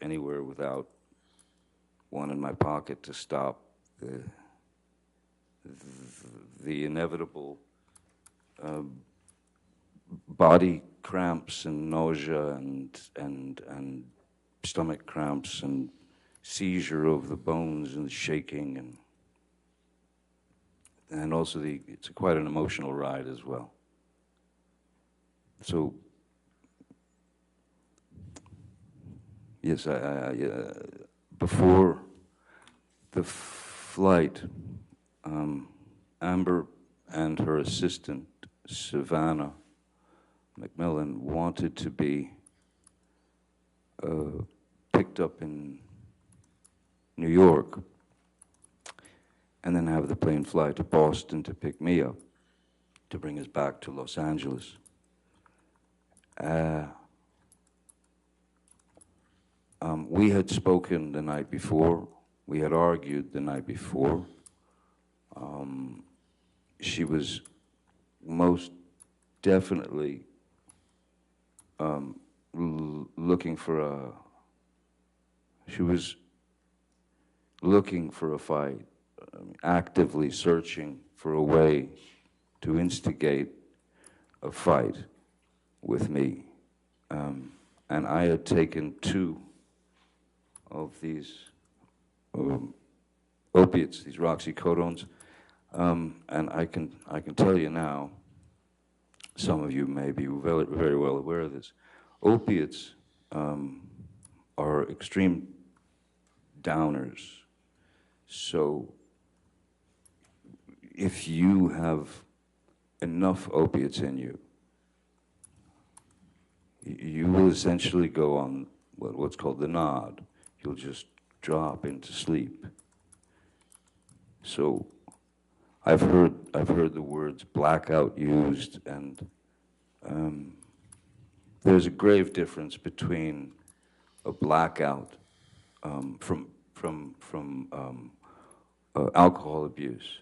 anywhere without one in my pocket to stop the inevitable body cramps and nausea and stomach cramps and seizure of the bones and shaking, and also it's quite an emotional ride as well. So yes, before the flight, Amber and her assistant Savannah Macmillan wanted to be picked up in New York and then have the plane fly to Boston to pick me up, to bring us back to Los Angeles. We had spoken the night before. We had argued the night before. She was most definitely looking for a fight, actively searching for a way to instigate a fight with me. And I had taken 2 of these opiates, these roxycodones, and I can tell you now, some of you may be very, very well aware of this, opiates are extreme downers. So if you have enough opiates in you, you will essentially go on what's called the nod. You'll just drop into sleep. So I've heard the words blackout used, and there's a grave difference between a blackout from alcohol abuse,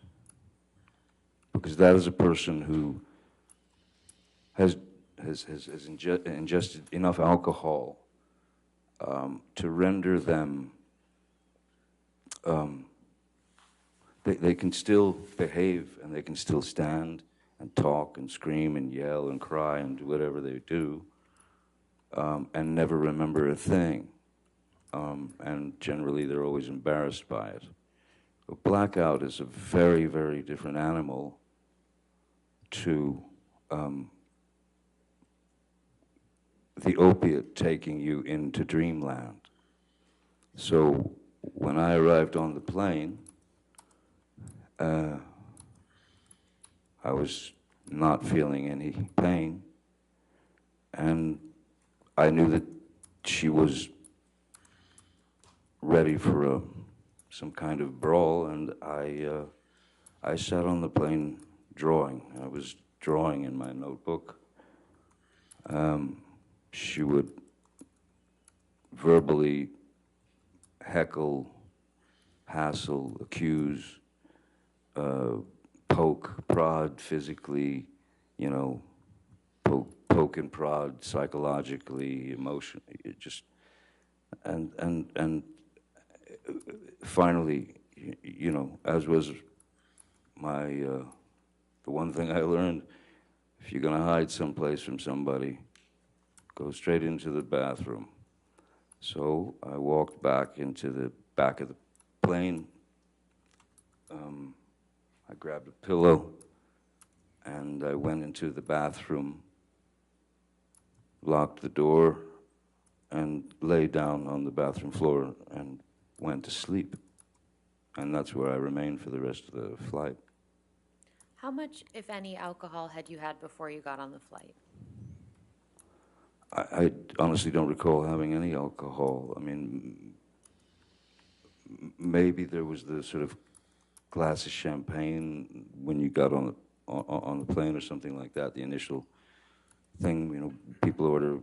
because that is a person who has ingested enough alcohol to render them, they can still behave, and they can still stand and talk and scream and yell and cry and do whatever they do, and never remember a thing. And generally they're always embarrassed by it. A blackout is a very, very different animal to the opiate taking you into dreamland. So when I arrived on the plane, I was not feeling any pain, and I knew that she was ready for some kind of brawl, and I sat on the plane drawing. I was drawing in my notebook. She would verbally heckle, hassle, accuse, poke, prod physically, you know, poke and prod psychologically, emotionally, and finally, you know, as was my, the one thing I learned, if you're gonna hide someplace from somebody, go straight into the bathroom. So I walked back into the back of the plane. I grabbed a pillow and I went into the bathroom, locked the door, and lay down on the bathroom floor and went to sleep. And that's where I remained for the rest of the flight. How much, if any, alcohol had you had before you got on the flight? I honestly don't recall having any alcohol. I mean, maybe there was the sort of glass of champagne when you got on the plane or something like that, the initial thing, you know, people order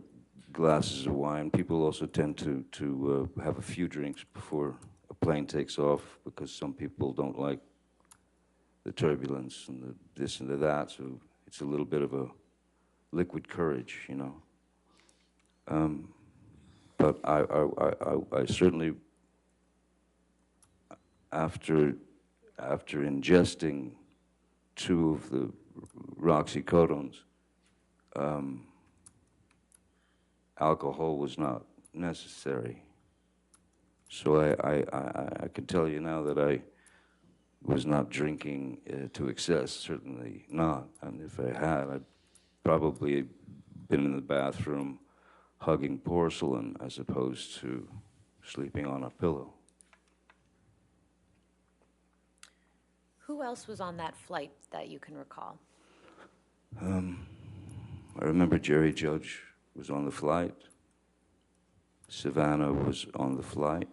glasses of wine. People also tend to have a few drinks before a plane takes off, because some people don't like the turbulence and the this and the that, so it's a little bit of a liquid courage, you know. But I certainly, after ingesting 2 of the roxycodones, alcohol was not necessary. So I can tell you now that I was not drinking to excess, certainly not. And if I had, I'd probably been in the bathroom hugging porcelain as opposed to sleeping on a pillow. Who else was on that flight that you can recall? I remember Jerry Judge was on the flight. Savannah was on the flight.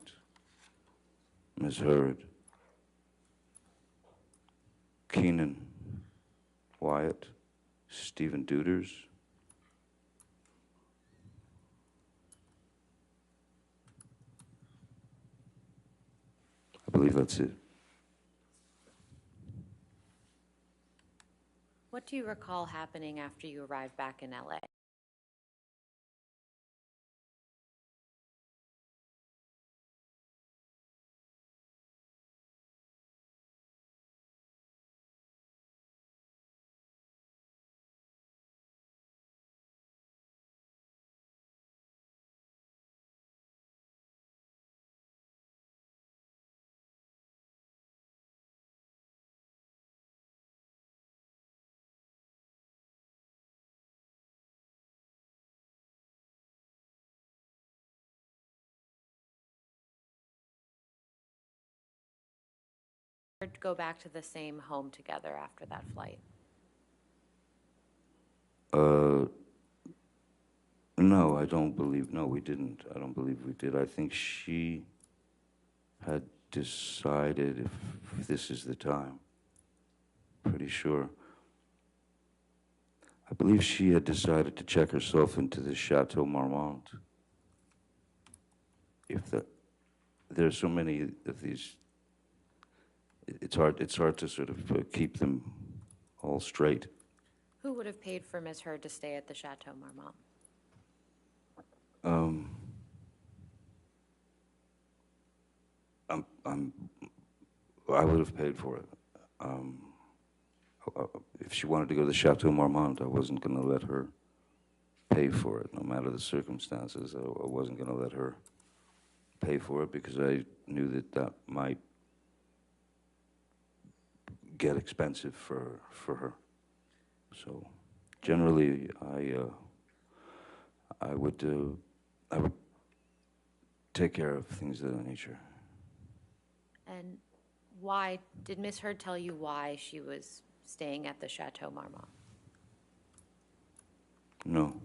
Ms. Hurd. Keenan, Wyatt, Stephen Duders. I believe that's it. What do you recall happening after you arrived back in LA? Or go back to the same home together after that flight? No, I don't believe, no, we didn't. I don't believe we did. I think she had decided if this is the time. Pretty sure. I believe she had decided to check herself into the Chateau Marmont. There's so many of these, it's hard to sort of keep them all straight. Who would have paid for Ms. Hurd to stay at the Chateau Marmont? I would have paid for it. If she wanted to go to the Chateau Marmont, I wasn't going to let her pay for it, no matter the circumstances. I wasn't going to let her pay for it because I knew that that might get expensive for her. So generally, I would take care of things of that nature. And why, did Ms. Hurd tell you why she was staying at the Chateau Marmont? No.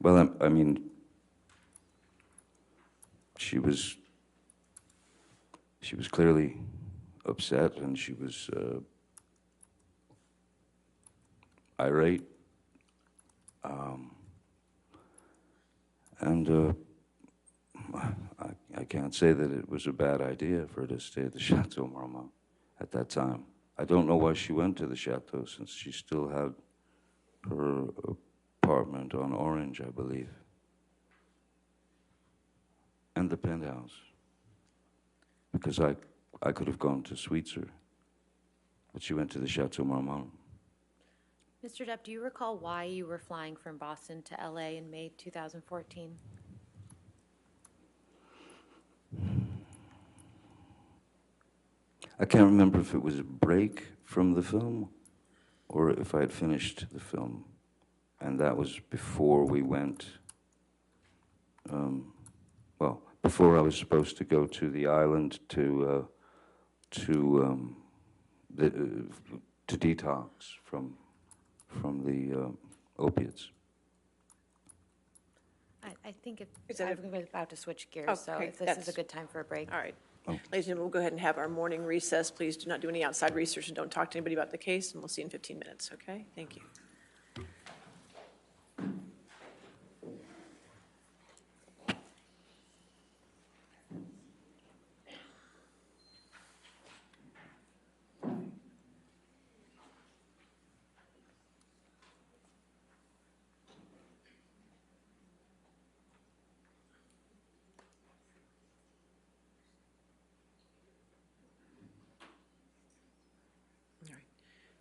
Well, I mean, she was clearly upset, and she was irate, and I can't say that it was a bad idea for her to stay at the Chateau Marmont at that time. I don't know why she went to the Chateau, since she still had her apartment on Orange, I believe, and the penthouse, because I could have gone to Sweetser, but she went to the Chateau Marmont. Mr. Depp, do you recall why you were flying from Boston to LA in May 2014? I can't remember if it was a break from the film or if I had finished the film, and that was before we went, well, before I was supposed to go to the island to detox from the opiates. I think Is that I'm about to switch gears, so Okay, if this is a that's- good time for a break. All right. Ladies and gentlemen, we'll go ahead and have our morning recess. Please do not do any outside research and don't talk to anybody about the case, and we'll see you in 15 minutes, okay? Thank you.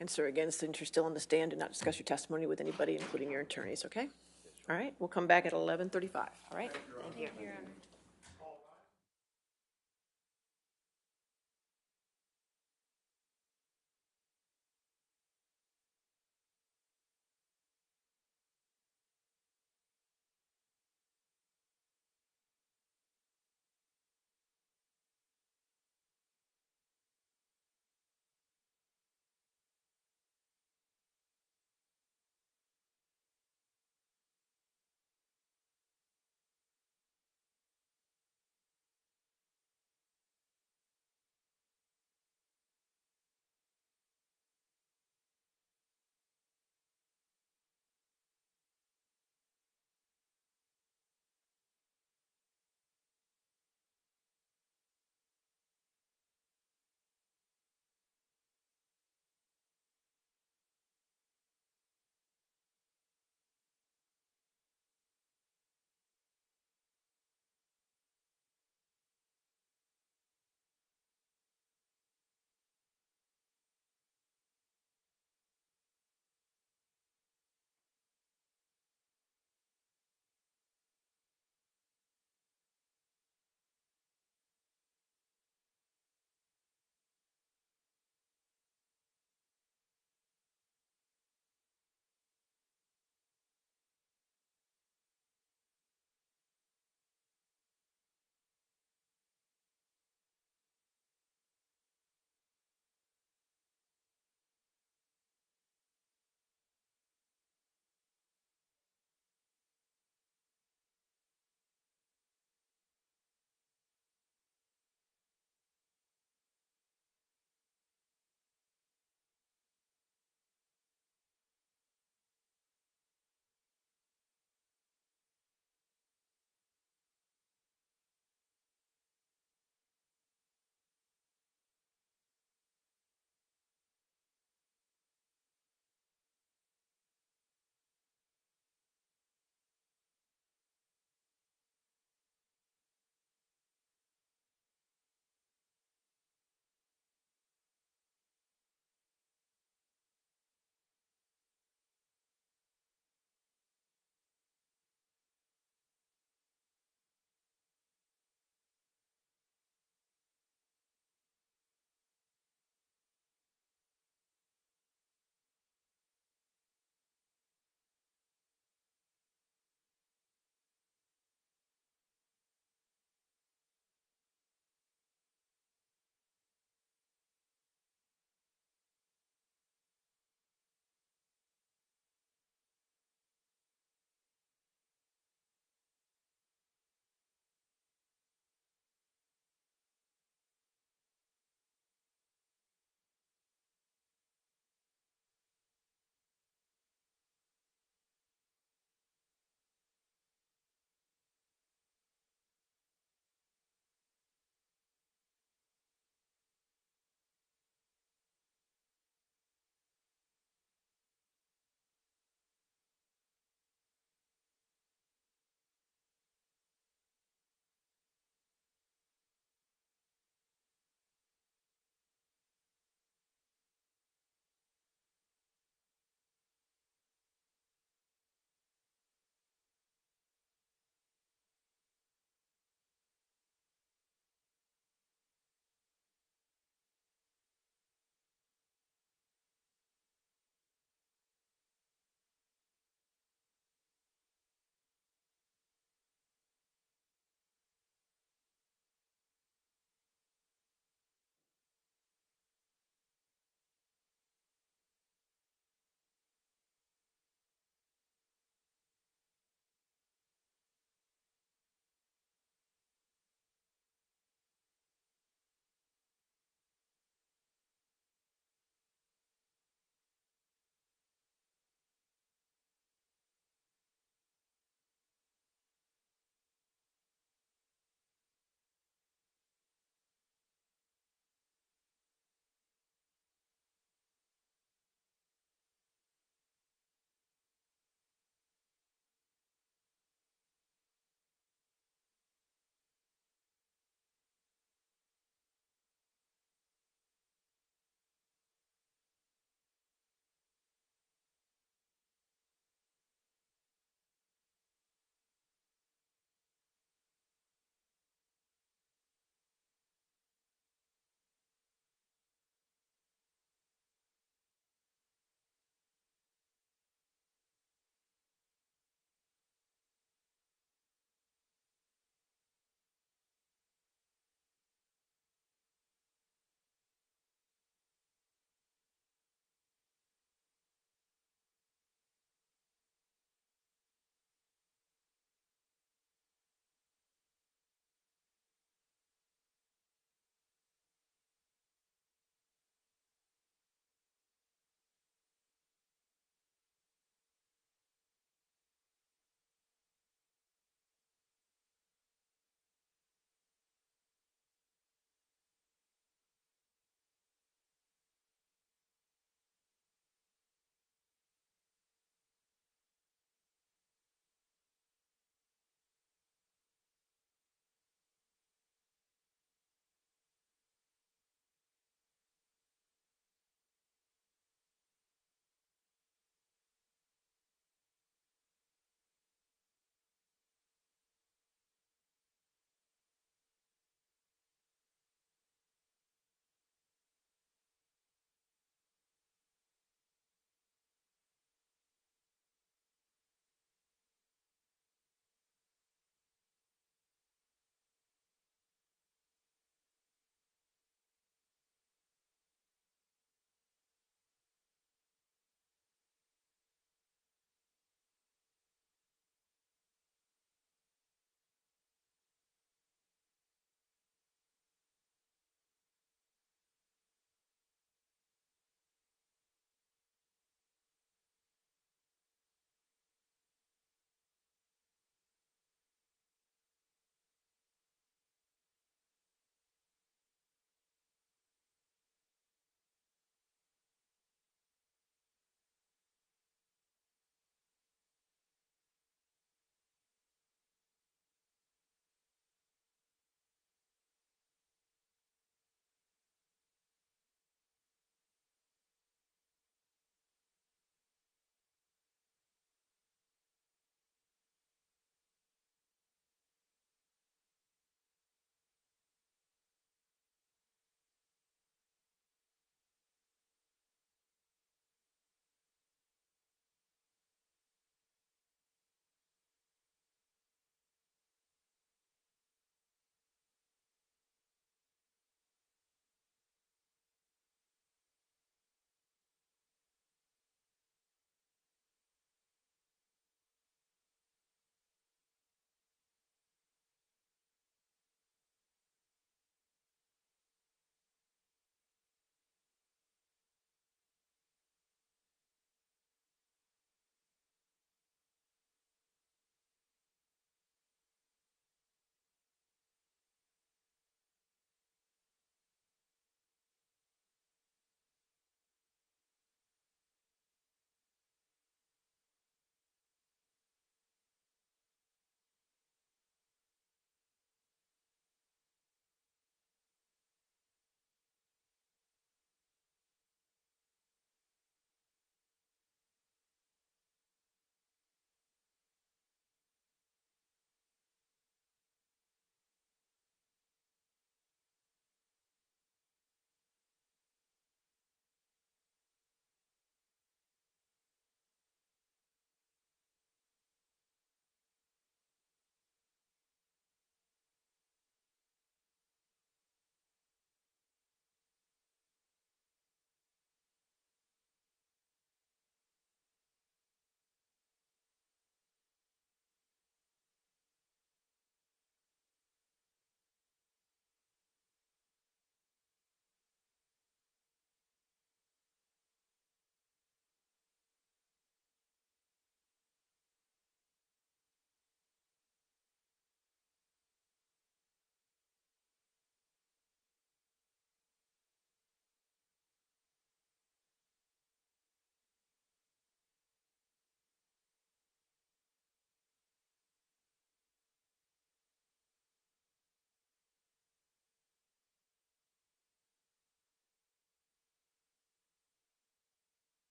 And sir, again, since you're still on the stand, do not discuss your testimony with anybody, including your attorneys, okay? All right, we'll come back at 11:35, all right? Thank you.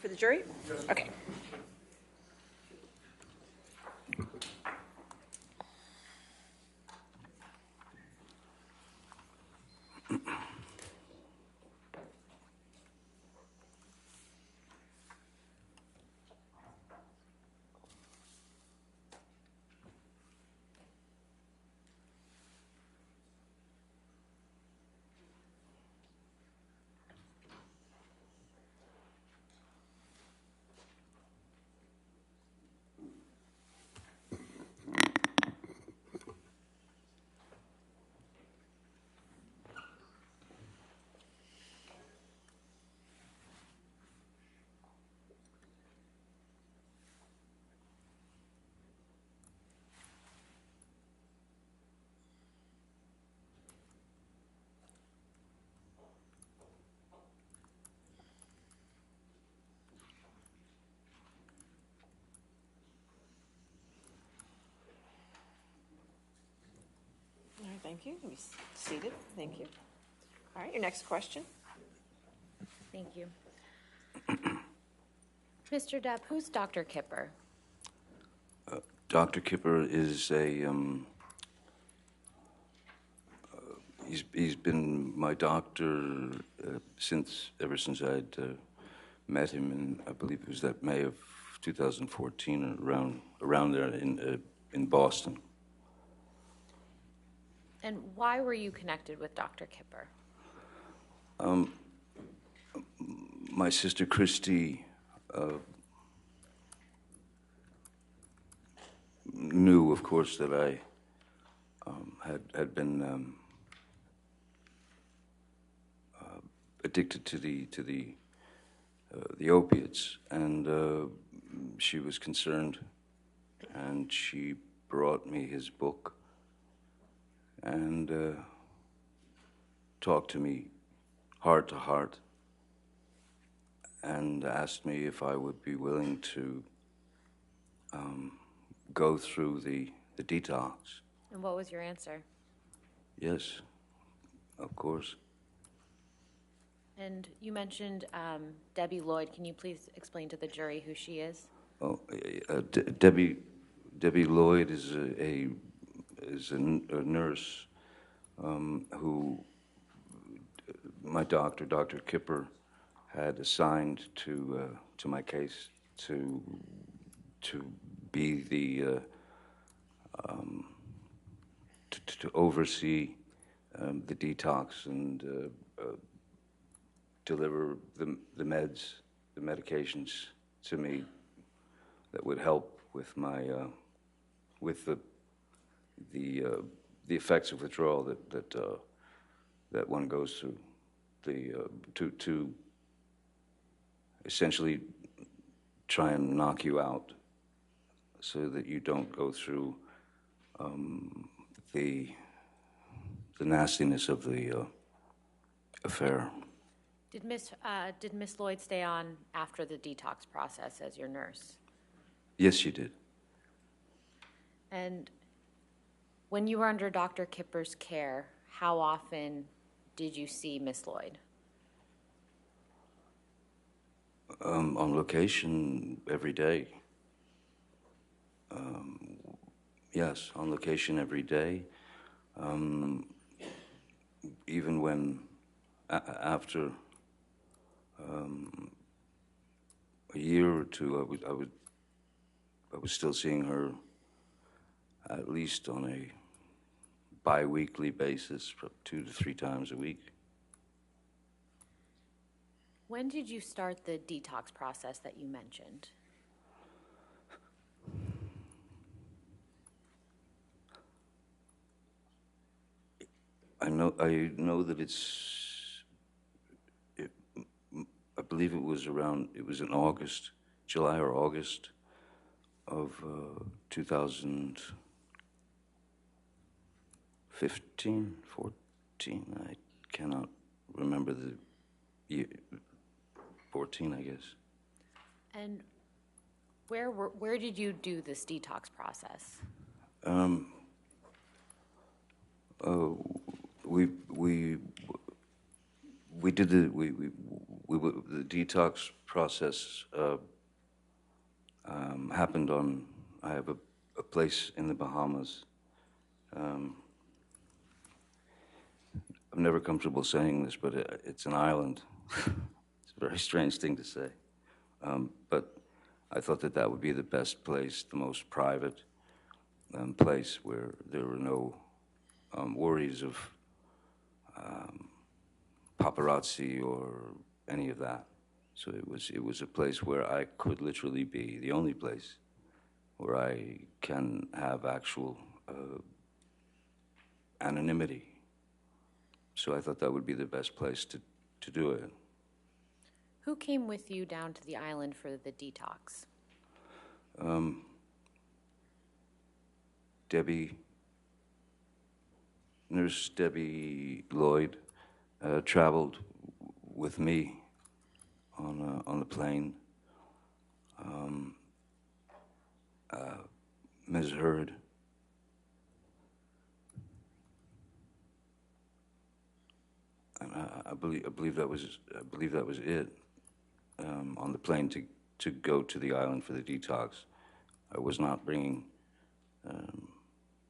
for the jury? Okay. All right, thank you. You can be seated. Thank you. All right, your next question. Thank you. Mr. Depp, who's Dr. Kipper? Dr. Kipper is he's been my doctor ever since I'd met him in, I believe it was that May of 2014, or around there in Boston. And why were you connected with Dr. Kipper? My sister Christy knew, of course, that I had been addicted to the opiates, and she was concerned, and she brought me his book and talked to me heart to heart and asked me if I would be willing to go through the detox. And what was your answer? Yes, of course. And you mentioned Debbie Lloyd. Can you please explain to the jury who she is? Oh, Debbie Lloyd is a nurse who my doctor, Dr. Kipper, had assigned to my case to be the to oversee the detox and deliver the medications to me that would help with my with the effects of withdrawal that one goes through, to essentially try and knock you out so that you don't go through the nastiness of the affair. Did Miss Lloyd stay on after the detox process as your nurse? Yes, she did. And when you were under Dr. Kipper's care, how often did you see Miss Lloyd? On location every day. Yes, on location every day. Even when after a year or two, I was still seeing her at least on a bi-weekly basis, 2 to 3 times a week. When did you start the detox process that you mentioned? I know that I believe it was in August, July or August of 2015, 14. I cannot remember the year. 14, I guess. And where did you do this detox process? We did the detox process happened on, I have a place in the Bahamas. I'm never comfortable saying this, but it's an island. It's a very strange thing to say. But I thought that that would be the best place, the most private place where there were no worries of paparazzi or any of that. So it was a place where I could literally be, the only place where I can have actual anonymity. So I thought that would be the best place to do it. Who came with you down to the island for the detox? Nurse Debbie Lloyd traveled with me on the plane. Ms. Hurd. And I believe that was it on the plane to go to the island for the detox. I was not bringing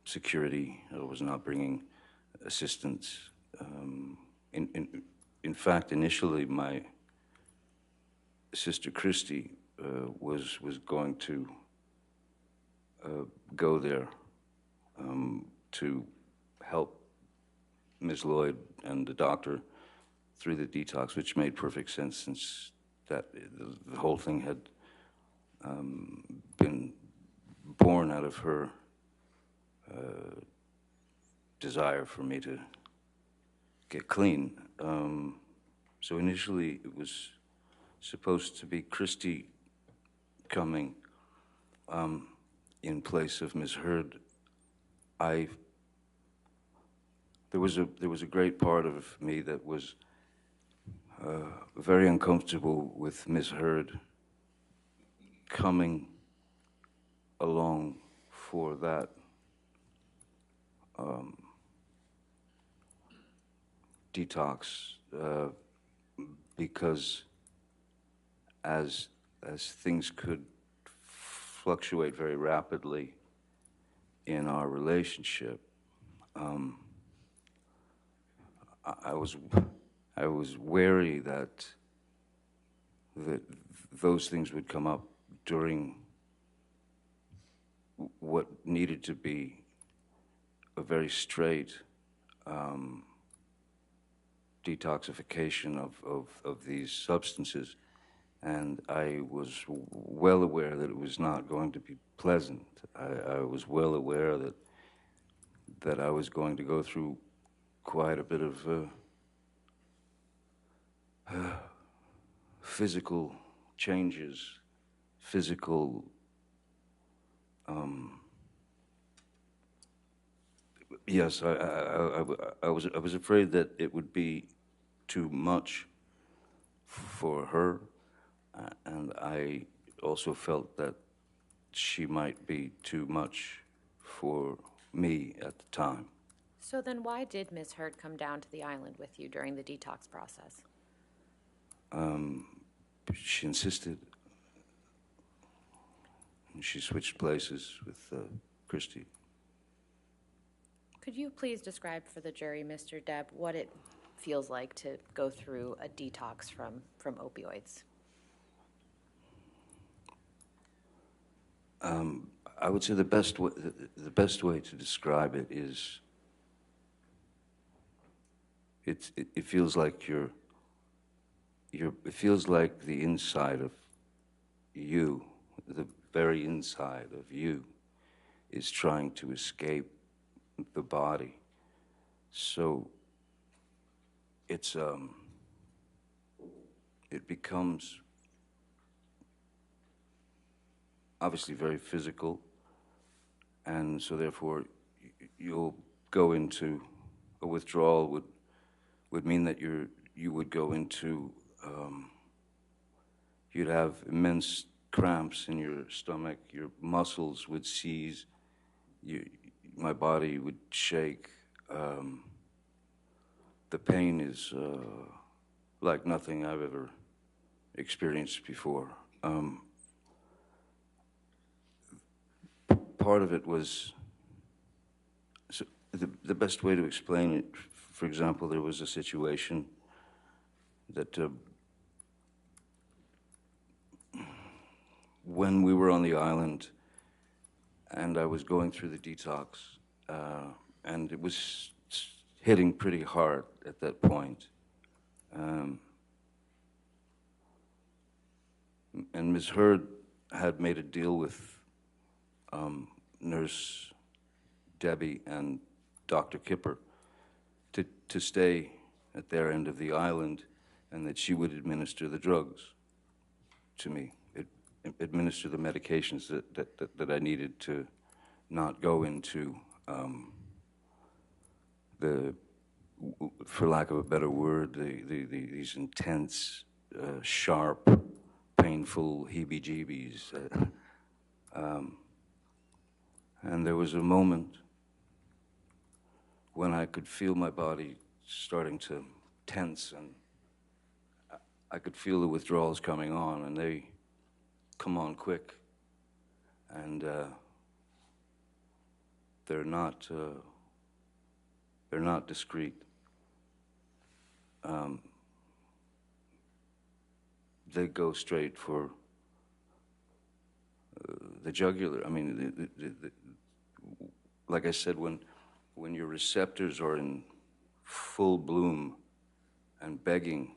security. I was not bringing assistance. In fact, initially, my sister Christy was going to go there to help Ms. Lloyd and the doctor through the detox, which made perfect sense since that the whole thing had been born out of her desire for me to get clean. So initially it was supposed to be Christy coming in place of Ms. Hurd. There was a great part of me that was very uncomfortable with Ms. Hurd coming along for that detox because as things could fluctuate very rapidly in our relationship, I was wary that those things would come up during what needed to be a very straight detoxification of these substances. And I was well aware that it was not going to be pleasant. I was well aware that I was going to go through quite a bit of physical changes, physical yes, I was afraid that it would be too much for her, and I also felt that she might be too much for me at the time. So then why did Ms. Hurd come down to the island with you during the detox process? She insisted. She switched places with Christy. Could you please describe for the jury, Mr. Depp, what it feels like to go through a detox from opioids? I would say the best way to describe it is it feels like it feels like the inside of you, the very inside of you, is trying to escape the body. So it becomes obviously very physical, and so therefore you'll go into a withdrawal would mean that you would go into you'd have immense cramps in your stomach, your muscles would seize, my body would shake. The pain is like nothing I've ever experienced before. Part of it was, so the best way to explain it, for example, there was a situation that when we were on the island and I was going through the detox, and it was hitting pretty hard at that point. And Ms. Hurd had made a deal with Nurse Debbie and Dr. Kipper to stay at their end of the island, and that she would administer the drugs to me, administer the medications that I needed to not go into for lack of a better word, these intense, sharp, painful heebie-jeebies. And there was a moment when I could feel my body starting to tense, and I could feel the withdrawals coming on, and they come on quick, and they're not discreet. They go straight for the jugular. I mean, like I said, when your receptors are in full bloom and begging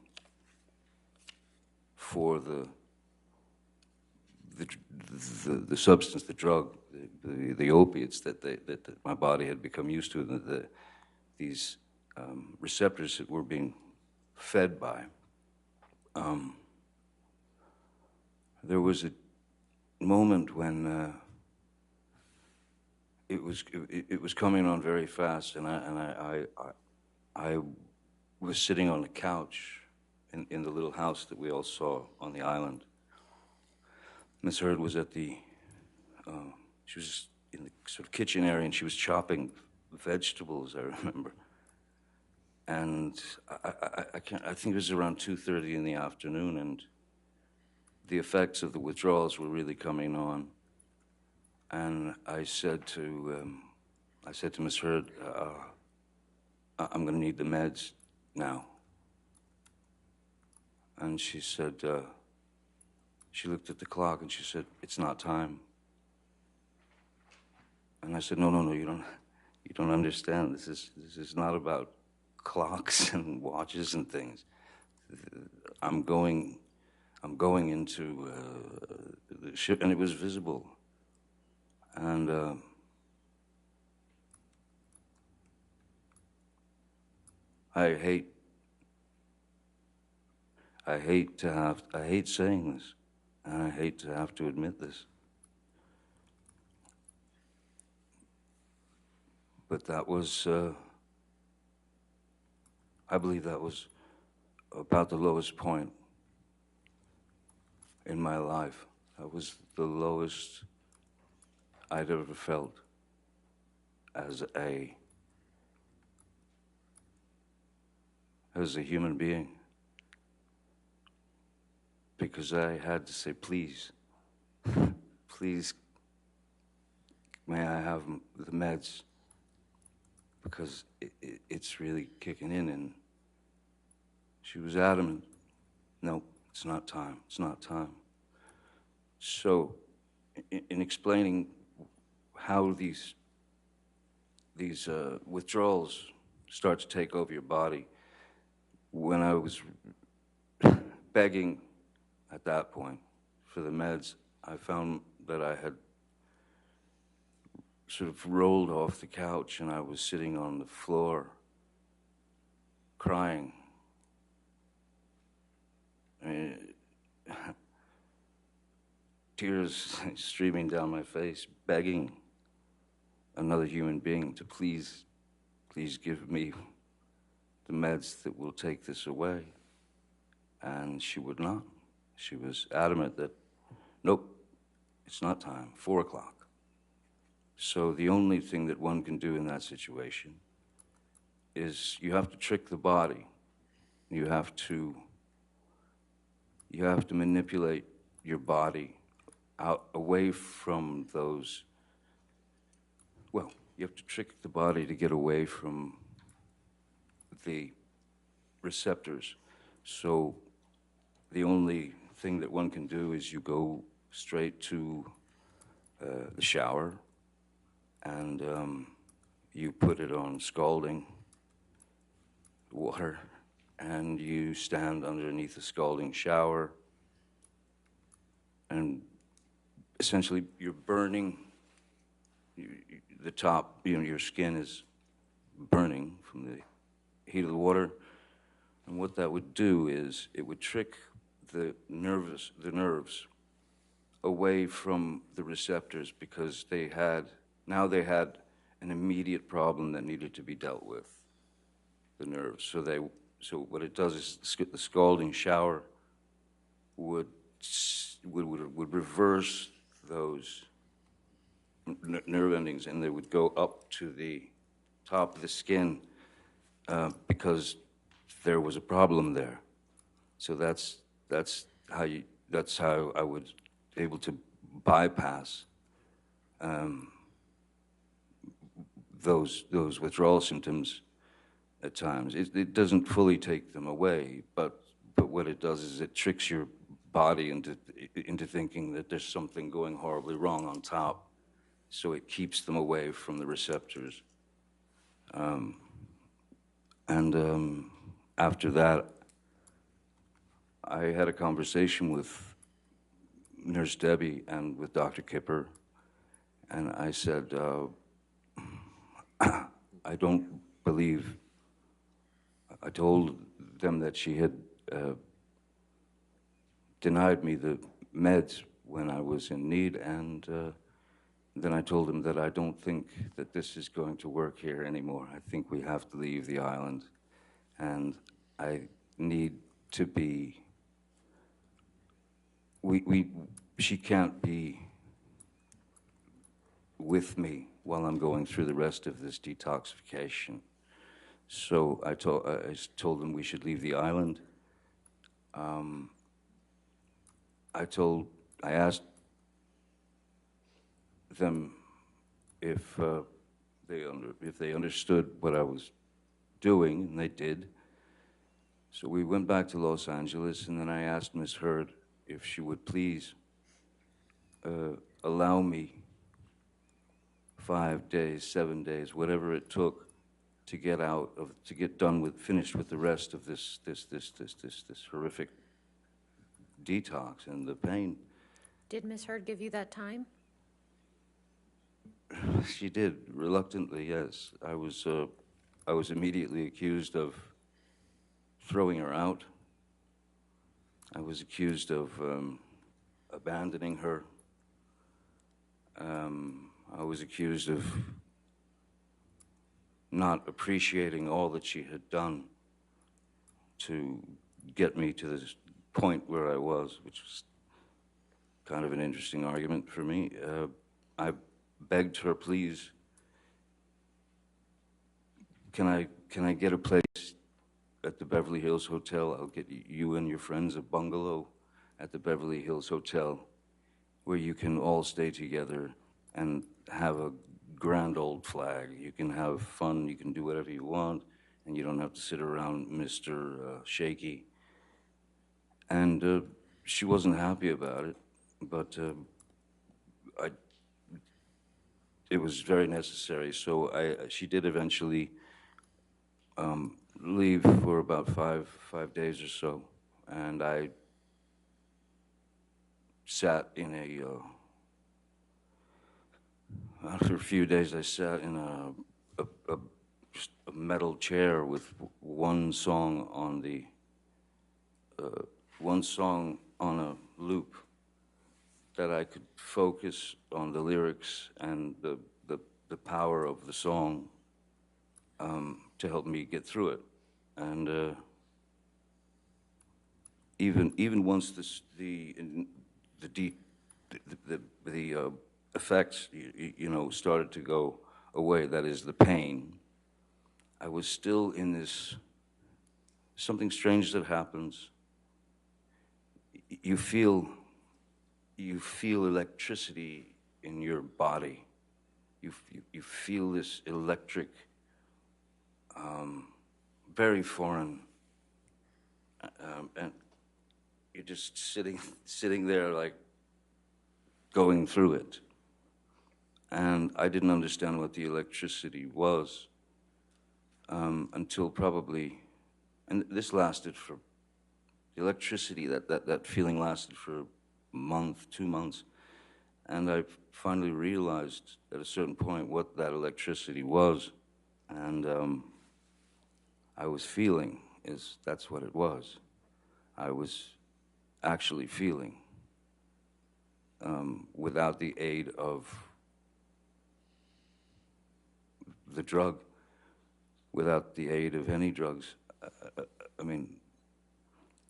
for the substance, the drug, the opiates that my body had become used to, these receptors that were being fed by. There was a moment when it was coming on very fast, and I was sitting on the couch in the little house that we all saw on the island. Miss Hurd was at she was in the sort of kitchen area, and she was chopping vegetables, I remember. And I think it was around 2:30 in the afternoon, and the effects of the withdrawals were really coming on. And I said to Miss Hurd, I'm going to need the meds now. And she said, she looked at the clock and she said, "It's not time." And I said, no, you don't understand. This is not about clocks and watches and things. I'm going into the ship, and it was visible. And I hate saying this, and I hate to have to admit this, but that was, I believe that was about the lowest point in my life. That was the lowest I'd ever felt as a human being, because I had to say, please, please, may I have the meds, because it's really kicking in. And she was adamant, no, it's not time, it's not time. So in explaining how these withdrawals start to take over your body, when I was begging at that point for the meds, I found that I had sort of rolled off the couch, and I was sitting on the floor crying. I mean, tears streaming down my face, begging another human being to please give me the meds that will take this away. And she would not. She was adamant that, nope, it's not time, 4 o'clock. So the only thing that one can do in that situation is you have to trick the body. You have to you have to manipulate your body out away from those. Well, you have to trick the body to get away from the receptors. So the only thing that one can do is you go straight to the shower, and you put it on scalding water, and you stand underneath the scalding shower, and essentially you're burning the top, your skin is burning from the heat of the water. And what that would do is it would trick the nerves away from the receptors, because they had an immediate problem that needed to be dealt with, the nerves. So what it does is the scalding shower would reverse those nerve endings, and they would go up to the top of the skin, because there was a problem there. So that's how I was able to bypass those withdrawal symptoms at times. It doesn't fully take them away, but what it does is it tricks your body into thinking that there's something going horribly wrong on top, so it keeps them away from the receptors. After that, I had a conversation with Nurse Debbie and with Dr. Kipper, and I said, I don't believe, I told them that she had denied me the meds when I was in need, and then I told them that I don't think that this is going to work here anymore. I think we have to leave the island, and I need to be, she can't be with me while I'm going through the rest of this detoxification. So I told them we should leave the island. I asked them if they understood what I was doing, and they did. So we went back to Los Angeles, and then I asked Miss Hurd if she would please allow me 5 days, 7 days, whatever it took to get finished with the rest of this horrific detox and the pain. Did Ms. Hurd give you that time? She did, reluctantly, yes. I was immediately accused of throwing her out. I was accused of abandoning her. I was accused of not appreciating all that she had done to get me to this point where I was, which was kind of an interesting argument for me. I begged her, please, can I get a place at the Beverly Hills Hotel? I'll get you and your friends a bungalow at the Beverly Hills Hotel where you can all stay together and have a grand old flag. You can have fun, you can do whatever you want, and you don't have to sit around Mr. Shaky. And she wasn't happy about it, but it was very necessary. So she did eventually leave for about five days or so, and I sat in after a few days, I sat in just a metal chair with one song on a loop, that I could focus on the lyrics and the power of the song to help me get through it. And even once the effects started to go away, that is the pain, I was still in this something strange that happens. you feel electricity in your body. You feel this electric, very foreign, and you're just sitting there like going through it. And I didn't understand what the electricity was until probably, and this lasted for, the electricity, that feeling lasted for a month, 2 months. And I finally realized at a certain point what that electricity was. And I was feeling, that's what it was. I was actually feeling without the aid of the drug, without the aid of any drugs. I mean,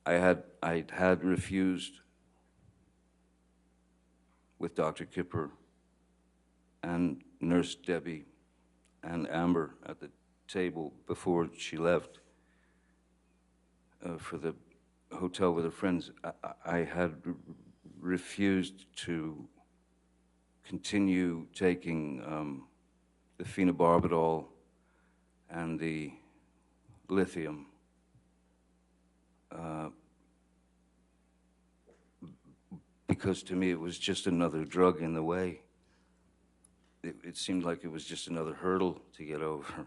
I'd had refused with Dr. Kipper and Nurse Debbie and Amber at the table before she left for the hotel with her friends. I had refused to continue taking the phenobarbital and the lithium because to me it was just another drug in the way. It seemed like it was just another hurdle to get over.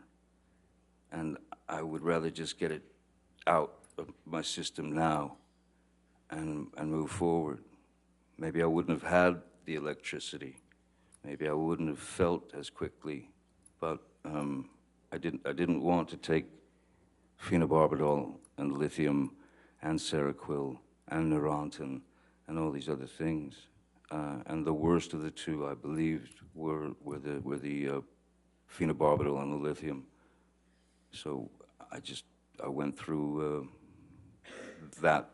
And I would rather just get it out of my system now and move forward. Maybe I wouldn't have had the electricity. Maybe I wouldn't have felt as quickly, but I didn't want to take phenobarbital and lithium and Seroquel and Neurontin and all these other things. And the worst of the two, I believed, were the phenobarbital and the lithium. So I went through that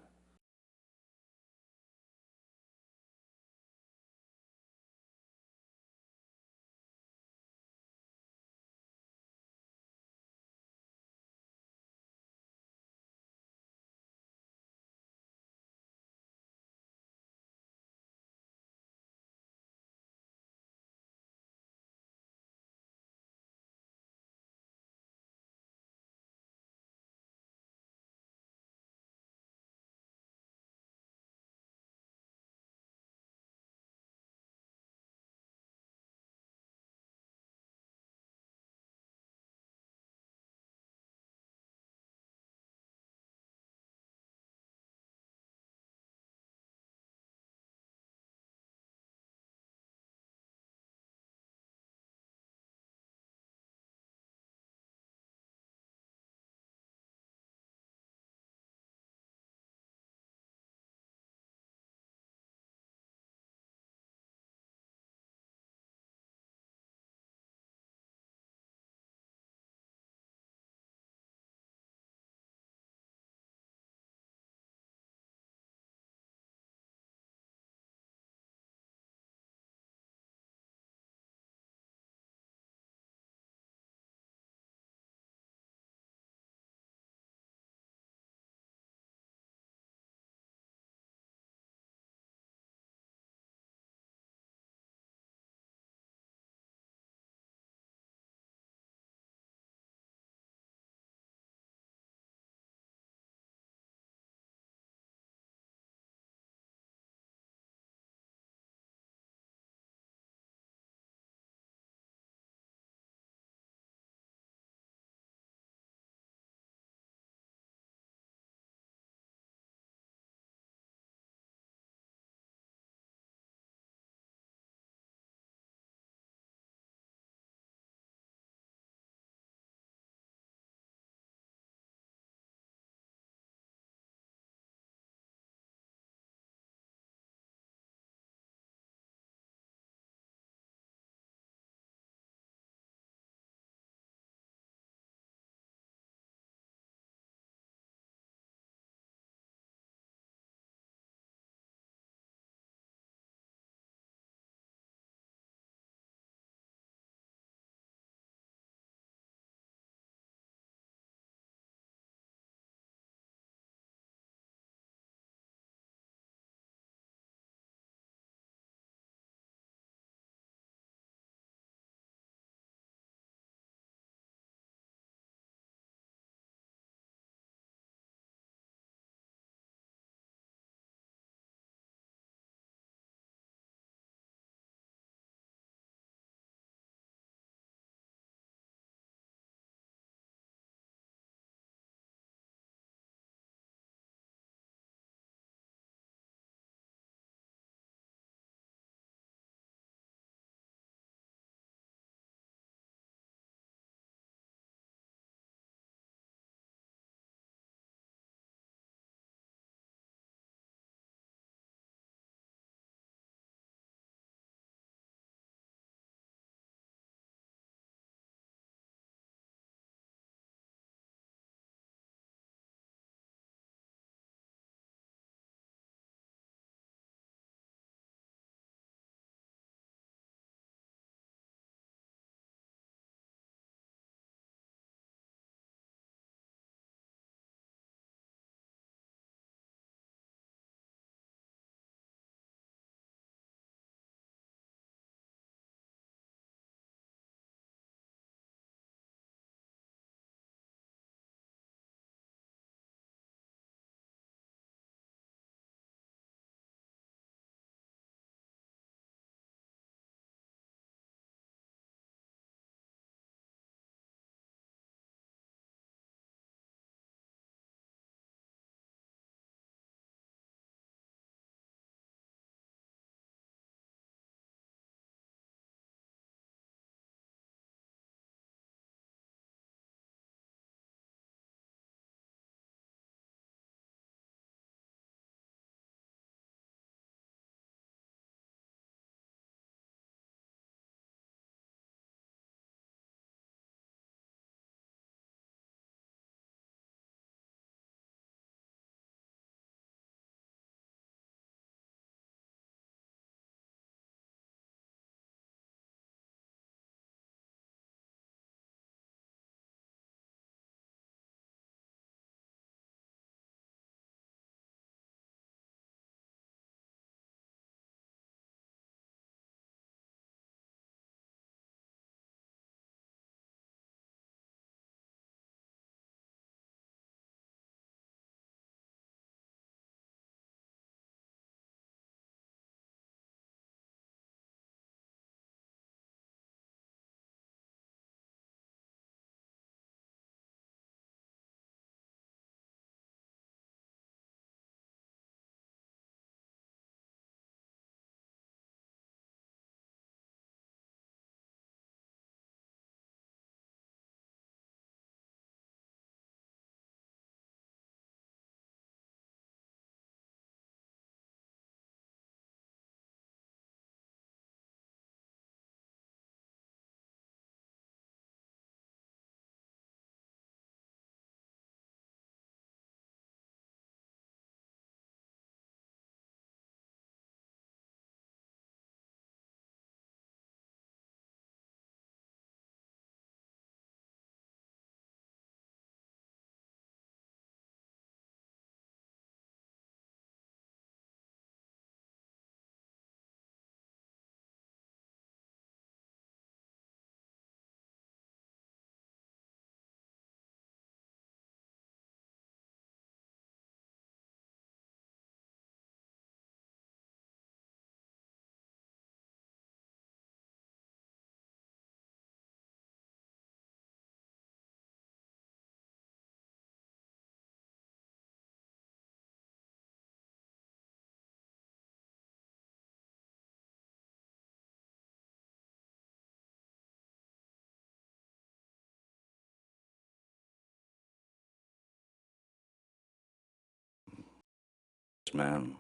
man.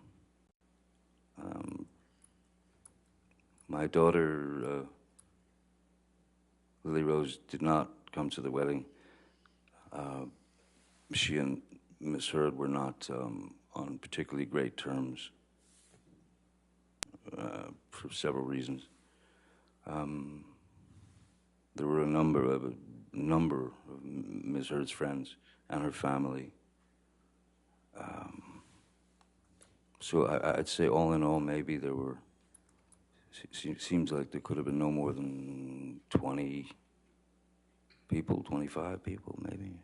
My daughter, Lily Rose, did not come to the wedding. She and Miss Hurd were not on particularly great terms for several reasons. There were a number of Miss Hurd's friends and her family. So I'd say all in all, maybe there were, seems like there could have been no more than 20 people, 25 people, maybe.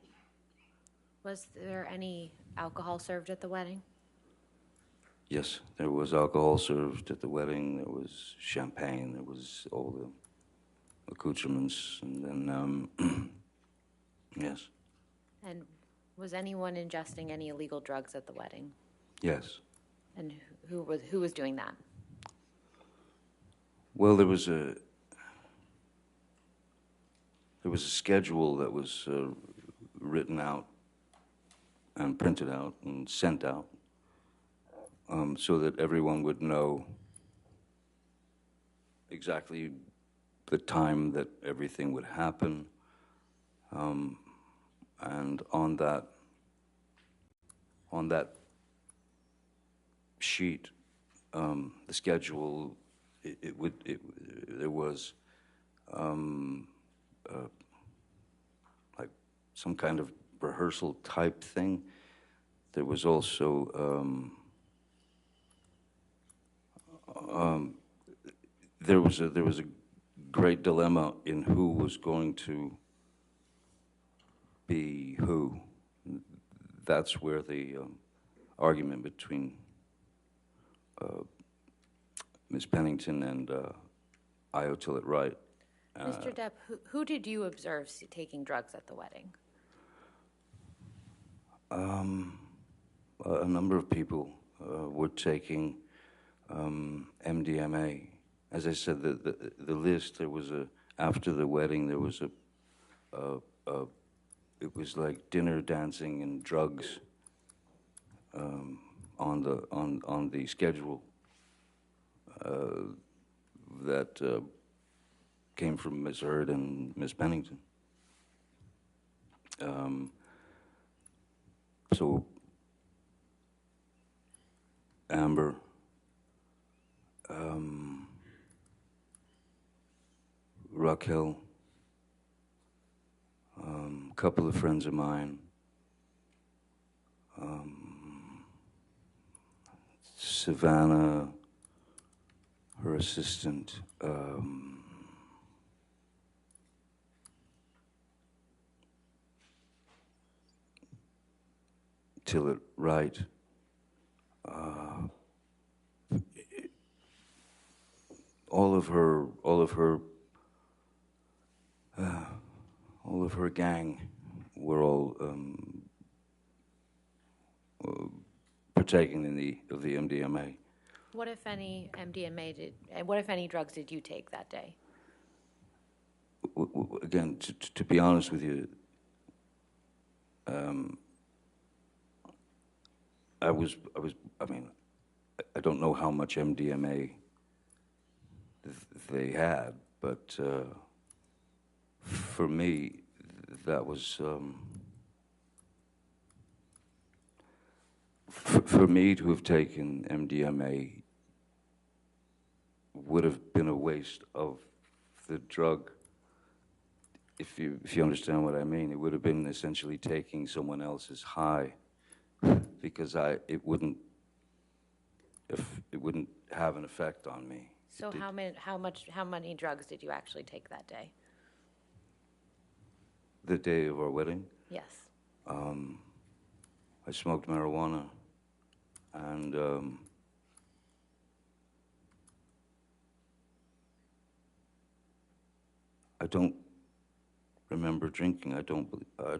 Was there any alcohol served at the wedding? Yes, there was alcohol served at the wedding. There was champagne. There was all the accoutrements, and then yes, And was anyone ingesting any illegal drugs at the wedding? yes. And who was doing that? Well, there was a schedule that was written out and printed out and sent out, so that everyone would know exactly the time that everything would happen. And on that sheet, the schedule, there was like some kind of rehearsal type thing. There was also there was a great dilemma in who was going to be who. That's where the argument between Ms. Pennington and Io Tillett Wright. Mr. Depp, who did you observe taking drugs at the wedding? A number of people were taking MDMA. As I said, the list, there was after the wedding, there was it was like dinner, dancing, and drugs on the schedule that came from Ms. Hurd and Ms. Pennington. So Amber, Raquel, a couple of friends of mine, Savannah, her assistant, Tillett Wright, all of her gang were all partaking of the MDMA. What if any what if any drugs did you take that day? Again, to be honest with you, I mean, I don't know how much MDMA they had, but for me, that was, for me to have taken MDMA would have been a waste of the drug. If you understand what I mean, it would have been essentially taking someone else's high, because it wouldn't have an effect on me. So how many drugs did you actually take that day? The day of our wedding, Yes. I smoked marijuana, and I don't remember drinking. I don't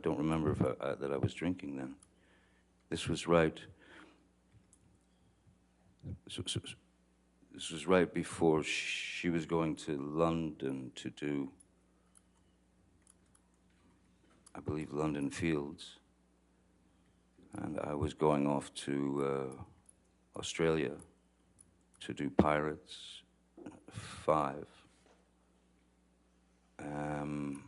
remember that I was drinking then. This was right. This was right before she was going to London to do, I believe, London Fields, and I was going off to Australia to do Pirates 5. I'm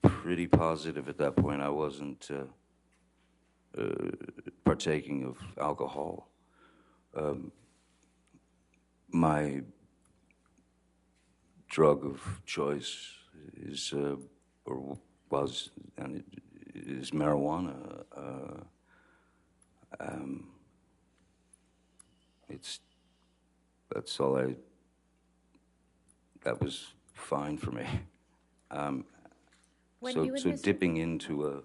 pretty positive at that point I wasn't partaking of alcohol. My drug of choice is, or was, and it is marijuana. That's all that was fine for me. When So, you and so Mr. dipping into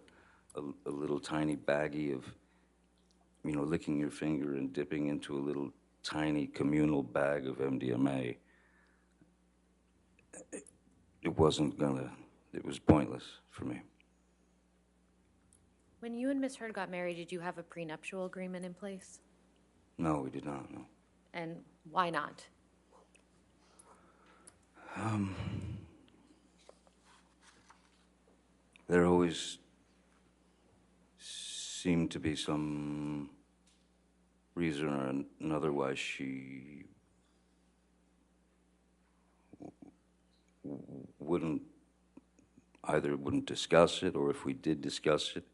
a little tiny baggie of, licking your finger and dipping into a little tiny communal bag of MDMA, it was pointless for me. When you and Miss Hurd got married, did you have a prenuptial agreement in place? No, we did not, no. And why not? There always seemed to be some reason or another why she wouldn't discuss it, or if we did discuss it,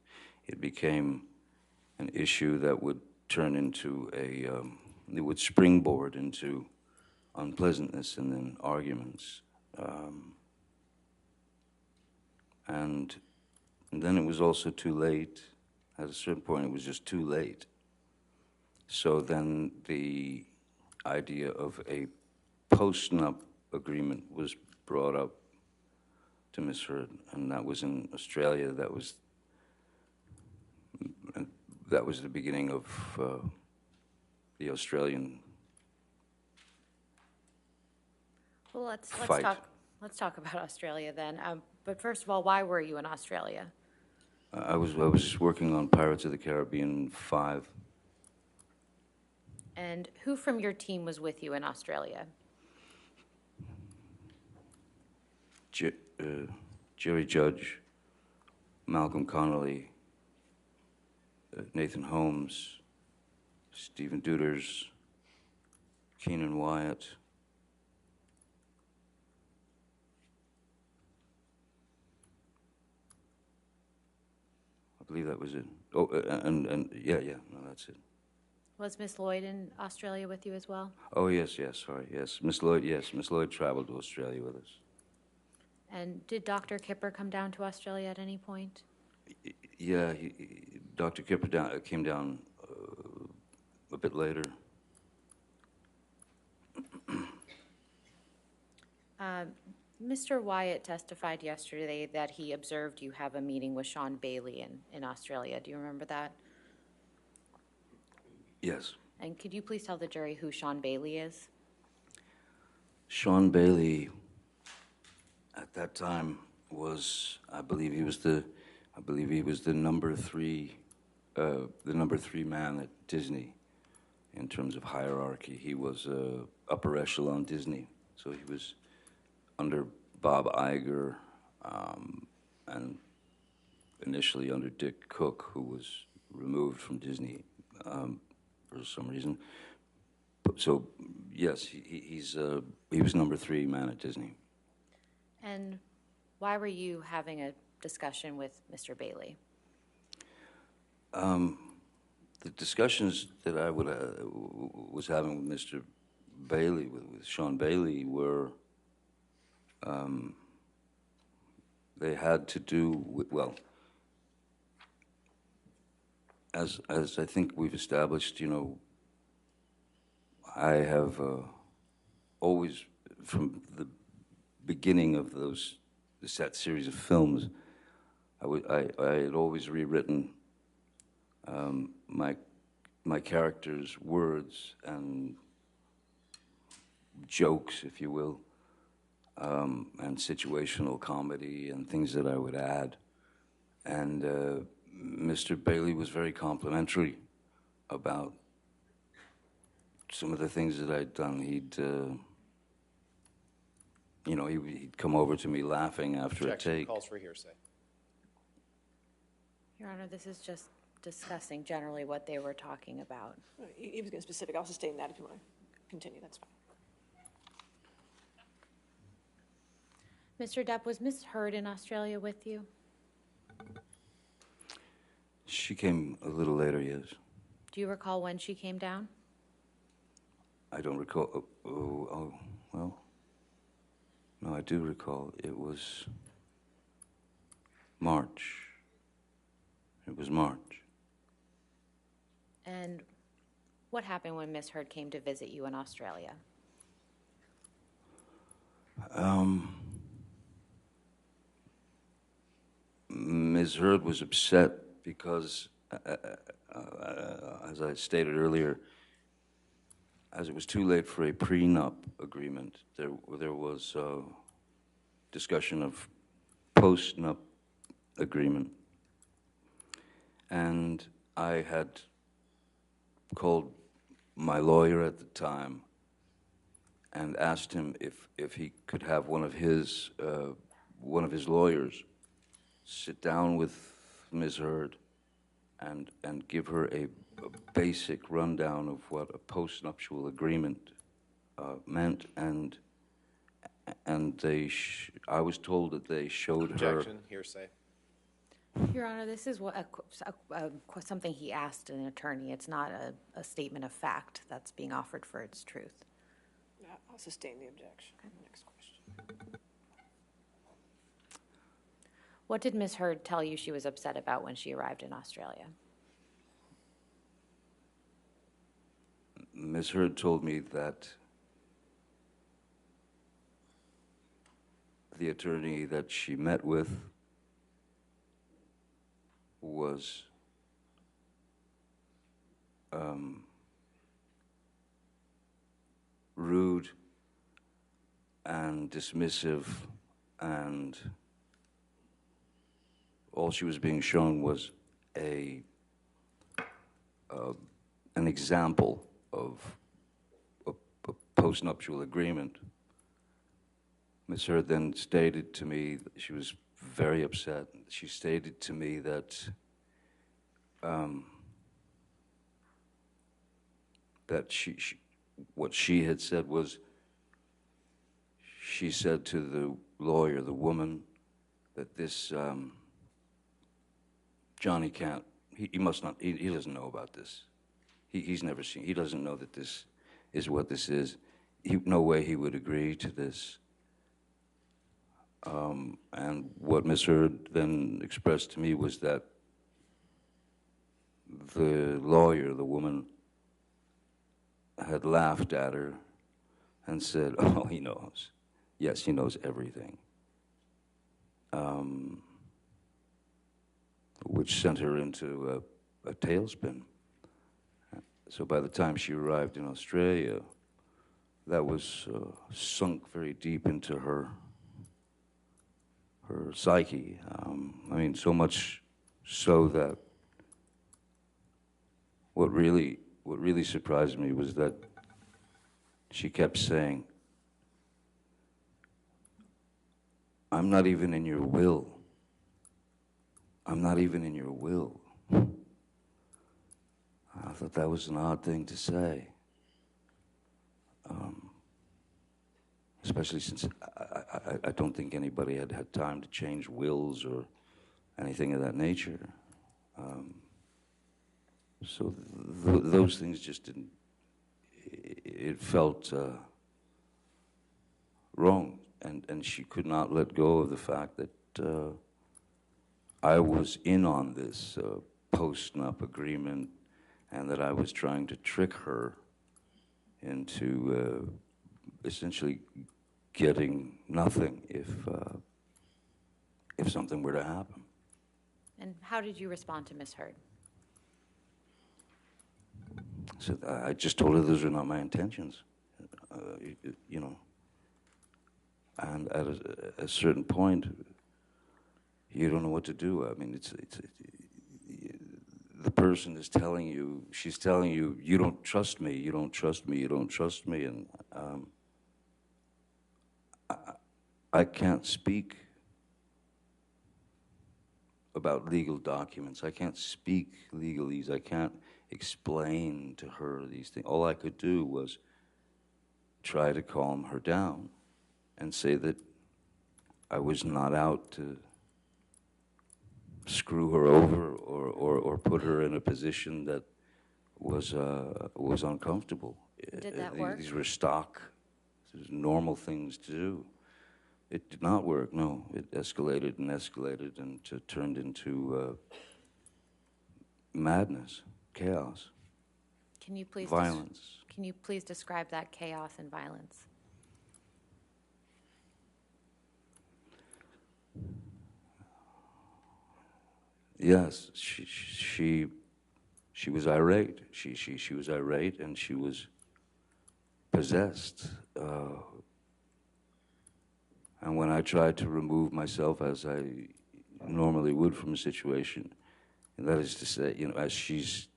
it became an issue that would turn into it would springboard into unpleasantness and then arguments. And then it was also too late. At a certain point, it was just too late. So then the idea of a post-nup agreement was brought up to Miss Hurd, and that was in Australia. That was the beginning of the Australian Well, let's fight. talk about Australia then. But first of all, why were you in Australia? I was working on Pirates of the Caribbean 5. And who from your team was with you in Australia? Jerry Judge, Malcolm Connolly, Nathan Holmes, Stephen Duders, Keenan Wyatt. I believe that was it. Oh, and yeah, no, that's it. Was Miss Lloyd in Australia with you as well? Oh, yes, sorry, yes. Miss Lloyd traveled to Australia with us. And did Dr. Kipper come down to Australia at any point? Yeah, Dr. Kipper came down a bit later. Mr. Wyatt testified yesterday that he observed you have a meeting with Sean Bailey in Australia. Do you remember that? Yes. And could you please tell the jury who Sean Bailey is? Sean Bailey, at that time, I believe he was the number three man at Disney in terms of hierarchy. He was upper echelon Disney, so he was under Bob Iger, and initially under Dick Cook, who was removed from Disney for some reason. So yes, he was number 3 man at Disney. And why were you having a discussion with Mr. Bailey? The discussions that I was having with Mr. Bailey, with Sean Bailey, were they had to do with, well, as I think we've established, I have always, from the beginning of that series of films, I had always rewritten my character's words and jokes, if you will, and situational comedy and things that I would add. And Mr. Bailey was very complimentary about some of the things that I'd done. He'd come over to me laughing after a Objection. take. Calls for hearsay. Your Honor, this is just discussing generally what they were talking about. He was getting specific. I'll sustain that if you want to continue. That's fine. Mr. Depp, was Ms. Hurd in Australia with you? She came a little later, yes. Do you recall when she came down? I don't recall. Well, no, I do recall. It was March. It was March. And what happened when Ms. Hurd came to visit you in Australia? Ms. Hurd was upset because, as I stated earlier, as it was too late for a prenup agreement, there was discussion of post-nup agreement. And I had called my lawyer at the time and asked him if he could have one of his lawyers sit down with Ms. Hurd and give her a basic rundown of what a postnuptial agreement meant, and I was told that they showed her. Objection, hearsay. Your Honor, this is something he asked an attorney. It's not a statement of fact that's being offered for its truth. I'll sustain the objection. Okay. Next question. What did Ms. Hurd tell you she was upset about when she arrived in Australia? Ms. Hurd told me that the attorney that she met with was rude and dismissive, and all she was being shown was an example of a postnuptial agreement. Ms. Hurd then stated to me that she was very upset. She stated to me that what she had said was, she said to the lawyer, the woman, that this Johnny can't, he must not, he doesn't know about this. He's never seen, he doesn't know that this is what this is. No way he would agree to this. And what Ms. Hurd then expressed to me was that the lawyer, the woman, had laughed at her and said, "Oh, he knows. Yes, he knows everything." Which sent her into a tailspin. So by the time she arrived in Australia, that was sunk very deep into her psyche. I mean, so much so that what really surprised me was that she kept saying, "I'm not even in your will. I'm not even in your will." I thought that was an odd thing to say. Especially since I don't think anybody had had time to change wills or anything of that nature. So those things just didn't, it felt wrong. And she could not let go of the fact that I was in on this post-nup agreement, and that I was trying to trick her into essentially getting nothing if something were to happen. And how did you respond to Ms. Hurd? So I just told her those are not my intentions, you know. And at a certain point, you don't know what to do. I mean, the person is telling you, she's telling you, you don't trust me, you don't trust me, you don't trust me, and I can't speak about legal documents. I can't speak legalese. I can't explain to her these things. All I could do was try to calm her down and say that I was not out to screw her over or put her in a position that was uncomfortable. Did that work? These were stock, normal things to do. It did not work, no. It escalated and escalated and turned into madness, chaos, Can you please violence. Can you please describe that chaos and violence? Yes, she was irate. She was irate, and she was possessed. And when I tried to remove myself, as I normally would from a situation, and that is to say, you know, as she's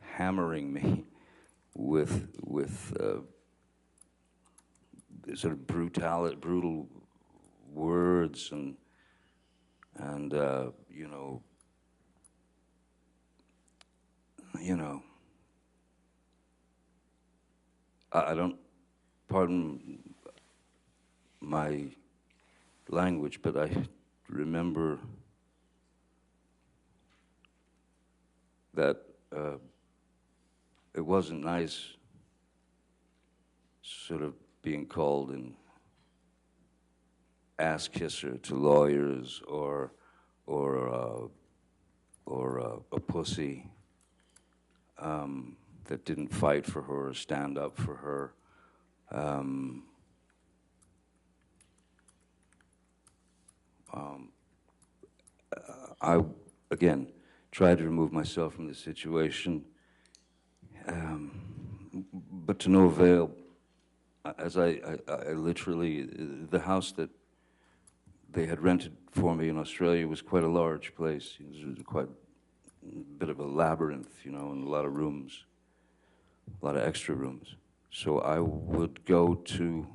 hammering me with sort of brutal words and you know, I don't, pardon my language, but I remember that it wasn't nice sort of being called an ass kisser to lawyers or a pussy that didn't fight for her or stand up for her. I, again, tried to remove myself from the situation, but to no avail. As I literally, the house that they had rented for me in Australia was quite a large place. It was quite a bit of a labyrinth, you know, and a lot of rooms, a lot of extra rooms. So I would go to,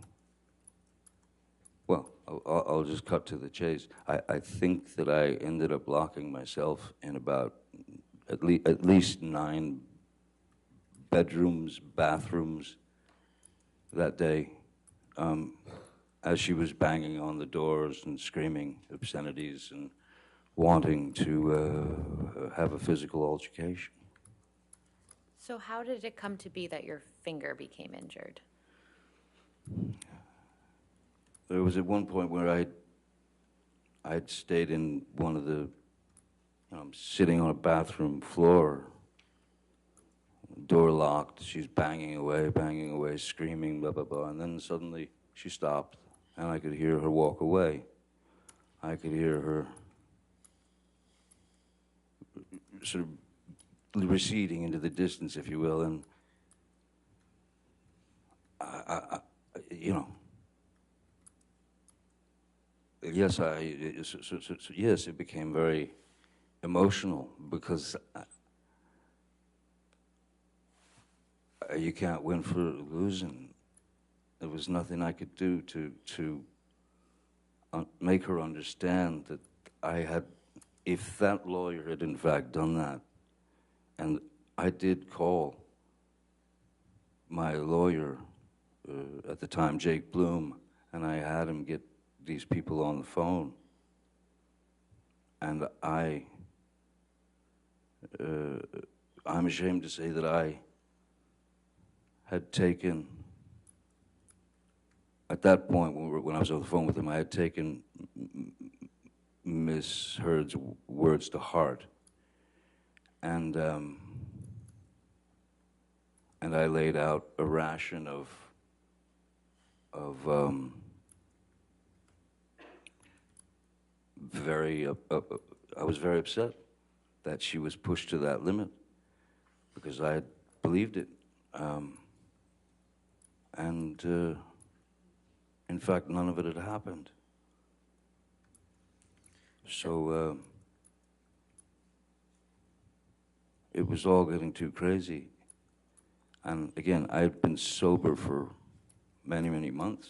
well, I'll just cut to the chase. I think that I ended up locking myself in about at least 9 bedrooms, bathrooms that day, as she was banging on the doors and screaming obscenities and wanting to have a physical altercation. So how did it come to be that your finger became injured? There was at one point where I'd stayed in one of the, you know, I'm sitting on a bathroom floor, door locked, she's banging away, screaming, blah, blah, blah, and then suddenly she stopped, and I could hear her walk away. I could hear her sort of receding into the distance, if you will, and I you know, yes, yes, it became very emotional because you can't win for losing. There was nothing I could do to make her understand that I had, if that lawyer had in fact done that, and I did call my lawyer at the time, Jake Bloom, and I had him get these people on the phone, and I'm ashamed to say that I had taken, at that point when I was on the phone with him, I had taken Miss Hurd's words to heart, and I laid out a ration of I was very upset that she was pushed to that limit because I had believed it. In fact, none of it had happened. So it was all getting too crazy. And again, I had been sober for many, many months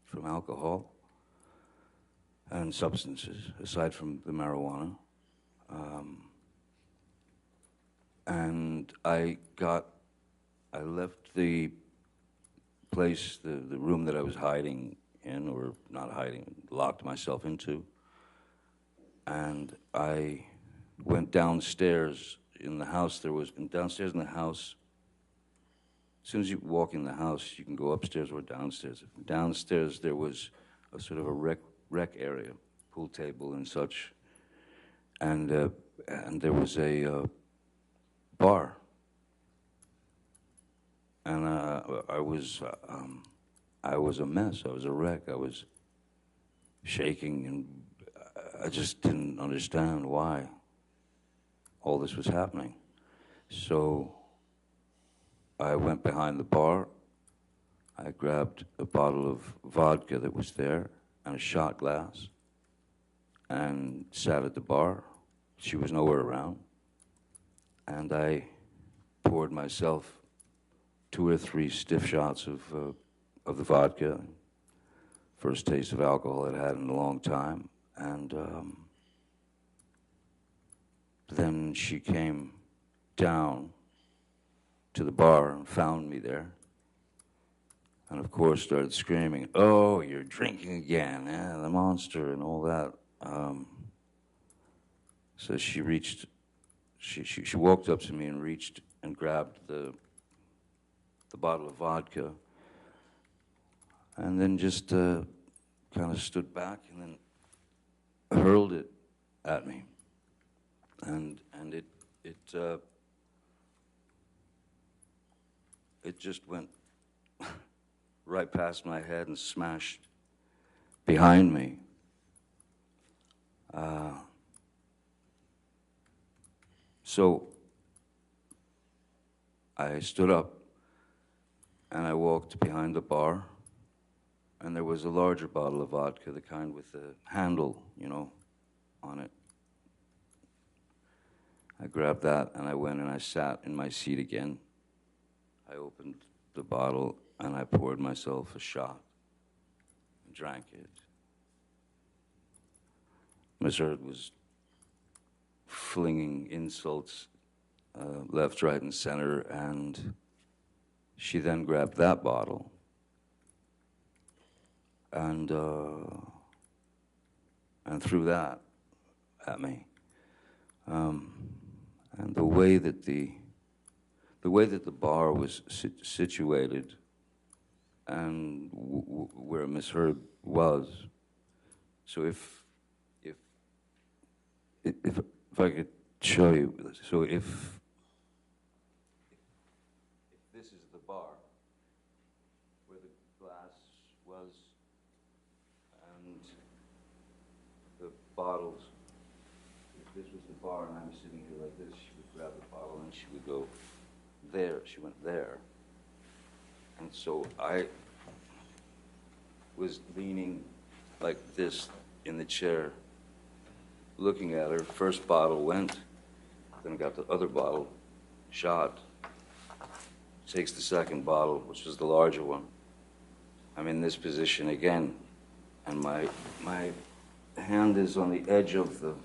from alcohol. and substances, aside from the marijuana. And I left the place, the room that I was hiding in, or not hiding, locked myself into, and I went downstairs in the house. Downstairs in the house, as soon as you walk in the house, you can go upstairs or downstairs. Downstairs there was a sort of a rec area, pool table and such, and there was a bar. And I was a mess. I was a wreck. I was shaking, and I just didn't understand why all this was happening. So I went behind the bar. I grabbed a bottle of vodka that was there and a shot glass and sat at the bar. She was nowhere around. And I poured myself 2 or 3 stiff shots of the vodka. First taste of alcohol I'd had in a long time. And then she came down to the bar and found me there. And of course started screaming, "Oh, you're drinking again, yeah, the monster," and all that. So she walked up to me and reached and grabbed the bottle of vodka, and then just kind of stood back and then hurled it at me, and it just went right past my head and smashed behind me. So I stood up and I walked behind the bar, and there was a larger bottle of vodka, the kind with the handle, on it. I grabbed that and I went and I sat in my seat again. I opened the bottle and I poured myself a shot and drank it. Miss Hurd was flinging insults left, right, and center, and she then grabbed that bottle and threw that at me. And the way that the bar was situated, and where Miss Hurd was, so if I could show you, so if this is the bar where the glass was and the bottles, if this was the bar and I'm sitting here like this, she would grab the bottle and she would go there. She went there. And so I was leaning like this in the chair, looking at her. First bottle went, then got the other bottle, shot. Takes the second bottle, which was the larger one. I'm in this position again, and my hand is on the edge of the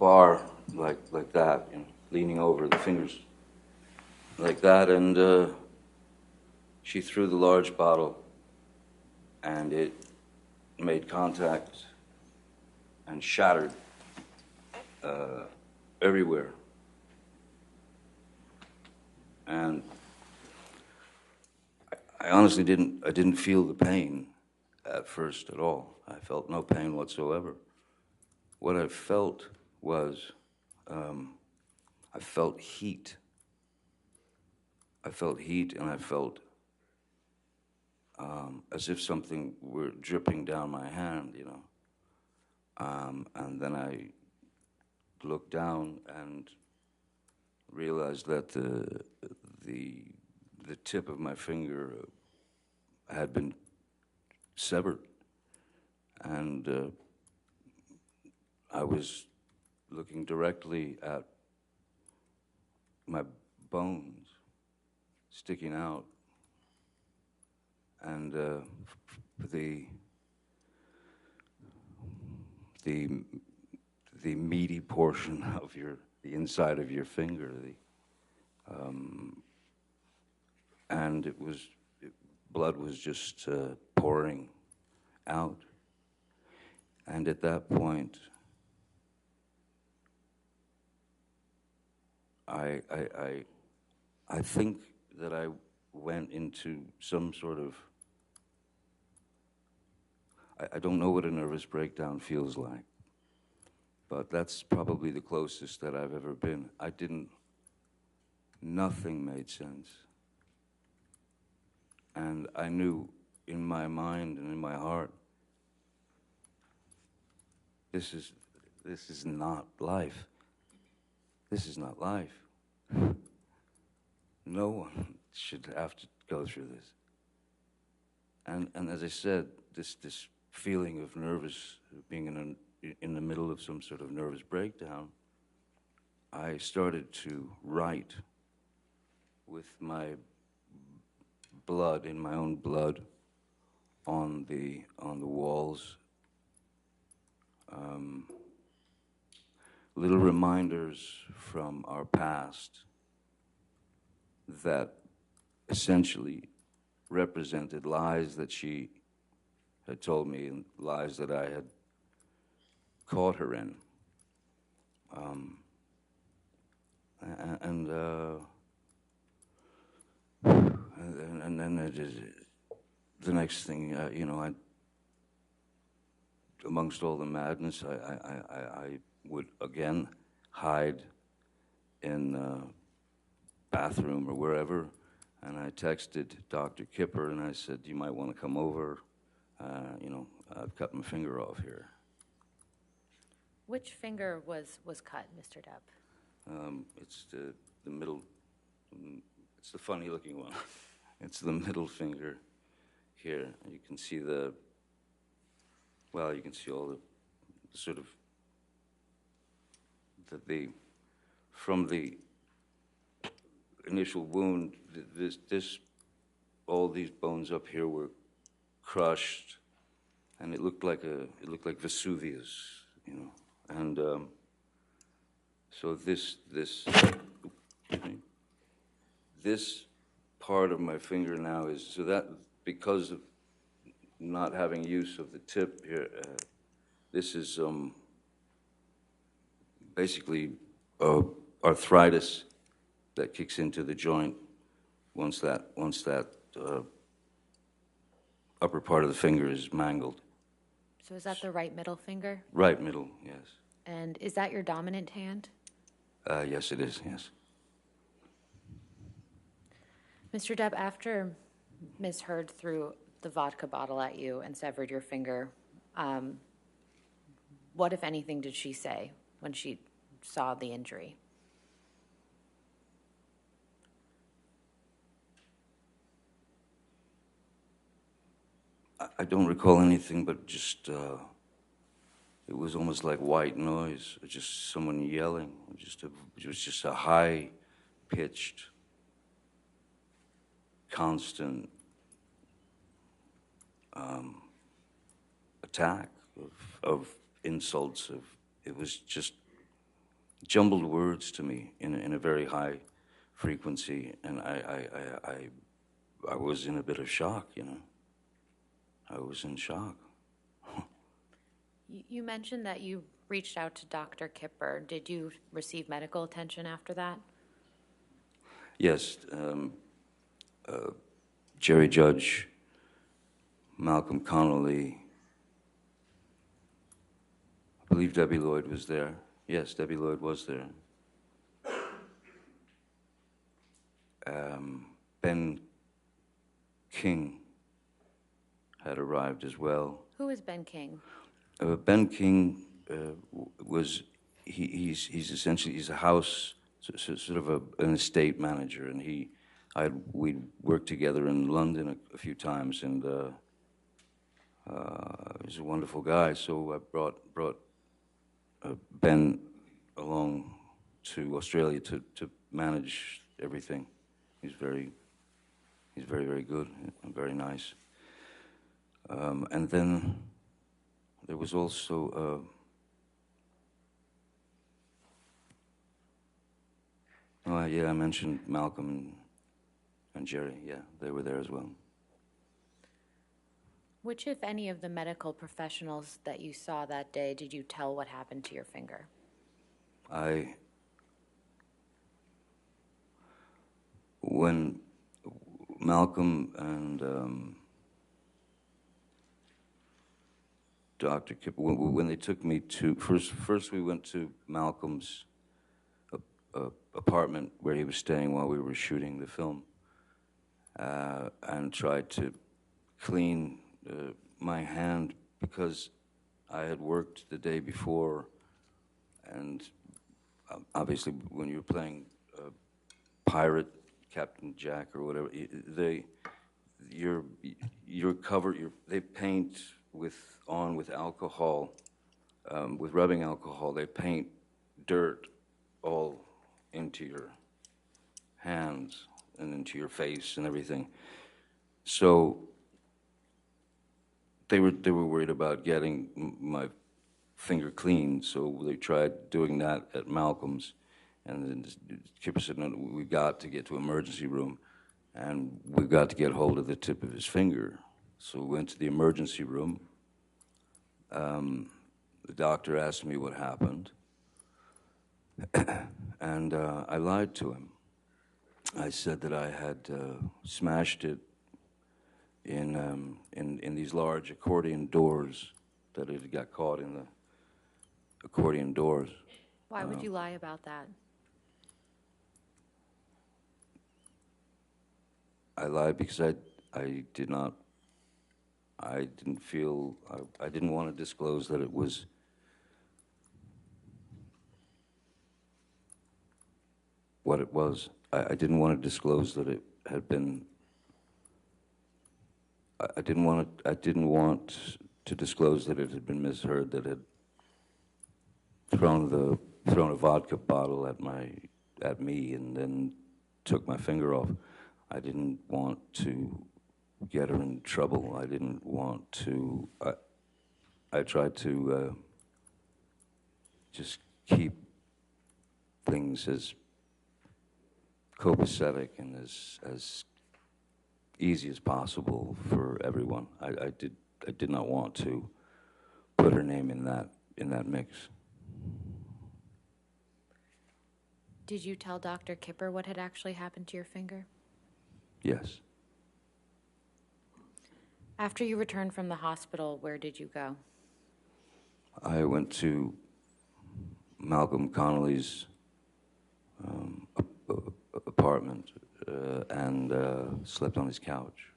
bar, like that, leaning over, the fingers like that, and she threw the large bottle, and it made contact and shattered everywhere. And I honestly didn't feel the pain at first at all. I felt no pain whatsoever. What I felt was, I felt heat. I felt heat, and I felt as if something were dripping down my hand, And then I looked down and realized that the tip of my finger had been severed, and I was looking directly at my bones sticking out, and the meaty portion of the inside of your finger, and blood was just pouring out. And at that point, I think that I went into some sort of, I don't know what a nervous breakdown feels like, but that's probably the closest that I've ever been. Nothing made sense. And I knew in my mind and in my heart, this is not life. This is not life. No one should have to go through this. And as I said, this feeling of being in the middle of some sort of nervous breakdown, I started to write with my blood, in my own blood, on the walls, little reminders from our past that essentially represented lies that she had told me and lies that I had caught her in. And then the next thing, amongst all the madness, I would again hide in bathroom or wherever, and I texted Dr. Kipper and I said, you might want to come over, I've cut my finger off here. Which finger was cut, Mr. Depp? It's the middle, it's the funny looking one. It's the middle finger here. You can see you can see all the sort of, from the initial wound, all these bones up here were crushed, and it looked like Vesuvius, and so this part of my finger now is, so that because of not having use of the tip here, this is basically arthritis that kicks into the joint once that upper part of the finger is mangled. So is that the right middle finger? Right middle, yes. And is that your dominant hand? Yes, it is, yes. Mr. Depp, after Ms. Hurd threw the vodka bottle at you and severed your finger, what, if anything, did she say when she saw the injury? I don't recall anything, but just, it was almost like white noise, just someone yelling. It was just a high-pitched, constant attack of insults. It was just jumbled words to me in a very high frequency, and I was in a bit of shock, I was in shock. You mentioned that you reached out to Dr. Kipper. Did you receive medical attention after that? Yes, Jerry Judge, Malcolm Connolly, I believe Debbie Lloyd was there. Yes, Debbie Lloyd was there. Ben King had arrived as well. Who is Ben King? Ben King he's essentially, he's a house, sort of an estate manager, and we'd worked together in London a few times, and he's a wonderful guy. So I brought Ben along to Australia to manage everything. He's very, very good and very nice. And then there was also Oh, yeah, I mentioned Malcolm and Jerry. Yeah, they were there as well. Which, if any, of the medical professionals that you saw that day did you tell what happened to your finger? When Malcolm and Dr. Kipper, when they took me to, first we went to Malcolm's apartment where he was staying while we were shooting the film, and tried to clean my hand because I had worked the day before, and obviously when you're playing pirate, Captain Jack or whatever, you're covered. They paint with alcohol, with rubbing alcohol. They paint dirt all into your hands and into your face and everything. So they were worried about getting my finger clean. So they tried doing that at Malcolm's. And then Kipper said, no, we got to get to emergency room, and we got to get hold of the tip of his finger. So we went to the emergency room. The doctor asked me what happened, and I lied to him. I said that I had smashed it in these large accordion doors, that it got caught in the accordion doors. Why would you lie about that? I lied because I didn't feel, I didn't want to disclose that it was what it was. I didn't want to disclose that it had been, I didn't want to disclose that it had been misheard, that had thrown a vodka bottle at me and then took my finger off. I didn't want to get her in trouble. I didn't want to, I tried to just keep things as copacetic and as easy as possible for everyone. I did not want to put her name in that mix. Did you tell Dr. Kipper what had actually happened to your finger? Yes. After you returned from the hospital, where did you go? I went to Malcolm Connolly's apartment and slept on his couch.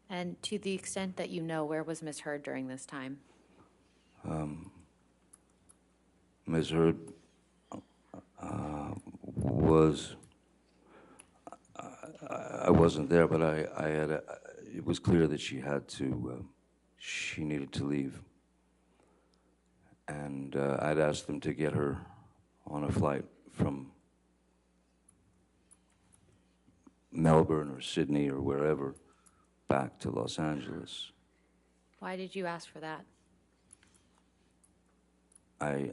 And to the extent that you know, where was Ms. Hurd during this time? Ms. Hurd was, I wasn't there, but I had, it was clear that she had to, she needed to leave. And I'd asked them to get her on a flight from Melbourne or Sydney or wherever back to Los Angeles. Why did you ask for that? I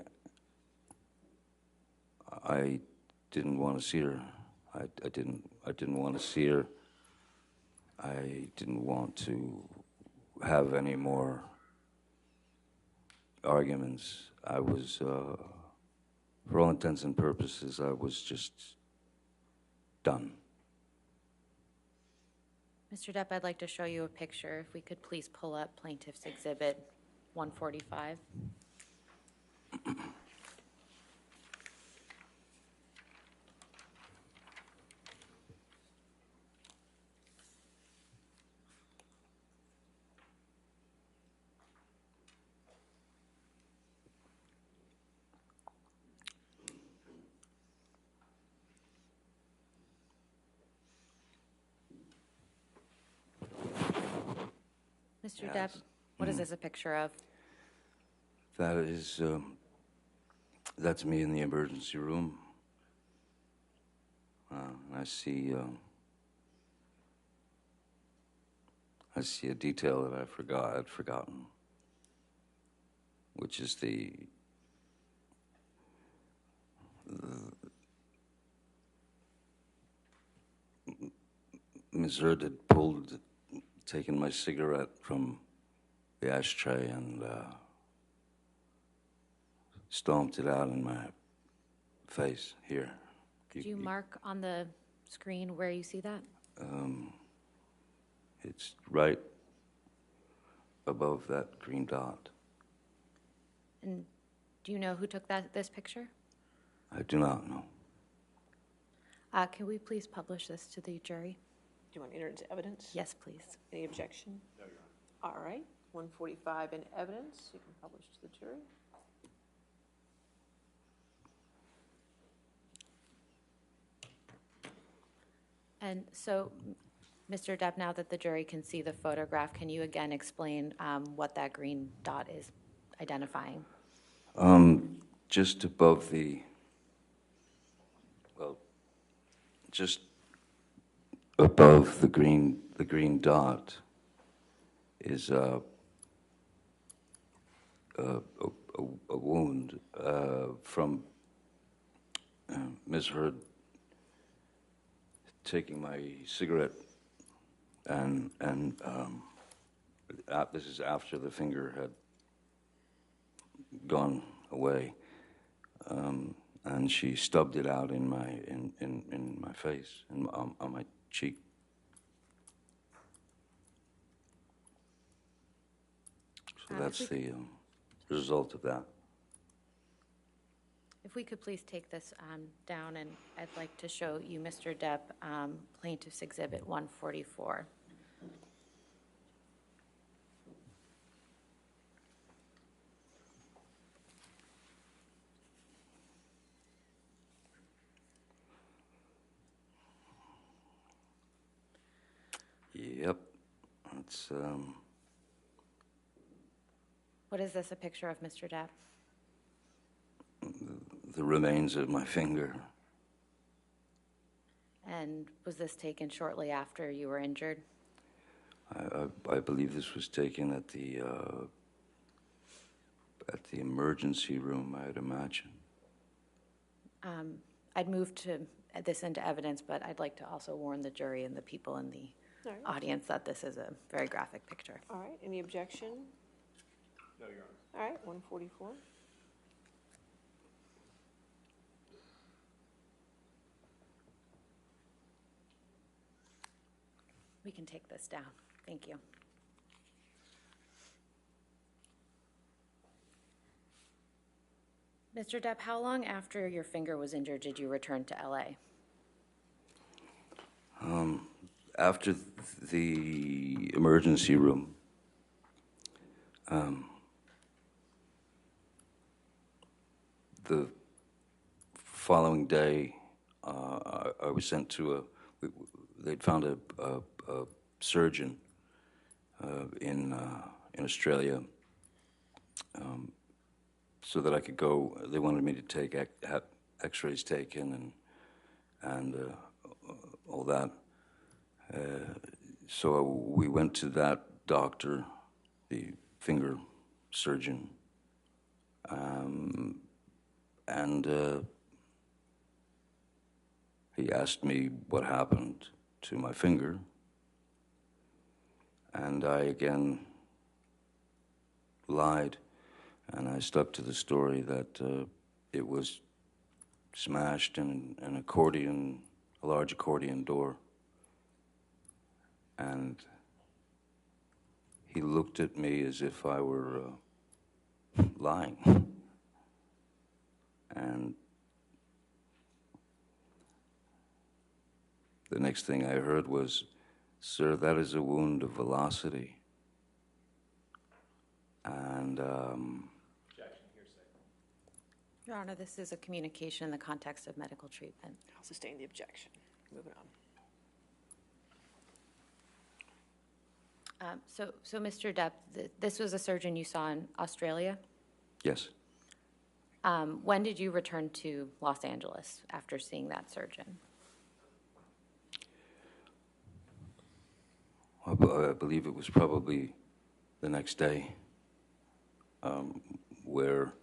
didn't want to see her. I didn't want to see her. I didn't want to have any more arguments. I was, for all intents and purposes, I was just done. Mr. Depp, I'd like to show you a picture. If we could please pull up Plaintiff's Exhibit 145. Mr. Yes. Depp, what is this a picture of? That is, that's me in the emergency room. I see a detail that I'd forgotten, which is Ms. Hurd had taken my cigarette from the ashtray and stomped it out in my face here. Could you mark on the screen where you see that? It's right above that green dot. And do you know who took this picture? I do not know. Can we please publish this to the jury? Do you want to enter into evidence? Yes, please. Any objection? No, Your Honor. All right, 145 in evidence. You can publish to the jury. And so, Mr. Depp, now that the jury can see the photograph, can you again explain what that green dot is identifying? Just above the, well, just above the green dot is a wound from Ms. Hurd taking my cigarette, and this is after the finger had gone away, and she stubbed it out in my face and on my cheek. So that's the result of that. If we could please take this down, and I'd like to show you, Mr. Depp, Plaintiff's Exhibit 144. Yep, it's What is this, a picture of, Mr. Depp? the remains of my finger. And was this taken shortly after you were injured? I believe this was taken at the emergency room, I'd imagine. I'd move to this into evidence, but I'd like to also warn the jury and the people in the All right. audience that this is a very graphic picture. All right, any objection? No, Your Honor. All right, 144. We can take this down. Thank you. Mr. Depp, how long after your finger was injured did you return to LA? After the emergency room, the following day, I was sent to they'd found a surgeon in Australia, so that I could go. They wanted me to take have X-rays taken and all that. So we went to that doctor, the finger surgeon, and he asked me what happened to my finger, and I again lied, and I stuck to the story that it was smashed in a large accordion door. And he looked at me as if I were lying. And the next thing I heard was, "Sir, that is a wound of velocity." And Objection, hearsay. Your Honor, this is a communication in the context of medical treatment. I'll sustain the objection. Moving on. So Mr. Depp, this was a surgeon you saw in Australia. yes, When did you return to Los Angeles after seeing that surgeon? I believe it was probably the next day, where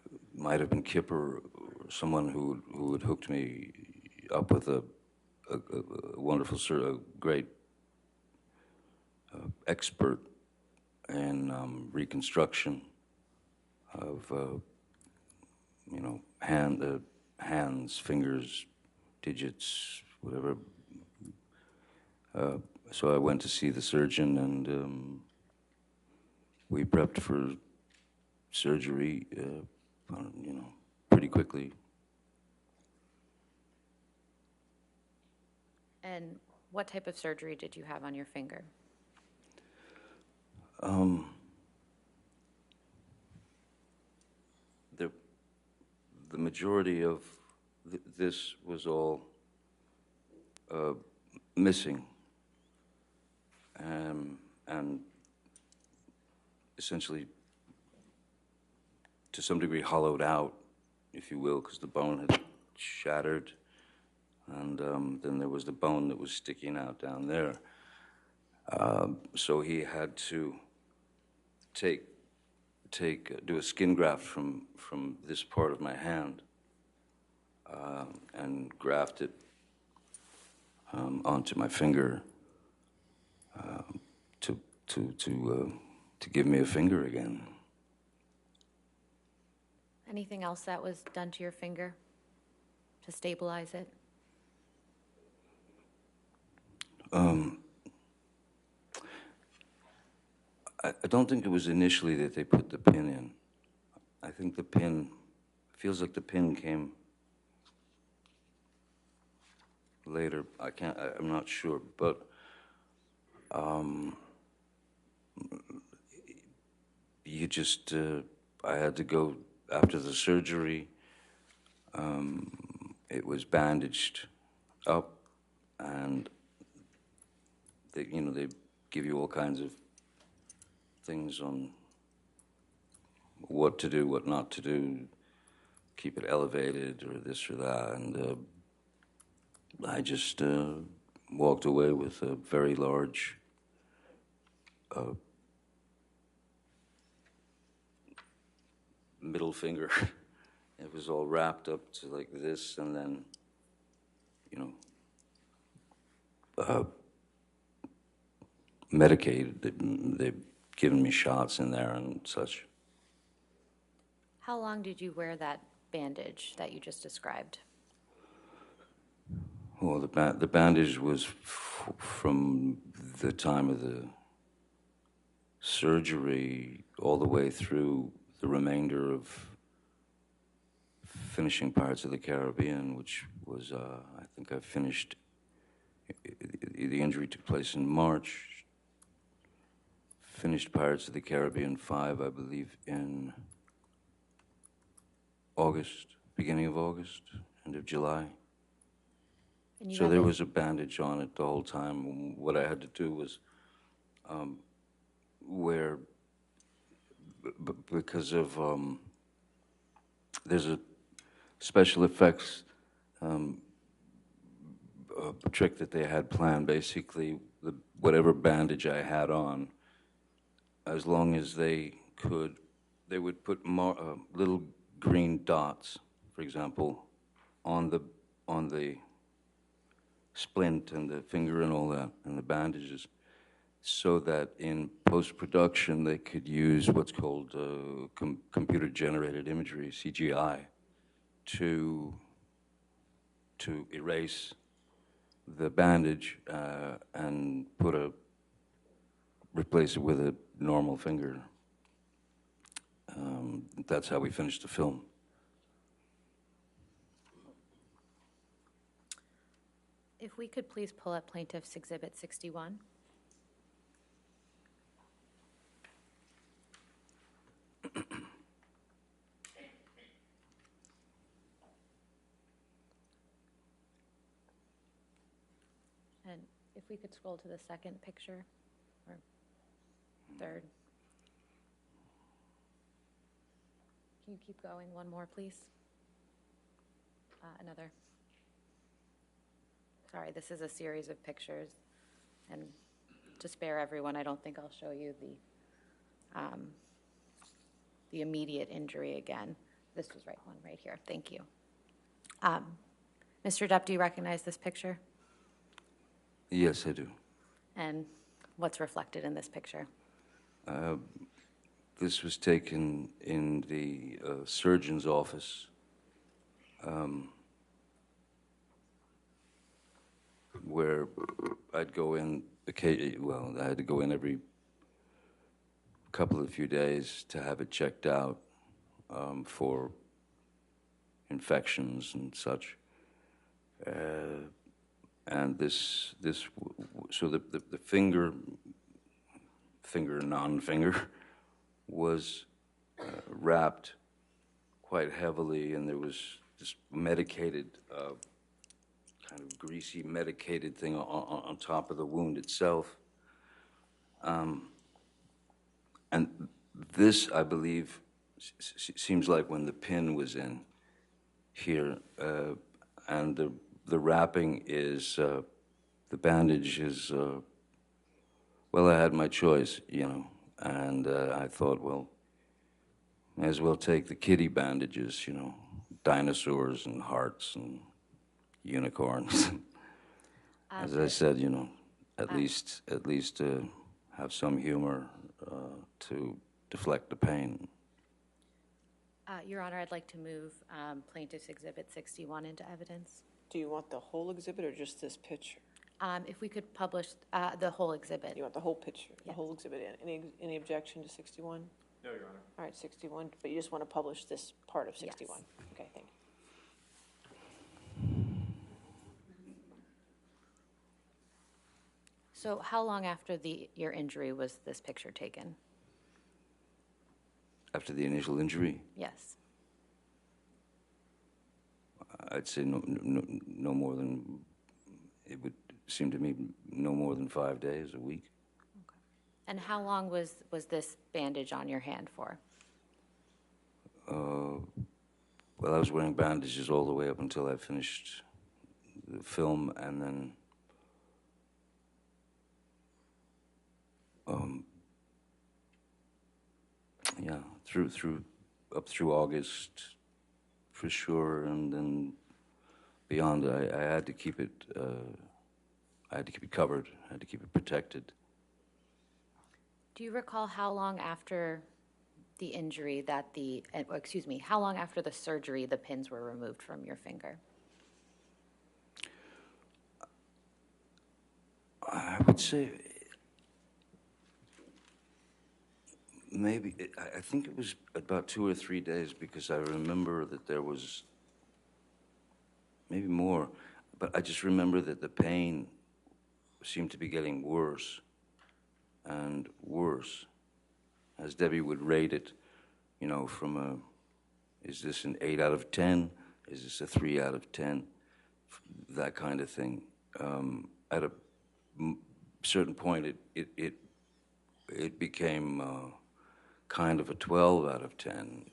it might have been Kipper or someone who had hooked me up with a a wonderful, a great expert in reconstruction of, you know, hands, fingers, digits, whatever. So I went to see the surgeon, and we prepped for surgery, you know, pretty quickly. And what type of surgery did you have on your finger? The majority of this was all missing, and essentially, to some degree, hollowed out, if you will, because the bone had shattered, and then there was the bone that was sticking out down there. So he had to do a skin graft from this part of my hand, and graft it onto my finger to give me a finger again. Anything else that was done to your finger to stabilize it? I don't think it was initially that they put the pin in. I think the pin, feels like the pin came later. I'm not sure, but you just, I had to go after the surgery. It was bandaged up, and they, you know, they give you all kinds of things on what to do, what not to do, keep it elevated or this or that, and I just walked away with a very large middle finger. It was all wrapped up to like this, and then, you know, medicated. They've given me shots in there and such. How long did you wear that bandage that you just described? Well, the bandage was from the time of the surgery all the way through the remainder of finishing Pirates of the Caribbean, which was, I think I finished, the injury took place in March. Finished Pirates of the Caribbean 5, I believe, in August, beginning of August, end of July. And you So had there to- was a bandage on it the whole time. What I had to do was wear, because of, there's a special effects trick that they had planned. Basically, whatever bandage I had on, as long as they could, they would put little green dots, for example, on the splint and the finger and all that, and the bandages, so that in post-production they could use what's called computer-generated imagery, CGI, to erase the bandage and replace it with a normal finger. That's how we finished the film. If we could please pull up Plaintiff's Exhibit 61. And if we could scroll to the second picture, or third. Can you keep going one more, please? Another. Sorry, this is a series of pictures, and to spare everyone, I don't think I'll show you the immediate injury again. This was one right here. Thank you. Mr. Depp, do you recognize this picture? Yes, I do. And what's reflected in this picture? This was taken in the surgeon's office, where I'd go in, well, I had to go in every couple of few days to have it checked out for infections and such. And so the finger, non-finger, was wrapped quite heavily, and there was this medicated, kind of greasy medicated thing on top of the wound itself. And this, I believe, seems like when the pin was in here, and the wrapping is, the bandage is, well, I had my choice, and I thought, well, may as well take the kiddie bandages, dinosaurs and hearts and unicorns. As I said, at least have some humor to deflect the pain. Your Honor, I'd like to move Plaintiff's Exhibit 61 into evidence. Do you want the whole exhibit or just this picture? If we could publish the whole exhibit. You want the whole picture, the Yes. whole exhibit in? Any objection to 61? No, Your Honor. All right, 61, but you just want to publish this part of 61? Yes. Okay, thank you. So how long after your injury was this picture taken? After the initial injury, Yes. I'd say no more than, it would seem to me, no more than 5 days, a week. And how long was this bandage on your hand for? Well, I was wearing bandages all the way up until I finished the film, and then yeah, up through August for sure, and then beyond, I had to keep it. I had to keep it covered. I had to keep it protected. Do you recall how long after the injury that how long after the surgery the pins were removed from your finger? I would say maybe, I think it was about 2 or 3 days, because I remember that there was, maybe more, but I just remember that the pain seemed to be getting worse and worse as Debbie would rate it, from is this an 8 out of 10? Is this a 3 out of 10? That kind of thing. At a certain point, it became kind of a 12 out of 10,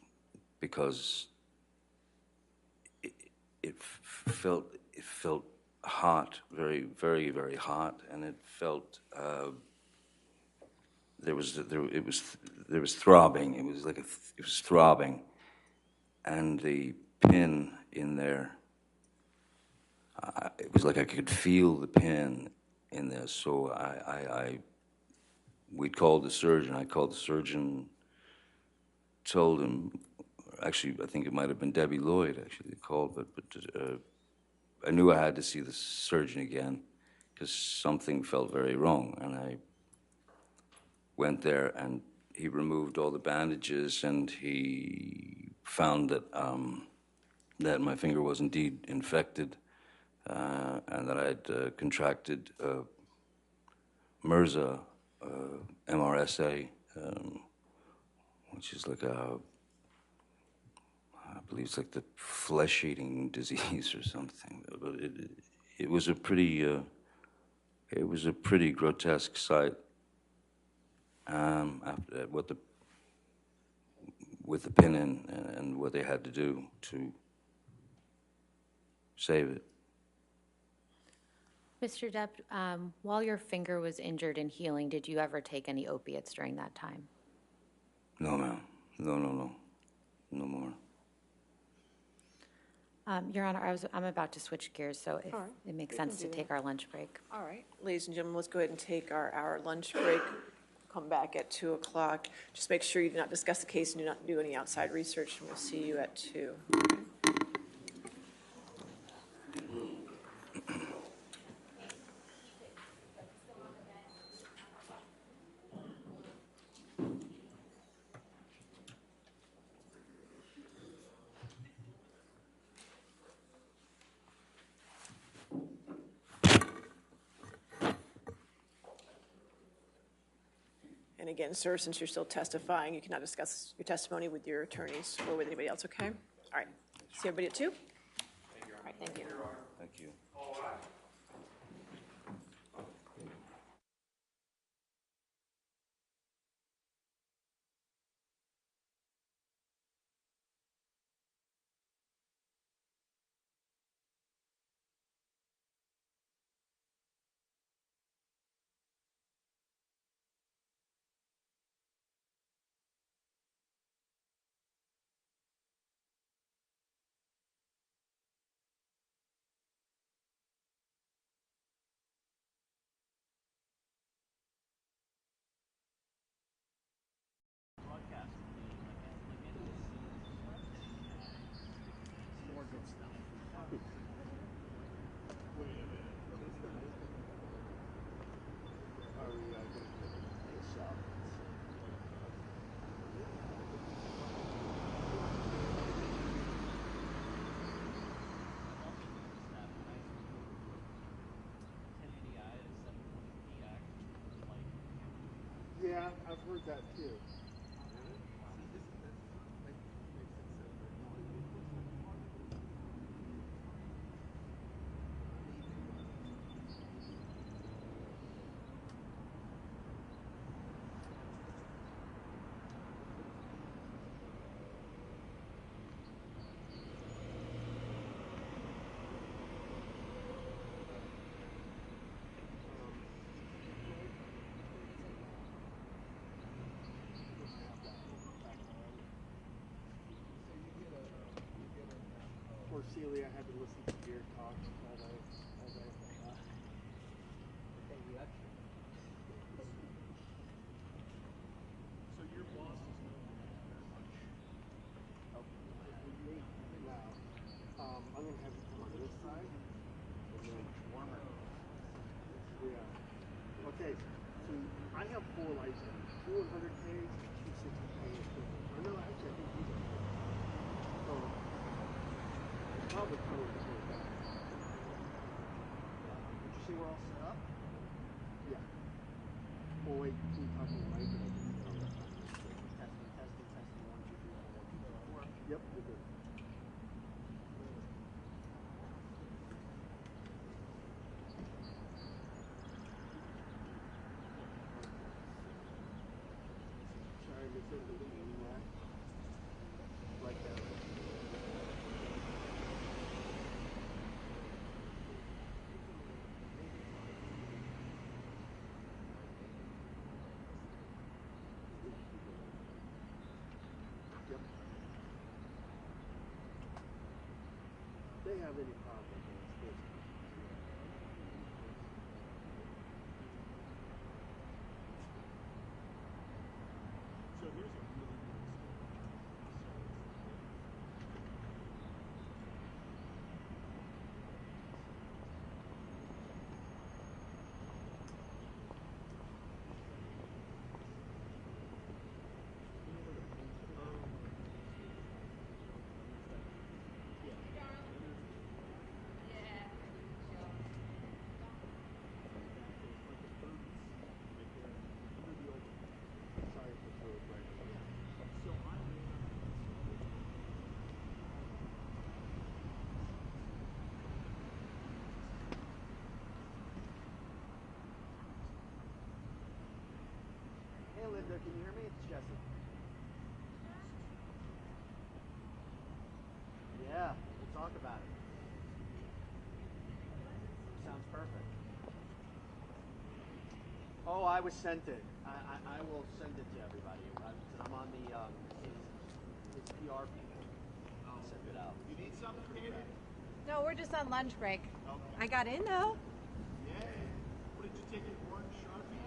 because it felt hot, very, very, very hot, and it felt there was throbbing. It was like it was throbbing, and the pin in there. It was like I could feel the pin in there. So we'd called the surgeon. I called the surgeon, told him. Actually, I think it might have been Debbie Lloyd. Actually, called, but I knew I had to see the surgeon again because something felt very wrong, and I went there, and he removed all the bandages, and he found that that my finger was indeed infected, and that I had contracted MRSA, MRSA, which is like I believe it's like the flesh-eating disease or something. But it was a pretty grotesque sight. After with the pin in, and what they had to do to save it. Mr. Depp, while your finger was injured and healing, did you ever take any opiates during that time? No, ma'am. No more. Your Honor, I'm about to switch gears, so if All right. it makes You can sense to do take our lunch break. All right, ladies and gentlemen, let's go ahead and take our hour lunch break. Come back at 2 o'clock. Just make sure you do not discuss the case and do not do any outside research, and we'll see you at 2. And again, sir, since you're still testifying, you cannot discuss your testimony with your attorneys or with anybody else, okay? All right, see everybody at 2? All right, thank you. Thank you. Yeah, I've heard that too. Poor Celia had to listen to beer talk all day. So your boss is no now. I'm gonna have you come on this side. Warmer. Yeah. Okay. So I have 4 licenses. 2 100K, 2 60K. Or no, actually, I think these are. So probably covered this whole thing. Did you see we're all set up? Yeah. Oh wait, you talking to Mike? Testing, 1, 2, 3, 4. Yep, we're good. Sorry, Miss Italy, like that. Yep. If they have any problem, it's good. So here's a really good Sorry for food, right? So Hey Linda, can you hear me? It's Jesse. Yeah, we'll talk about it. Sounds perfect. Oh, I was sent it. I will send it to everybody. I'm on the his PR people. I'll send it. No, we're just on lunch break. I got in though. What did you take an orange Sharpie?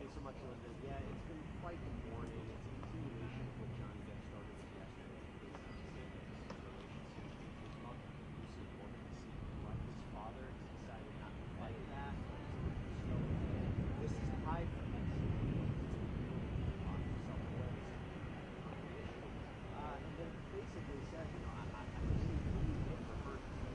Thanks so much, Linda. Yeah, it's been quite the morning. It's a continuation of what Johnny Depp started with yesterday. His mother, abusive woman, deceived like his father. He's decided not to fight that. So this is high for him. And then basically said, you know, I really believe that for Hurd to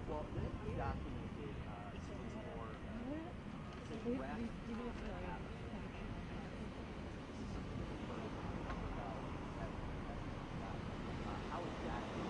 well, then he documented some more how exactly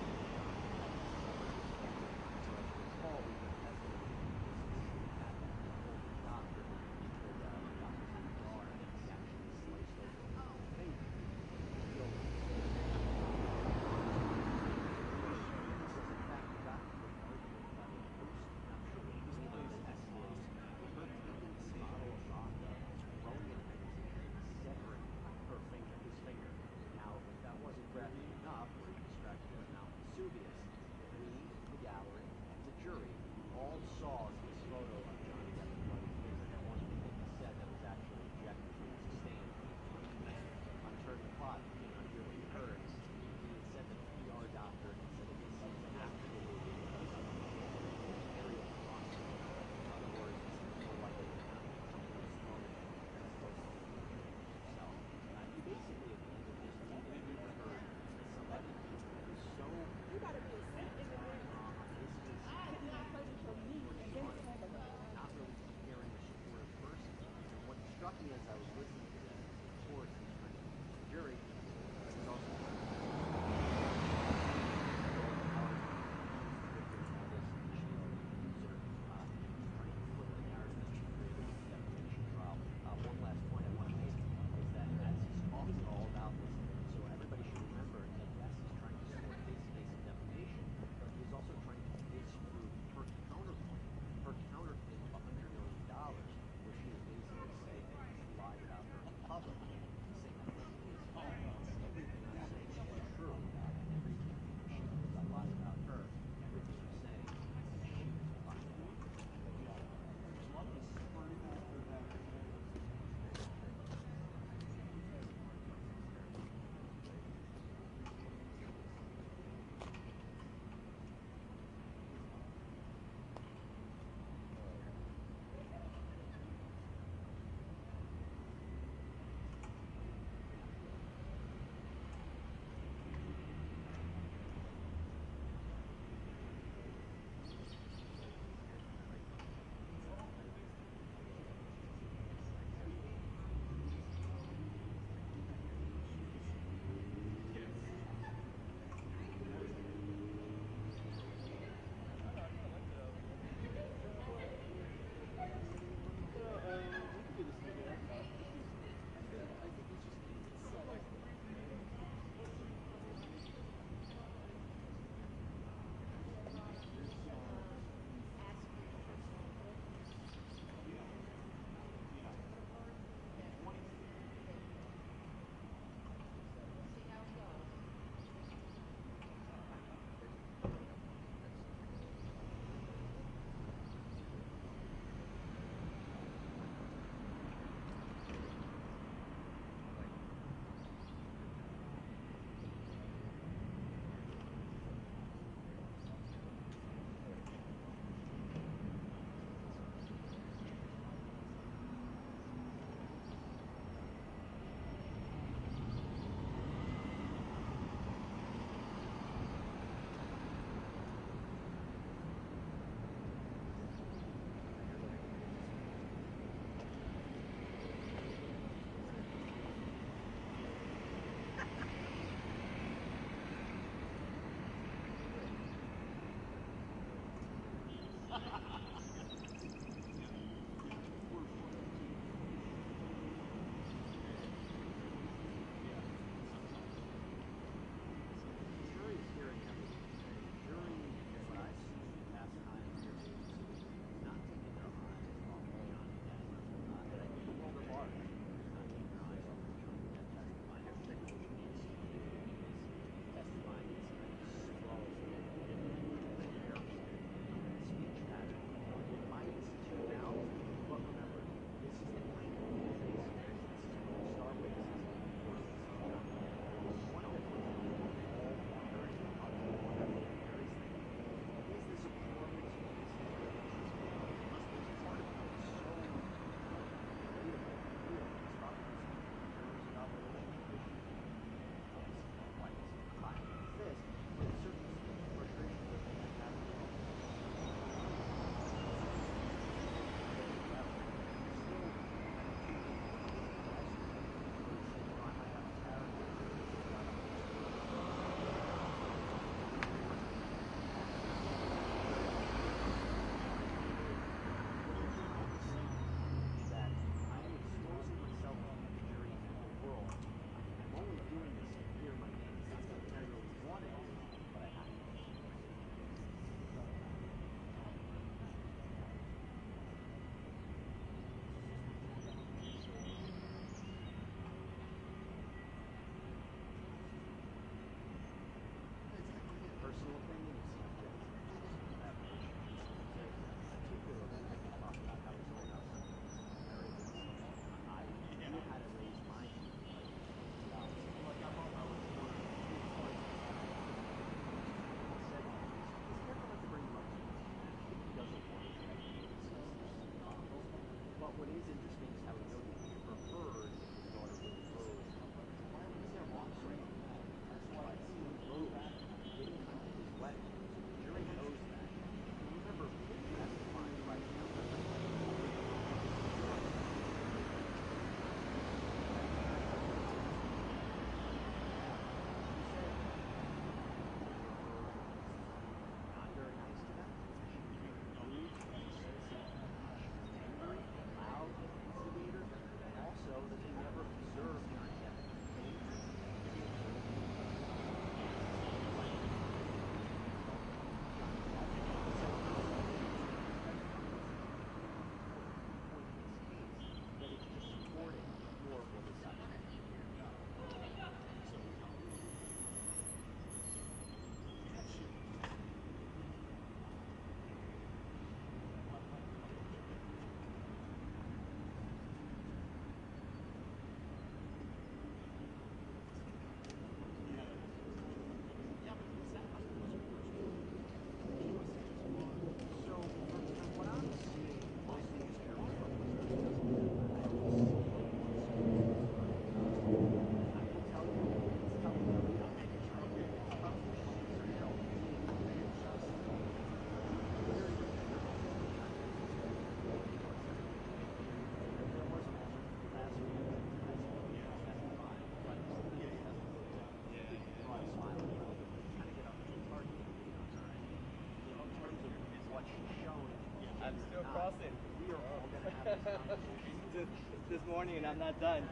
Nelson, we are all going to have this conversation this morning, and I'm not done.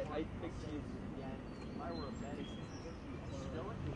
I think she's, if I were a betting man, still at the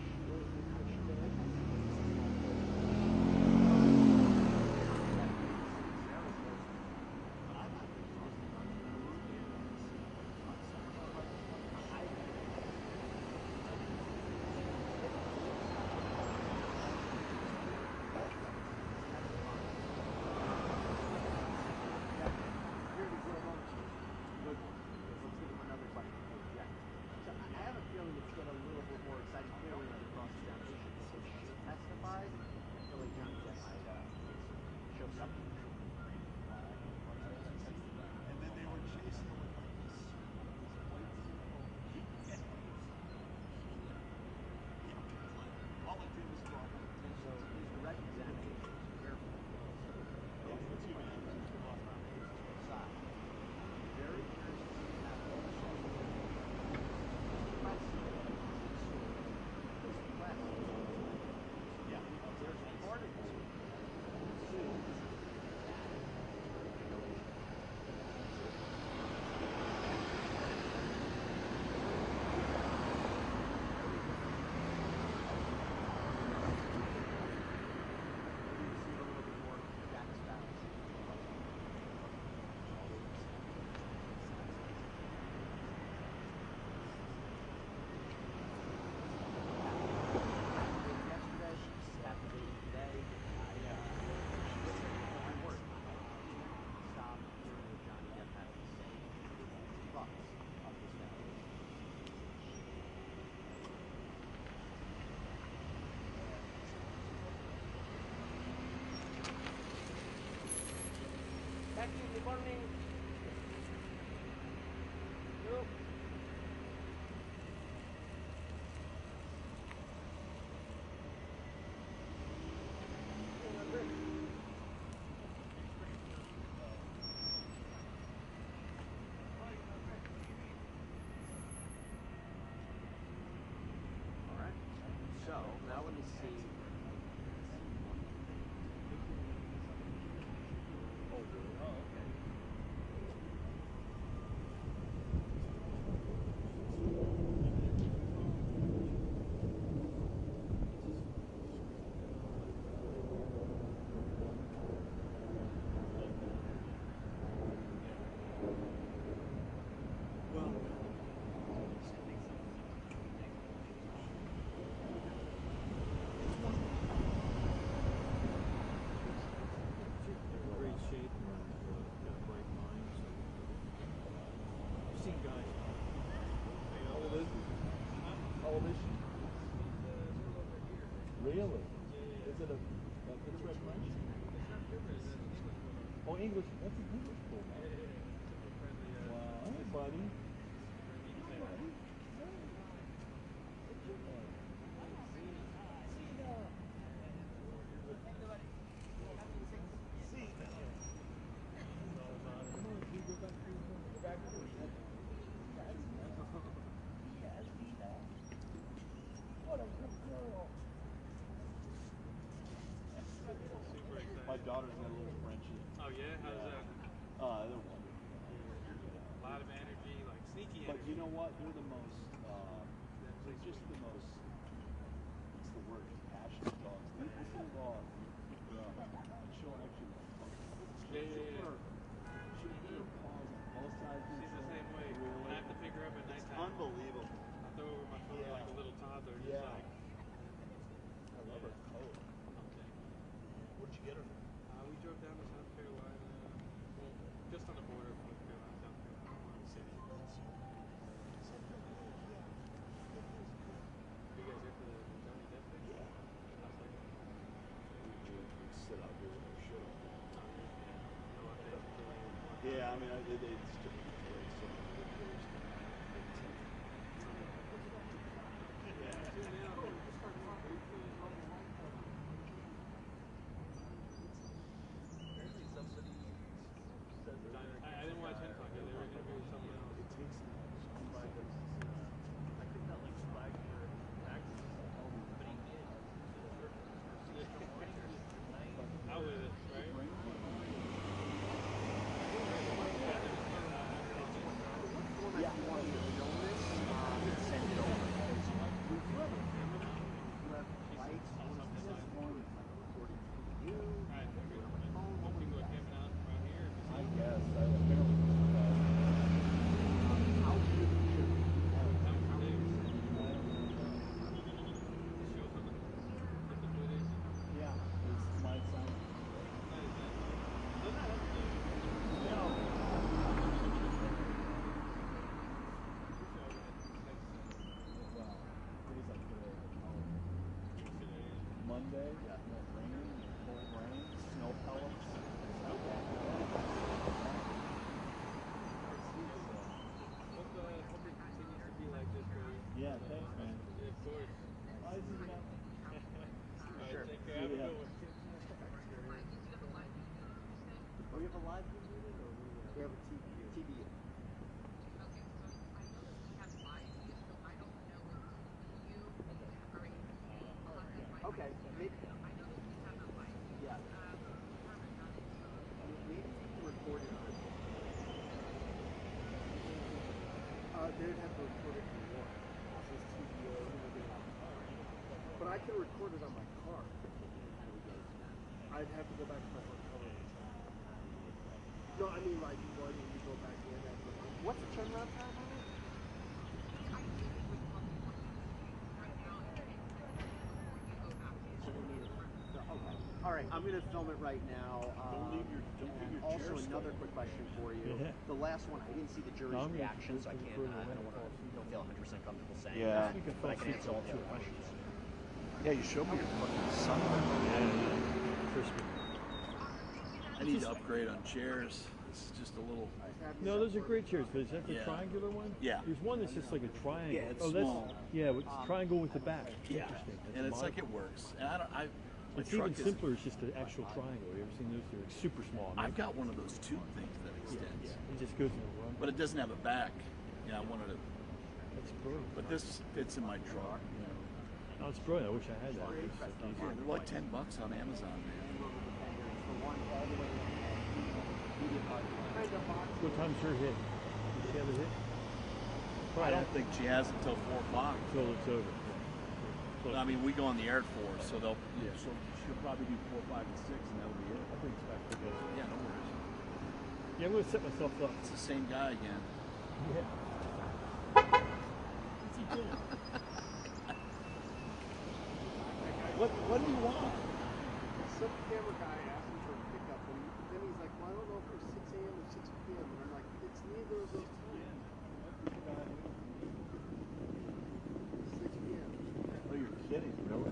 Good morning. All right. So now let me see. Really? Is it a French? Oh, English. That's an English school. Wow. Hey, buddy. My daughter's got a little Frenchie. Oh yeah? How's that? They're wonderful. A lot of energy, like sneaky But energy. you know what? They're the most, they're just the most, what's the word? Passionate dogs. This is a dog. And she'll actually, she'll put her paws on both sides of She's the same way. Really? I have to pick her up at nighttime. Unbelievable. I throw her over my shoulder like a little toddler, just Yeah. like. I love her coat. Where'd you get her? We drove down to South Carolina, well, just on the border of North Carolina, South Carolina, City. You guys here for the Johnny Depp thing? Yeah. How's that going? We sit out here with our shit on. No updates until later. Yeah, I mean, it's just great. So I didn't watch him talk yet. They were interviewing someone else. it takes Out with it, right? Sunday, rain, cold rain, snow pellets. Okay. Hope it continues to be like this for you. Yeah, thanks, man. Yeah, of course. Bye, Zena. Sure. Take care. Have a good one. We have a live meeting or we have a TV? Okay, maybe. Yeah. Maybe we can record it on. They'd have to record it in New York. It says TBA. But I can record it on my car. I'd have to go back to my hotel room. No, I mean like when you go back in. What's the turnaround time on it? Okay. All right. I'm gonna film it right now. Don't leave your Also, chair another still. quick question for you. Yeah. The last one, I didn't see the jury's No, I'm gonna reaction, so I just can't. record it I don't later. want to. Don't feel 100% comfortable saying Yeah. that. But I can answer all the other questions. Yeah, you showed me your fucking son. I need to upgrade on chairs. This is just a little. No, those are great chairs, but is that the Yeah. triangular one? Yeah. There's one that's just like a triangle. Yeah, it's oh, that's small. yeah, it's triangle with the back. Yeah, Interesting. That's and it's modern. like it works. And I don't. My It's truck even is. simpler. It's just an actual triangle. You ever seen those? They're like super small. I've got one of those tube things that extends, It just goes in a run. but it doesn't have a back. Yeah, I wanted it, That's brilliant. but this fits in my truck. Oh, it's brilliant. I wish I had that. It's like easy. Yeah, they're like $10 on Amazon, man. What time's her hit? Did she have a hit? I don't think she has until 4 o'clock. Till it's over. I mean, we go on the air force, so they'll. Yeah. So she'll probably do 4, 5, and 6, and that'll be it. I think it's back to those. Yeah, no worries. Yeah, I'm gonna set myself up. It's the same guy again. Yeah. What's he doing? What do you want? Some camera guy asked me for a pickup, and then he's like, well, I don't know if it's 6 a.m. or 6 p.m. And I'm like, it's neither of those times. 6 p.m. Oh, you're kidding, really?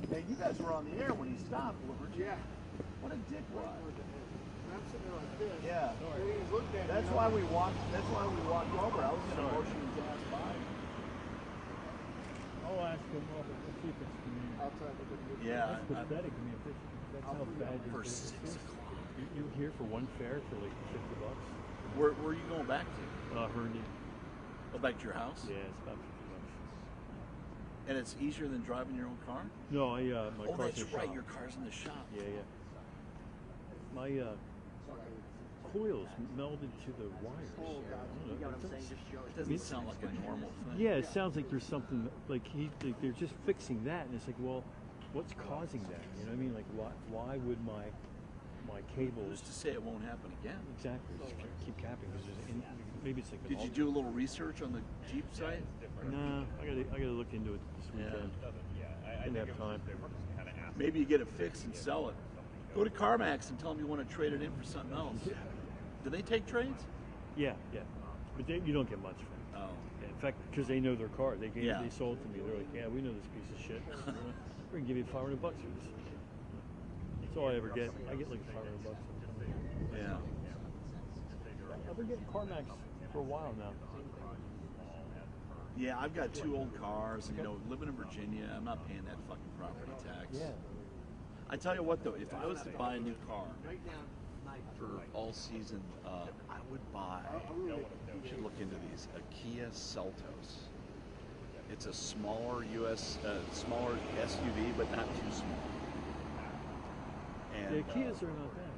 Hey, you guys were on the air when he stopped, weren't you? Yeah. What a dickwad. And I'm sitting there like this. Yeah. And he's looking at me. That's why we walked. That's why we walked over. I was going to motion his ass by. I'll ask him. I'll see if it's convenient. I'll tell you. Yeah. That's pathetic. I mean, if that's how bad For your business 6 is. o'clock. You're here for one fare for like $50. Where are you going back to? Hurd. Go back to your house? Yeah, it's about $50. And it's easier than driving your own car? No, my Oh, car's that's in the right. shop. Your car's in the shop. Yeah, yeah. My coils melded to the wires. Oh, God. You know what I'm saying? Just show It it. doesn't sound like a normal thing. Yeah, it sounds like there's something like they're just fixing that, and it's like, well, what's causing that? You know what I mean? Like, why would my cables Who's to say it won't happen again? exactly just keep capping? Because maybe it's like Did you do a little research on the Jeep site? No, I gotta look into it this weekend. Didn't have time. Maybe you get it fixed and sell it. Go to CarMax and tell them you want to trade it in for something else. Do they take trades? Yeah, but you don't get much for it. Oh. Yeah, in fact, because they know their car, they Yeah. sold it to me. They're like, yeah, we know this piece of shit. We're gonna give you $500 for this. That's all I ever get. I get like $500. Yeah. I've been getting CarMax for a while now. Yeah, I've got 2 old cars, and living in Virginia, I'm not paying that fucking property tax. Yeah. I tell you what, though, if I was to buy a new car for all season, I would buy. You should look into these. A Kia Seltos. It's a smaller smaller SUV, but not too small. And Yeah, Kias are not bad.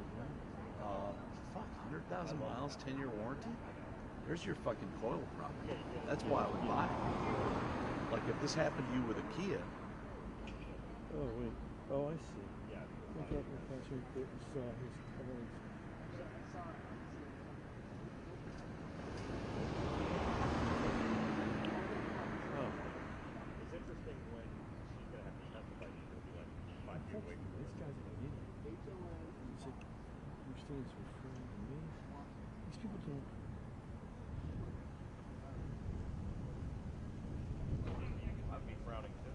fuck, 100,000 miles, 10-year warranty. There's your fucking coil problem. That's why I would buy it. Like if this happened to you with a Kia. Oh wait. Oh, I see. Yeah. His coverage. Oh. It's interesting when she's gonna have to testified. She's gonna be like 5 years away. This guy's an idiot. He's like, understands referring to me. These people don't. I'd be frowning too.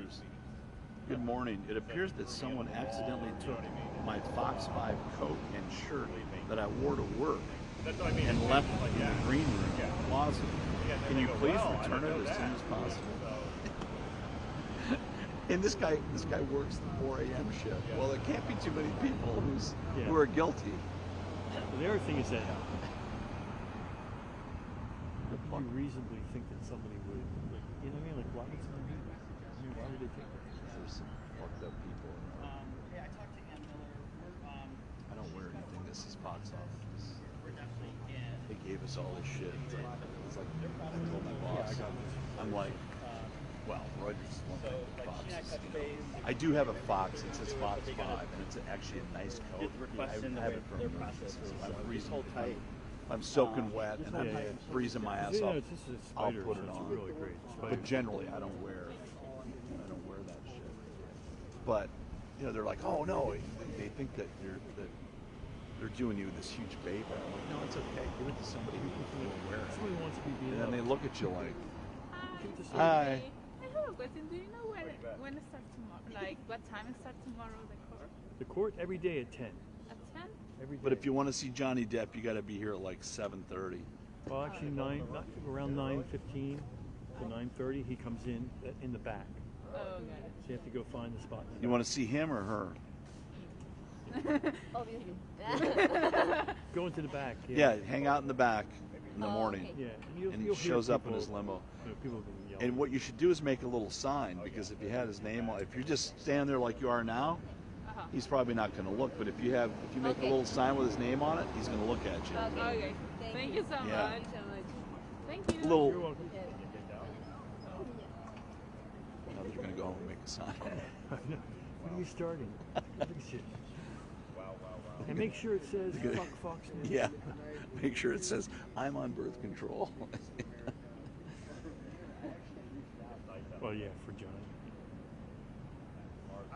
Reuters. Good morning. It appears that someone accidentally took my Fox 5 coat and shirt that I wore to work and left it in the green room closet. Can you please return it as soon as possible? And this guy works the 4 a.m. shift. Well, there can't be too many people who are guilty. The other thing is that you reasonably think that somebody would, like, you know what I mean? Like, why would somebody do that? I mean, why would they take that? There's some fucked up people. Yeah, I talked to Ann Miller. I don't wear anything. This is box office. We're definitely in. They gave us all this shit. It's like I told my boss. I'm like, well, Reuters is one thing. Fox is, I do have a Fox. It says Fox 5, and it's actually a nice coat. I have it from I'm freezing. I'm soaking wet and I'm freezing my ass off. I'll put it on. Really great. But generally, I don't wear that shit. But you know, they're like, oh no, they think that they're doing you this huge favor. I'm like, no, it's okay. Give it to somebody who will wear it. Somebody wants to be beat And up. then they look at you like, Hi. I have a question. Do you know when it starts tomorrow? Like what time it starts tomorrow? The court? The court every day at 10. At 10? Every day. but if you want to see Johnny Depp, you got to be here at like 7:30. Well, actually, around 9:15 to 9:30, he comes in the back. Oh, okay. So you have to go find the spot. You want to see him or her? Obviously. Go into the back. Yeah, hang out in the back in the morning. Yeah. And he you'll hear shows up in people- his limo. you know, people have been yelling. And what you should do is make a little sign, because if you had his name on, if you're just standing there like you are now, he's probably not going to look. But if you make a little sign with his name on it, he's going to look at you. Okay. Thank you so Yeah. much. Thank you. Little. You're welcome. Now they're going to go home and make a sign. When are you starting? Look at shit. And make sure it says fuck Fox News. Yeah. Make sure it says, I'm on birth control. Well, yeah, for Johnny.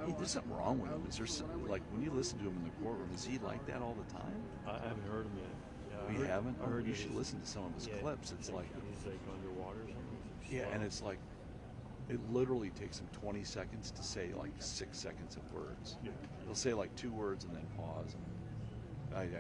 Hey, there's something wrong with him. Is there some, like, when you listen to him in the courtroom, is he like that all the time? I haven't heard him yet. Yeah, You haven't? I heard You that should he's- listen to some of his clips. It's like, he's like underwater or something. It's yeah, and slow. it's like, it literally takes him 20 seconds to say like 6 seconds of words. Yeah. He'll say like 2 words and then pause. But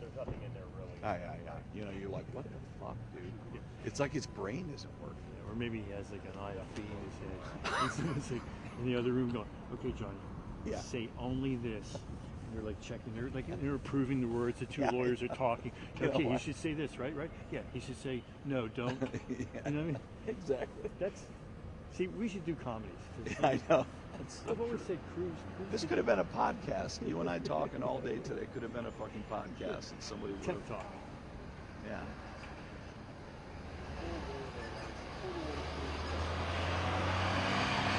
there's nothing in there really. You know, you're like, what the fuck, dude? It's like his brain isn't working. Yeah, or maybe he has like an IFB in his head. It's like in the other room going, okay, Johnny, Yeah. say only this. And they're like checking, they're approving the words. The two Yeah, lawyers are talking. You know Okay, he what? should say this, right? Yeah, he should say no, don't. Yeah. You know what I mean? Exactly. See, we should do comedies. 'cause I know. I've always said cruise. This could have been a podcast. You and I talking all day today could have been a fucking podcast, and somebody would have. TikTok. Yeah.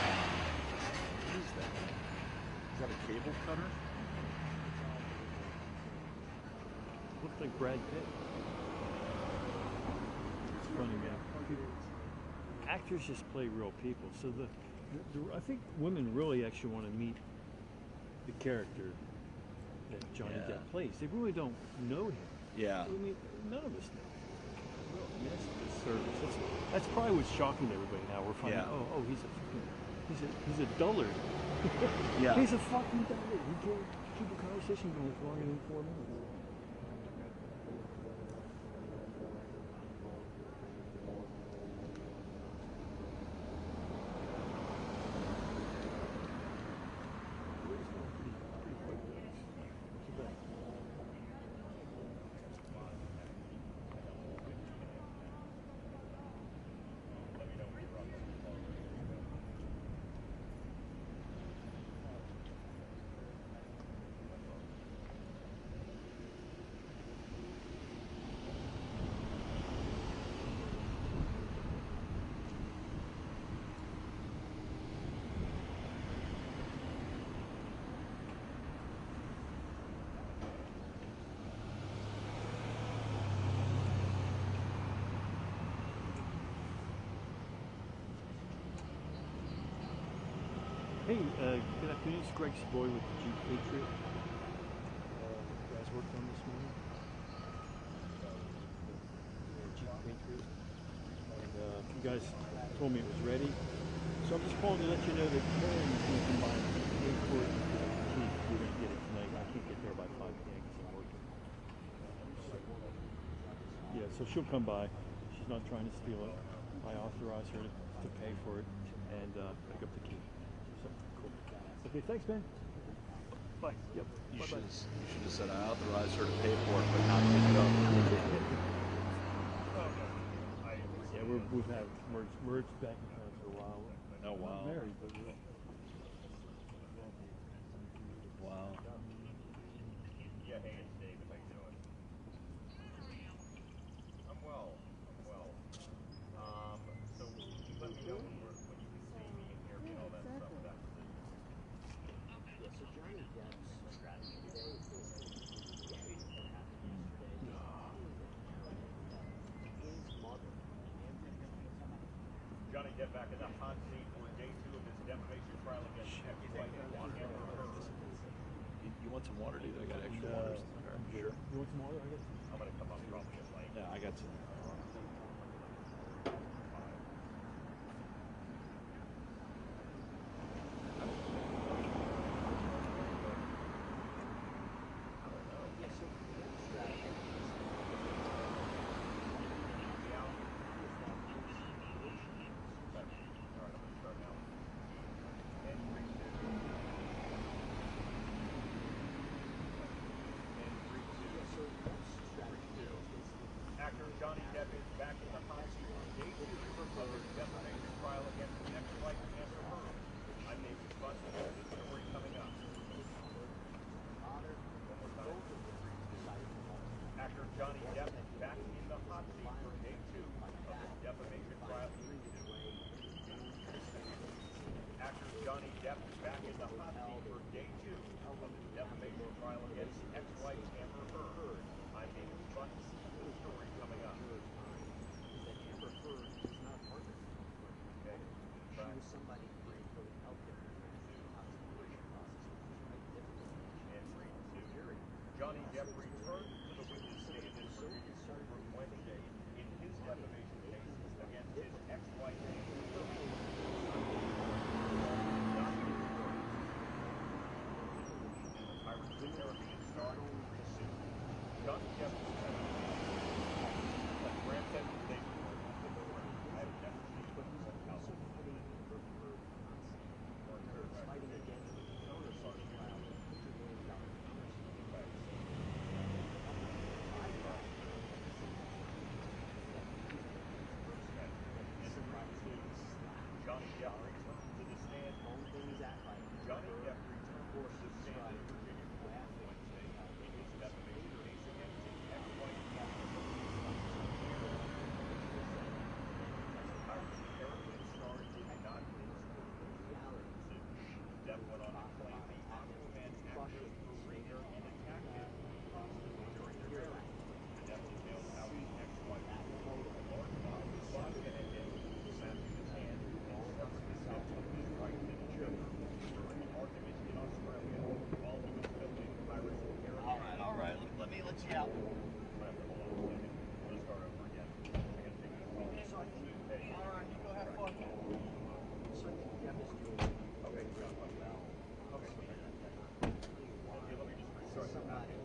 What is that? Is that a cable cutter? Looks like Brad Pitt. It's funny, man. Actors just play real people. So I think women really actually want to meet the character that Johnny Yeah. Depp plays. They really don't know him. Yeah. I mean, none of us know. I mean, that's the service. That's probably what's shocking to everybody now. We're finding Yeah. out, he's a dullard. Yeah. He's a fucking dullard. He can't keep a conversation going for longer than 4 minutes. Hey, good afternoon. It's Greg Spoy with the Jeep Patriot. You guys worked on this morning? Jeep Patriot. And you guys told me it was ready. So I'm just calling to let you know that Karen is going to come by in court. We're going to get it tonight. I can't get there by 5 p.m. because I'm working. Yeah, so she'll come by. She's not trying to steal it. I authorize her to pay for it and pick up the key. So, cool. Okay, thanks, man. Bye. Yep. You Bye-bye. should have said I authorized her to pay for it, but not pick it up. Yeah, we've had merged back and forth for a while. Oh, wow. Not married, but we're Wow. Yeah, hey, it's David. How you doing? I'm well. So let me know when you can see me and hear me and all that stuff with that position. Yeah, so Johnny Depp's strategy today is basically what happened yesterday. His mother, Johnny Depp back in the hot seat for day 2 of his defamation trial against ex-wife Amber Hurd. You want some water, dude? I got extra water. Sure. You want some water? I got some. I'm gonna come up probably at like Yeah, I got some. Actor Johnny Depp is back in the hot seat for day 2 of his defamation trial against his ex-wife Amber Hurd. I'm David Buss with this story coming up. One more time. Actor Johnny Depp is back in the hot seat for day 2 of his defamation trial. Actor Johnny Depp is back in the hot seat for day 2 of his defamation trial against ex-wife Amber Hurd. I'm David Buss. The story coming up. Amber Hurd is not a partner. Okay. She was somebody who really helped him through the constitution process, which is quite different. And 3, 2. Johnny Depp returned to the witness stand in Virginia courtroom Wednesday in his defamation case against his ex-wife Amber Hurd. Pirates of the Caribbean star to sue. Johnny Depp was Grant said they I have never seen Fighting against the counterparty trial, $50 million. Johnny Depp returned to the stand. Johnny Depp returned to the stand in Virginia court Wednesday in his defamation case against his ex-wife Amber Hurd. Pirates of the Caribbean star did not Depp went on to claim the Aquaman actress berated and attacked him during their marriage. Depp detailed how his ex-wife poured a large bottle of vodka at him, smashed his hand, and severed his hip of his right middle shoulder during an argument in Australia while he was filming Pirates of the Caribbean. All right. Let me let you out. I'm gonna have to hold on a second. Let's start over again. I gotta take this call. Hey. All right, you go have fun. So I think Depp is doing Okay, John, well. Okay. Yeah, let me just restart the somebody. packet.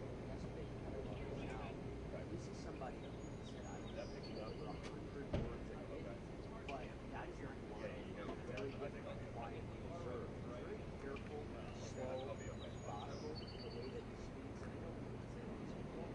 This is somebody who said, I Is that picking up? 100 words a day. But that is not why he's very different, quiet, and reserved. He's very careful, slow, methodical in the way that he speaks. And I know he would say these people.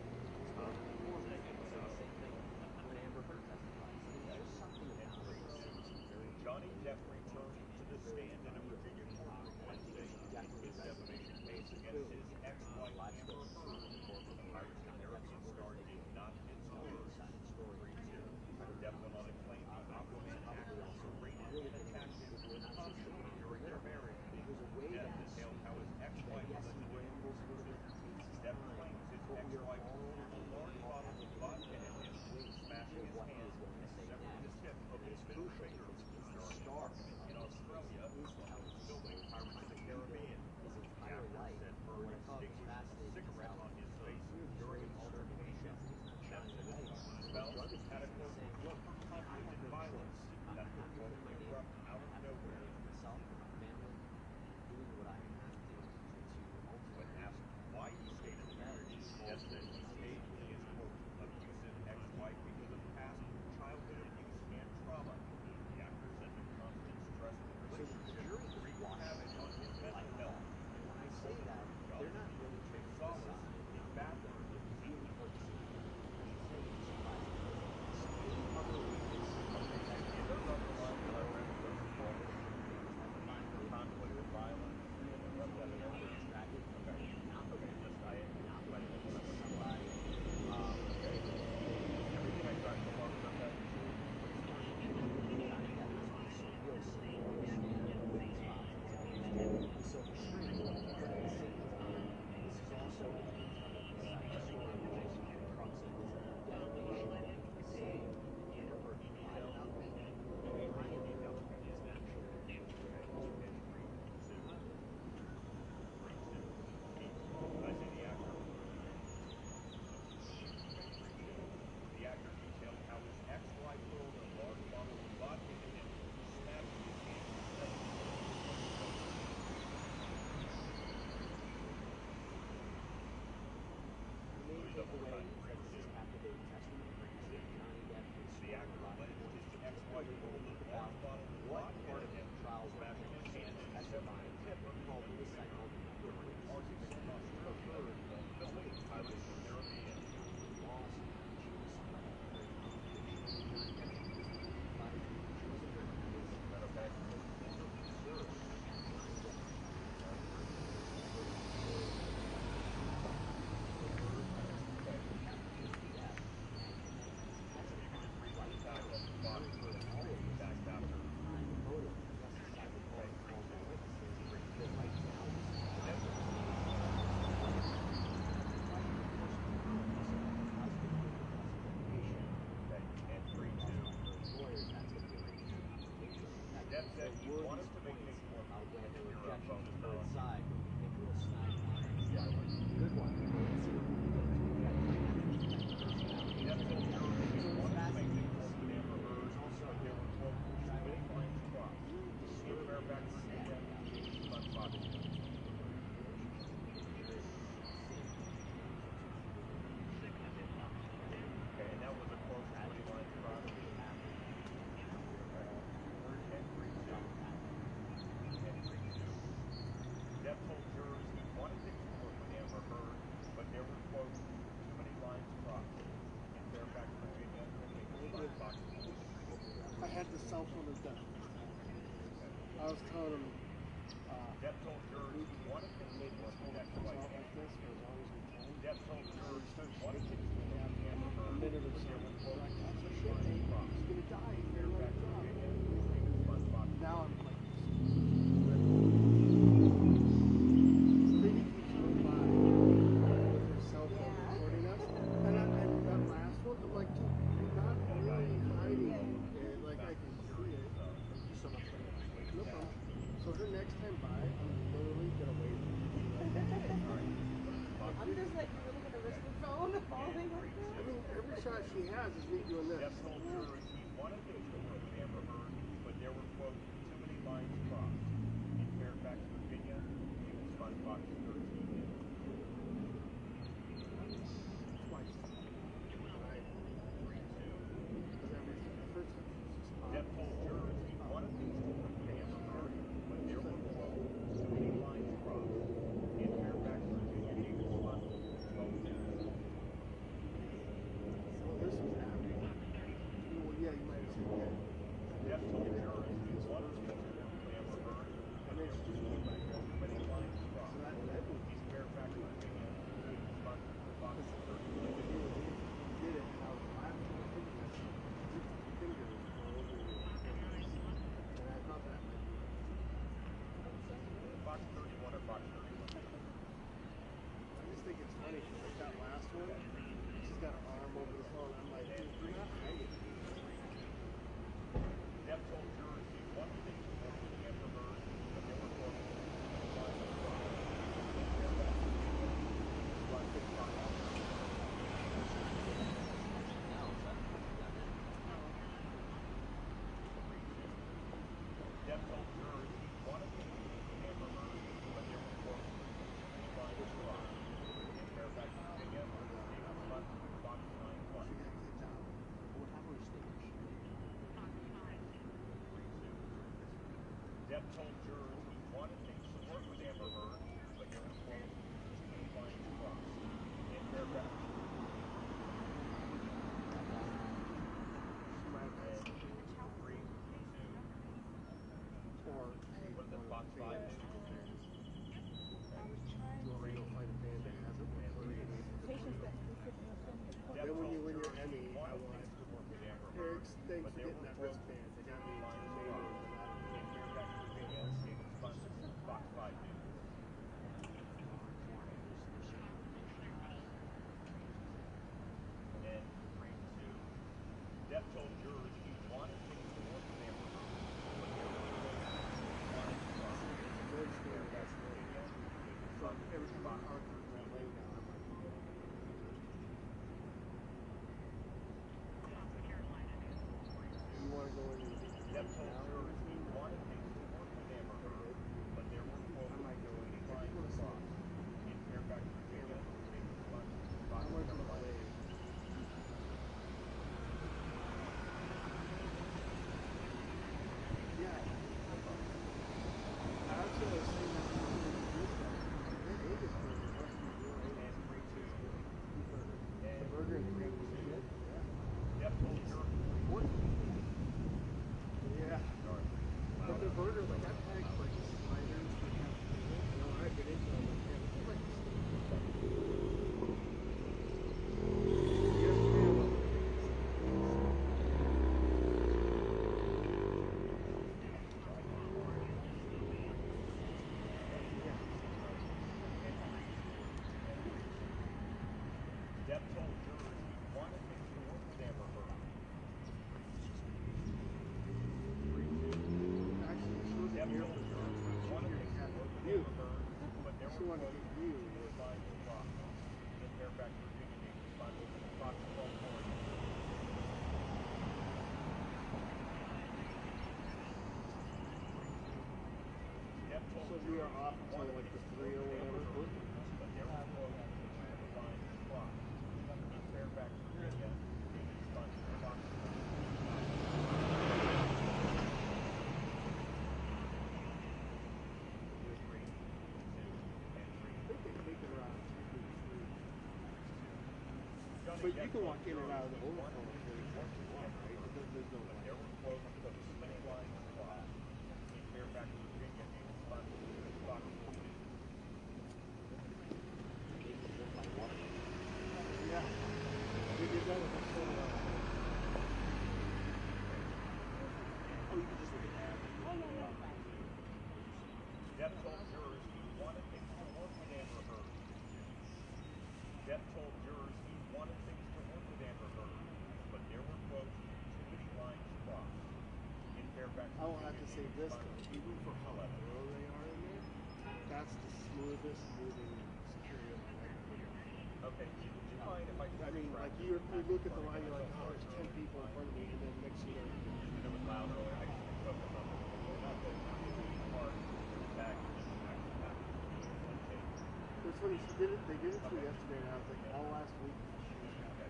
Before he said the same thing when Amber Hurd testified. So there's something about him that seems very Johnny Depp returned to the stand in a Virginia court Wednesday in his defamation case against his ex-wife Amber Hurd. The Pirates of the Caribbean star did not mince words. Depp went on to claim the Aquaman actress berated and attacked him constantly during their marriage. Depp detailed how his ex-wife allegedly Depp claims his ex-wife poured a large bottle of vodka at him, smashing his hand and severing the tip of his middle finger during an argument he has is me doing this. Depp told jurors he wanted things to work with Amber Heard, but there were, quote, too many lines crossed. In Fairfax, Virginia, he was on Fox 13 News. Twice. Depp told jurors he wanted things to work with Amber Heard, but there were, quote, too many lines crossed. In Fairfax, Virginia, he was on 12 News. Well, this was happening. Well, yeah, you might have said that. Depp told jurors he wanted things to work with Amber Heard, but there were, quote, too many lines crossed. In Fairfax, Virginia, he was on Fox 13 News. Did it how I finger was all over your fingers. And I thought that might be Fox 31 or Fox 31? I just think it's funny because like that last one, she's got her arm over the phone. I'm like, dude, you're not hiding. Depp told jurors he wanted things to work with Amber Heard, but there were, quote, lines crossed. In Fairfax, Virginia, he was on Fox 13 News. Depp told jurors he wanted things to work with Amber Heard, but there were, quote, too many lines crossed. In Fairfax, Virginia, he was on Fox 9 She got kicked out. What happened to stage? Depp told jurors he wanted things to work with Amber Heard, but there were, quote, too many lines crossed. In Fairfax, She might have had something. 3, 2, Or what is it, Fox 5? you want me to go find a band that has it? Depp Then when told you win your jurors Emmy, he I wanted want things to work with Amber Heard, Eric's thanks but for there getting were, that quote, wristband. They got me lines amazing. crossed. In Fairfax, Virginia, he was on Fox 5 News. And 3, 2, Depp told jurors he wanted things to work with Amber Heard, but there were, quote, lines crossed. George In Stewart, Fairfax, that's Virginia, he was So on every time Fox Arthur's not laying down, I'm like, you want to go in and Depp told jurors he wanted things to work with Amber Heard, but there were, quote, I might go in. too many If you lines want to see crossed. In Fairfax, Virginia, he was on Fox I work in the 9. way. Yeah. I actually was saying that when we did this stuff. Their Vegas burger must be really And 3, 2, the burger and cream was good. Depp told jurors, What? Yeah. sorry, But the burger, like I've had like sliders that have, you know, I've been into them. Like, man, this is like a steak. Yes, ma'am. Depp told jurors he wanted things to work with Amber Heard. Actually, she wasn't Depp here told for the jurors he She wanted was things here to to work with you. Amber Heard, but there She were, wanted to quote, get you. too many lines crossed. In Fairfax, Virginia, he was on Fox 12 Morning. Depp told So we are jurors off he until wanted like the things to 3 or work with Amber whatever. Heard, but there were, quote, too many lines crossed. In Fairfax, Virginia, he was on Fox 3, 2, and 3. I think they take it around 2 to 3. Johnny But Depp you can told walk in and out of the jurors he overflow wanted if things there's to work with right? Amber Heard, There's no but there were, quote, too many lines crossed. In Fairfax, Virginia, he was on Fox 4 News. Yeah. We did that with the show. Oh, you can just look at that. Depp told jurors he wanted things to work with Amber Heard. Depp told jurors he wanted things to work with Amber Heard, but there were, quote, too many lines crossed. In Fairfax, I will have to say Virginia, this though, even for how thorough they are in there, that's the smoothest moving security of my life. Okay, do you mind if I I mean, like you look at the line, you're like, oh, there's 10 people in front of me, and then next thing you know, it was loud earlier. I just focus on the not the part back and just actually have to do it one take. it's funny, they did it to me yesterday, and I was like, all last week. Okay.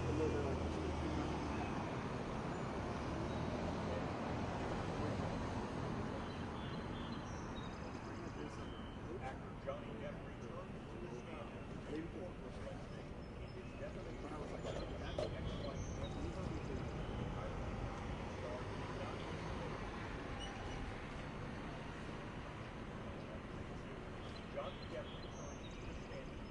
And then they're like, just keep it. Actor Johnny Depp returned to the stand in court Wednesday in his defamation case against ex-wife Amber Heard. Johnny Depp returned to the stand in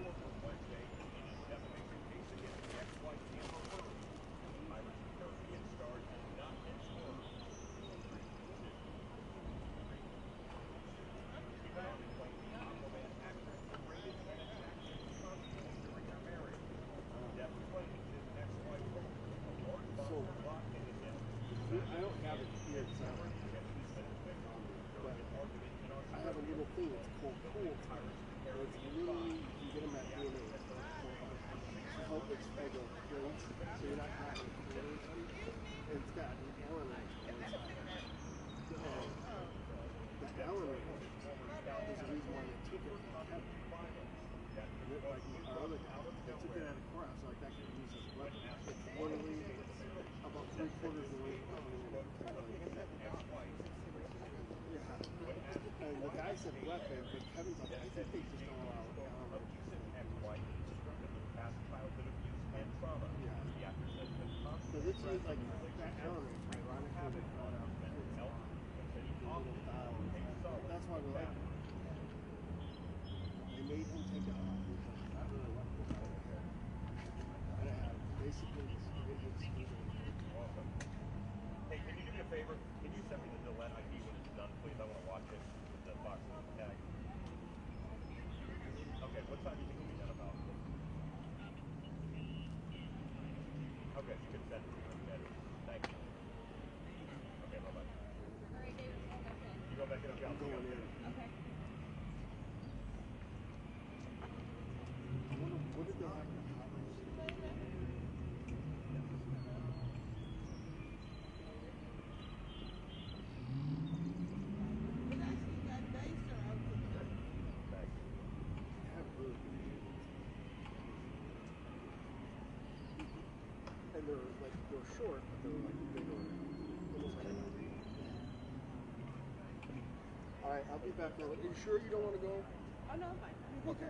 court Wednesday in his defamation case against ex-wife Amber Heard. Irish attorney and star did not mince words. He went on to claim the Aquaman actress degraded and attacked him constantly during their marriage. Depp claims his ex-wife wrote a large bottle of vodka in him. I don't have it here, so but I have a little thing, it's called Cool. It's literally, you get them at DNA. I hope it's federal pills, so you're not having to do anything. And it's got an Allen inside. The Allen is the reason why they took it from heaven. Like our other guy, they took it out of court, so like that could be used as a weapon. It's literally about 3/4 of the way down. And the guy said weapon, but Kevin's like, I think they just don't allow it. Ex-wife struggling with past childhood abuse and trauma. The actor says the constant So this is like that Allen is ironic habit on his mental health and said he often takes solace. That's why we like it. They made him take it off. Not really left it out of there. And it had basically this Welcome. Hey, can you do me a favor? Can you send me the Gillette ID when it's done, please? I want to watch it with the box tag. Okay, what time do you think we'll be done about? Okay, you can send it to me when you're ready. Thank you. Okay, bye-bye. All right, David, You go back in, okay, I'll see you. okay. What did they have in the house? And they're short, but they're like bigger, almost like a movie. All right, I'll be back there. Are you sure you don't want to go? Oh, no, fine. Okay.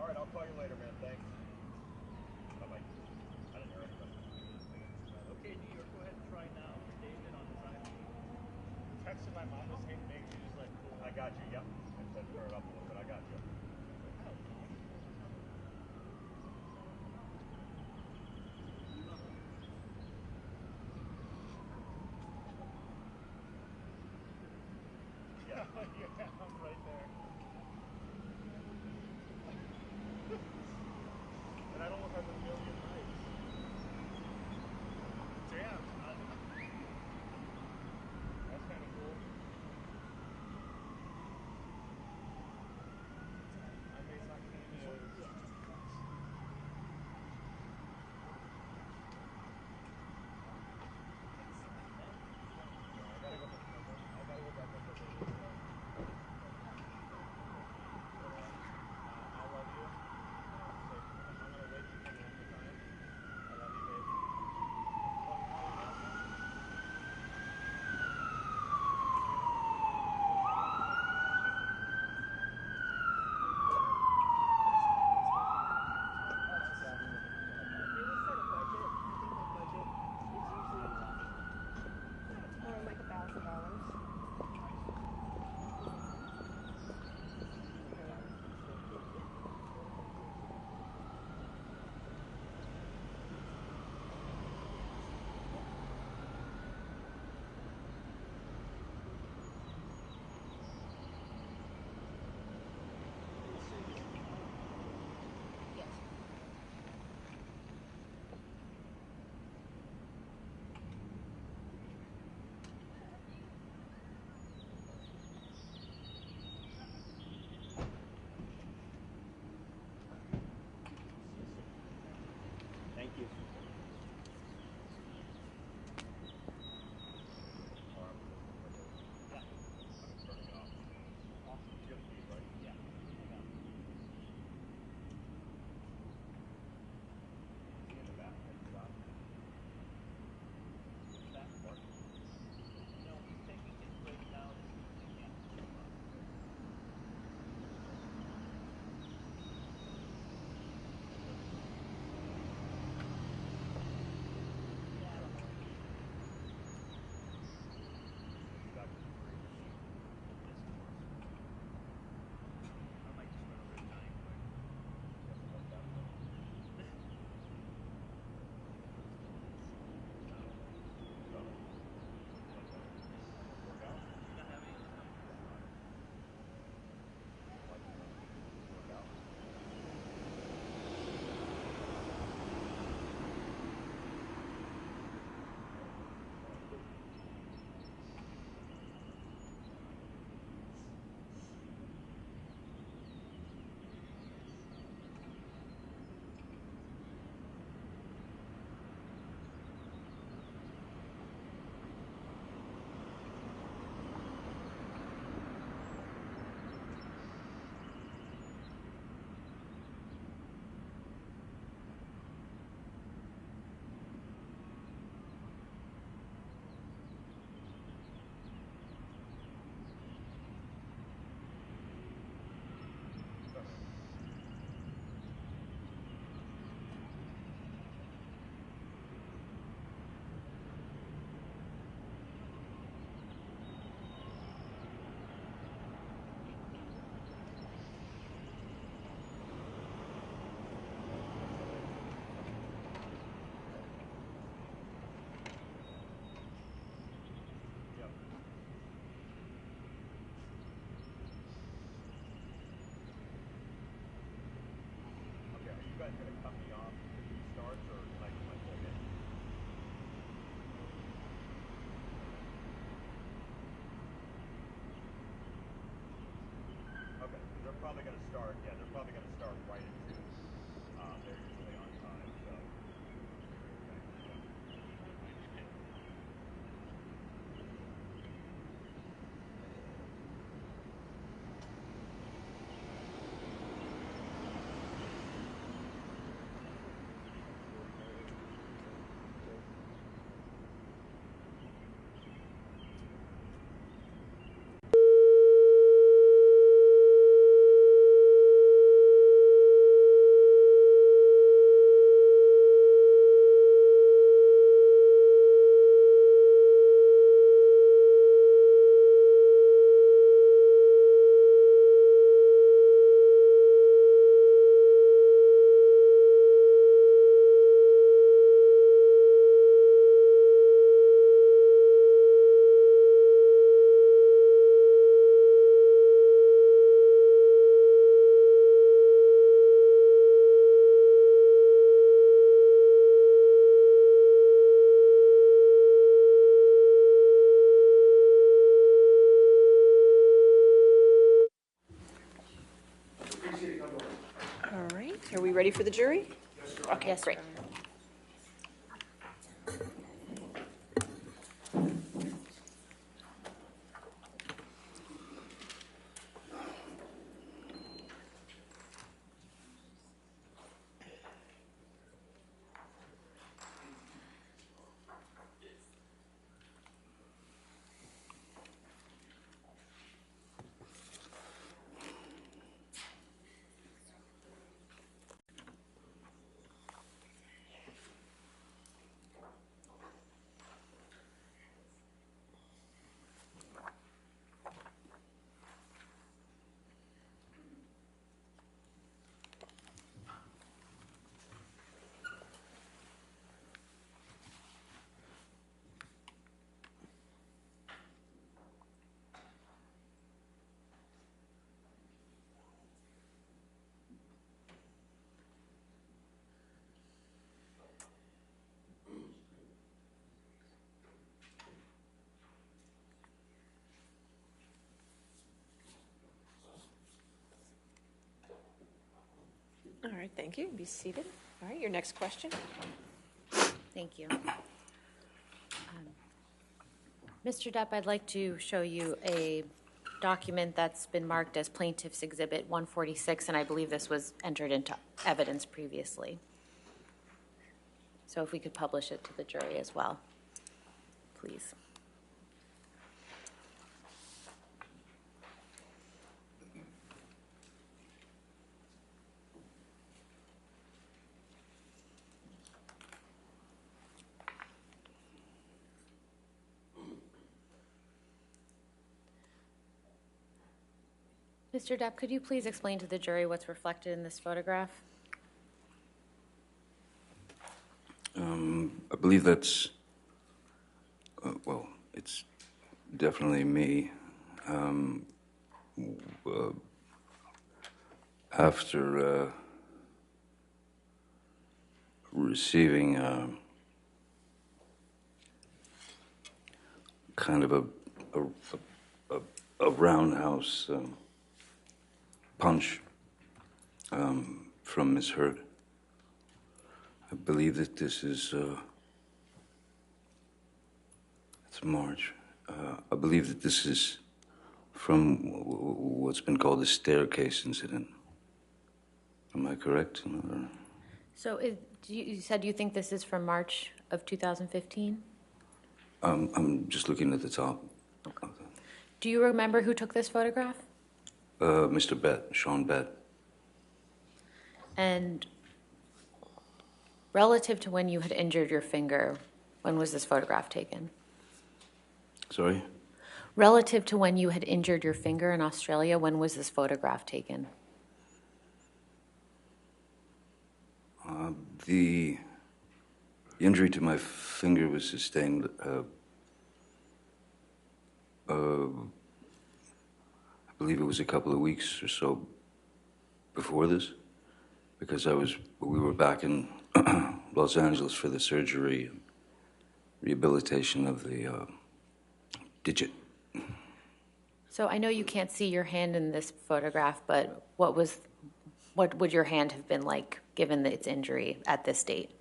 right, I'll call you later, man. Thanks. Bye-bye. I didn't hear anybody. Okay, New York, go ahead and try now for David on his iPhone. Texted my mom was saying make sure she's like cool. I got you, yep. I said turn it up a little bit. I got you. Yeah, yeah, I'm right there. And I don't look like a million nights. Damn. That's kind of cool. I made some cameos. I gotta go back up to the I love you. I'm gonna wait to come one more time. I love you, baby. Oh, you really love me? Or like $1,000. Thank you. guys gonna cut me off if he starts, or can I do my full hit? Okay, they're probably gonna start. Yeah, they're probably gonna start right at 2. They're usually on time, so. Are we ready for the jury? Okay, Yes, great. Your Honor. All right, thank you. Be seated. All right, your next question. Thank you. Mr. Depp, I'd like to show you a document that's been marked as Plaintiff's Exhibit 146, and I believe this was entered into evidence previously. So if we could publish it to the jury as well, please. Mr. Depp, could you please explain to the jury what's reflected in this photograph? I believe that's, well, it's definitely me. After receiving kind of a roundhouse punch from Miss Hurd. I believe that this is, it's March. I believe that this is from what's been called the staircase incident. Am I correct? So you said you think this is from March of 2015? I'm just looking at the top. Do you remember who took this photograph? Mr. Bett, Sean Bett. And relative to when you had injured your finger, when was this photograph taken? Sorry? Relative to when you had injured your finger in Australia, when was this photograph taken? The injury to my finger was sustained I believe it was a couple of weeks or so before this, because we were back in Los Angeles for the surgery and rehabilitation of the digit. So I know you can't see your hand in this photograph, but what would your hand have been like given its injury at this date?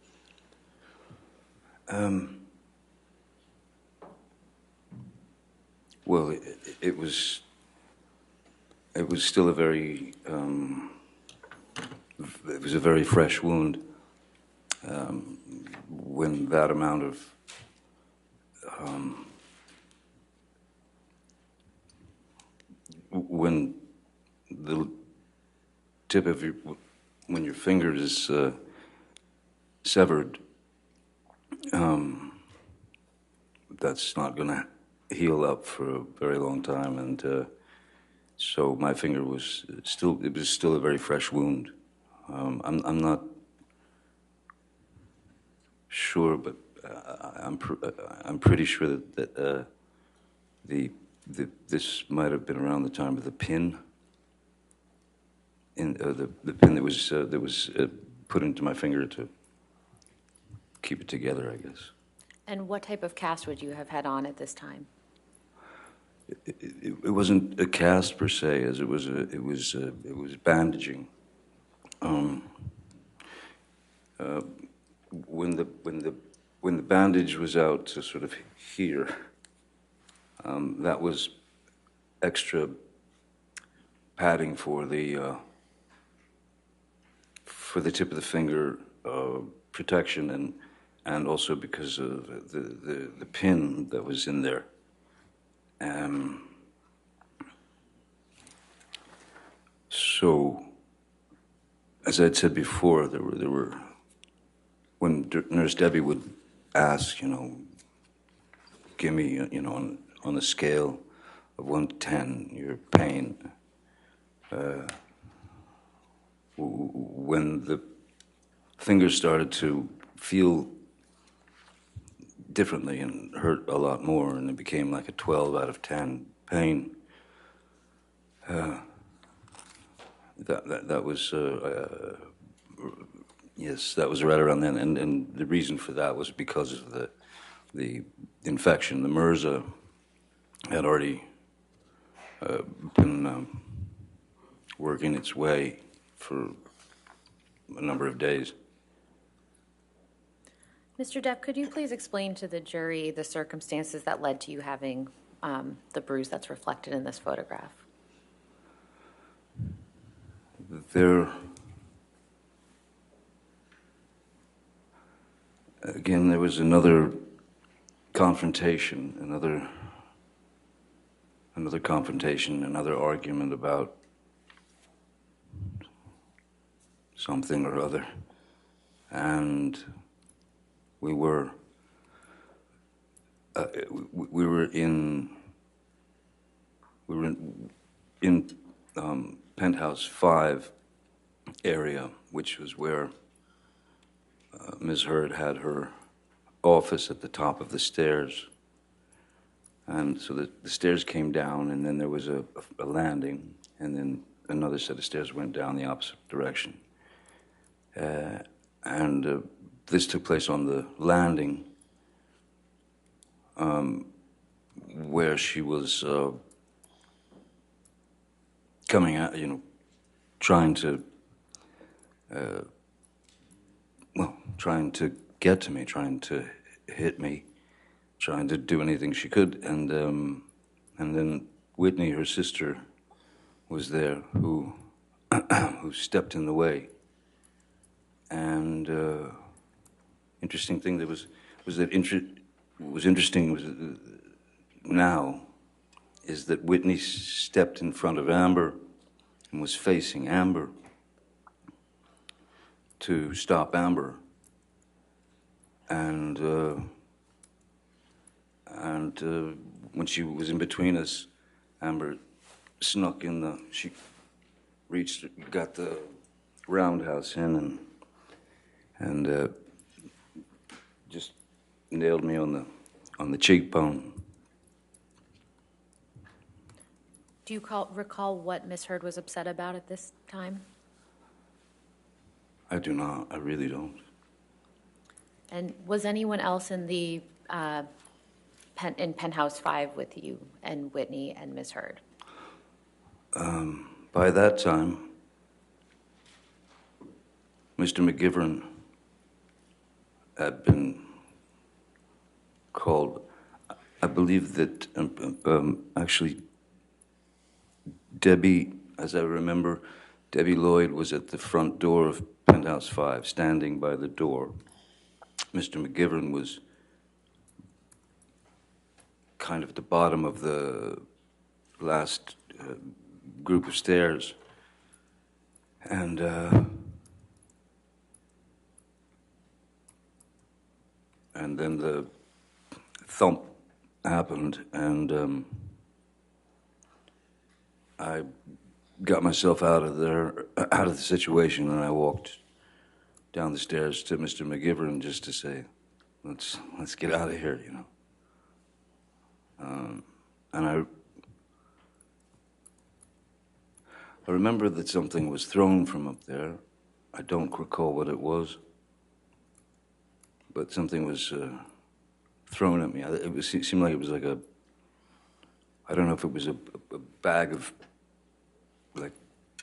Well, it was still a very it was a very fresh wound. When that amount of when the tip of when your finger is severed, that's not going to heal up for a very long time, and so my finger was still a very fresh wound. I'm not sure, but I'm pretty sure that this might have been around the time of the pin. In the pin that was put into my finger to keep it together, I guess. And what type of cast would you have had on at this time? It wasn't a cast per se, as it was bandaging. when the bandage was out to sort of here, that was extra padding for the tip of the finger protection, and also because of the pin that was in there. So, as I'd said before, there were when Nurse Debbie would ask, give me, on a scale of 1 to 10, your pain. When the fingers started to feel differently and hurt a lot more, and it became like a 12 out of 10 pain, that was yes, that was right around then, and the reason for that was because of the infection. The MRSA had already been working its way for a number of days. Mr. Depp, could you please explain to the jury the circumstances that led to you having the bruise that's reflected in this photograph? Again, there was another confrontation, another confrontation, another argument about something or other, and we were in penthouse 5 area, which was where Ms. Hurd had her office at the top of the stairs. And so the stairs came down, and then there was a landing, and then another set of stairs went down the opposite direction. And this took place on the landing, where she was coming out, trying to get to me, trying to hit me, trying to do anything she could, and then Whitney, her sister, was there, who stepped in the way. And interesting thing that was interesting now is that Whitney stepped in front of Amber and was facing Amber to stop Amber, and when she was in between us, Amber snuck in she got the roundhouse in and just nailed me on the cheekbone. Do you recall what Ms. Hurd was upset about at this time? I do not. I really don't. And was anyone else in the in penthouse 5 with you and Whitney and Ms. Hurd? By that time, Mr. McGivern had been called. I believe that actually Debbie, as I remember, Debbie Lloyd was at the front door of penthouse 5, standing by the door. Mr. McGivern was kind of at the bottom of the last group of stairs, and then the thump happened, and I got myself out of the situation, and I walked down the stairs to Mr. McGivern just to say, let's get out of here, And I remember that something was thrown from up there. I don't recall what it was, but something was thrown at me. It seemed like it was like I don't know if it was a bag of like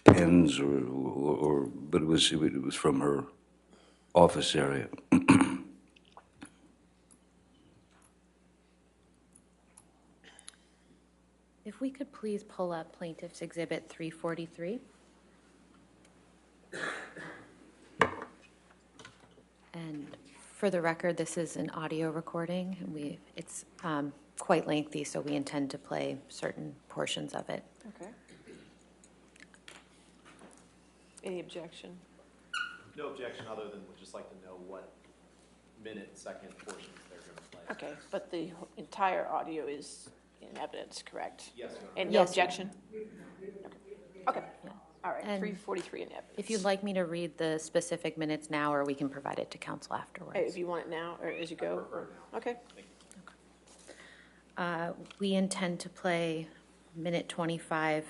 pens but it was from her office area. If we could please pull up Plaintiff's Exhibit 343. And for the record, this is an audio recording. And it's quite lengthy, so we intend to play certain portions of it. Okay. Any objection? No objection, other than we'd just like to know what minute, second portions they're going to play. Okay, but the entire audio is in evidence, correct? Yes, Your Honor. And no Yes. objection? Okay. All right, And 343 in evidence. If you'd like me to read the specific minutes now, or we can provide it to counsel afterwards. Hey, if you want it now, or as you go? Okay. We intend to play minute 25,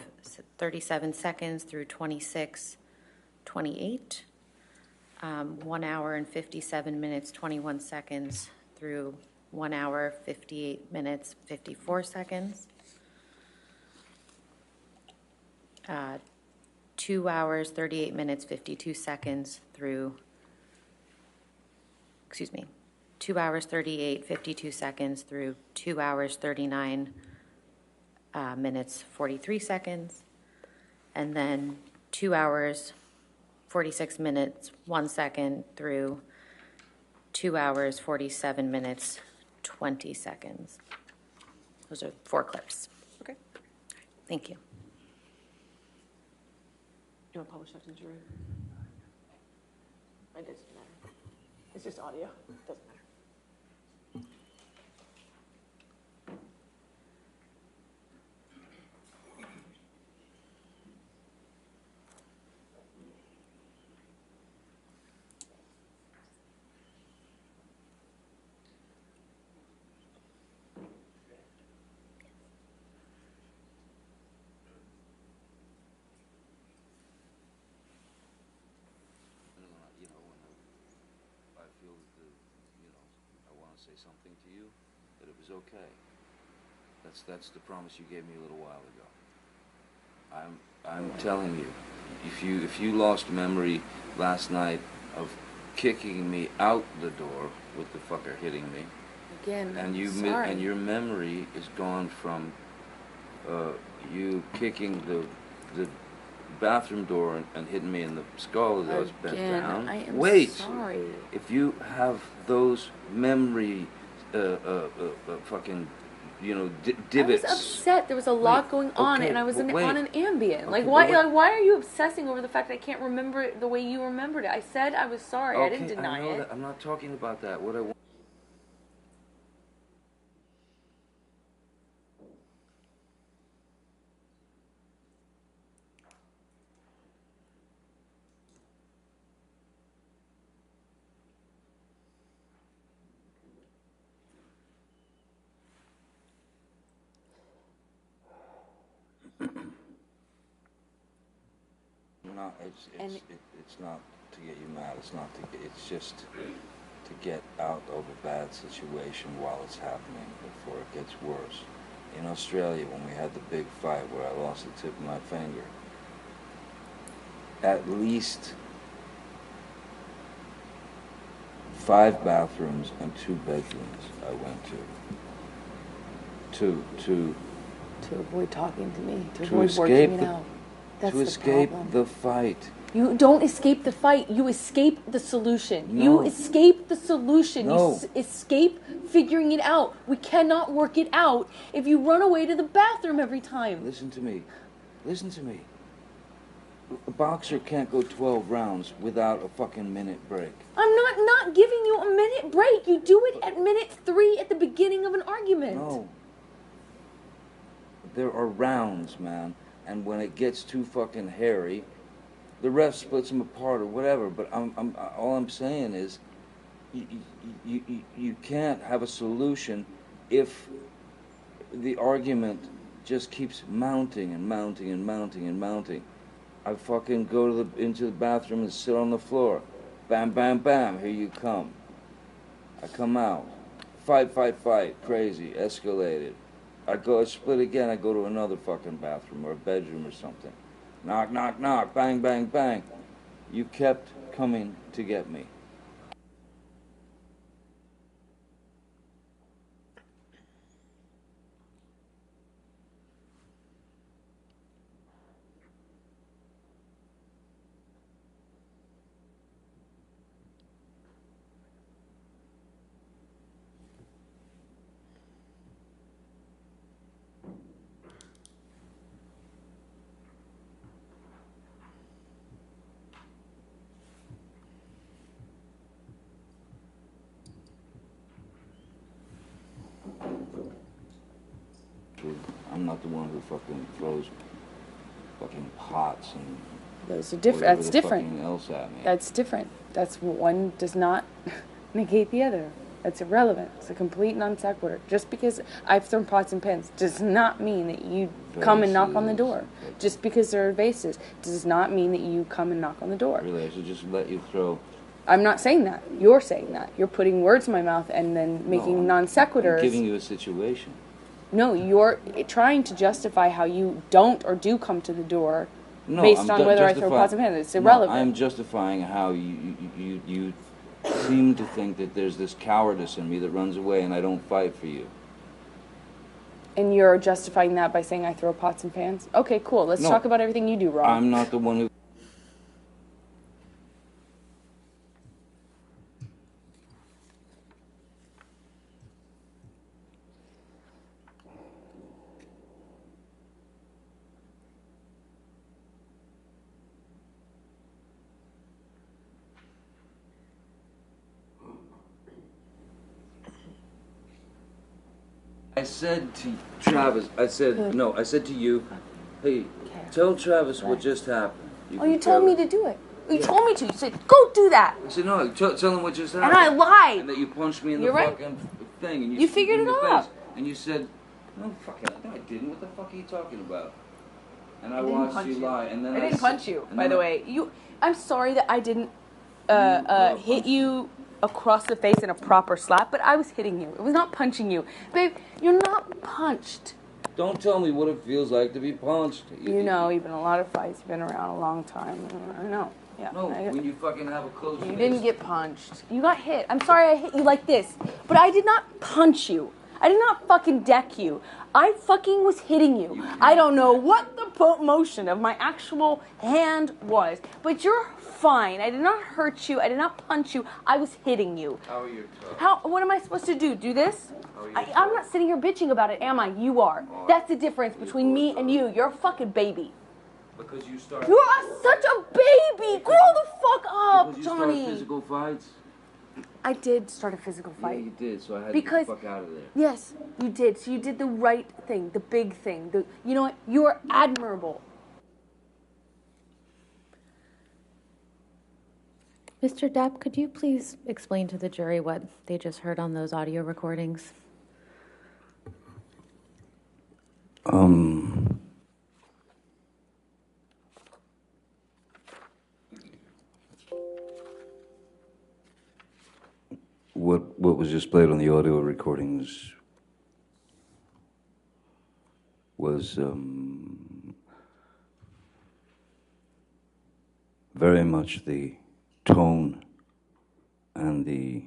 37 seconds through 26, 28, 1 hour and 57 minutes, 21 seconds through 1 hour, 58 minutes, 54 seconds. 2 hours, 38 minutes, 52 seconds through, 2 hours, 38, 52 seconds through 2 hours, 39 minutes, 43 seconds. And then 2 hours, 46 minutes, 1 second through 2 hours, 47 minutes, 20 seconds. Those are 4 clips. Okay. Thank you. You want to publish that to the jury? It doesn't matter. It's just audio. It doesn't matter. I feel that, I want to say something to you, that it was okay. That's the promise you gave me a little while ago. I'm telling you, if you lost memory last night of kicking me out the door with the fucker hitting me, Again, and sorry. and your memory is gone from you kicking the bathroom door and hitting me in the skull as I was bent Again, down. I am Wait, sorry. if you have those memory fucking divots. I was upset. There was a lot going on, okay, and I was but on an Ambien. Okay, Like, but why? wait. Like, why are you obsessing over the fact that I can't remember it the way you remembered it? I said I was sorry. I didn't deny know it. that. I'm not talking about that. What I want. No, it's not to get you mad. It's not to get. It's just to get out of a bad situation while it's happening before it gets worse. In Australia, when we had the big fight where I lost the tip of my finger, at least 5 bathrooms and 2 bedrooms I went to avoid talking to me. To to avoid escape working it the out. That's to the escape problem. the fight. You don't escape the fight. You escape the solution. No. You escape the solution. No. You escape figuring it out. We cannot work it out if you run away to the bathroom every time. Listen to me. Listen to me. A boxer can't go 12 rounds without a fucking minute break. I'm not giving you a minute break. You do it at minute 3 at the beginning of an argument. No. There are rounds, man. And when it gets too fucking hairy, the ref splits them apart or whatever. But all I'm saying is, you can't have a solution if the argument just keeps mounting and mounting and mounting and mounting. I fucking go into the bathroom and sit on the floor. Bam, bam, bam, here you come. I come out. Fight, crazy, escalated. I split again, I go to another fucking bathroom or a bedroom or something. Knock, knock, knock, bang, bang, bang. You kept coming to get me. I'm not the one who fucking throws fucking pots and Those are different. whatever That's the different. fucking else at me. That's different. That's one does not negate the other. That's irrelevant. It's a complete non sequitur. Just because I've thrown pots and pans does not mean that you come and knock on the door. Just because there are vases does not mean that you come and knock on the door. Really, I should just let you throw. I'm not saying that. You're saying that. You're putting words in my mouth and then making non sequiturs. I'm giving you a situation. No, you're trying to justify how you don't or do come to the door No, based on whether I throw pots and pans. It's irrelevant. No, I'm justifying how you seem to think that there's this cowardice in me that runs away and I don't fight for you. And you're justifying that by saying I throw pots and pans? Okay, cool. Let's talk about everything you do wrong. I'm not the one who... I said to Travis, I said to you, hey, tell Travis what just happened. You told me to do it. You told me to. You said, go do that. I said, no, tell him what just happened. And I lied. And that you punched me in the You're right. fucking thing. And You figured it out. And you said, no, I didn't. What the fuck are you talking about? And I I didn't watched punch you lie. And then I didn't punch you, by the way. I'm sorry that I didn't hit you across the face in a proper slap, but I was hitting you. It was not punching you. Babe, you're not punched. Don't tell me what it feels like to be punched. You know, you've been in a lot of fights. You've been around a long time. I know. Yeah. No, when you fucking have a close You fist. didn't get punched. You got hit. I'm sorry I hit you like this, but I did not punch you. I did not fucking deck you. I fucking was hitting you. I don't know what the motion of my actual hand was, but you're fine. I did not hurt you. I did not punch you. I was hitting you. How are you tough? What am I supposed to do? Do this? I'm not sitting here bitching about it, am I? You are. That's the difference between me and you. You're a fucking baby. Because you start... You are such a baby! Grow the fuck up, because you Johnny! start physical fights? I did start a physical fight. Yeah, you did, so I had Because, to get the fuck out of there. Yes, you did. So you did the right thing, the big thing. You know what? You are admirable. Mr. Depp, could you please explain to the jury what they just heard on those audio recordings? What was just played on the audio recordings was very much the tone and the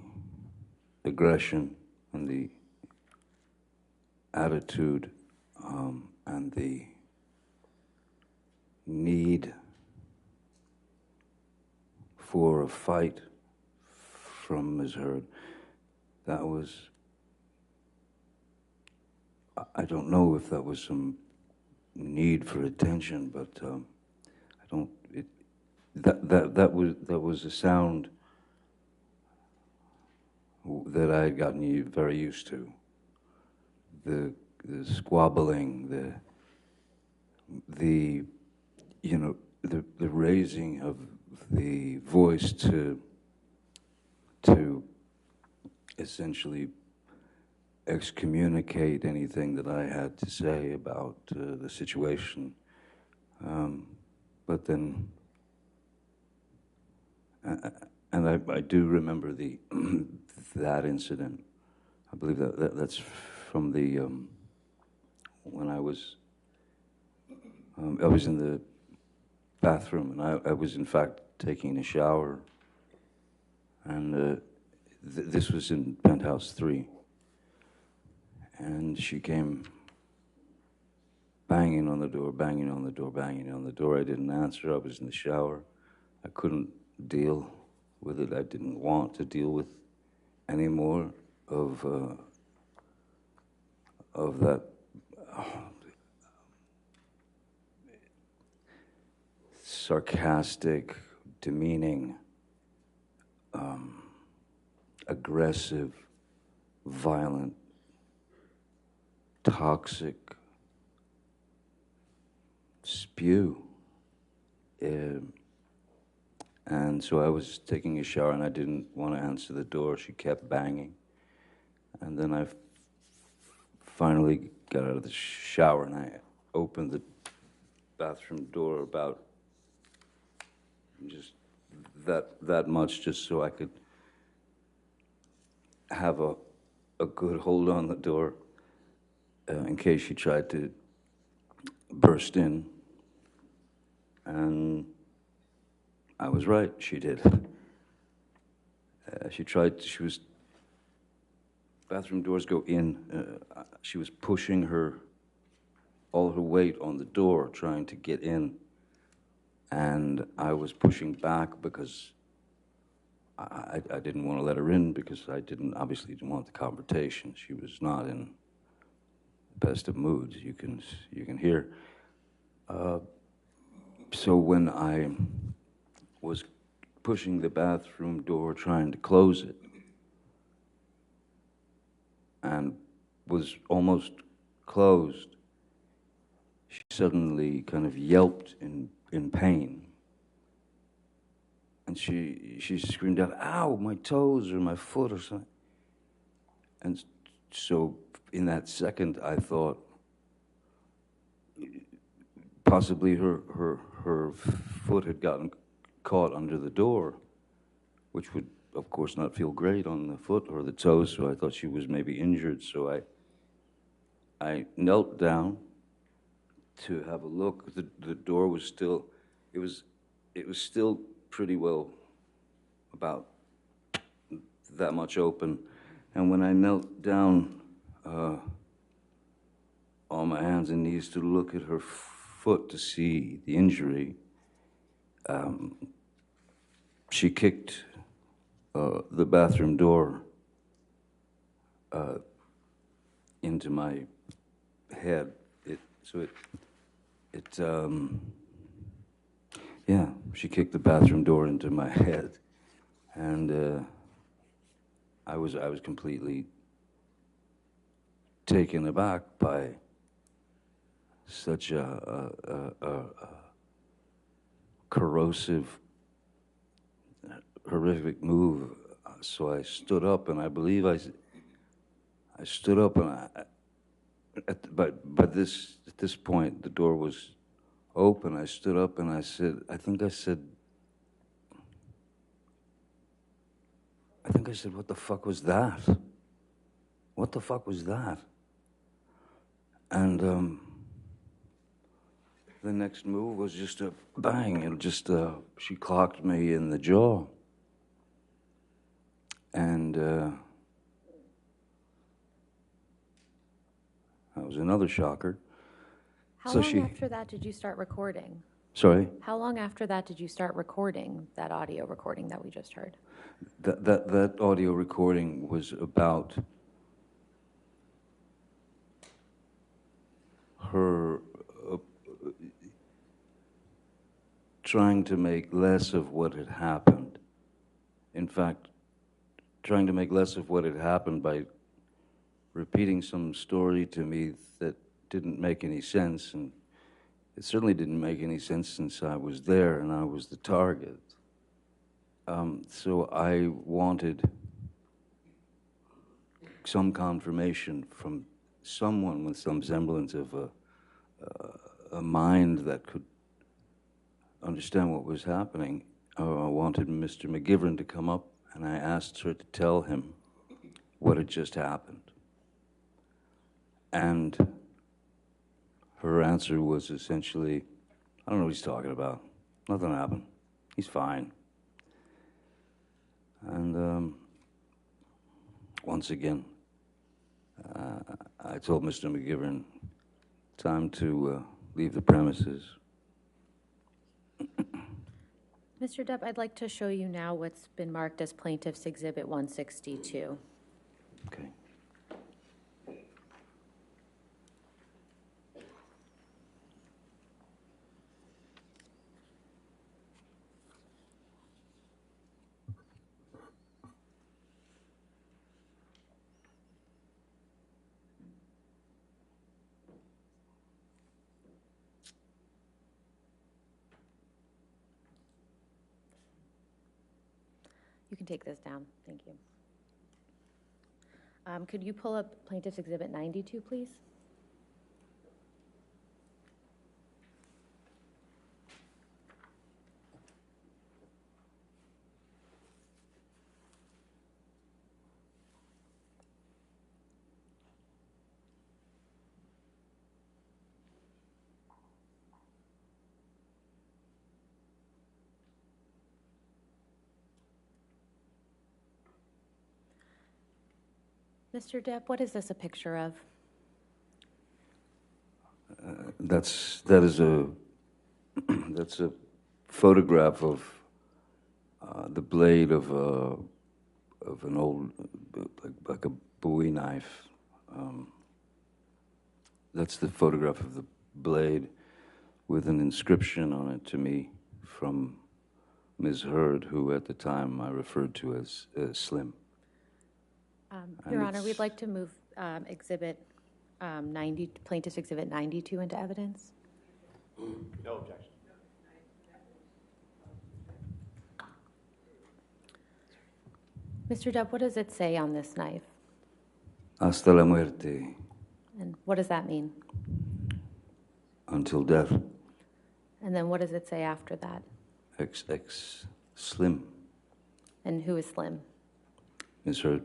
aggression and the attitude and the need for a fight from Ms. Hurd. That was, I don't know if that was some need for attention, but I don't, that was a sound that I had gotten very used to. The squabbling, the raising of the voice to essentially excommunicate anything that I had to say about the situation. But then, and I do remember that incident. I believe that's from the when I was in the bathroom, and I was in fact taking a shower, and this was in penthouse 3, and she came banging on the door, banging on the door, banging on the door. I didn't answer. I was in the shower. I couldn't deal with it. I didn't want to deal with any more of that sarcastic, demeaning, aggressive, violent, toxic spew. And so I was taking a shower and I didn't want to answer the door. She kept banging. And then I finally got out of the shower and I opened the bathroom door about just that much, just so I could have a good hold on the door in case she tried to burst in. And I was right, she did. Bathroom doors go in. She was pushing all her weight on the door, trying to get in. And I was pushing back because I didn't want to let her in, because I obviously didn't want the confrontation. She was not in the best of moods, you can hear. So when I was pushing the bathroom door, trying to close it, and was almost closed, she suddenly kind of yelped in pain. And she screamed out, "Ow, my toes or my foot or something." And so in that second, I thought possibly her foot had gotten caught under the door, which would, of course, not feel great on the foot or the toes, so I thought she was maybe injured. So I knelt down to have a look. The door was still, it was still pretty well about that much open. And when I knelt down on my hands and knees to look at her foot to see the injury, she kicked the bathroom door into my head. She kicked the bathroom door into my head, and I was completely taken aback by such a corrosive, horrific move. So I stood up, and I believe I stood up, and at this point the door was open. I stood up and I said, I think I said, "What the fuck was that? What the fuck was that?" And the next move was just a bang, and just she clocked me in the jaw. And that was another shocker. How So long after that did you start recording? Sorry? How long after that did you start recording that audio recording that we just heard? That audio recording was about her trying to make less of what had happened. In fact, trying to make less of what had happened by repeating some story to me that didn't make any sense, and it certainly didn't make any sense since I was there and I was the target. So I wanted some confirmation from someone with some semblance of a mind that could understand what was happening. I wanted Mr. McGivern to come up, and I asked her to tell him what had just happened. And her answer was essentially, "I don't know what he's talking about. Nothing happened. He's fine. And once again, I told Mr. McGivern, time to leave the premises. Mr. Depp, I'd like to show you now what's been marked as Plaintiff's Exhibit 162. Okay. You can take this down. Thank you. Could you pull up Plaintiff's Exhibit 92, please? Mr. Depp, what is this a picture of? That is a that's a photograph of the blade of an old like a Bowie knife. That's the photograph of the blade with an inscription on it to me from Ms. Hurd, who at the time I referred to as Slim. Your Honor, we'd like to move Exhibit 90, Plaintiff's Exhibit 92 into evidence. No objection. Mr. Depp, what does it say on this knife? Hasta la muerte, And what does that mean? until death. And then what does it say after that? XX Slim, And who is Slim? Ms. Hurd.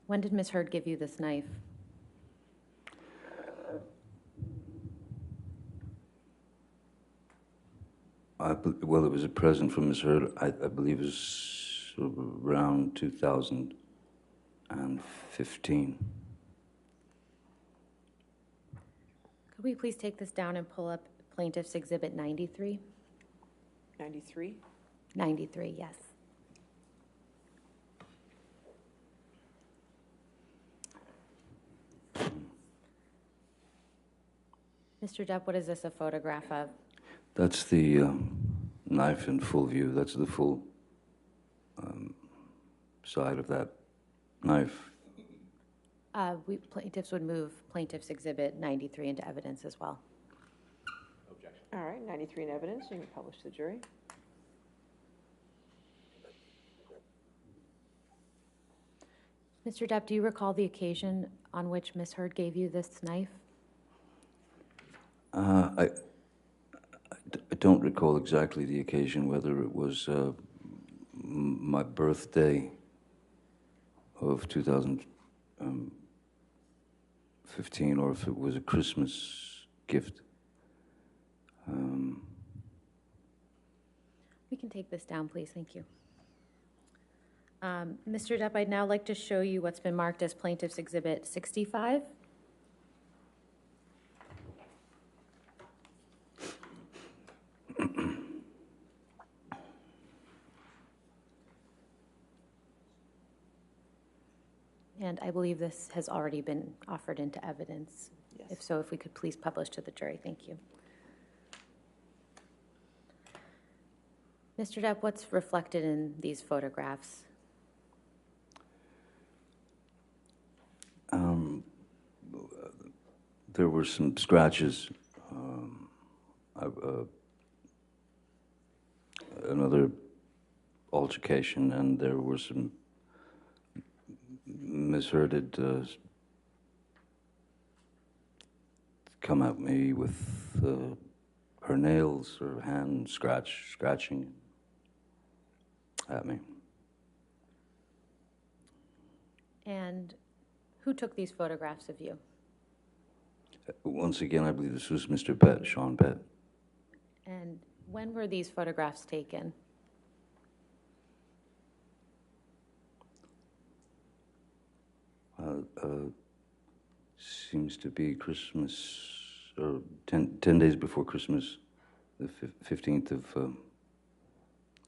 When did Ms. Hurd give you this knife? Well, it was a present from Ms. Hurd. I believe it was around 2015. Could we please take this down and pull up Plaintiff's Exhibit 93? 93? 93, yes. Mr. Depp, what is this a photograph of? That's the knife in full view. That's the full side of that knife. Plaintiffs would move Plaintiff's Exhibit 93 into evidence as well. Objection. All right, 93 in evidence, you can publish to the jury. Mr. Depp, do you recall the occasion on which Ms. Hurd gave you this knife? I don't recall exactly the occasion, whether it was my birthday of 2015 or if it was a Christmas gift. We can take this down, please. Thank you. Mr. Depp, I'd now like to show you what's been marked as Plaintiff's Exhibit 65. And I believe this has already been offered into evidence. Yes. If so, if we could please publish to the jury. Thank you. Mr. Depp, what's reflected in these photographs? There were some scratches. Another altercation, and there were some Ms. Hurd had come at me with her nails, her hand scratching at me. And who took these photographs of you? Once again, I believe this was Mr. Pett, Sean Pett. And When were these photographs taken? Seems to be Christmas, or 10 days before Christmas, the 15th of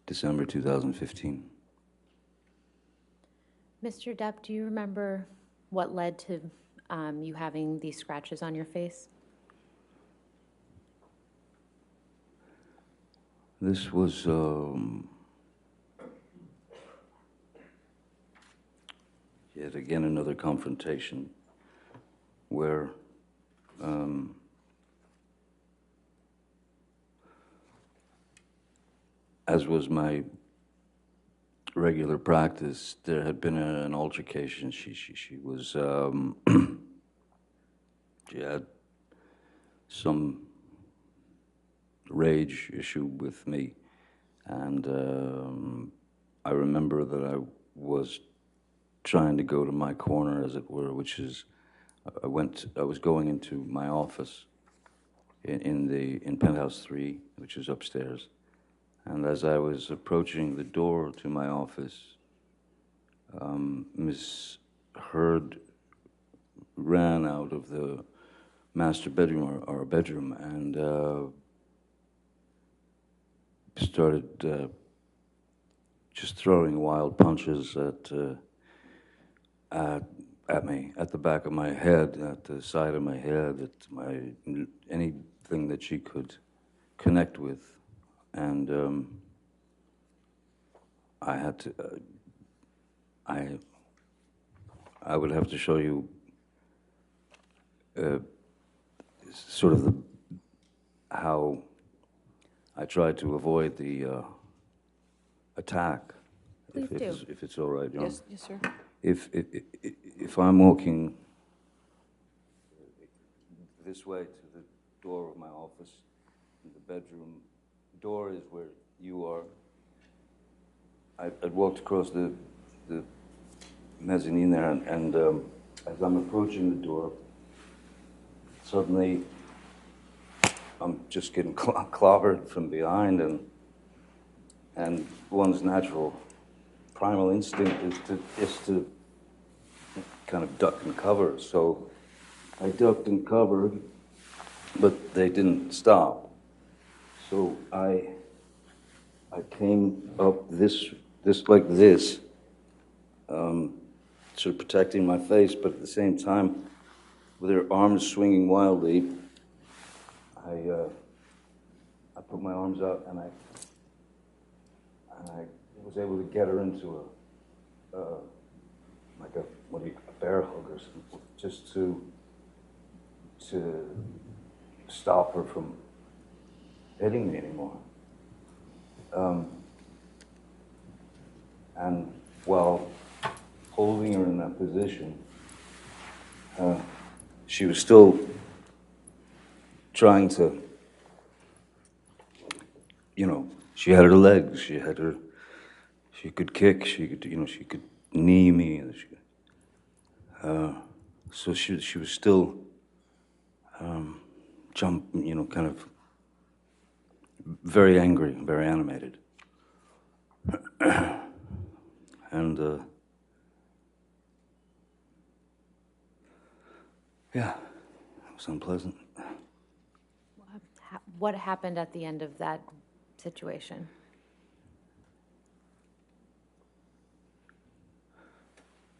December 2015. Mr. Depp, do you remember what led to you having these scratches on your face? This was yet again another confrontation where as was my regular practice, there had been an altercation. She was she had some rage issue with me, and I remember that I was trying to go to my corner, as it were, which is I was going into my office in penthouse 3, which is upstairs, and as I was approaching the door to my office, Miss Hurd ran out of the master bedroom, or bedroom, and started just throwing wild punches at me, at the back of my head, at the side of my head, at anything that she could connect with, and I had to. I would have to show you sort of how I tried to avoid the attack. Please do. If it's all right, John. Yes, yes, sir. If I'm walking this way to the door of my office, and the bedroom door is where you are, I'd walked across the mezzanine there, and as I'm approaching the door, suddenly I'm just getting clobbered from behind, and one's natural primal instinct is to kind of duck and cover. So I ducked and covered, but they didn't stop. So I came up this like this, sort of protecting my face, but at the same time, with her arms swinging wildly, I put my arms out, and I was able to get her into a bear hug or something, just to stop her from hitting me anymore. And while holding her in that position, she was still trying to, she had her legs, she could kick, she could knee me, so she was still kind of very angry, very animated. And yeah, it was unpleasant. What happened at the end of that situation?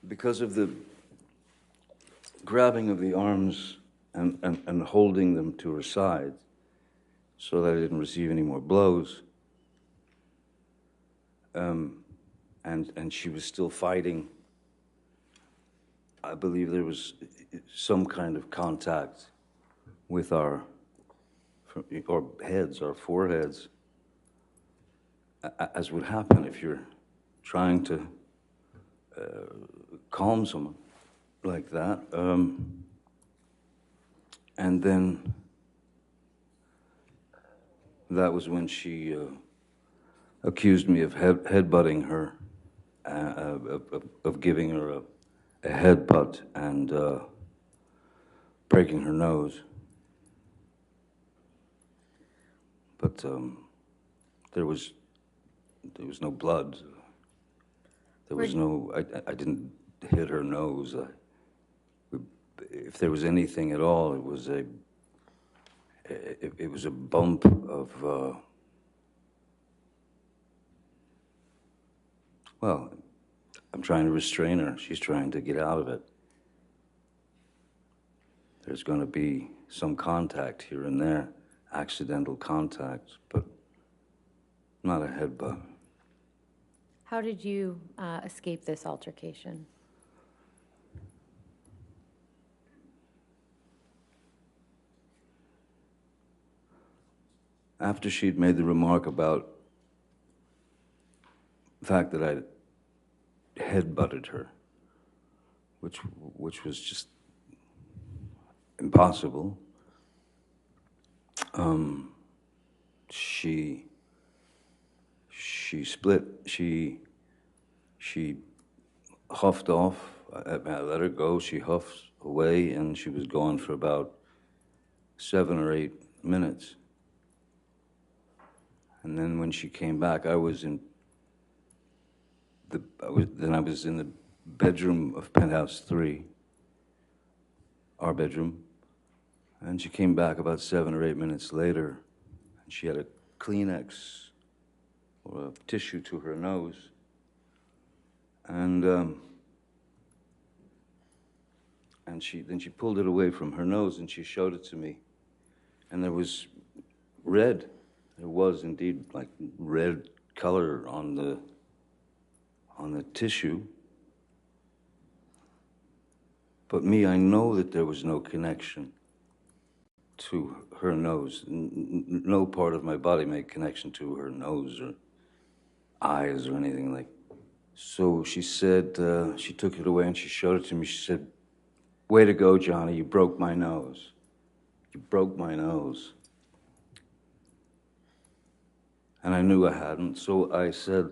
Because of the grabbing of the arms and holding them to her side so that I didn't receive any more blows, and she was still fighting, I believe there was some kind of contact with our heads, our foreheads, as would happen if you're trying to calm someone like that. And then that was when she accused me of headbutting her, of giving her a headbutt and breaking her nose. But there was no blood. There was no. I didn't hit her nose. If there was anything at all, it was a. It was a bump of. Well, I'm trying to restrain her. She's trying to get out of it. There's going to be some contact here and there, accidental contact, but not a headbutt. How did you escape this altercation? After she'd made the remark about the fact that I headbutted her, which was just impossible, she split. She huffed off. I let her go. She huffed away, and she was gone for about 7 or 8 minutes. And then when she came back, I was in the bedroom of penthouse 3, our bedroom. And she came back about 7 or 8 minutes later, and she had a Kleenex or a tissue to her nose. And then she pulled it away from her nose and she showed it to me. And there was red. There was indeed like red color on the tissue. But me, I know that there was no connection to her nose. No part of my body made connection to her nose or eyes or anything like. So she said, she took it away and she showed it to me. She said, "Way to go, Johnny, you broke my nose. You broke my nose." And I knew I hadn't, so I said,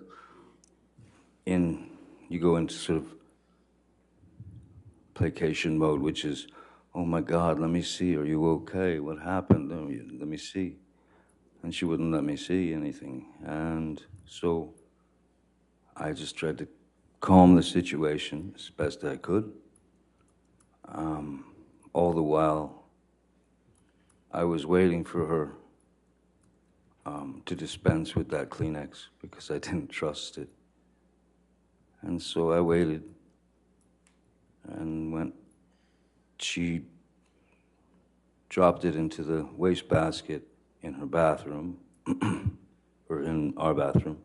you go into sort of placation mode, which is, "Oh my God, let me see, are you okay? What happened? Let me see." And she wouldn't let me see anything. And so I just tried to calm the situation as best I could. All the while, I was waiting for her to dispense with that Kleenex because I didn't trust it. And so I waited, and when she dropped it into the wastebasket in her bathroom, or in our bathroom,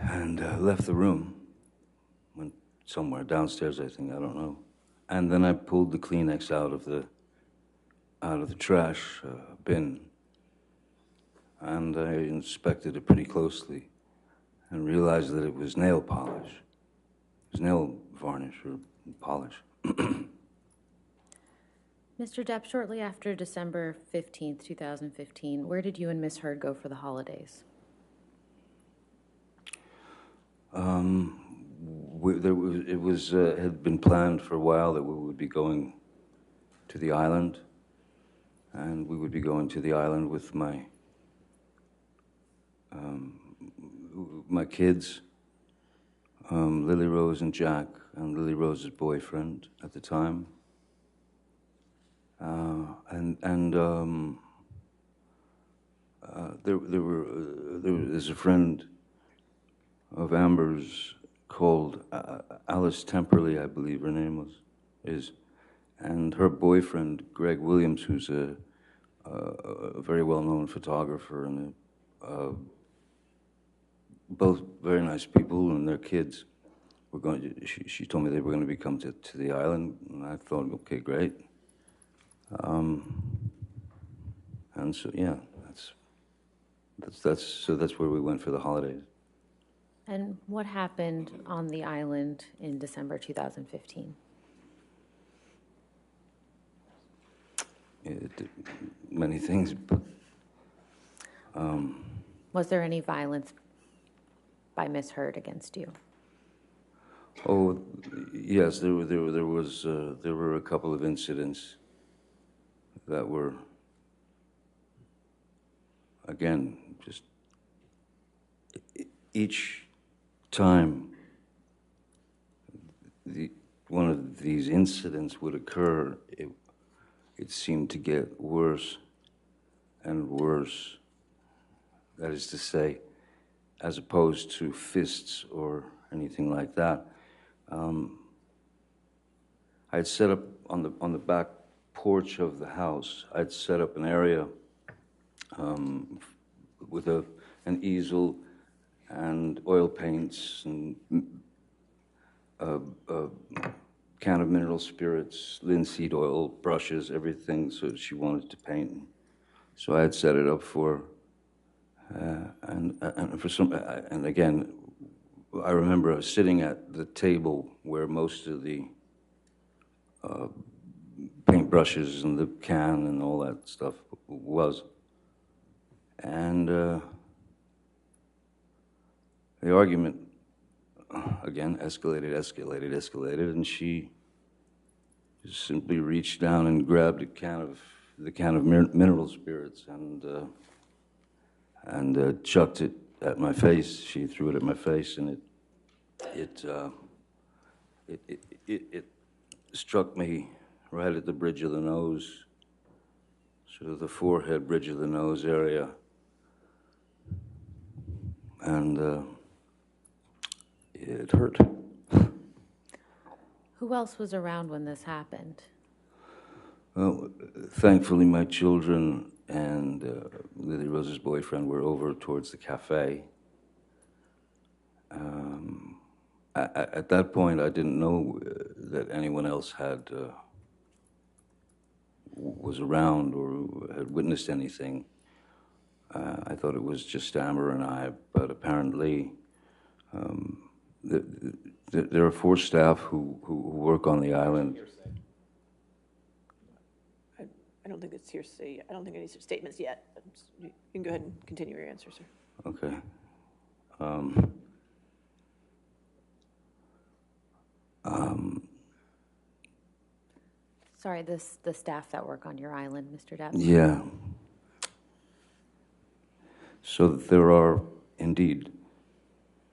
and left the room, went somewhere downstairs, I think, I don't know. And then I pulled the Kleenex out of the trash bin, and I inspected it pretty closely and realized that it was nail polish. It was nail varnish or polish. Mr. Depp, shortly after December 15th, 2015, where did you and Miss Hurd go for the holidays? It had been planned for a while that we would be going to the island, and we would be going to the island with my kids, Lily Rose and Jack, and Lily Rose's boyfriend at the time. There's a friend of Amber's called Alice Temperley, I believe her name is, and her boyfriend Greg Williams, who's a very well-known photographer, and both very nice people, and their kids were going to. She told me they were going to be coming to the island, and I thought, okay, great. And so yeah, that's where we went for the holidays. And what happened on the island in December 2015? Many things, but was there any violence by Miss Hurd against you? Oh, yes, there were a couple of incidents that were, again, just each time one of these incidents would occur, it seemed to get worse and worse. That is to say, as opposed to fists or anything like that. I'd set up on the back porch of the house, I'd set up an area with an easel and oil paints and a can of mineral spirits, linseed oil, brushes, everything so she wanted to paint. So I had set it up for and for some, and again, I remember I was sitting at the table where most of the paintbrushes and the can and all that stuff was. And the argument, again, escalated, and she just simply reached down and grabbed the can of mineral spirits and chucked it at my face. She threw it at my face, and it struck me right at the bridge of the nose, sort of the forehead, bridge of the nose area. And it hurt. Who else was around when this happened? Well, thankfully my children and Lily Rose's boyfriend were over towards the cafe. At that point, I didn't know that anyone else was around or had witnessed anything. I thought it was just Amber and I, but apparently there are 4 staff who work on the island. I don't think it's hearsay. I don't think any statements yet. But you can go ahead and continue your answer, sir. Okay. Sorry, the staff that work on your island, Mr. Depp. Yeah. So there are indeed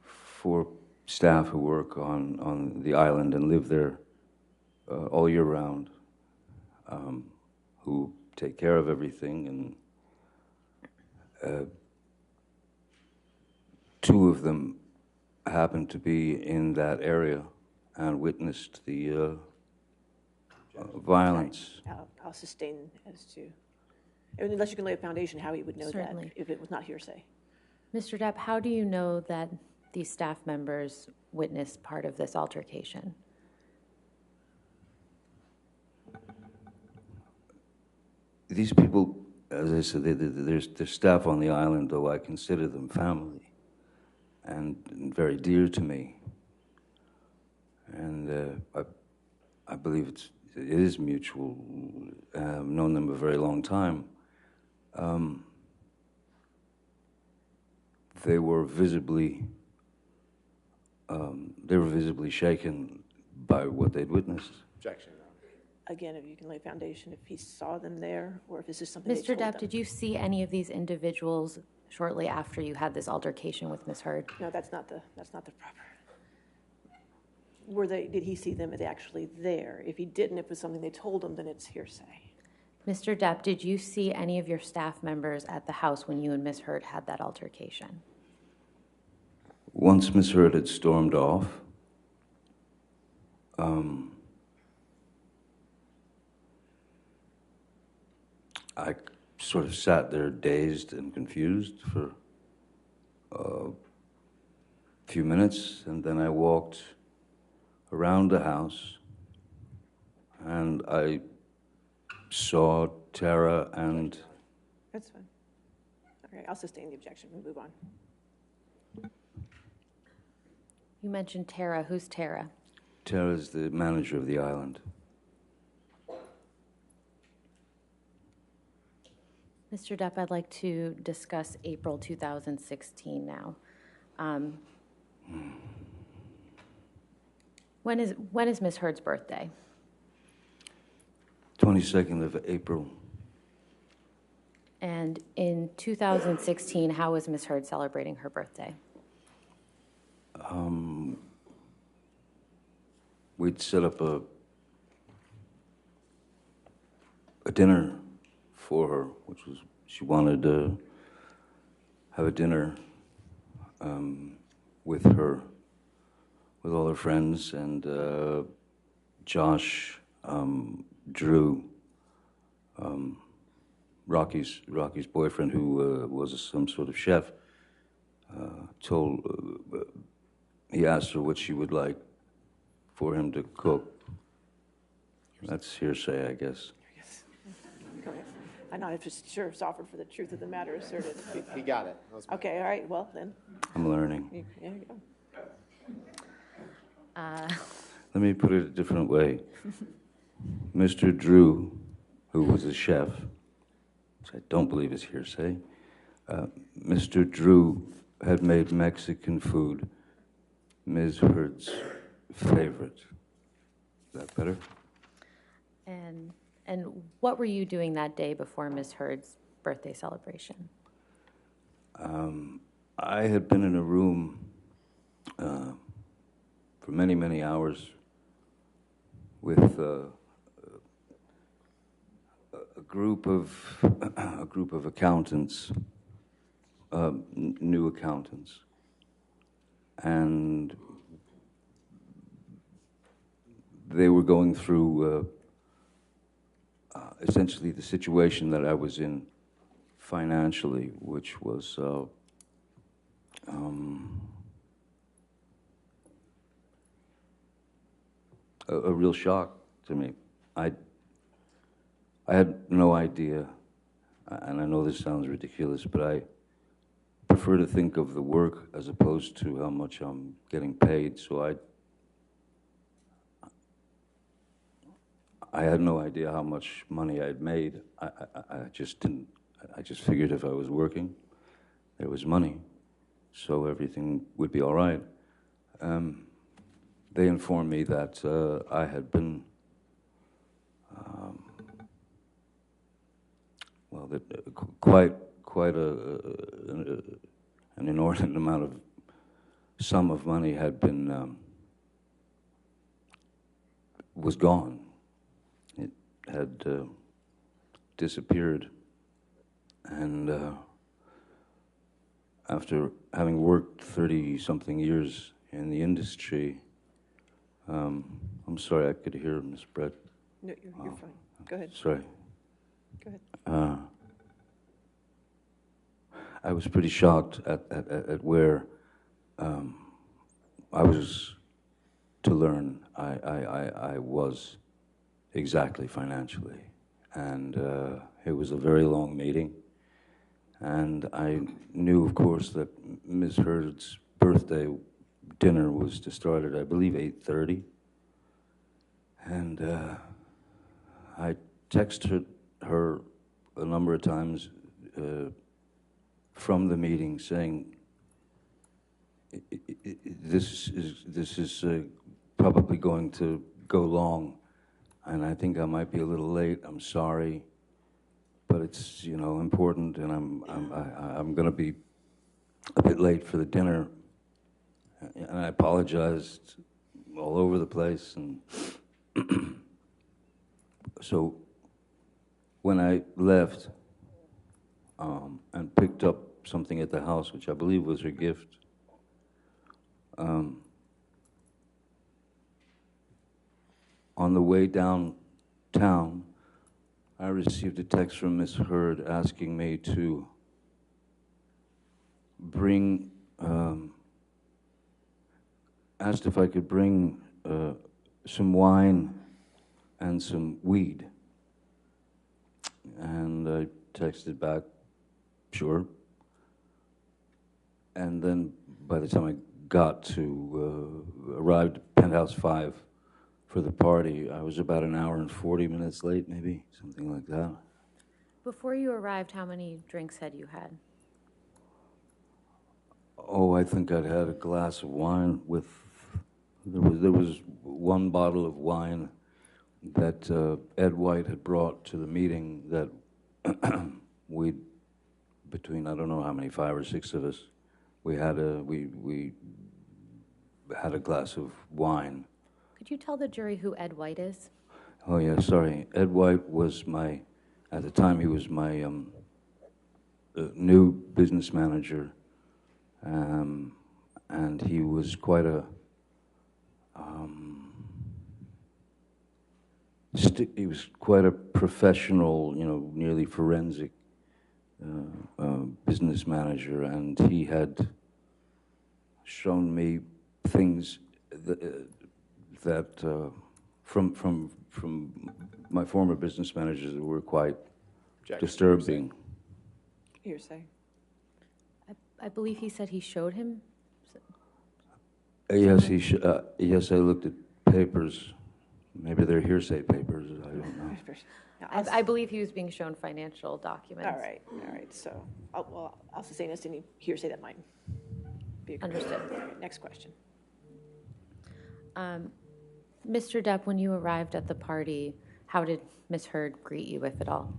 4 staff who work on the island and live there all year round, who take care of everything, and 2 of them happened to be in that area and witnessed the violence. I'll sustain as to, unless you can lay a foundation how he would know Certainly. that if it was not hearsay. Mr. Depp, how do you know that these staff members witnessed part of this altercation? These people, as I said, they're staff on the island, though I consider them family and very dear to me. And I believe it is mutual. I've known them a very long time. They were visibly shaken by what they'd witnessed. Objection. Again, if you can lay a foundation, if he saw them there, or if this is something they Mr. told Depp, them. did you see any of these individuals shortly after you had this altercation with Ms. Hurd? No, that's not the proper. Did he see them? Are they actually there? If he didn't, if it was something they told him, then it's hearsay. Mr. Depp, did you see any of your staff members at the house when you and Ms. Hurd had that altercation? Once Ms. Hurd had stormed off, I sort of sat there dazed and confused for a few minutes, and then I walked around the house, and I saw Tara and... That's fine. Okay, I'll sustain the objection. We'll move on. You mentioned Tara. Who's Tara? Tara's the manager of the island. Mr. Depp, I'd like to discuss April 2016 now. When is Ms. Hurd's birthday? 22nd of April. And in 2016, how was Ms. Hurd celebrating her birthday? we'd set up a dinner for her, which was, she wanted to have a dinner with her, with all her friends, and Josh, Drew, Rocky's boyfriend, who was some sort of chef, he asked her what she would like for him to cook. That's hearsay, I guess. Go ahead. I'm not sure if it's offered for the truth of the matter asserted. He got it. That was Okay, all right, well, then. I'm learning. There you go. Let me put it a different way. Mr. Drew, who was a chef, which I don't believe is hearsay, Mr. Drew had made Mexican food Ms. Hurd's favorite. Is that better? And what were you doing that day before Ms. Hurd's birthday celebration? I had been in a room for many, many hours with a group of accountants, new accountants, and they were going through essentially the situation that I was in financially, which was a real shock to me. I had no idea, and I know this sounds ridiculous, but I prefer to think of the work as opposed to how much I'm getting paid. So I had no idea how much money I'd made. I just didn't. I just figured if I was working, there was money, so everything would be all right. They informed me that I had been, well, that quite an inordinate amount of sum of money had been was gone. It had disappeared, and after having worked 30-something years in the industry, I'm sorry, I could hear Ms. Brett. No, you're fine. Go ahead. Sorry. Go ahead. I was pretty shocked at where I was to learn I was exactly financially. And it was a very long meeting. And I knew, of course, that Ms. Hurd's birthday dinner was to start at, I believe, 8:30. And I texted her a number of times from the meeting saying, this is probably going to go long, and I think I might be a little late. I'm sorry, but it's, you know, important, and I'm going to be a bit late for the dinner. And I apologized all over the place, and so when I left and picked up something at the house, which I believe was her gift, on the way downtown, I received a text from Miss Hurd asking me to bring, asked if I could bring some wine and some weed. And I texted back, sure. And then by the time I got to, arrived at Penthouse 5 for the party, I was about an hour and 40 minutes late, maybe, something like that. Before you arrived, how many drinks had you had? Oh, I think I'd had a glass of wine with, there was one bottle of wine that Ed White had brought to the meeting that we'd, between, I don't know how many, 5 or 6 of us, we had a glass of wine. Could you tell the jury who Ed White is? Oh, yeah, sorry. Ed White was at the time, he was my new business manager, and he was quite a, he was quite a professional, nearly forensic business manager, and he had shown me things that from my former business managers that were quite disturbing. Hearsay. I believe he said he showed him. Yes, yes, I looked at papers. Maybe they're hearsay papers. I don't know. I believe he was being shown financial documents. All right. So, I'll sustain this any hearsay that might be understood. All right, next question. Mr. Depp, when you arrived at the party, how did Ms. Hurd greet you, if at all?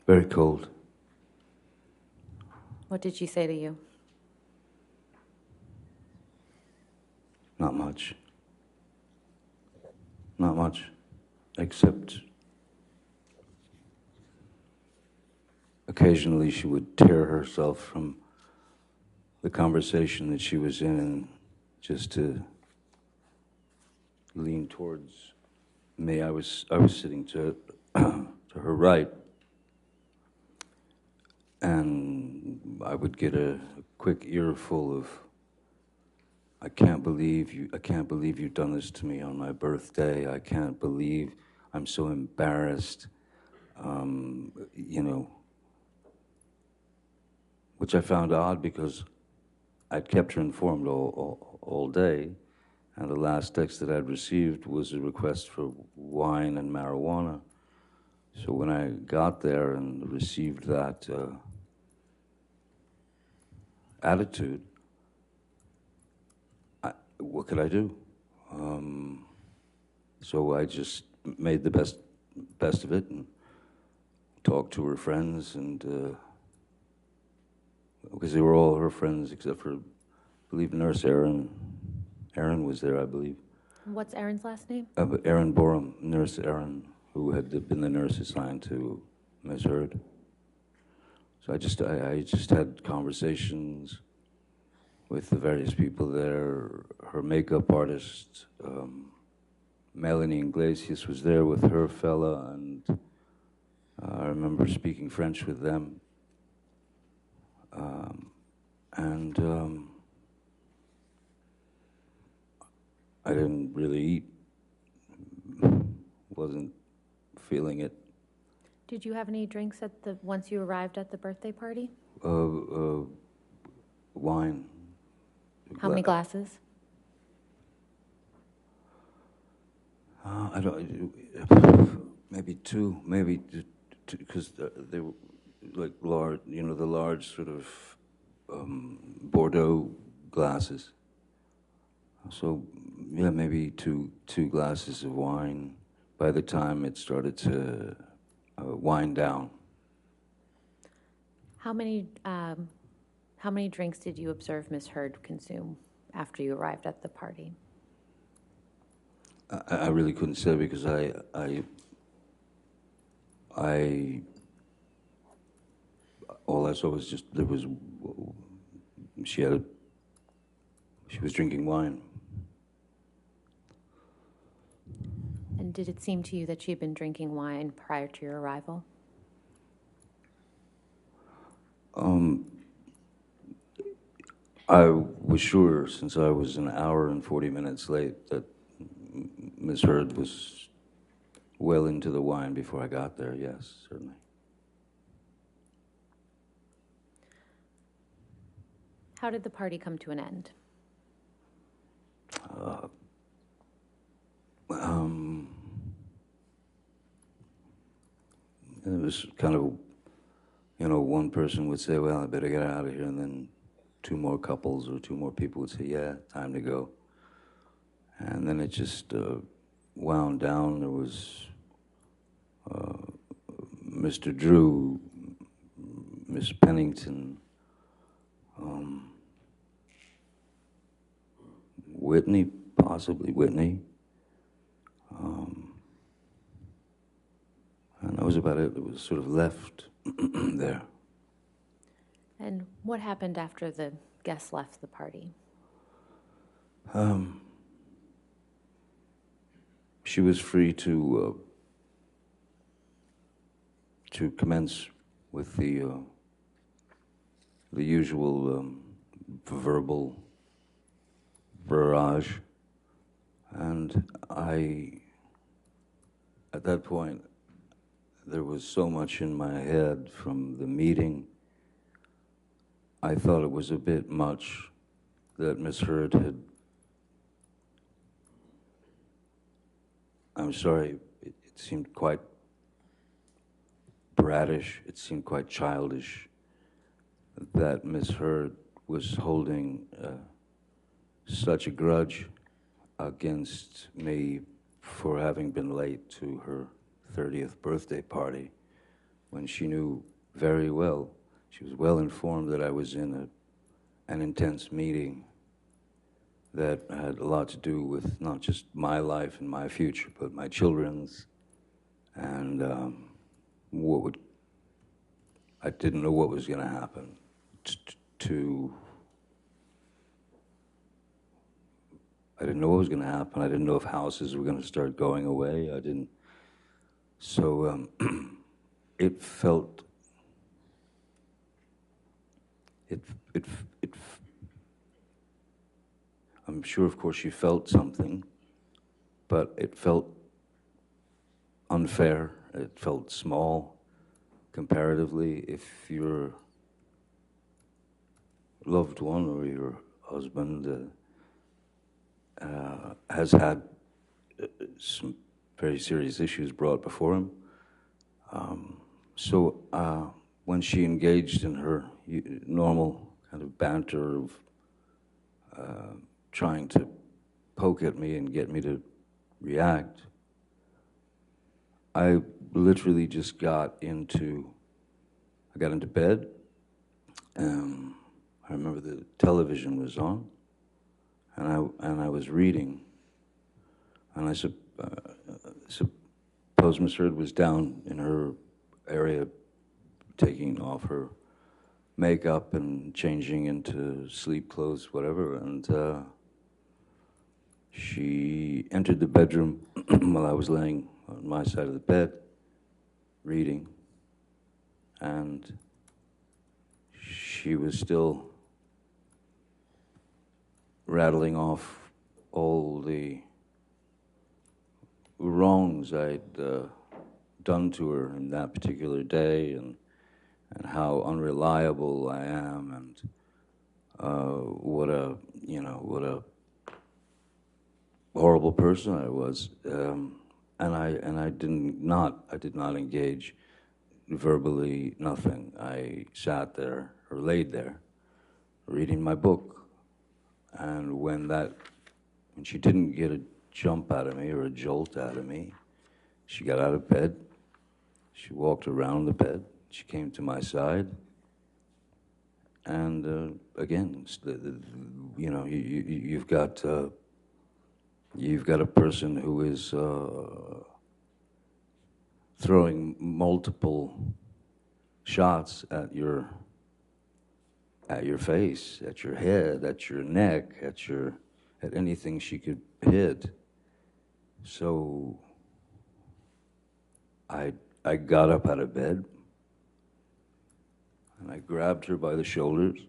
Very cold. What did she say to you? Not much. Not much, except occasionally she would tear herself from the conversation that she was in and just to lean towards me. I was sitting to her right, and I would get a quick earful of, I can't believe you've done this to me on my birthday. I can't believe, I'm so embarrassed. Which I found odd because I'd kept her informed all day, and the last text that I'd received was a request for wine and marijuana. So when I got there and received that attitude, what could I do? So I just made the best of it and talked to her friends, and because they were all her friends except for, I believe, Nurse Erin. Erin was there, I believe. What's Erin's last name? Erin Borum, Nurse Erin, who had been the nurse assigned to Ms. Hurd. So I just had conversations with the various people there. Her makeup artist, Melanie Iglesias, was there with her fella, and I remember speaking French with them. I didn't really eat. Wasn't feeling it. Did you have any drinks once you arrived at the birthday party? Wine. How many glasses? I don't. Maybe two. Maybe two, because they were like large. The large sort of Bordeaux glasses. So yeah, maybe two glasses of wine. By the time it started to wind down. How many drinks did you observe Ms. Hurd consume after you arrived at the party? I really couldn't say because all I saw was just she was drinking wine. And did it seem to you that she had been drinking wine prior to your arrival? I was sure, since I was an hour and 40 minutes late, that Ms. Hurd was well into the wine before I got there, yes, certainly. How did the party come to an end? It was kind of, one person would say, well, I better get out of here, and then two more couples or two more people would say, yeah, time to go. And then it just wound down. There was Mr. Drew, Miss Pennington, Whitney, possibly Whitney. And that was about it. It was sort of left there. And what happened after the guests left the party? She was free to commence with the usual verbal barrage, and at that point, there was so much in my head from the meeting. I thought it was a bit much that Miss Hurd had. I'm sorry, it seemed quite brattish, it seemed quite childish that Miss Hurd was holding such a grudge against me for having been late to her 30th birthday party when she knew very well, she was well informed that I was in an intense meeting that had a lot to do with not just my life and my future, but my children's, and I didn't know what was going to happen. I didn't know what was going to happen. I didn't know if houses were going to start going away. I didn't. So it felt. I'm sure, of course, she felt something, but it felt unfair. It felt small, comparatively. If your loved one or your husband has had some very serious issues brought before him. So when she engaged in her normal kind of banter of trying to poke at me and get me to react, I literally just got into bed. I remember the television was on, and I was reading, and I suppose Miss Hurd was down in her area taking off her makeup and changing into sleep clothes, whatever, and she entered the bedroom while I was laying on my side of the bed, reading, and she was still rattling off all the wrongs I'd done to her in that particular day, and how unreliable I am, and what a horrible person I was, and I did not engage verbally, nothing. I sat there or laid there, reading my book, and when she didn't get a jump out of me or a jolt out of me, she got out of bed. She walked around the bed. She came to my side, and again, you've got a person who is throwing multiple shots at your face, at your head, at your neck, at anything she could hit. So I got up out of bed, and I grabbed her by the shoulders,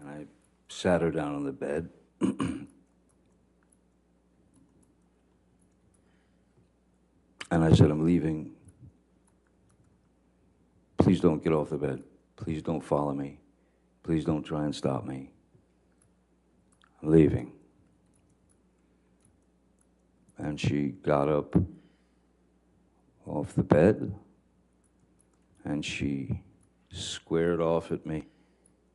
and I sat her down on the bed. And I said, I'm leaving. Please don't get off the bed. Please don't follow me. Please don't try and stop me. I'm leaving. And she got up off the bed, and she squared off at me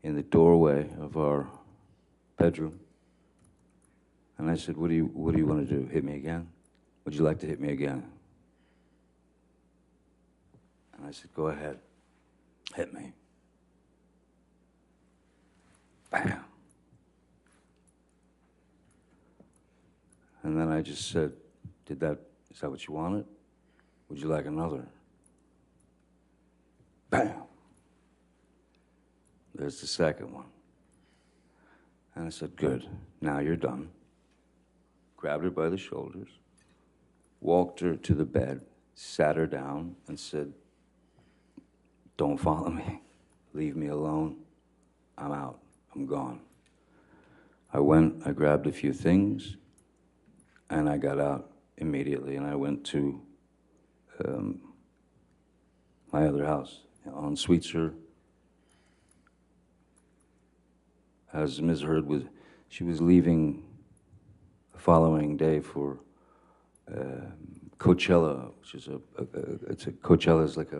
in the doorway of our bedroom. And I said, what do you want to do? Hit me again? Would you like to hit me again? And I said, go ahead, hit me. Bam. And then I just said, is that what you wanted? Would you like another? Bam! There's the second one. And I said, good, now you're done. Grabbed her by the shoulders, walked her to the bed, sat her down, and said, don't follow me. Leave me alone. I'm out. I'm gone. I went, I grabbed a few things, and I got out immediately, and I went to my other house on Sweetser. As Ms. Hurd she was leaving the following day for Coachella, which is Coachella is like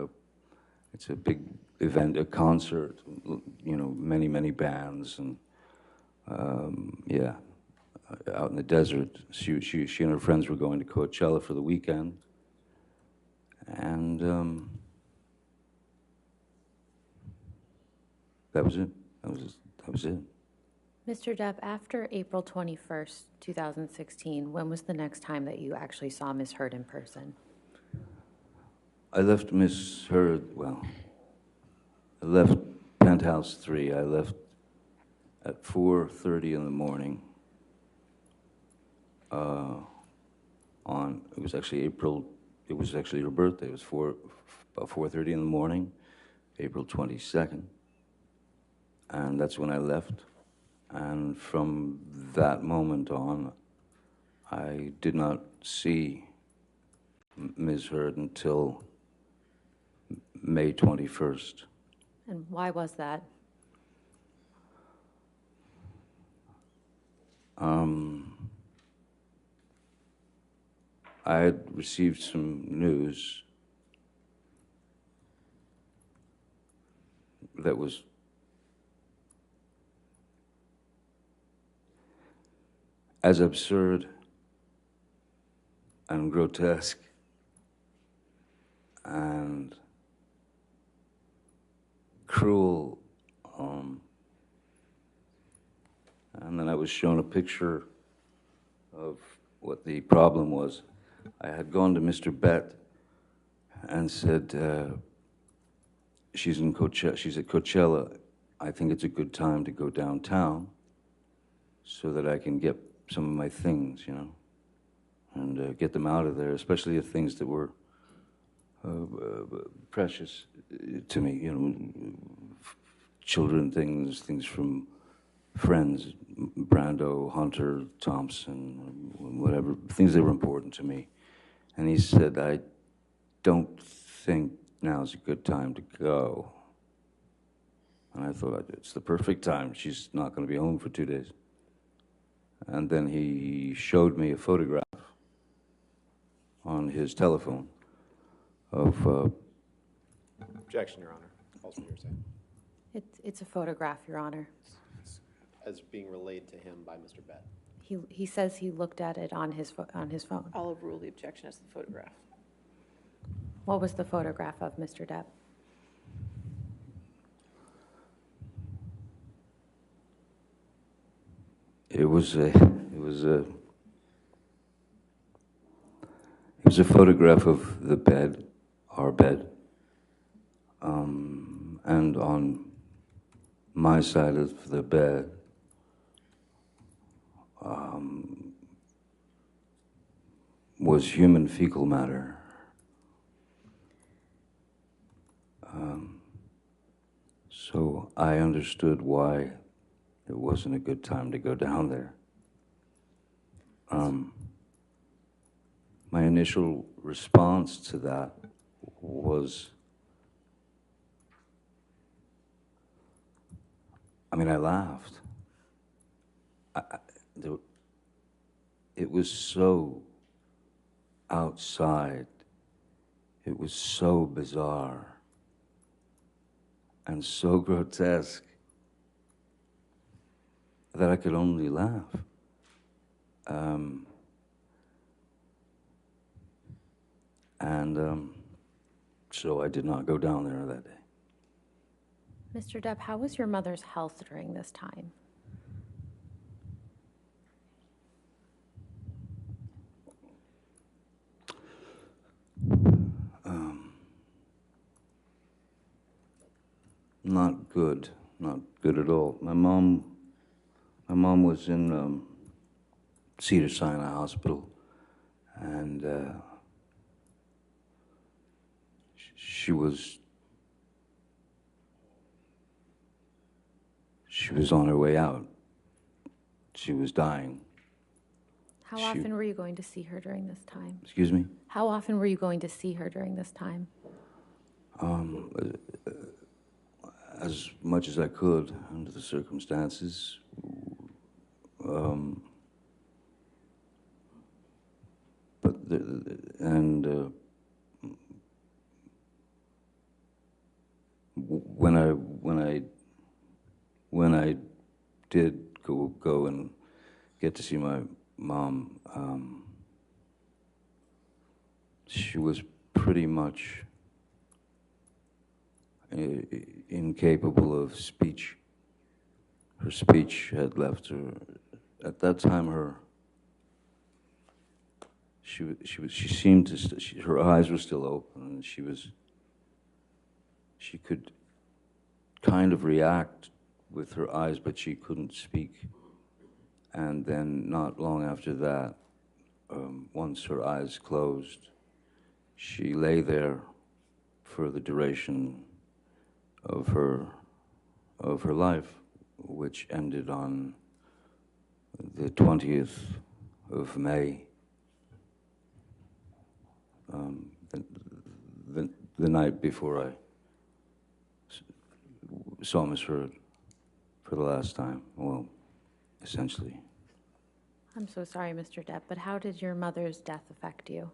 it's a big event, a concert, you know, many bands, and yeah, out in the desert. She and her friends were going to Coachella for the weekend, and that was it. That was it. Mr. Depp, after April 21st, 2016, when was the next time that you actually saw Ms. Hurd in person? I left Miss Hurd, well, I left Penthouse 3. I left at 4:30 in the morning. It was actually it was actually her birthday. It was about 4:30 in the morning, April 22nd. And that's when I left. And from that moment on, I did not see Ms. Hurd until May 21st. And why was that? I had received some news that was as absurd and grotesque and cruel. And then I was shown a picture of what the problem was. I had gone to Mr. Bett and said, she's at Coachella. I think it's a good time to go downtown so that I can get some of my things, you know, and get them out of there, especially the things that were precious to me, you know, children things from friends, Brando, Hunter, Thompson, whatever, things that were important to me. And he said, I don't think now's a good time to go. And I thought, it's the perfect time. She's not going to be home for 2 days. And then he showed me a photograph on his telephone of... Objection, Your Honor. Also hearsay. It's a photograph, Your Honor. As being relayed to him by Mr. Bett. He says he looked at it on his phone. I'll overrule the objection as the photograph. What was the photograph of, Mr. Depp? It was a photograph of the bed, our bed, and on my side of the bed was human fecal matter. So I understood why it wasn't a good time to go down there. My initial response to that was, I mean, I laughed. It was so outside. It was so bizarre and so grotesque that I could only laugh. So I did not go down there that day. Mr. Depp, how was your mother's health during this time? not good, not good at all. My mom was in Cedars-Sinai Hospital, and she was on her way out. She was dying. How often were you going to see her during this time? Excuse me? How often were you going to see her during this time? As much as I could under the circumstances. When I did go and get to see my mom, she was pretty much incapable of speech. Her speech had left her. At that time, she seemed to. Her eyes were still open, and she could kind of react with her eyes, but she couldn't speak. And then, not long after that, once her eyes closed, she lay there for the duration of her life, which ended on the 20th of May, the night before I saw Miss Hurd for the last time. Well, essentially. I'm so sorry, Mr. Depp, but how did your mother's death affect you?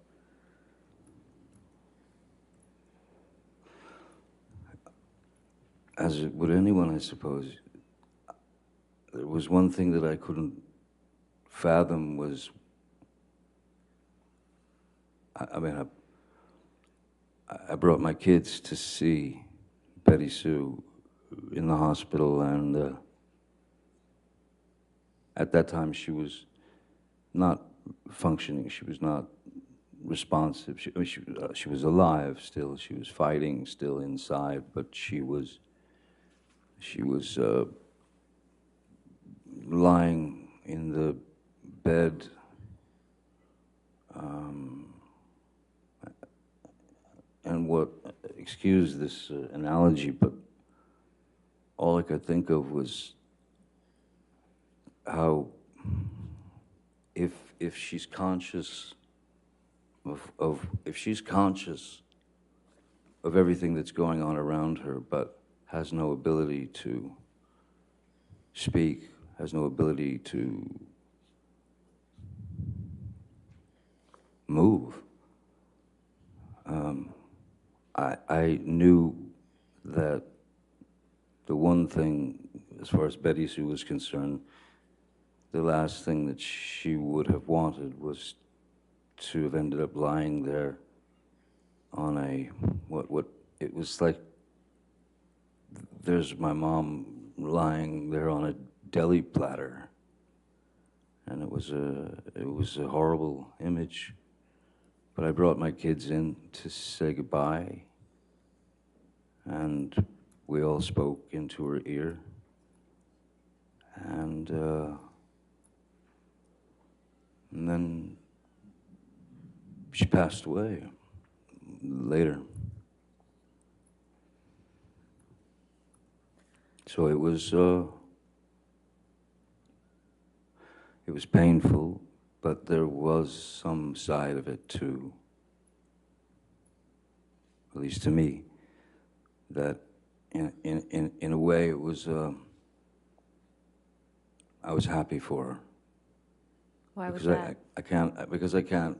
As it would anyone, I suppose. There was one thing that I couldn't fathom was, I brought my kids to see Betty Sue in the hospital, and at that time she was not functioning. She was not responsive. She was alive still. She was fighting still inside, but she was lying in the bed, and what, excuse this analogy, but all I could think of was how if she's conscious if she's conscious of everything that's going on around her, but has no ability to speak, has no ability to move. I knew that the one thing, as far as Betty Sue was concerned, the last thing that she would have wanted was to have ended up lying there on a, what it was like, there's my mom lying there on a deli platter, and it was a horrible image. But I brought my kids in to say goodbye, and we all spoke into her ear, and then she passed away later. So it was painful, but there was some side of it too, at least to me, that in a way it was, I was happy for her. Why was because that? I can't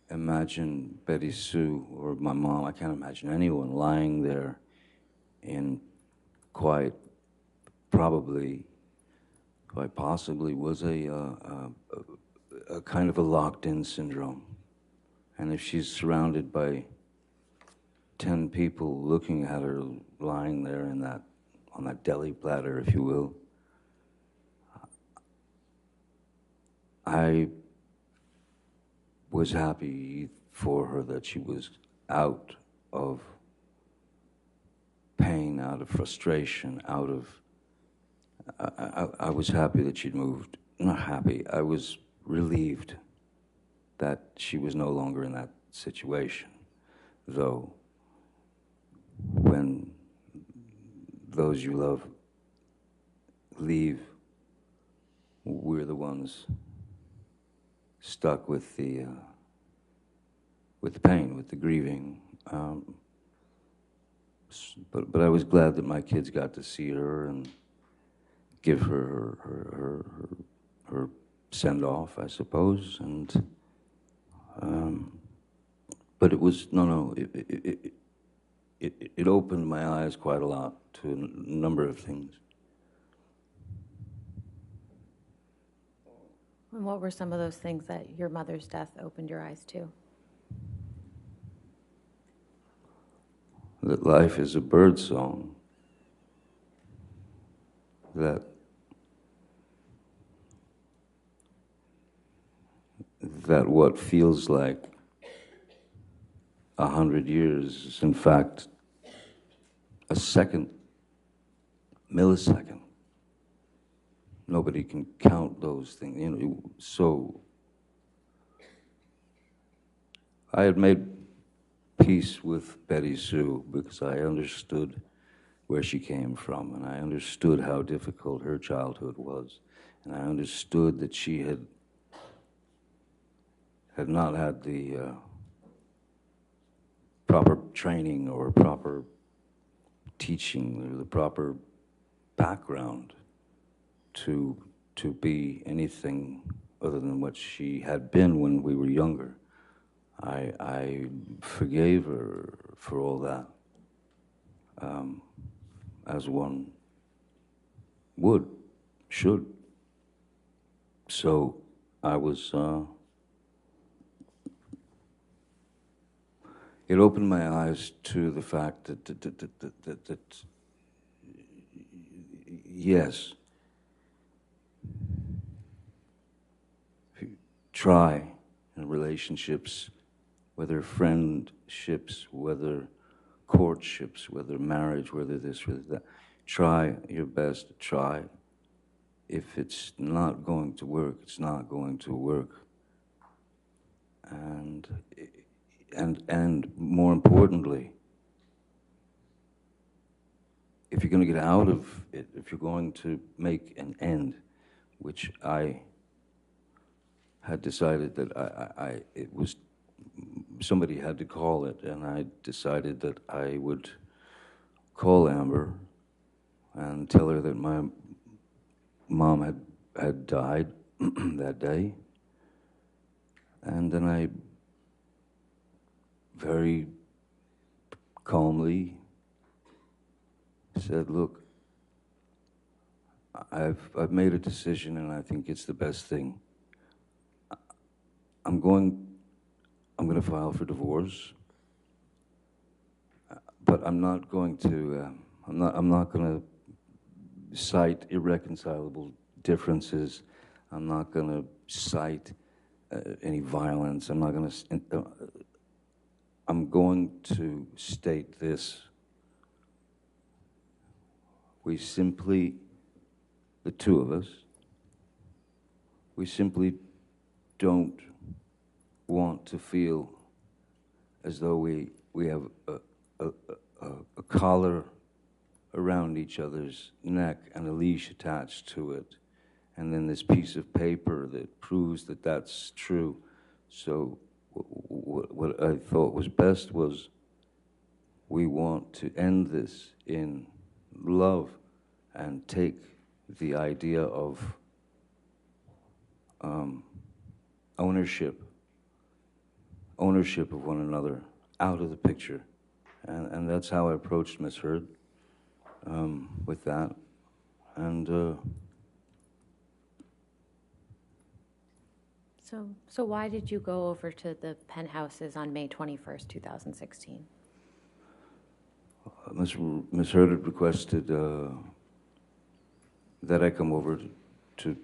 imagine Betty Sue or my mom, I can't imagine anyone lying there in quite possibly was a kind of a locked-in syndrome. And if she's surrounded by 10 people looking at her lying there in that, on that deli platter, if you will, I was happy for her that she was out of pain, out of frustration, out of... I was happy that she'd moved. Not happy, I was relieved that she was no longer in that situation. Though, when those you love leave, we're the ones stuck with the pain, with the grieving. But I was glad that my kids got to see her and give her send off, I suppose. And but it was it opened my eyes quite a lot to a number of things. And what were some of those things that your mother's death opened your eyes to? That life is a bird song. That what feels like 100 years is in fact a second, millisecond. Nobody can count those things, you know. So I had made peace with Betty Sue because I understood where she came from, and I understood how difficult her childhood was, and I understood that she had not had the proper training or proper teaching or the proper background to be anything other than what she had been when we were younger. I forgave her for all that, as one would, should. So I was, it opened my eyes to the fact that yes, if you try in relationships, whether friendships, whether courtships, whether marriage, whether this, whether that, try your best to try. If it's not going to work, it's not going to work. And more importantly, if you're going to get out of it, if you're going to make an end, which I had decided that it was, somebody had to call it, and I decided that I would call Amber and tell her that my mom had died that day. And then I very calmly said, look, I've made a decision and I think it's the best thing. I'm going to file for divorce, but I'm not going to, I'm not going to cite irreconcilable differences. I'm not going to cite any violence. I'm not going to, I'm going to state this. We simply, the two of us, we simply don't want to feel as though we have a collar around each other's neck and a leash attached to it, and then this piece of paper that proves that that's true. So what I thought was best was we want to end this in love and take the idea of ownership of one another out of the picture. And that's how I approached Miss Hurd with that. And So why did you go over to the penthouses on May 21st, 2016? Miss Hurd had requested that I come over to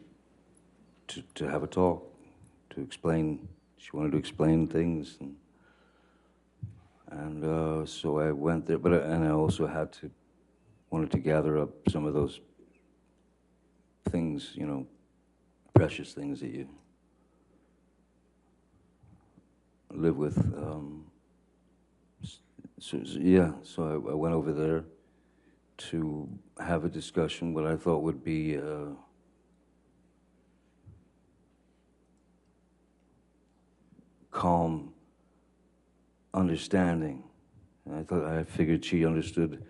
have a talk, to explain. She wanted to explain things, and so I went there. And I also had to wanted to gather up some of those things, precious things that you live with. So I went over there to have a discussion, what I thought would be calm understanding. And I figured she understood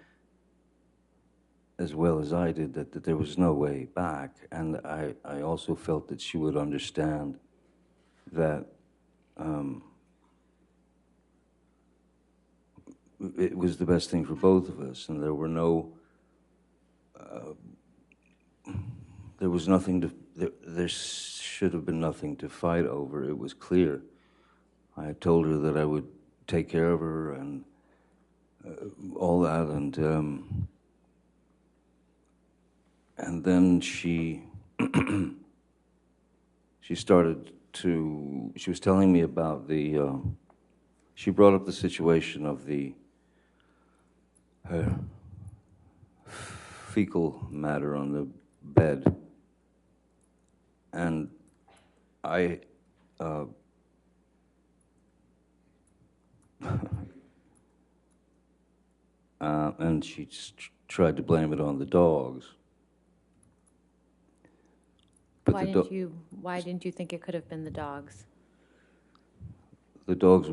as well as I did that there was no way back. And I also felt that she would understand that it was the best thing for both of us, and there were no, there was nothing to, there should have been nothing to fight over. It was clear. I told her that I would take care of her and all that, and then she started to, she was telling me about she brought up the situation of her fecal matter on the bed, and and she tried to blame it on the dogs. But why didn't you think it could have been the dogs? The dogs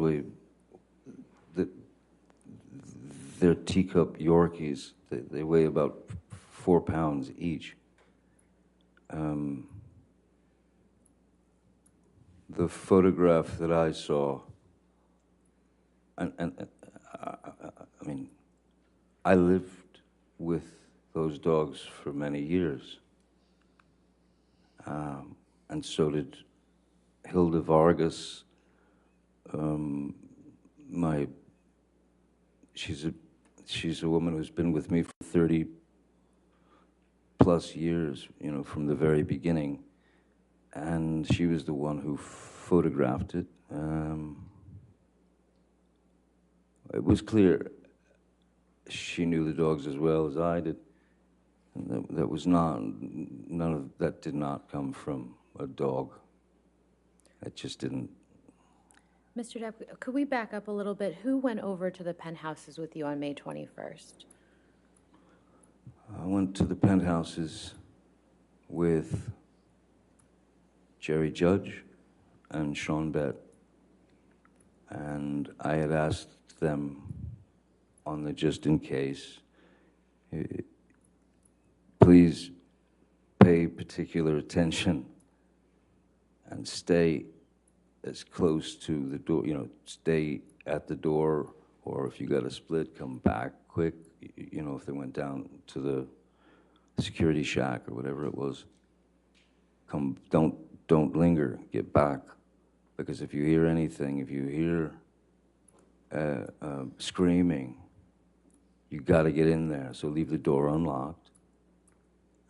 they're teacup Yorkies. They weigh about 4 pounds each. The photograph that I saw, I mean, I lived with those dogs for many years. And so did Hilda Vargas. She's a woman who's been with me for 30 plus years, from the very beginning. And she was the one who photographed it. It was clear she knew the dogs as well as I did. And that was none of that did not come from a dog. It just didn't. Mr. Depp, could we back up a little bit? Who went over to the penthouses with you on May 21st? I went to the penthouses with Jerry Judge and Sean Bett. And I had asked them on the just in case, please pay particular attention and stay as close to the door, stay at the door, or if you got a split, come back quick, if they went down to the security shack or whatever it was. Don't linger, get back, because if you hear anything, if you hear screaming, you got to get in there. So leave the door unlocked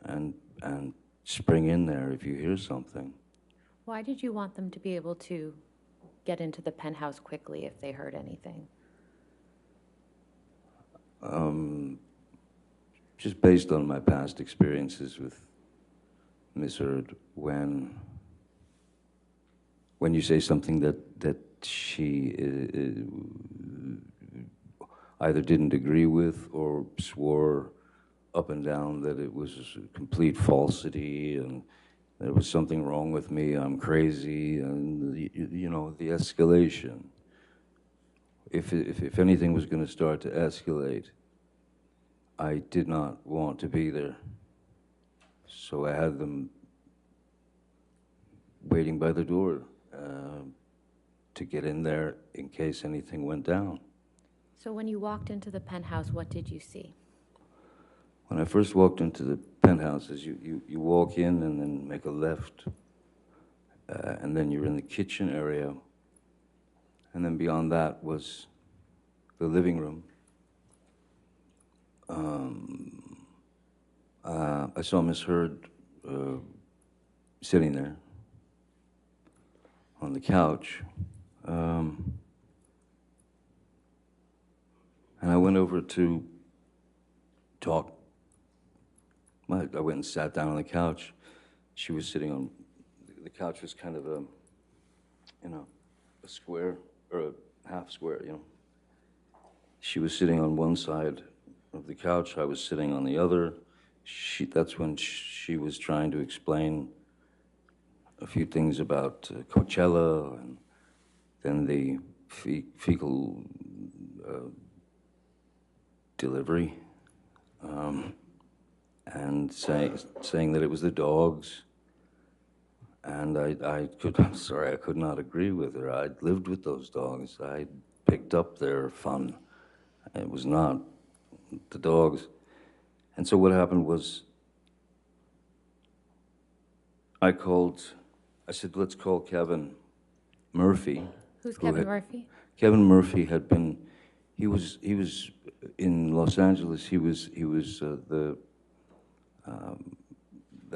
and spring in there if you hear something. Why did you want them to be able to get into the penthouse quickly if they heard anything? Just based on my past experiences with Miss Hurd, when you say something that she either didn't agree with or swore up and down that it was a complete falsity and there was something wrong with me, I'm crazy, and the escalation. If anything was going to start to escalate, I did not want to be there. So I had them waiting by the door to get in there in case anything went down. So when you walked into the penthouse, what did you see? When I first walked into the penthouses, you walk in and then make a left, and then you're in the kitchen area, and then beyond that was the living room. I saw Miss Hurd sitting there on the couch, and I went over to talk I went and sat down on the couch. She was sitting on, the couch was kind of a, you know, a square, or a half square, you know. She was sitting on one side of the couch, I was sitting on the other. That's when she was trying to explain a few things about Coachella, and then the fecal delivery, and saying that it was the dogs. And I'm sorry, I could not agree with her. I'd lived with those dogs. I picked up their fun. It was not the dogs. And so what happened was, I said, let's call Kevin Murphy. Who's Kevin Murphy? Kevin Murphy had been, he was in Los Angeles. He was the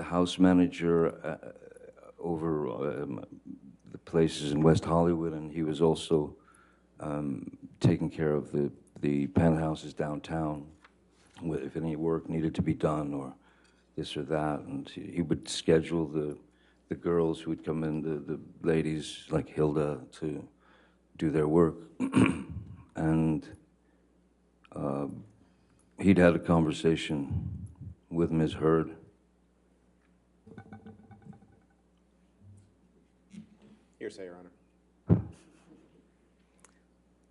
house manager over the places in West Hollywood, and he was also taking care of the penthouses downtown, if any work needed to be done or this or that. And he would schedule the girls who would come in, the ladies like Hilda, to do their work. And he'd had a conversation with Ms. Hurd. Hearsay, Your Honor.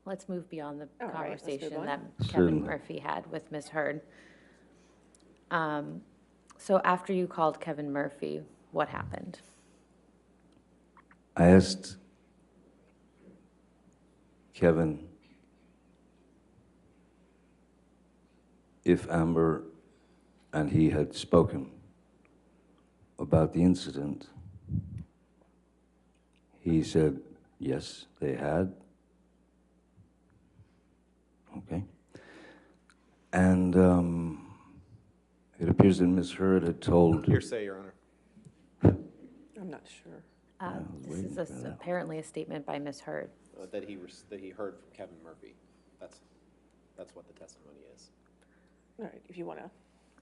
Let's move beyond the All right, let's move conversation on. that Kevin Certainly. Murphy had with Ms. Hurd. So after you called Kevin Murphy, what happened? I asked Kevin if Amber and he had spoken about the incident. He said, yes, they had. Okay. And it appears that Ms. Hurd had told... Hearsay, Your Honor. I'm not sure. This is apparently a statement by Ms. Hurd. That he heard from Kevin Murphy. That's what the testimony is. All right, if you want to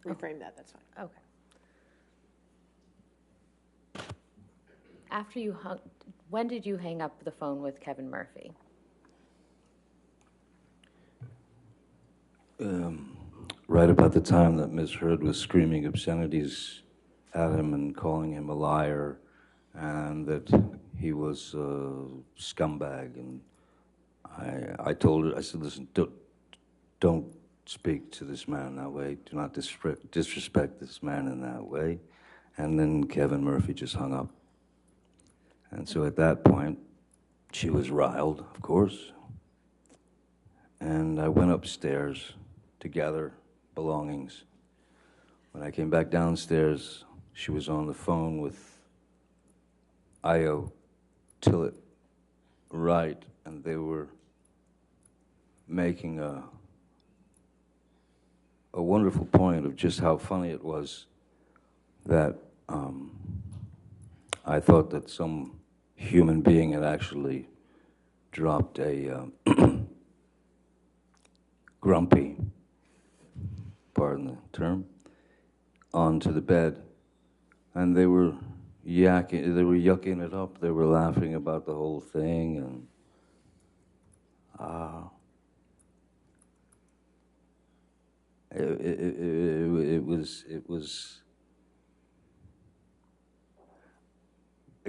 reframe that, that's fine. Okay. After you when did you hang up the phone with Kevin Murphy? Right about the time that Ms. Hurd was screaming obscenities at him and calling him a liar, and that he was a scumbag. And I told her, I said, listen, don't speak to this man that way. Do not disrespect this man in that way. And then Kevin Murphy just hung up. And so at that point, she was riled, of course. And I went upstairs to gather belongings. When I came back downstairs, she was on the phone with Io Tillett Wright, and they were making a wonderful point of just how funny it was that I thought that some human being had actually dropped a grumpy, pardon the term, onto the bed, and they were yucking it up. They were laughing about the whole thing, and it was.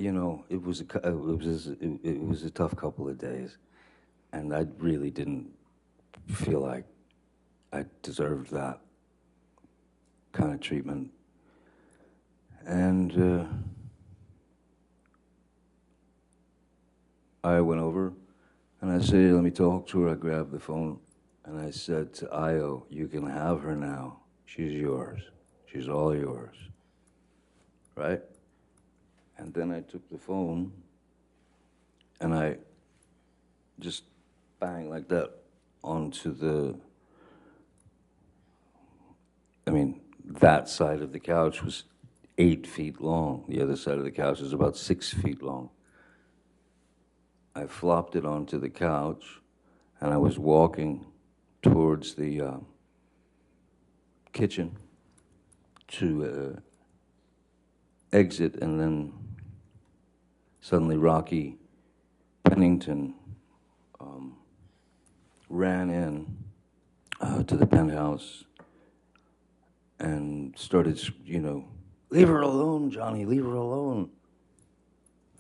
You know, it was a tough couple of days, and I really didn't feel like I deserved that kind of treatment. And I went over, and I said, let me talk to her. I grabbed the phone, and I said to Io, you can have her now. She's yours. She's all yours. Right? And then I took the phone, and I just bang like that onto that side of the couch was 8 feet long. The other side of the couch is about 6 feet long. I flopped it onto the couch, and I was walking towards the kitchen, exit, and then suddenly Rocky Pennington ran in to the penthouse and started, leave her alone, Johnny, leave her alone.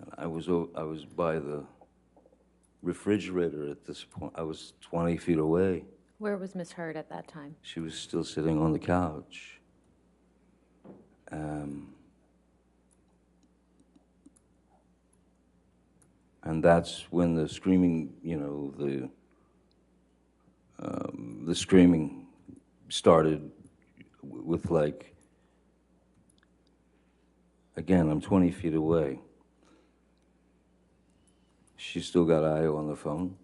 And I was by the refrigerator at this point. I was 20 feet away. Where was Miss Hurd at that time? She was still sitting on the couch. And that's when the screaming, the screaming started with, like, again, I'm 20 feet away. She's still got Io on the phone.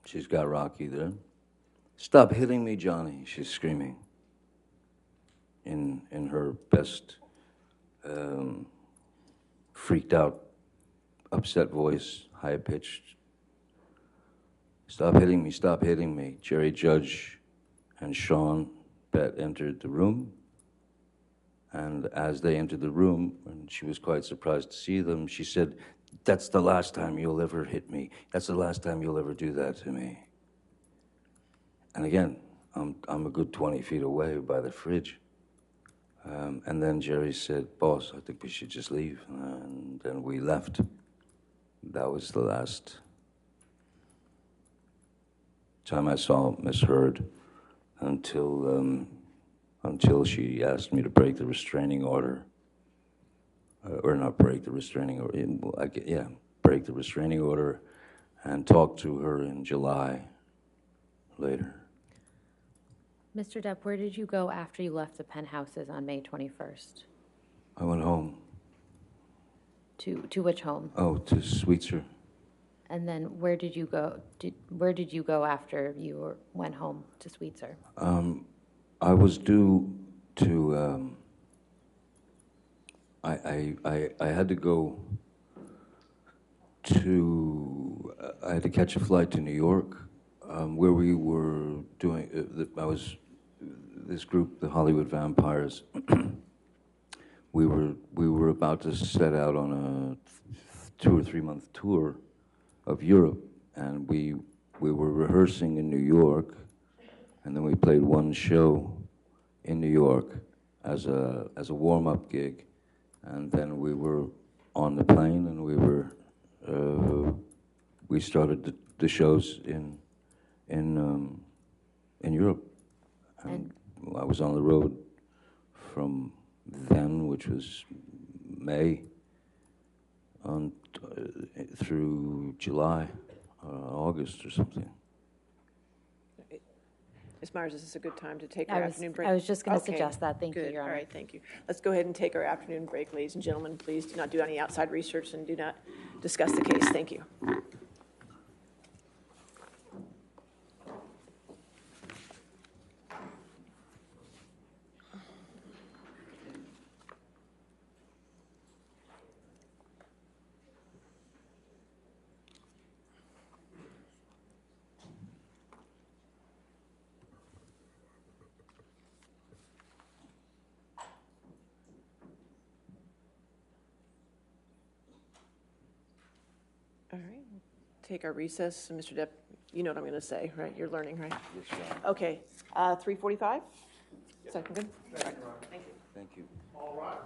She's got Rocky there. Stop hitting me, Johnny, she's screaming in her best freaked out, upset voice, high-pitched. Stop hitting me, stop hitting me. Jerry Judge and Sean Bett entered the room. And as they entered the room, and she was quite surprised to see them, she said, "That's the last time you'll ever hit me. That's the last time you'll ever do that to me." And again, I'm a good 20 feet away by the fridge. And then Jerry said, "Boss, I think we should just leave." And then we left. That was the last time I saw Miss Hurd until she asked me to break the restraining order. Or not break the restraining order, break the restraining order and talk to her in July later. Mr. Depp, where did you go after you left the penthouses on May 21st? I went home. To which home? Oh, to Sweetser. And then where did you go? Where did you go after you went home to Sweetser? I was due to. I had to go to. I had to catch a flight to New York, where we were doing. I was this group, the Hollywood Vampires. we were about to set out on a 2 or 3 month tour of Europe, and we were rehearsing in New York, and then we played one show in New York as a warm-up gig, and then we were on the plane, and we started the shows in Europe, and I was on the road from then, which was May, on through July, August or something. Ms. Myers, is this a good time to take our afternoon break? I was just going to suggest that. Thank you, Good. Your Honor. All right, thank you. Let's go ahead and take our afternoon break, ladies and gentlemen. Please do not do any outside research and do not discuss the case. Thank you. All right, we'll take our recess. Mr. Depp, you know what I'm going to say, right? You're learning, right? Yes, ma'am. Okay, 3:45? Second good? All right, thank you. Thank you. All right.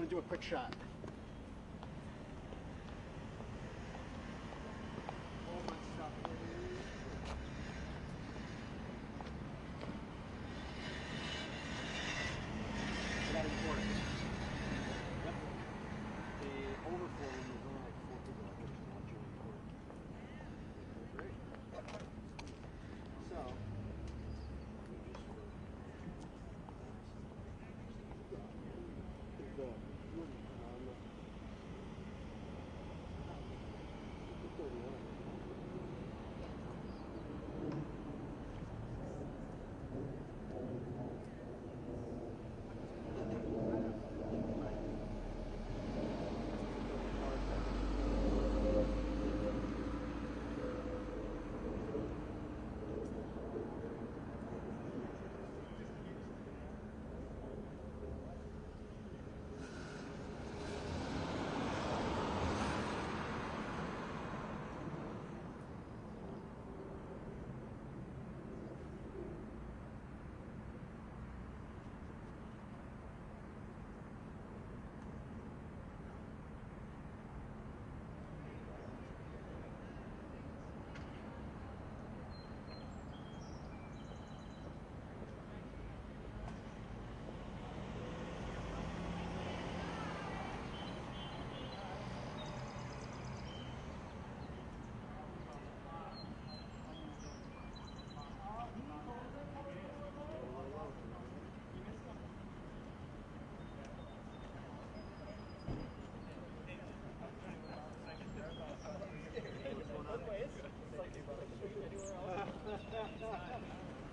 want to do a quick shot. Hold my stuff, please. That important. Yep. The overflow when there's only like 4 people, I think it's not really important. Great. So,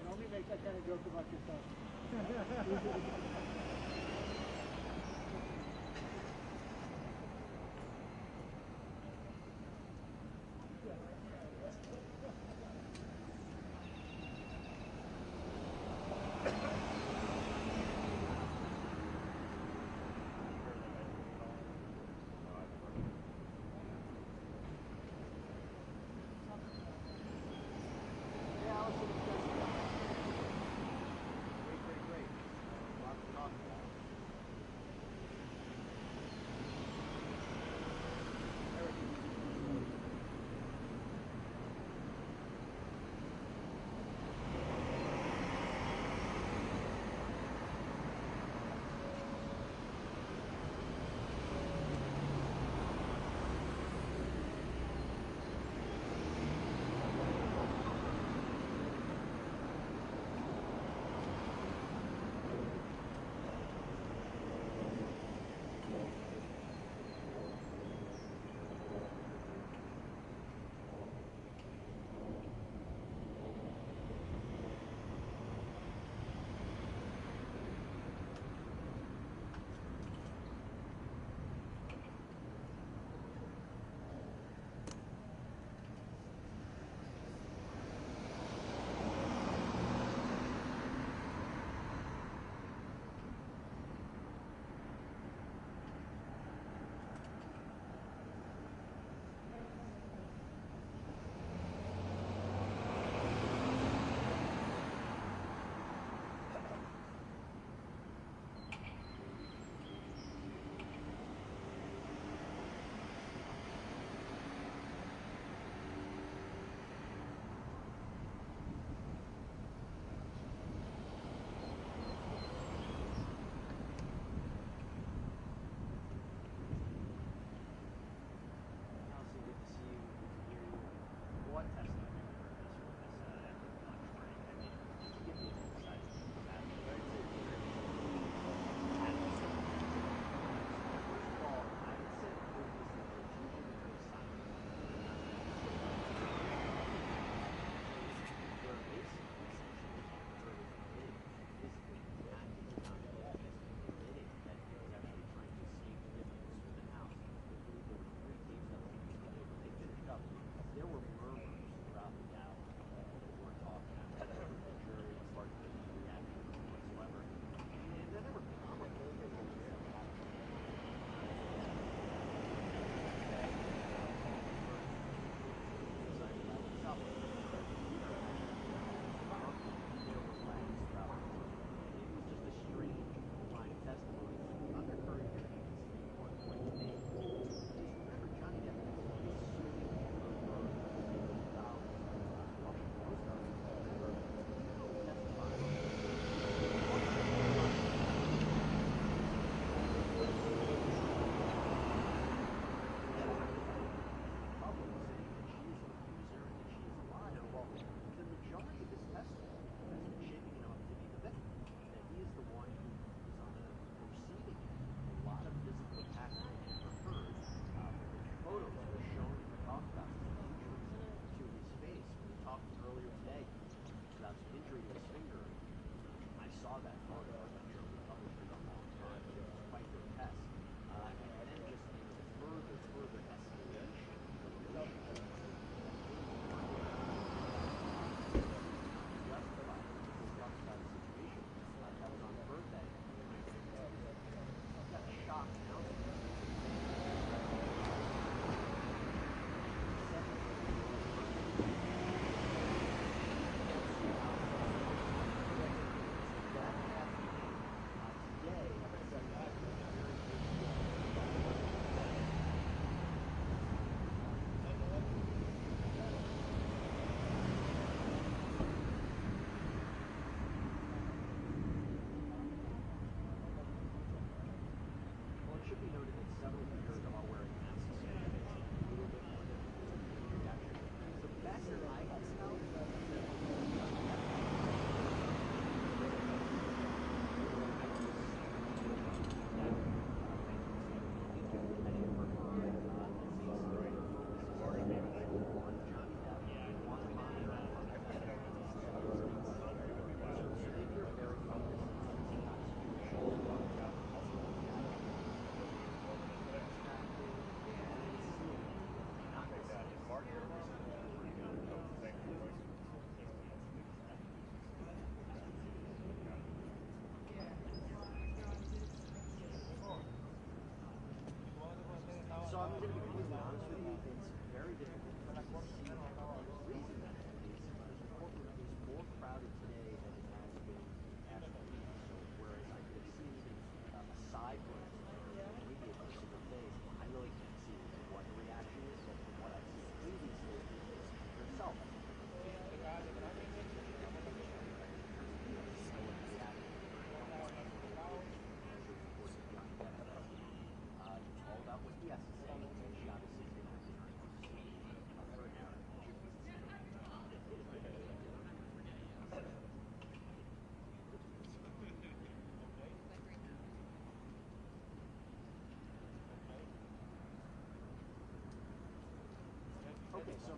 nobody makes that kind of joke about yourself. Great. Lots of talk.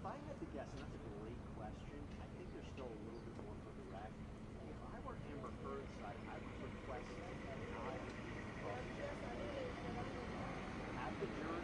if I had to guess, and that's a great question, I think there's still a little bit more for direct. If I were Amber Hurd's side, I would request that I have the jury.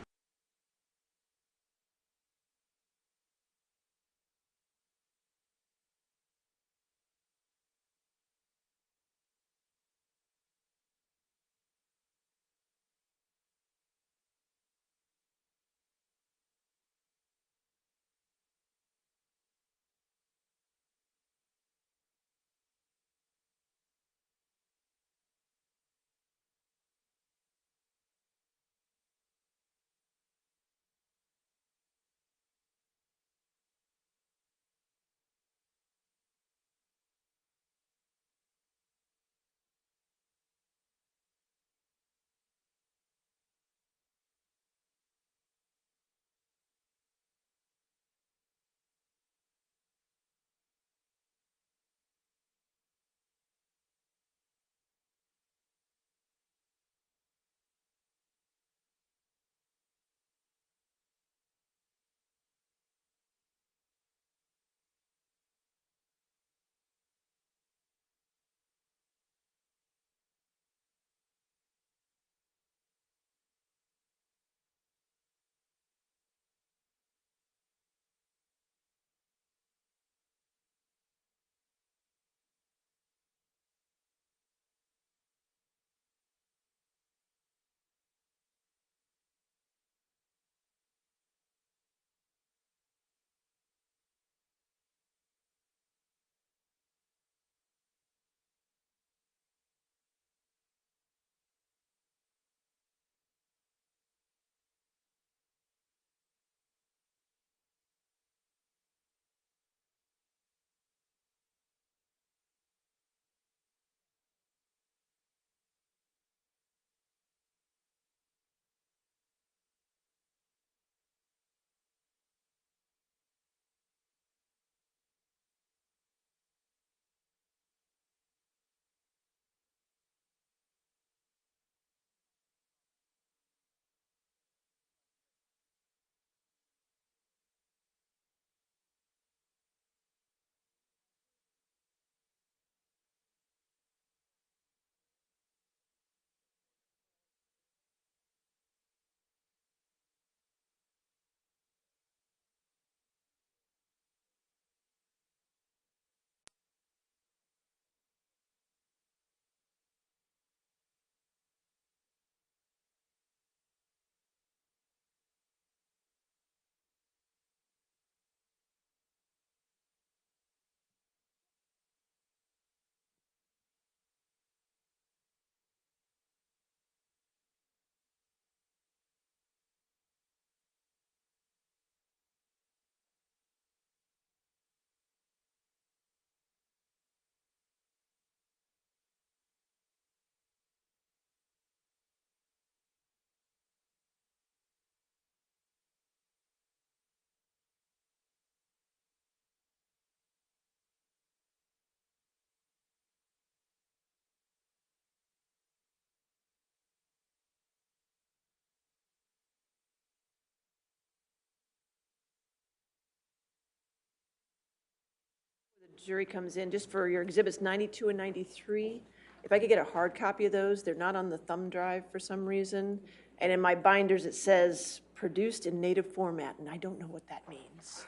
The jury comes in, just for your exhibits 92 and 93, if I could get a hard copy of those, they're not on the thumb drive for some reason. And in my binders, it says produced in native format, and I don't know what that means.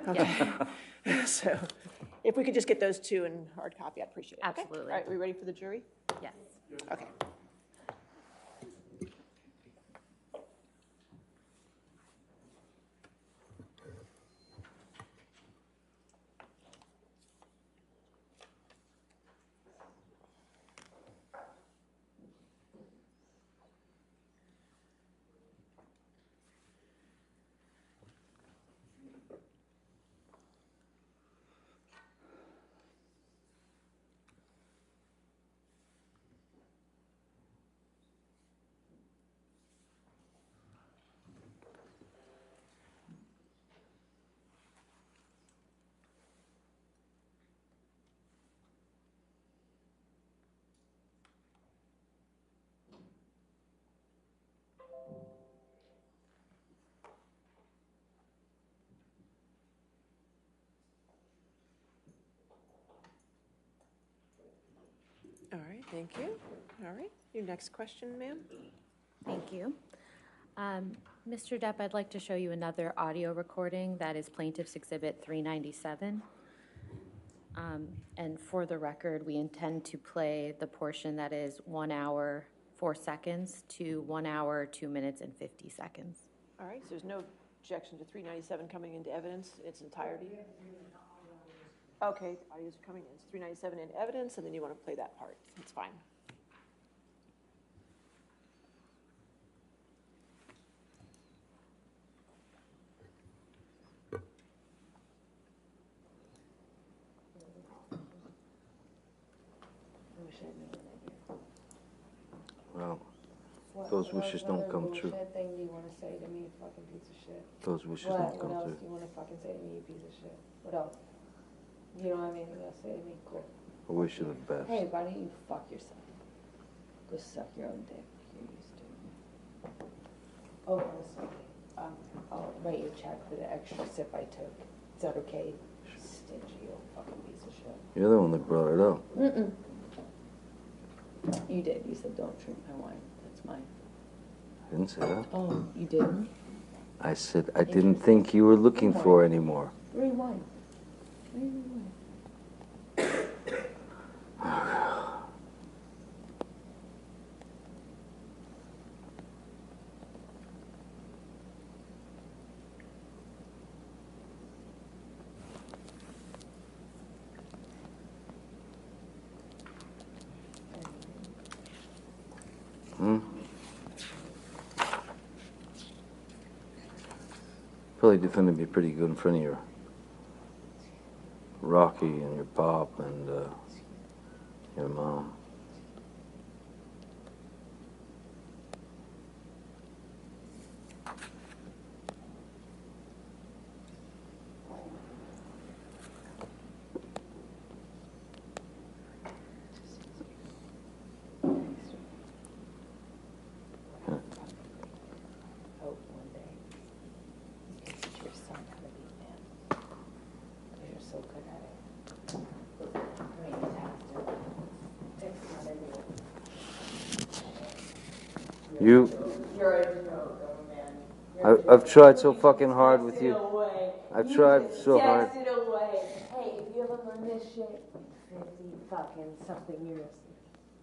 Okay. So if we could just get those two in hard copy, I'd appreciate it. Okay? Absolutely. All right, we ready for the jury? Yes. Okay. Thank you. All right. Your next question, ma'am? Thank you. Mr. Depp, I'd like to show you another audio recording that is Plaintiff's Exhibit 397. And for the record, we intend to play the portion that is 1 hour, 4 seconds to 1 hour, 2 minutes, and 50 seconds. All right, so there's no objection to 397 coming into evidence in its entirety? Okay, audio's coming in. It's 397 in evidence, and then you want to play that part. That's fine. Well, those wishes don't come true. What thing do you want to say to me, you fucking piece of shit? Those wishes What? don't What come else true. do you want to fucking say to me, you piece of shit? What else? You don't have anything else to say to me? Cool. I wish you the best. Hey, why don't you fuck yourself? Go suck your own dick. You're used to it. Oh, honestly, I'll write you a check for the extra sip I took. Is that okay? Stingy old fucking piece of shit. You're the one that brought it up. Mm-mm. You did. You said don't drink my wine. That's mine. I didn't say that. Oh, you didn't? I said I didn't think you were looking for anymore. Rewind. Rewind. Probably defended me pretty good in front of your Rocky and your pop and your mom. Hope one day you can teach your son how to be a man. Because you're so good at it. Fantastic. It's not a deal. You. You're a joke, man. I've tried so fucking hard with you. I've tried so hard. Text it away. Hey, if you ever learn this shit, 50 fucking something years,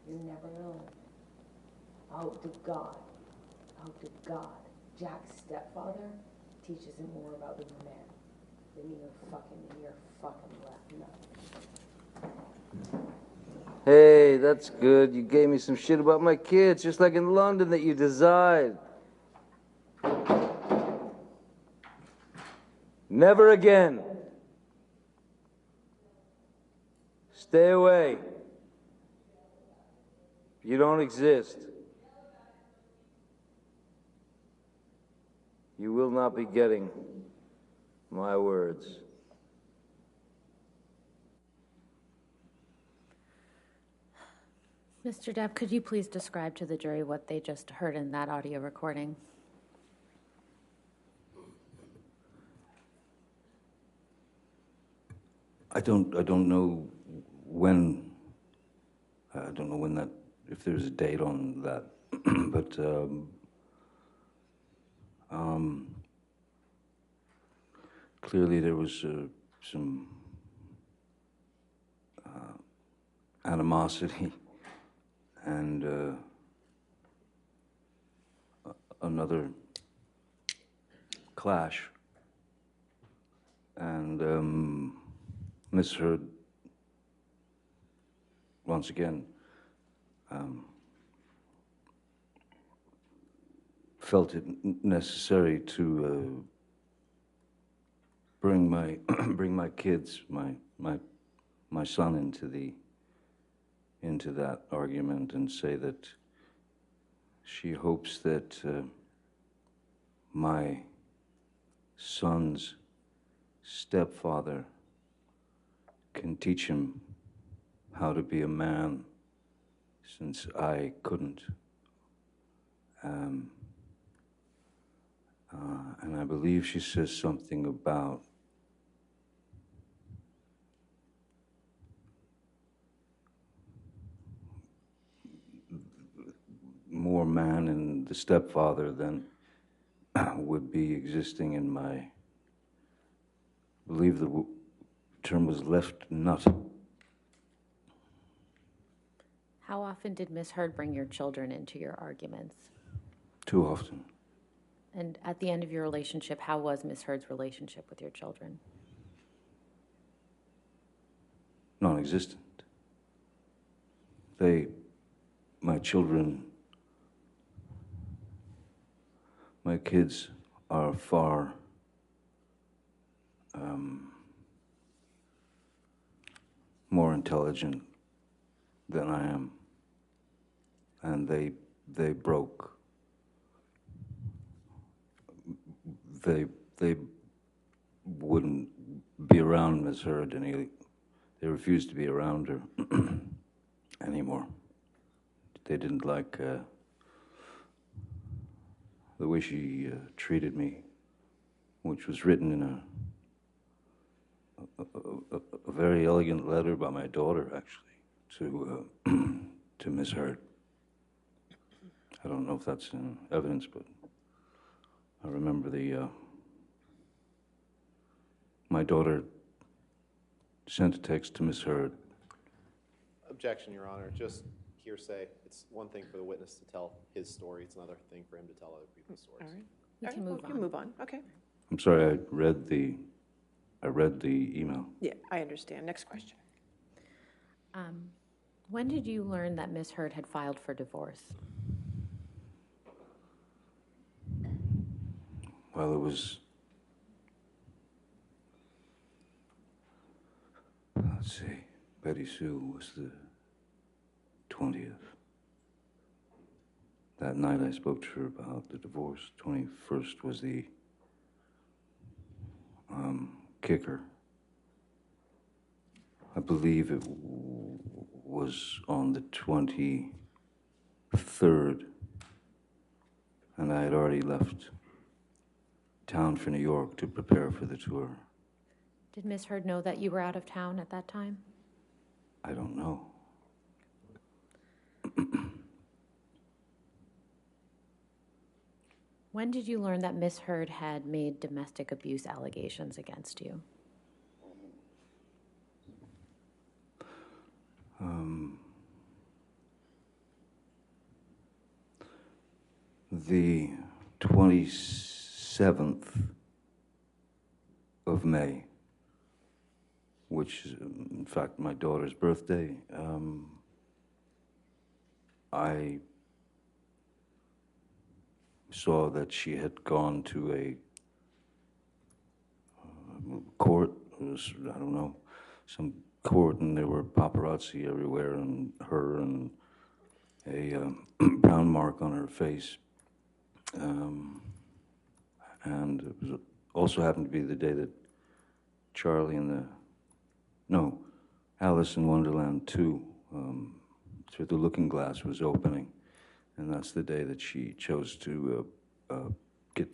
you're never gonna learn it. I hope to God, Jack's stepfather teaches him more about being a man than your fucking left nut. Hey, that's good. You gave me some shit about my kids, just like in London that you desired. Never again. Stay away. You don't exist. You will not be getting my words. Mr. Depp, could you please describe to the jury what they just heard in that audio recording? I don't know when. I don't know when that. If there's a date on that, but clearly there was some animosity and another clash, and Miss Hurd once again felt it necessary to bring my kids, my son into that argument and say that she hopes that my son's stepfather can teach him how to be a man, since I couldn't. And I believe she says something about more man in the stepfather than would be existing in my, I believe the term was left nut. How often did Miss Hurd bring your children into your arguments? Too often. And at the end of your relationship, how was Miss Hurd's relationship with your children? Non-existent. My children, my kids are far more intelligent than I am, and they broke. They wouldn't be around Miss Hurd, and they refused to be around her anymore. They didn't like the way she treated me, which was written in a very elegant letter by my daughter, actually, to Miss Hurd. I don't know if that's in evidence, but I remember my daughter sent a text to Miss Hurd. Objection, Your Honor. Just hearsay. It's one thing for the witness to tell his story. It's another thing for him to tell other people's stories. All right. We can move on. Move on. Okay. I'm sorry, I read the email. Yeah, I understand. Next question. When did you learn that Miss Hurd had filed for divorce? Well, it was, let's see, Betty Sue was the 20th. That night I spoke to her about the divorce. 21st was the kicker. I believe it was on the 23rd, and I had already left town for New York to prepare for the tour. Did Miss Hurd know that you were out of town at that time? I don't know. When did you learn that Miss Hurd had made domestic abuse allegations against you? The 27th of May, which is, in fact, my daughter's birthday, I saw that she had gone to a court, I don't know, some court, and there were paparazzi everywhere, and her and a brown mark on her face. And it was also happened to be the day that Alice in Wonderland 2, through the Looking Glass was opening. And that's the day that she chose to get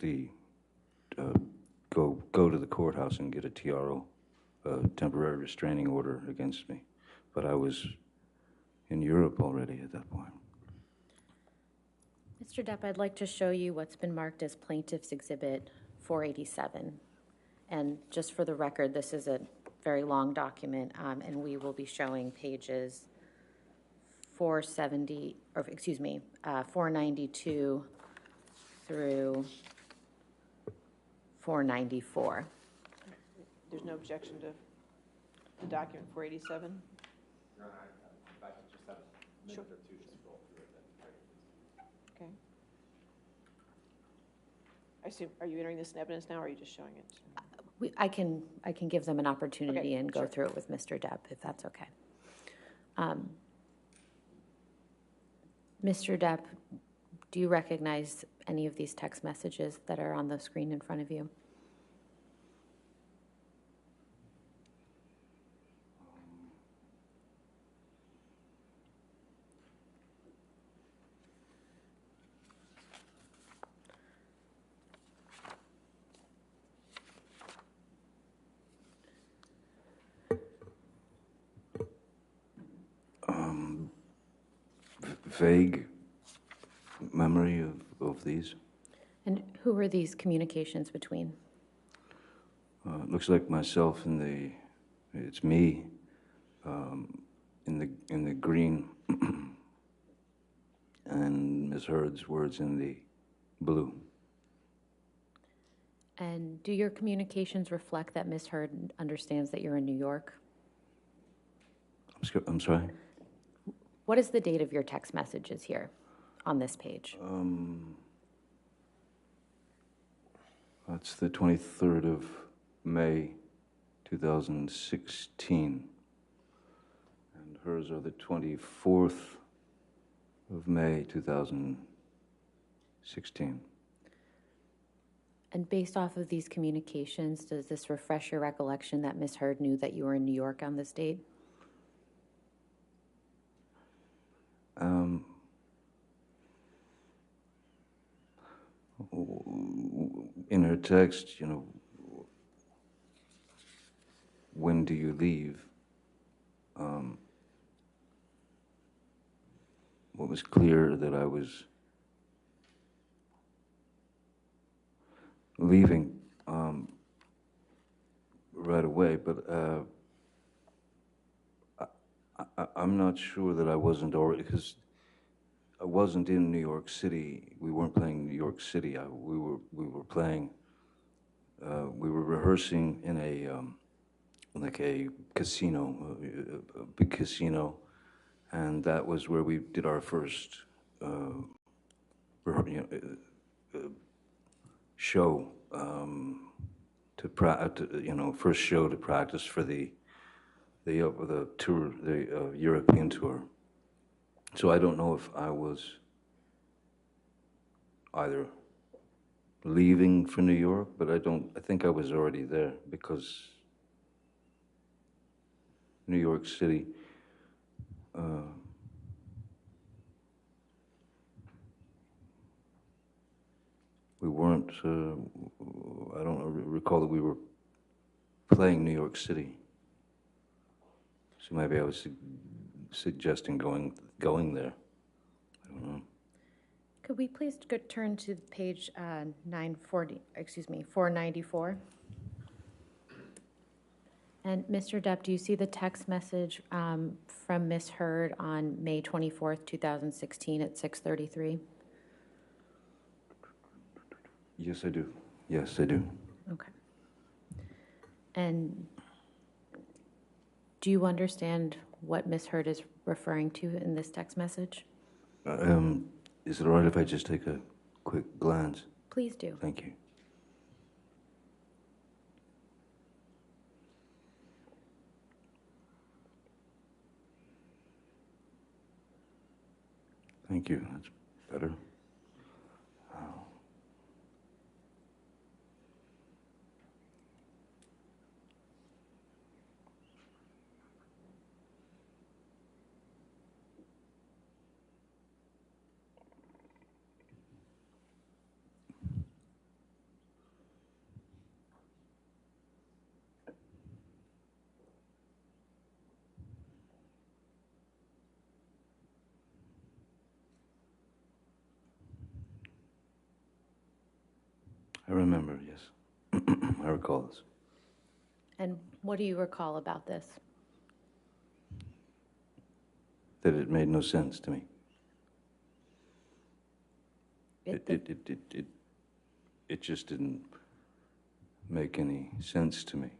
go to the courthouse and get a TRO, a temporary restraining order against me. But I was in Europe already at that point. Mr. Depp, I'd like to show you what's been marked as Plaintiff's Exhibit 487. And just for the record, this is a very long document, and we will be showing pages 492 through 494. There's no objection to the document 487? Your Honor, if I could just have a minute or two to scroll through it, that'd be great. Okay. I assume, are you entering this in evidence now, or are you just showing it? I can give them an opportunity Okay, and go sure. through it with Mr. Depp, if that's okay. Mr. Depp, do you recognize any of these text messages that are on the screen in front of you? Vague memory of these. And who were these communications between? It looks like myself it's me in the green, and Ms. Hurd's words in the blue. And do your communications reflect that Ms. Hurd understands that you're in New York? I'm sorry? What is the date of your text messages here on this page? That's the 23rd of May, 2016. And hers are the 24th of May, 2016. And based off of these communications, does this refresh your recollection that Ms. Hurd knew that you were in New York on this date? In her text, you know, when do you leave? What was clear that I was leaving right away, but I'm not sure that I wasn't already, because I wasn't in New York City. We weren't playing New York City. We were playing. We were rehearsing in a like a casino, a big casino, and that was where we did our first show first show to practice for the tour, the European tour. So I don't know if I was either leaving for New York, but I think I was already there, because New York City, we weren't, I don't recall that we were playing New York City. So maybe I was suggesting going there. I don't know. Could we please turn to page 494? And Mr. Depp, do you see the text message from Ms. Hurd on May 24th, 2016 at 6:33? Yes, I do. Yes, I do. Okay. And do you understand what Ms. Hurd is referring to in this text message? Is it all right if I just take a quick glance? Please do. Thank you. Thank you. That's better. I remember, yes. I recall this. And what do you recall about this? That it made no sense to me. It just didn't make any sense to me,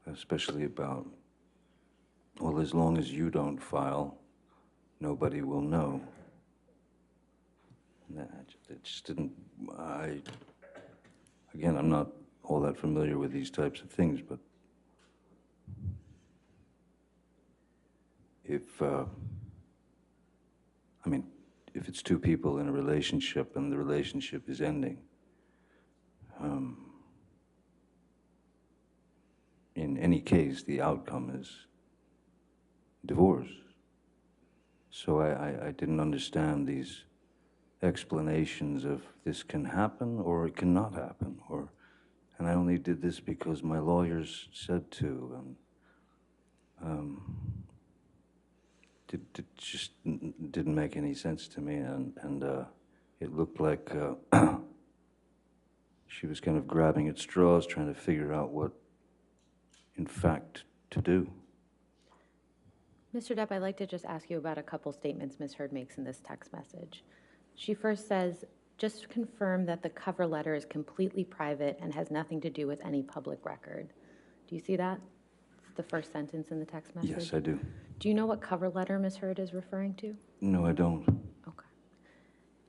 especially about, well, as long as you don't file, nobody will know. It just didn't, again, I'm not all that familiar with these types of things, but if it's two people in a relationship and the relationship is ending, in any case, the outcome is divorce. So I didn't understand these explanations of this can happen or it cannot happen, and I only did this because my lawyers said to, and it just didn't make any sense to me, and it looked like she was kind of grabbing at straws, trying to figure out what, in fact, to do. Mr. Depp, I'd like to just ask you about a couple statements Ms. Hurd makes in this text message. She first says, just confirm that the cover letter is completely private and has nothing to do with any public record. Do you see that? It's the first sentence in the text message. Yes, I do. Do you know what cover letter Ms. Hurd is referring to? No, I don't. Okay.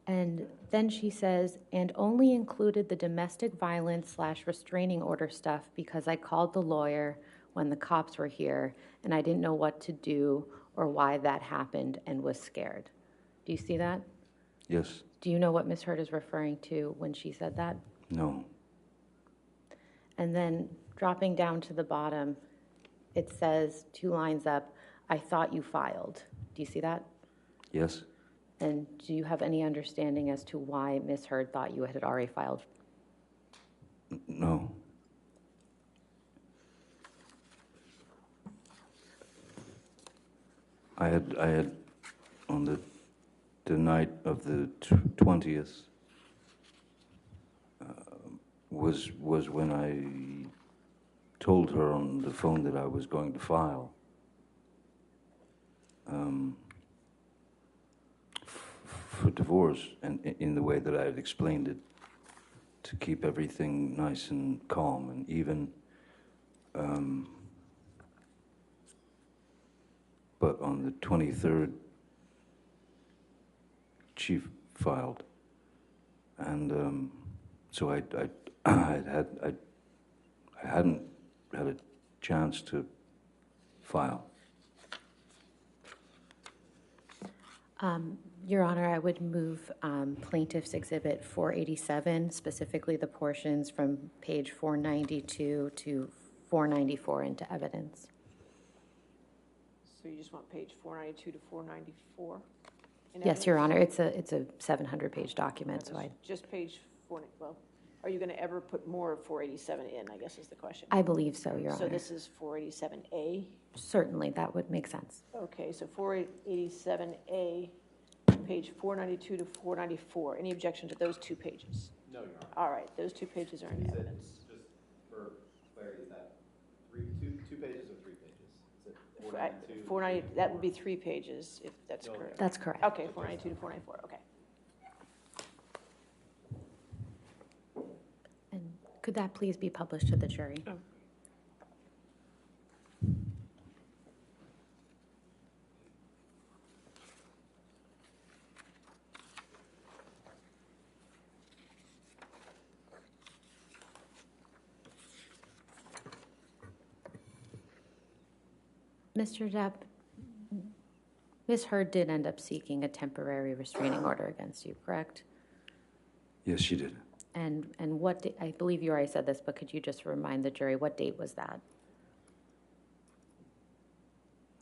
And then she says, and only included the domestic violence / restraining order stuff because I called the lawyer when the cops were here and I didn't know what to do or why that happened and was scared. Do you see that? Yes. Do you know what Ms. Hurd is referring to when she said that? No. And then dropping down to the bottom, it says 2 lines up, I thought you filed. Do you see that? Yes. And do you have any understanding as to why Ms. Hurd thought you had already filed? No. I had on the night of the 20th was when I told her on the phone that I was going to file. For divorce, and in the way that I had explained it, to keep everything nice and calm and even. But on the 23rd, she filed, and so I hadn't had a chance to file. Your Honor, I would move Plaintiff's Exhibit 487, specifically the portions from page 492 to 494 into evidence. So you just want page 492 to 494? Yes, Your Honor. It's a 700-page document, so I... Just page 4, well, are you going to ever put more of 487 in, I guess is the question. I believe so, Your Honor. So this is 487A? Certainly, that would make sense. Okay, so 487A, page 492 to 494. Any objection to those 2 pages? No, Your Honor. All right, those 2 pages are in evidence. Just for clarity, is that two pages or 3 pages? Is it 492? 490, that would be 3 pages, if that's correct. That's correct. Okay, 492 to 494, okay. And could that please be published to the jury? Oh. Mr. Depp, Ms. Hurd did end up seeking a temporary restraining order against you, correct? Yes, she did. And what, I believe you already said this, but could you just remind the jury, what date was that?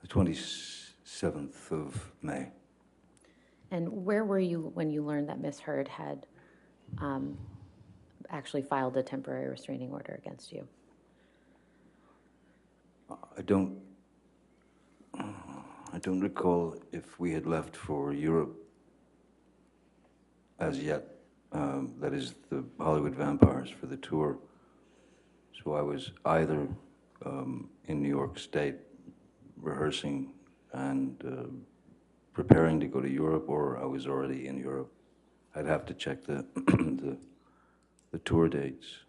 The 27th of May. And where were you when you learned that Ms. Hurd had actually filed a temporary restraining order against you? I don't recall if we had left for Europe as yet. That is the Hollywood Vampires for the tour. So I was either in New York State rehearsing and preparing to go to Europe, or I was already in Europe. I'd have to check the the tour dates.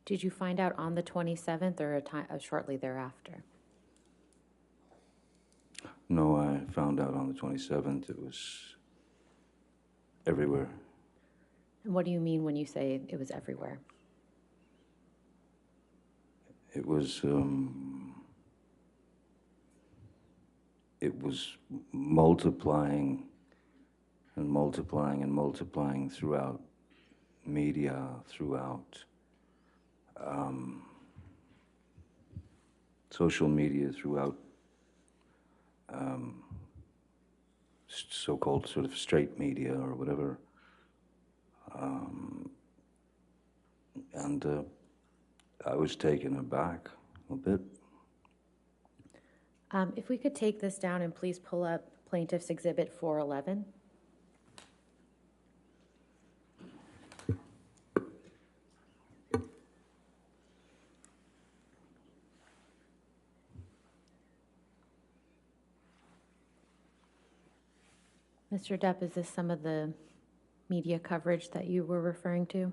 Did you find out on the 27th or shortly thereafter? No, I found out on the 27th. It was everywhere. And what do you mean when you say it was everywhere? It was multiplying and multiplying and multiplying throughout media, throughout social media, throughout so-called sort of straight media or whatever. And I was taken aback a bit. If we could take this down and please pull up Plaintiff's Exhibit 411. Mr. Depp, is this some of the media coverage that you were referring to?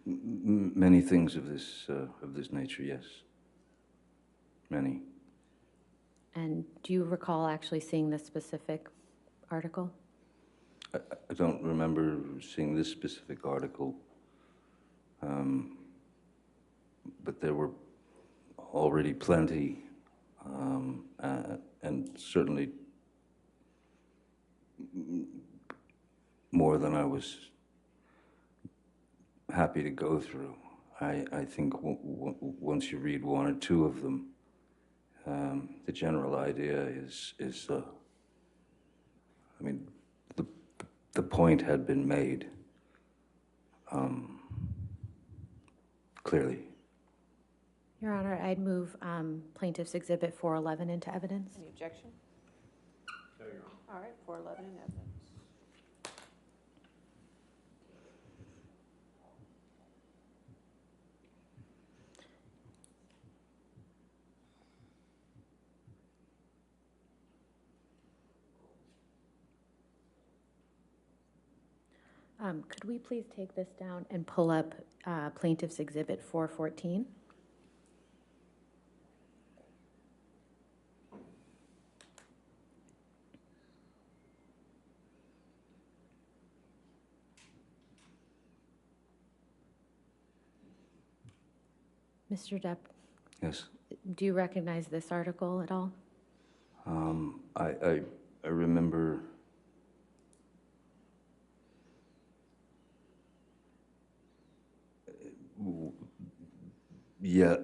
Many things of this nature, yes. Many. And do you recall actually seeing this specific article? I don't remember seeing this specific article, but there were already plenty, and certainly more than I was happy to go through. I think once you read one or two of them, the general idea is I mean, the point had been made clearly. Your Honor, I'd move Plaintiff's Exhibit 411 into evidence. Any objection? No, Your Honor. All right, 411 in evidence. Could we please take this down and pull up Plaintiff's Exhibit 414? Mr. Depp? Yes. Do you recognize this article at all? I remember. Yeah,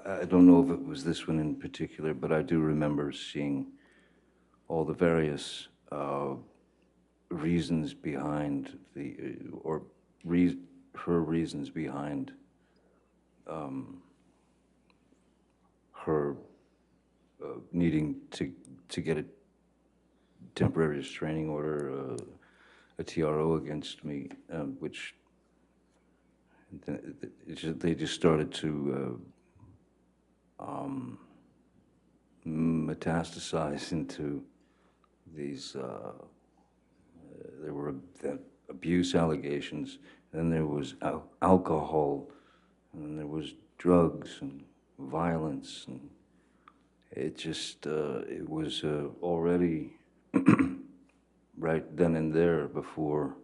I don't know if it was this one in particular, but I do remember seeing all the various reasons behind her reasons behind her needing to get a temporary restraining order, a TRO against me, which they just started to metastasize into these. There were abuse allegations, then there was alcohol, and then there was drugs and violence, and it just it was already right then and there before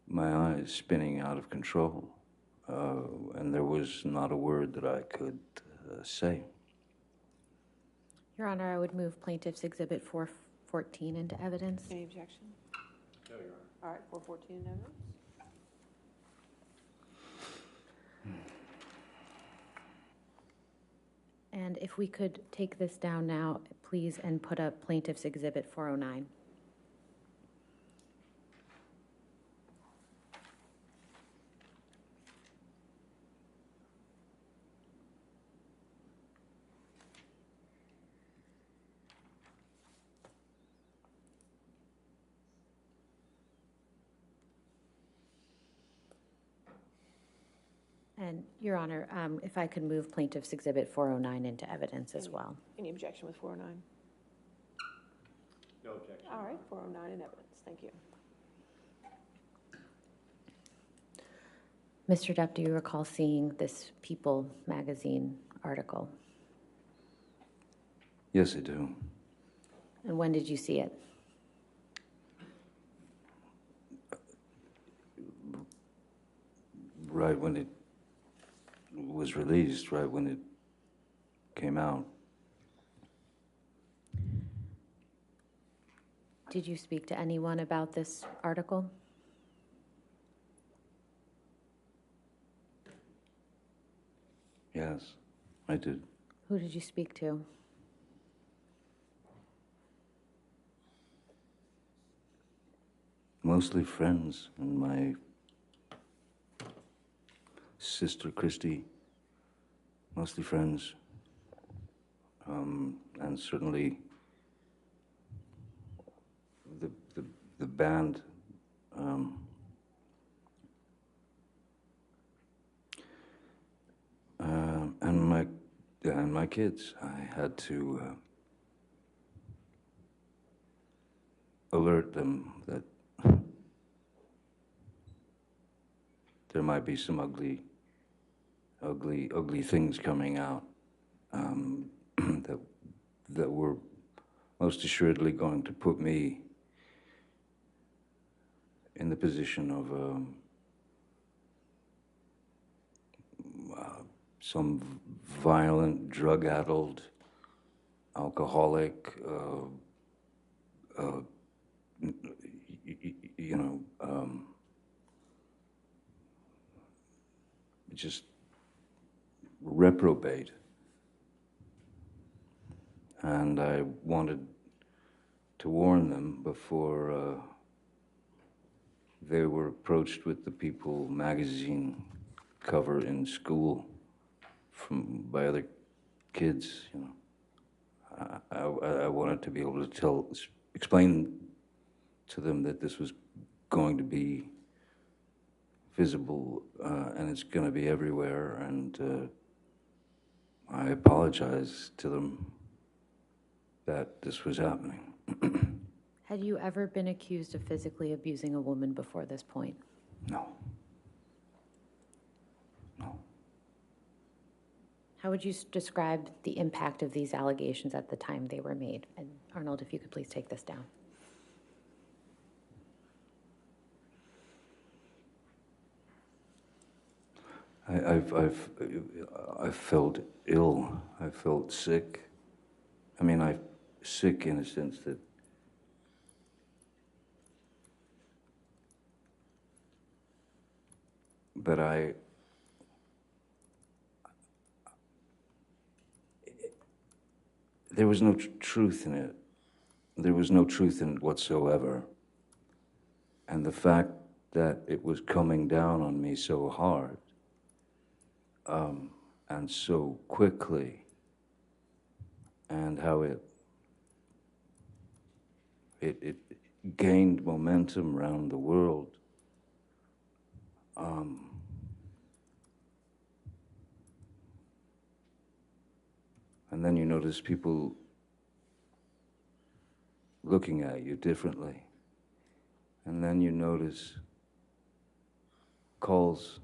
my eyes spinning out of control. And there was not a word that I could say. Your Honor, I would move Plaintiff's Exhibit 414 into evidence. Any objection? No, Your Honor. All right, 414 in evidence. And if we could take this down now, please, and put up Plaintiff's Exhibit 409. And, Your Honor, if I could move Plaintiff's Exhibit 409 into evidence as well. Any objection with 409? No objection. All right, 409 in evidence. Thank you. Mr. Depp, do you recall seeing this People magazine article? Yes, I do. And when did you see it? Right when it was released, right when it came out. Did you speak to anyone about this article? Yes, I did. Who did you speak to? Mostly friends and my sister Christy, mostly friends, and certainly the band. And my kids. I had to alert them that there might be some ugly things coming out that were most assuredly going to put me in the position of some violent, drug-addled, alcoholic, just reprobate. And I wanted to warn them before they were approached with the People magazine cover in school by other kids, you know. I wanted to be able to explain to them that this was going to be visible and it's going to be everywhere, and I apologize to them that this was happening. Had you ever been accused of physically abusing a woman before this point? No. How would you describe the impact of these allegations at the time they were made? And Arnold, if you could please take this down. I felt ill. I felt sick. I mean, sick in a sense that there was no truth in it. There was no truth in it whatsoever. And the fact that it was coming down on me so hard and so quickly, and how it gained momentum around the world. And then you notice people looking at you differently. And then you notice calls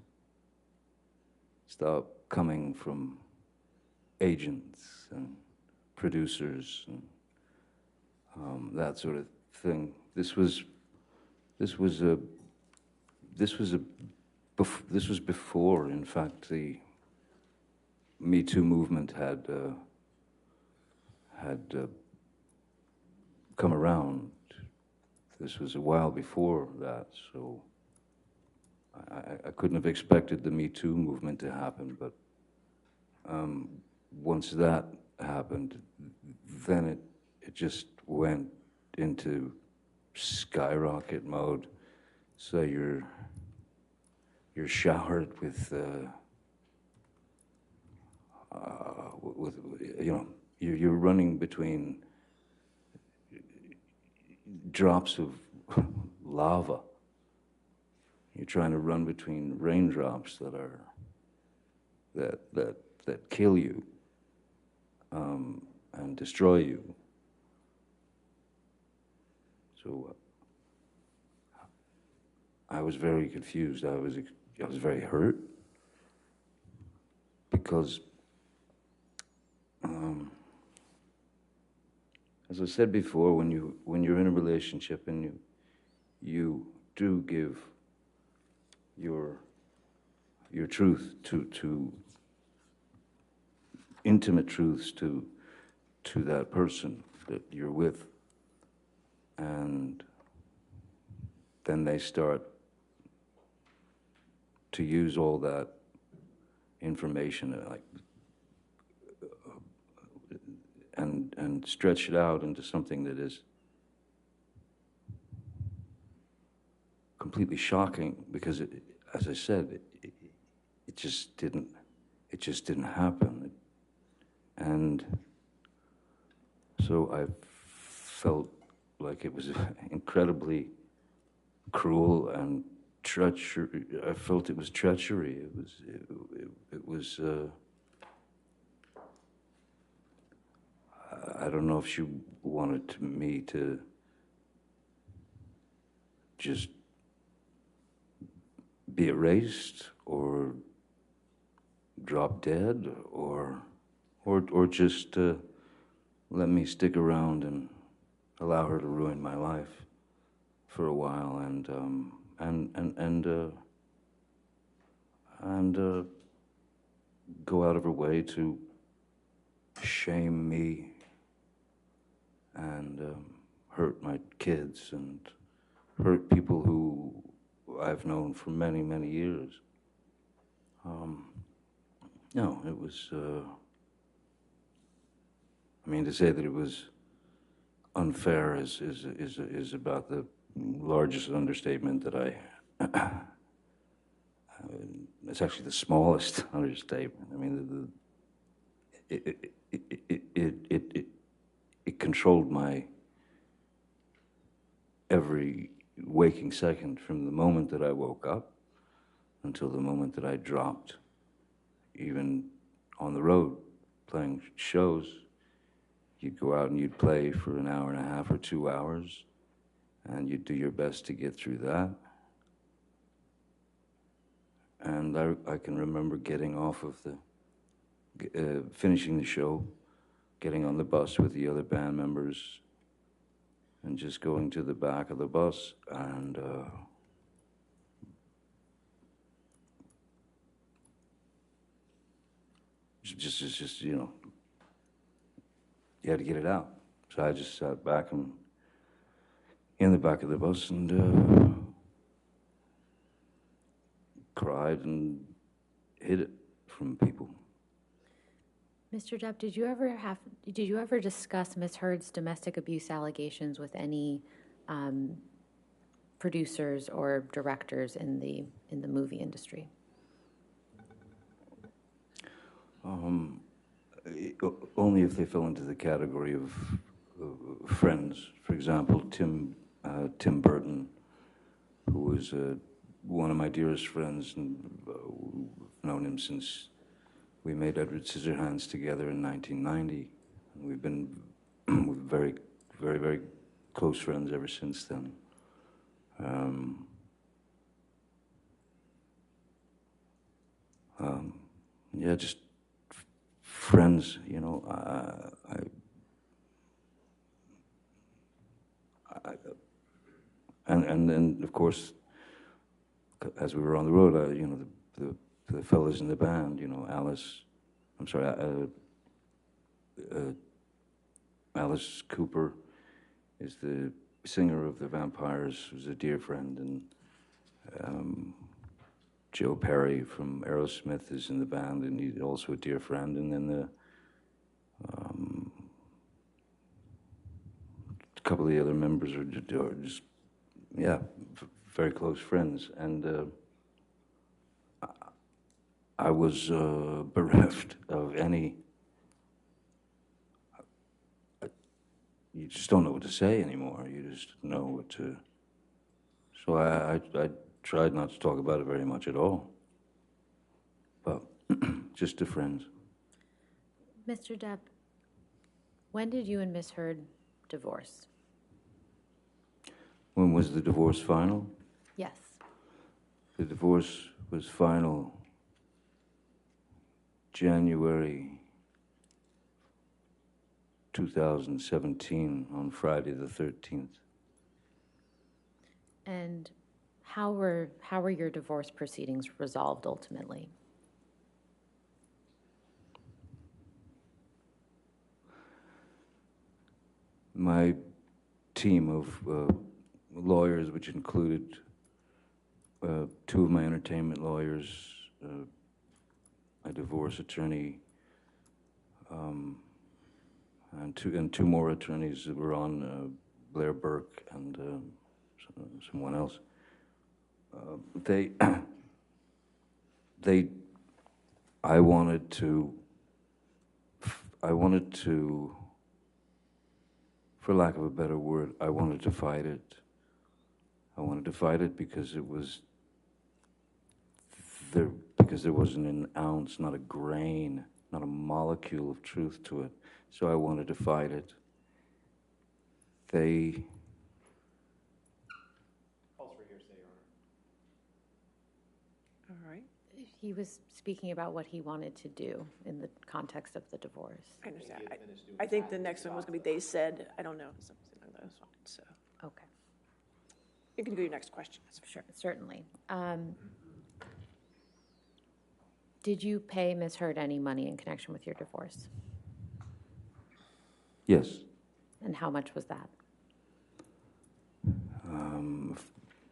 stop coming from agents and producers and that sort of thing. This was before, in fact, the Me Too movement had come around. This was a while before that, so I couldn't have expected the Me Too movement to happen, but once that happened, then it just went into skyrocket mode. So you're showered with you know, you're running between drops of lava. You're trying to run between raindrops that kill you and destroy you. So I was very confused. I was very hurt because, as I said before, when you're in a relationship and you do give your truth to intimate truths to that person that you're with, and then they start to use all that information and stretch it out into something that is completely shocking, because as I said, it just didn't happen. And so I felt like it was incredibly cruel and treachery. I felt it was treachery. It was I don't know if she wanted me to just be erased or drop dead or just let me stick around and allow her to ruin my life for a while and go out of her way to shame me and hurt my kids and hurt people who I've known for many, many years. No, it was, I mean, to say that it was unfair is about the largest understatement that it's actually the smallest understatement. I mean, it controlled my every waking second from the moment that I woke up until the moment that I dropped, even on the road playing shows. You'd go out and you'd play for an hour and a half or 2 hours, and you'd do your best to get through that. And I can remember getting off of finishing the show, getting on the bus with the other band members, and just going to the back of the bus and just you know, you had to get it out. So I just sat back and in the back of the bus and cried and hid it from people. Mr. Depp, did you ever discuss Ms. Hurd's domestic abuse allegations with any producers or directors in the movie industry? Only if they fell into the category of friends. For example, Tim Burton, who was one of my dearest friends, and we've known him since we made Edward Scissorhands together in 1990. And we've been very, very, very close friends ever since then. Yeah, just friends, you know. And of course, as we were on the road, you know, the fellas in the band, you know, Alice Cooper is the singer of the Vampires, who's a dear friend, and Joe Perry from Aerosmith is in the band, and he's also a dear friend. And then a couple of the other members are just yeah, very close friends. And I was bereft of any. You just don't know what to say anymore. You just know what to. So I tried not to talk about it very much at all. But just to friends. Mr. Depp, when did you and Ms. Hurd divorce? When was the divorce final? Yes. The divorce was final January 2017 on Friday the 13th. And how were your divorce proceedings resolved ultimately? My team of lawyers, which included two of my entertainment lawyers, a divorce attorney, and two more attorneys that were on, Blair Burke and someone else. I wanted to, for lack of a better word, I wanted to fight it. I wanted to fight it because it was there, because there wasn't an ounce, not a grain, not a molecule of truth to it. So I wanted to fight it. They. False All right. He was speaking about what he wanted to do in the context of the divorce. I understand. I think the next one was going to be they said, I don't know, something like that was fine, so. Okay. You can do your next question. Sure, certainly. Did you pay Ms. Hurd any money in connection with your divorce? Yes. And how much was that?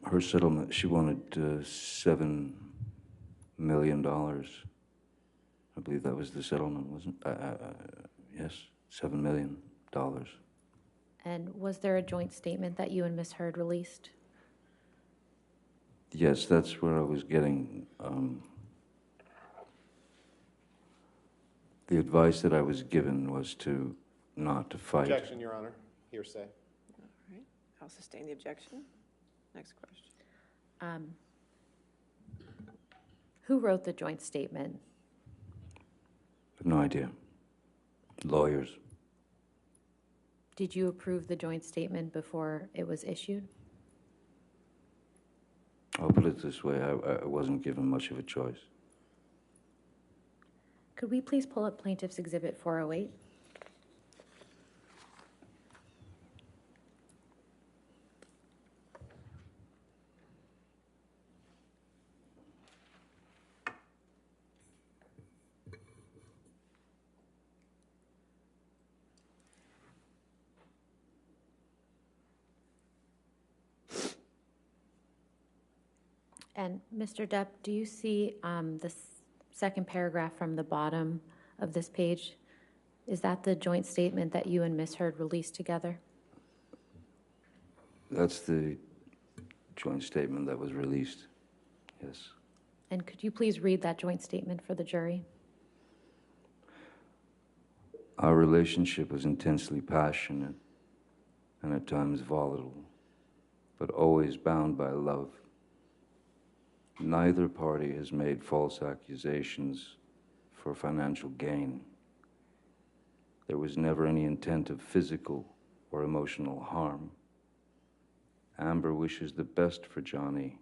Her settlement, she wanted $7 million. I believe that was the settlement, wasn't it? Yes, $7 million. And was there a joint statement that you and Ms. Hurd released? Yes, that's where I was getting. The advice that I was given was not to fight. Objection, Your Honor. Hearsay. All right. I'll sustain the objection. Next question. Who wrote the joint statement? I have no idea. Lawyers. Did you approve the joint statement before it was issued? I'll put it this way, I wasn't given much of a choice. Could we please pull up Plaintiff's Exhibit 408? And Mr. Depp, do you see the second paragraph from the bottom of this page? Is that the joint statement that you and Ms. Hurd released together? That's the joint statement that was released, yes. And could you please read that joint statement for the jury? Our relationship was intensely passionate and at times volatile, but always bound by love. Neither party has made false accusations for financial gain. There was never any intent of physical or emotional harm. Amber wishes the best for Johnny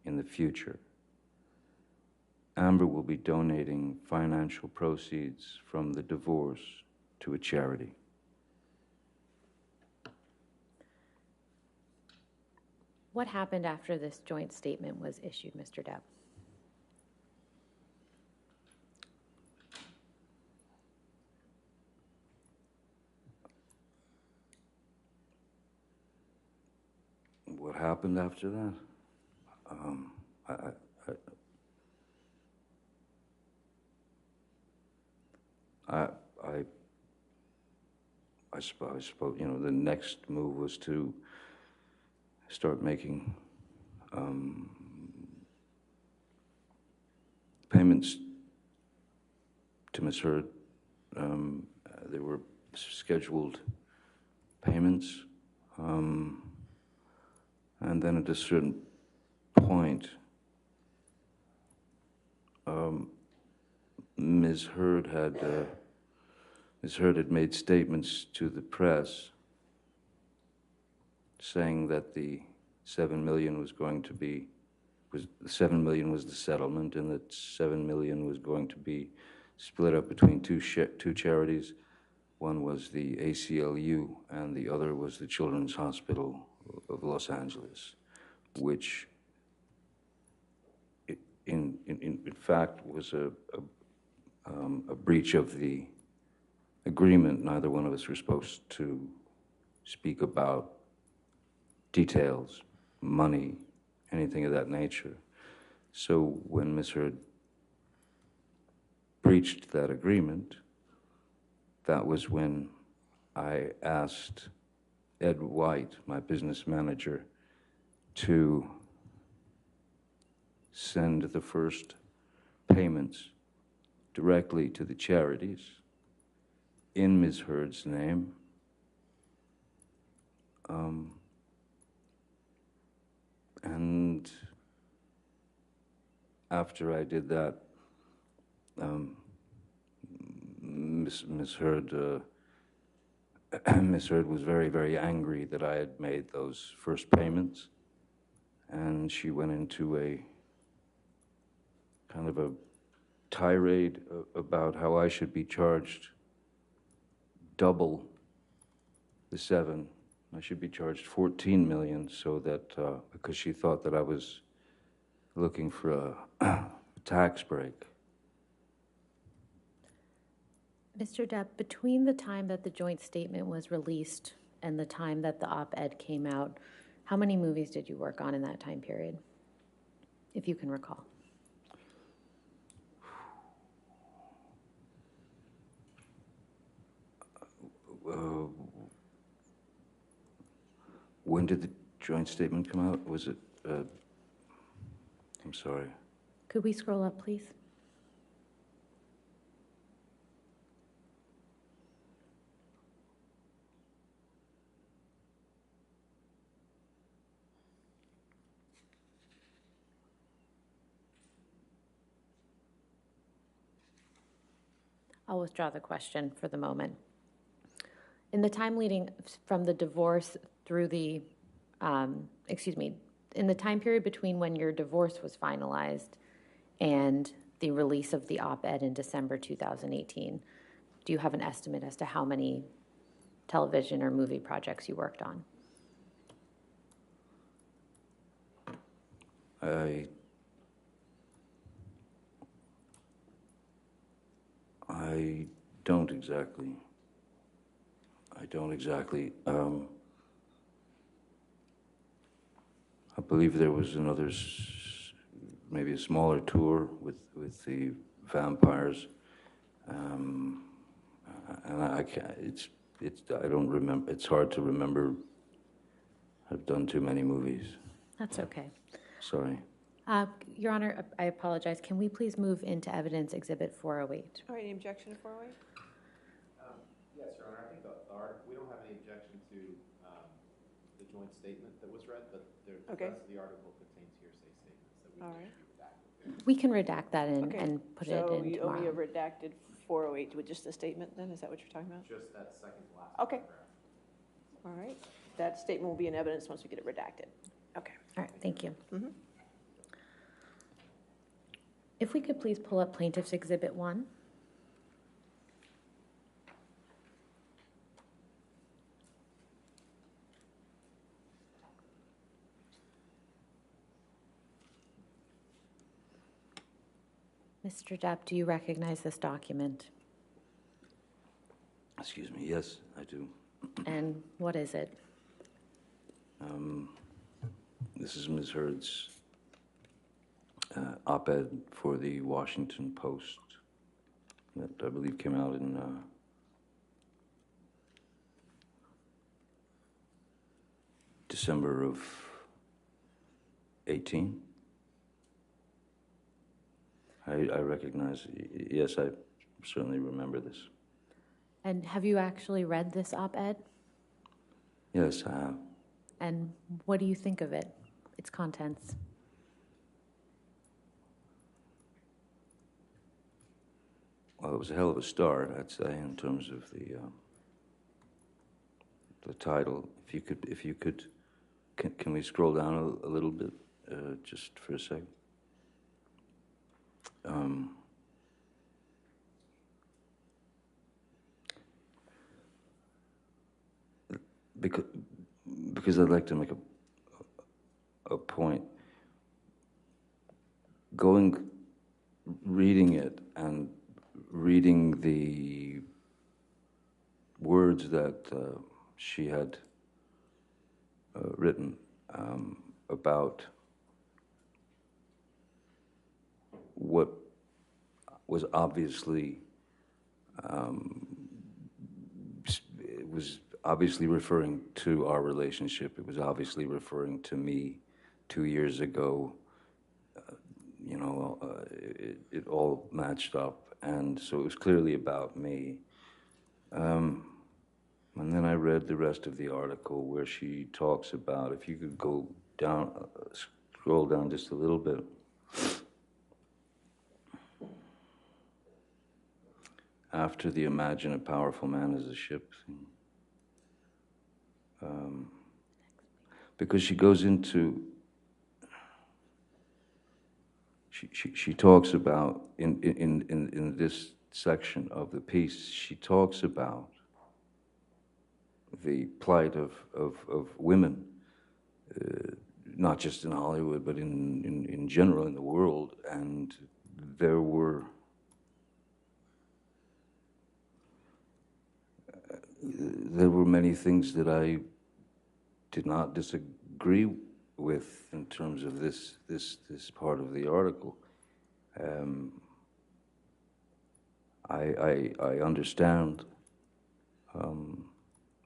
in the future. Amber will be donating financial proceeds from the divorce to a charity. What happened after this joint statement was issued, Mr. Depp? What happened after that? I suppose, you know, the next move was to start making payments to Ms. Hurd. There were scheduled payments, and then at a certain point, Ms. Hurd had made statements to the press saying that the $7 million was going to be, the $7 million was the settlement, and that $7 million was going to be split up between two charities. One was the ACLU, and the other was the Children's Hospital of Los Angeles, which, in fact, was a breach of the agreement. Neither one of us were supposed to speak about details, money, anything of that nature. So when Ms. Hurd breached that agreement, that was when I asked Ed White, my business manager, to send the first payments directly to the charities in Ms. Hurd's name. And after I did that, Ms. Hurd was very, very angry that I had made those first payments, and she went into kind of a tirade about how I should be charged double the 7. I should be charged 14 million, so that because she thought that I was looking for a tax break. Mr. Depp, between the time that the joint statement was released and the time that the op-ed came out, how many movies did you work on in that time period, if you can recall? When did the joint statement come out? Was it, I'm sorry. Could we scroll up, please? I'll withdraw the question for the moment. In the time leading from the divorce through the, in the time period between when your divorce was finalized and the release of the op-ed in December 2018, do you have an estimate as to how many television or movie projects you worked on? I don't exactly. I don't exactly. I believe there was another, maybe a smaller tour with the vampires, and I can't. I don't remember. It's hard to remember. I've done too many movies. That's okay. Sorry. Your Honor, I apologize. Can we please move into evidence exhibit 408? All right, any objection to 408? Yes, Your Honor, I think we don't have any objection to the joint statement that was read, but the rest of the article contains hearsay statements that we need to be redacted. We can redact that and put it in So you owe me a tomorrow. redacted 408 with just the statement then? Is that what you're talking about? Just that second to last Okay. paragraph. All right. That statement will be in evidence once we get it redacted. Okay. All right, thank you. Mhm. If we could please pull up Plaintiff's Exhibit 1. Mr. Depp, do you recognize this document? Excuse me. Yes, I do. And what is it? This is Ms. Hurd's op-ed for the Washington Post that I believe came out in December of 18. I recognize, yes, I certainly remember this. And have you actually read this op-ed? Yes, I have. And what do you think of it, its contents? Well, it was a hell of a start, I'd say, in terms of the title. If you could, can we scroll down a little bit, just for a second? Because I'd like to make a point. Reading it and reading the words that she had written about what was obviously it was obviously referring to our relationship. It was obviously referring to me 2 years ago. It all matched up, and so it was clearly about me. And then I read the rest of the article where she talks about, if you could go down, scroll down just a little bit. After the imagine a powerful man as a ship thing. Because she goes into she talks about, in this section of the piece, she talks about the plight of women, not just in Hollywood, but in general in the world. And there were many things that I did not disagree with in terms of this part of the article. I understand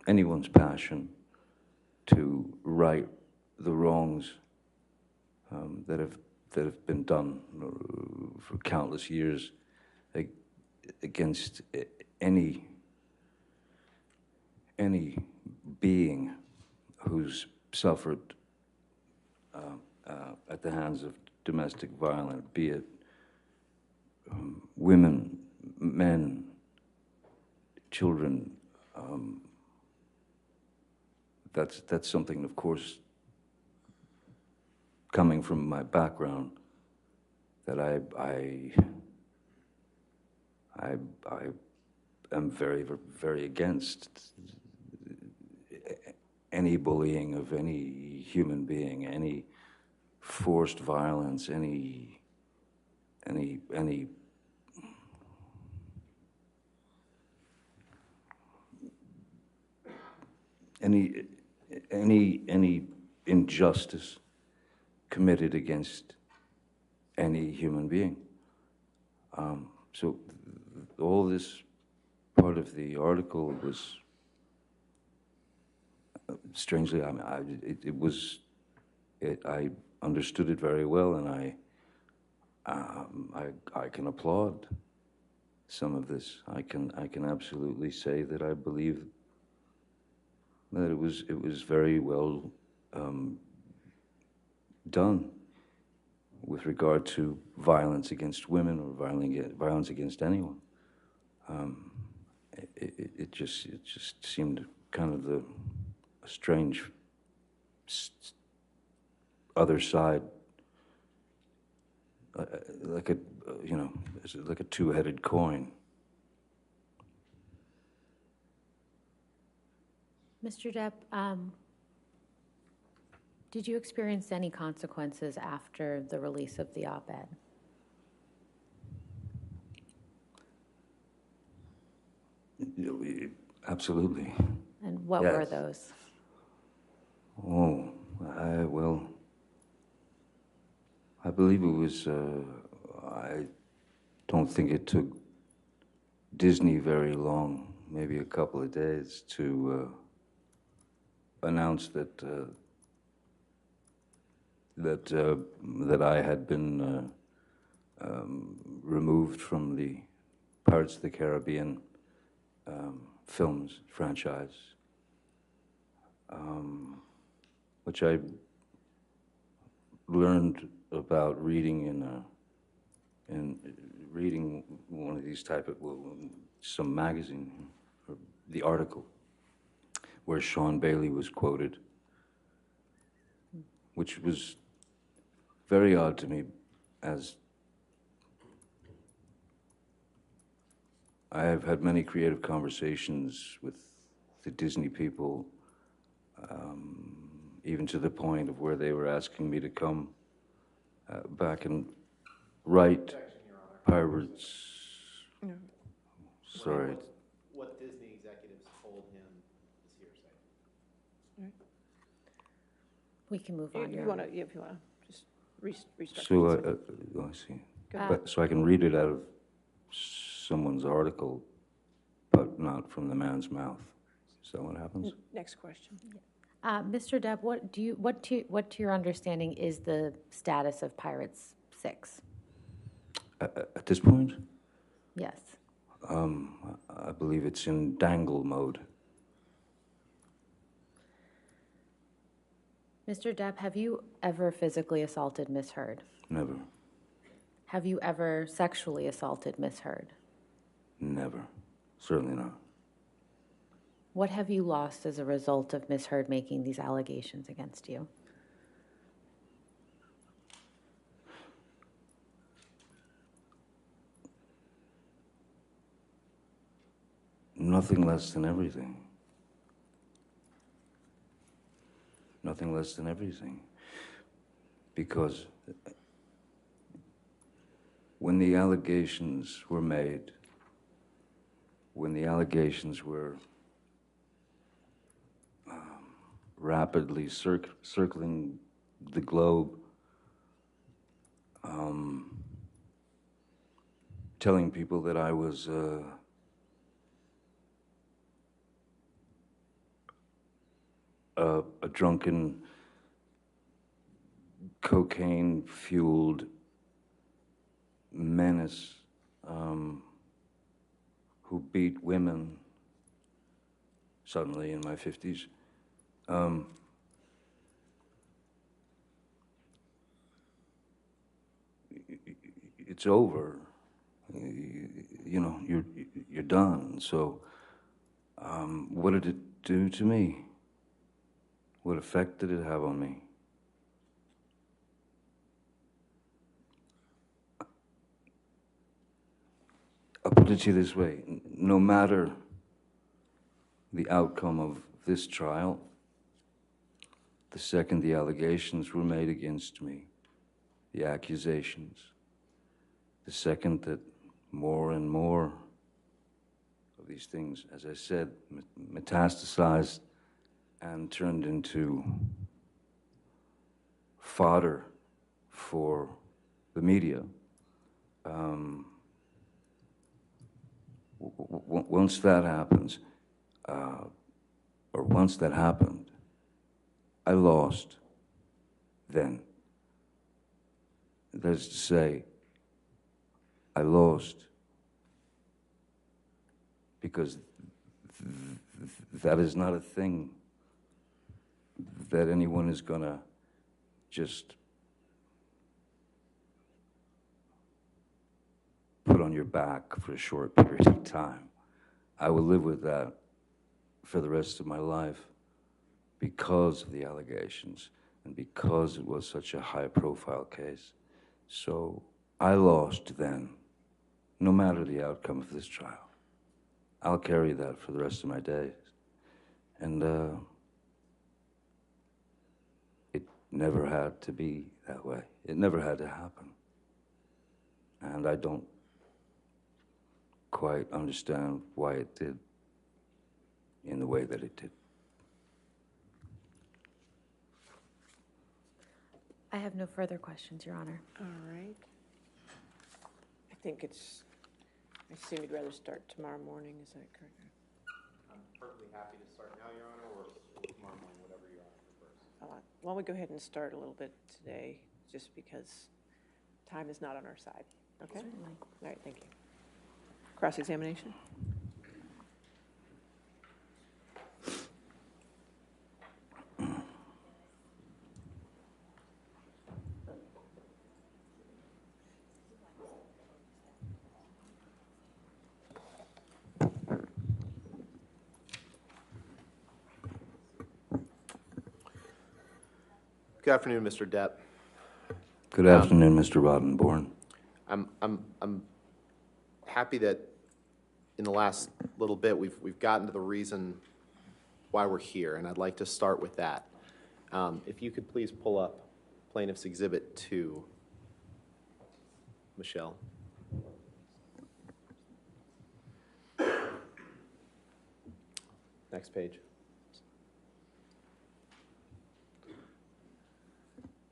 anyone's passion to right the wrongs that have been done for countless years against any being who's suffered at the hands of domestic violence, be it women, men, children. That's something, of course, coming from my background, that I am very, very against any bullying of any human being, any forced violence, any injustice committed against any human being. So all this part of the article was, strangely, I understood it very well, and I can applaud some of this. I can absolutely say that I believe that it was very well done with regard to violence against women or violence against anyone. It just seemed kind of a strange other side, like a like a two-headed coin. Mr. Depp, did you experience any consequences after the release of the op-ed? Absolutely. And what were those? Oh, I believe it was, I don't think it took Disney very long, maybe a couple of days, to announce that that I had been removed from the Pirates of the Caribbean films franchise, which I learned about reading in reading one of these type of, some magazine, or the article where Sean Bailey was quoted, which was very odd to me, as I have had many creative conversations with the Disney people, even to the point of where they were asking me to come back and write Pirates. No. Sorry. What Disney executives told him is hearsay. We can move on. If you want to just restart. So, I see. But, so I can read it out of someone's article, but not from the man's mouth. Is that what happens? Next question. Mr. Depp, what to your understanding is the status of Pirates 6? At this point? Yes. I believe it's in dangle mode. Mr. Depp, have you ever physically assaulted Miss Hurd? Never. Have you ever sexually assaulted Miss Hurd? Never. Certainly not. What have you lost as a result of Miss Hurd making these allegations against you? nothing less than everything. Nothing less than everything. Because when the allegations were made, when the allegations were rapidly circling the globe, telling people that I was a drunken, cocaine-fueled menace who beat women suddenly in my 50s. It's over. You know, you're done. So, what did it do to me? What effect did it have on me? I'll put it to you this way. No matter the outcome of this trial, the second the allegations were made against me, the accusations, the second that more and more of these things, as I said, metastasized and turned into fodder for the media, once that happens, or once that happened, I lost then. That is to say, I lost because that is not a thing that anyone is gonna just put on your back for a short period of time. I will live with that for the rest of my life because of the allegations and because it was such a high-profile case. So I lost then, no matter the outcome of this trial. I'll carry that for the rest of my days. And it never had to be that way. It never had to happen. And I don't quite understand why it did in the way that it did. I have no further questions, Your Honor. All right. I think I assume you'd rather start tomorrow morning, is that correct? I'm perfectly happy to start now, Your Honor, or tomorrow morning, whatever Your Honor prefers. Why don't we go ahead and start a little bit today, just because time is not on our side, okay? Certainly. All right, thank you. Cross-examination? Good afternoon, Mr. Depp. Good afternoon, Mr. Roddenborn. I'm happy that in the last little bit we've gotten to the reason why we're here, and I'd like to start with that. If you could please pull up Plaintiff's Exhibit 2, Michelle. Next page.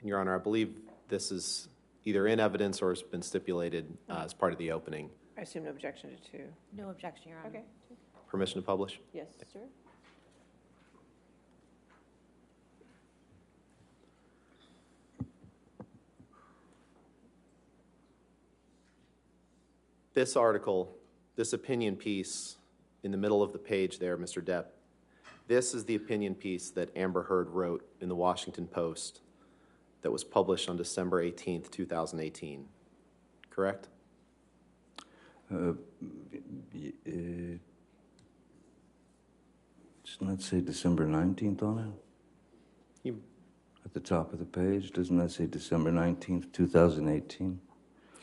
Your Honor, I believe this is either in evidence or has been stipulated as part of the opening. I assume no objection to two. No objection, Your Honor. Okay. Permission to publish? Yes, sir. This article, this opinion piece in the middle of the page there, Mr. Depp, this is the opinion piece that Amber Hurd wrote in the Washington Post that was published on December 18th, 2018, correct? Doesn't that say December 19th on it? At the top of the page, doesn't that say December 19th, 2018?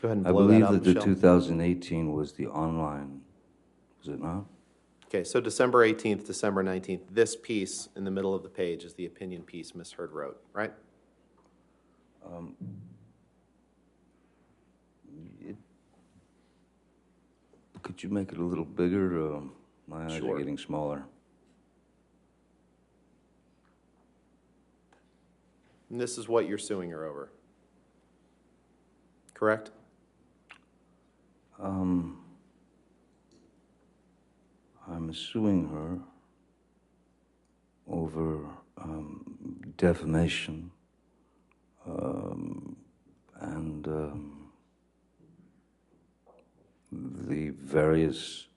Go ahead and I blow believe that up, that the Michelle. 2018 was the online, was it not? Okay, so December 18th, December 19th, this piece in the middle of the page is the opinion piece Ms. Hurd wrote, right? Could you make it a little bigger? My eyes Sure. are getting smaller. And this is what you're suing her over, correct? I'm suing her over defamation and the various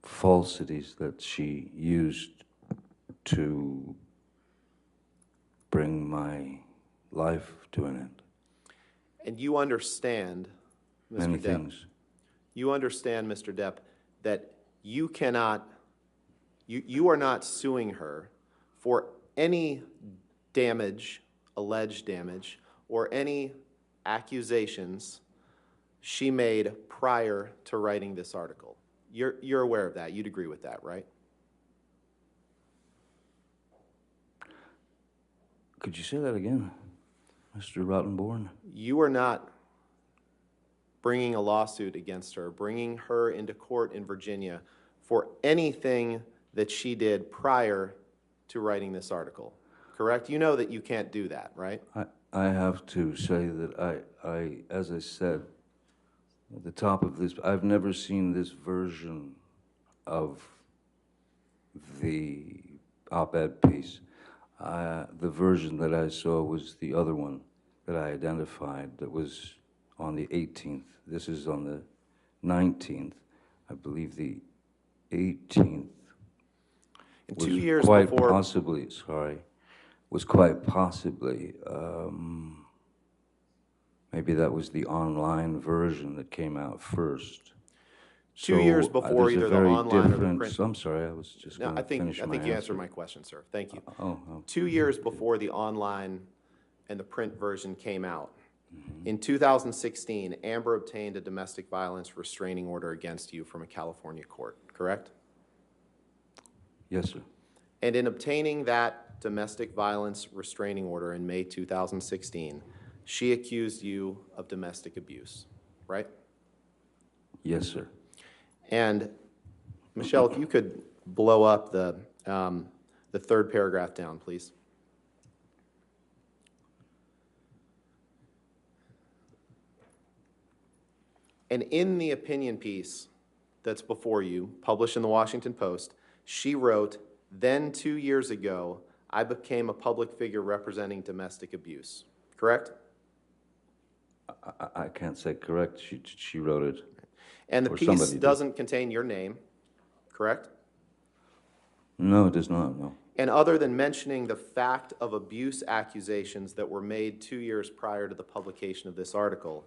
falsities that she used to bring my life to an end. And you understand, Mr. Many Depp, things. you understand, Mr. Depp, that you cannot, you are not suing her for any damage, alleged damage, or any accusations she made prior to writing this article. You're aware of that. You'd agree with that, right? Could you say that again, Mr. Rottenborn? You are not bringing a lawsuit against her, bringing her into court in Virginia for anything that she did prior to writing this article, correct? You know that you can't do that, right? I have to say that I, as I said at the top of this, I've never seen this version of the op-ed piece. The version that I saw was the other one that I identified that was on the 18th. This is on the 19th. I believe the 18th And was 2 years quite before, possibly, was quite possibly, maybe that was the online version that came out first. 2 years before there's a either the very online or the different- print. I'm sorry, I was just No, going to finish my I think you answered answer. my question, sir. Thank you. Oh. 2 years before the online and the print version came out, Mm-hmm. in 2016, Amber obtained a domestic violence restraining order against you from a California court, correct? Yes, sir. And in obtaining that domestic violence restraining order in May 2016, she accused you of domestic abuse, right? Yes, sir. And Michelle, if you could blow up the third paragraph down, please. And in the opinion piece that's before you, published in the Washington Post, she wrote, "Then 2 years ago, I became a public figure representing domestic abuse." Correct? I can't say correct. She wrote it. And the Or piece somebody did. doesn't contain your name, correct? No, it does not, no. And other than mentioning the fact of abuse accusations that were made 2 years prior to the publication of this article,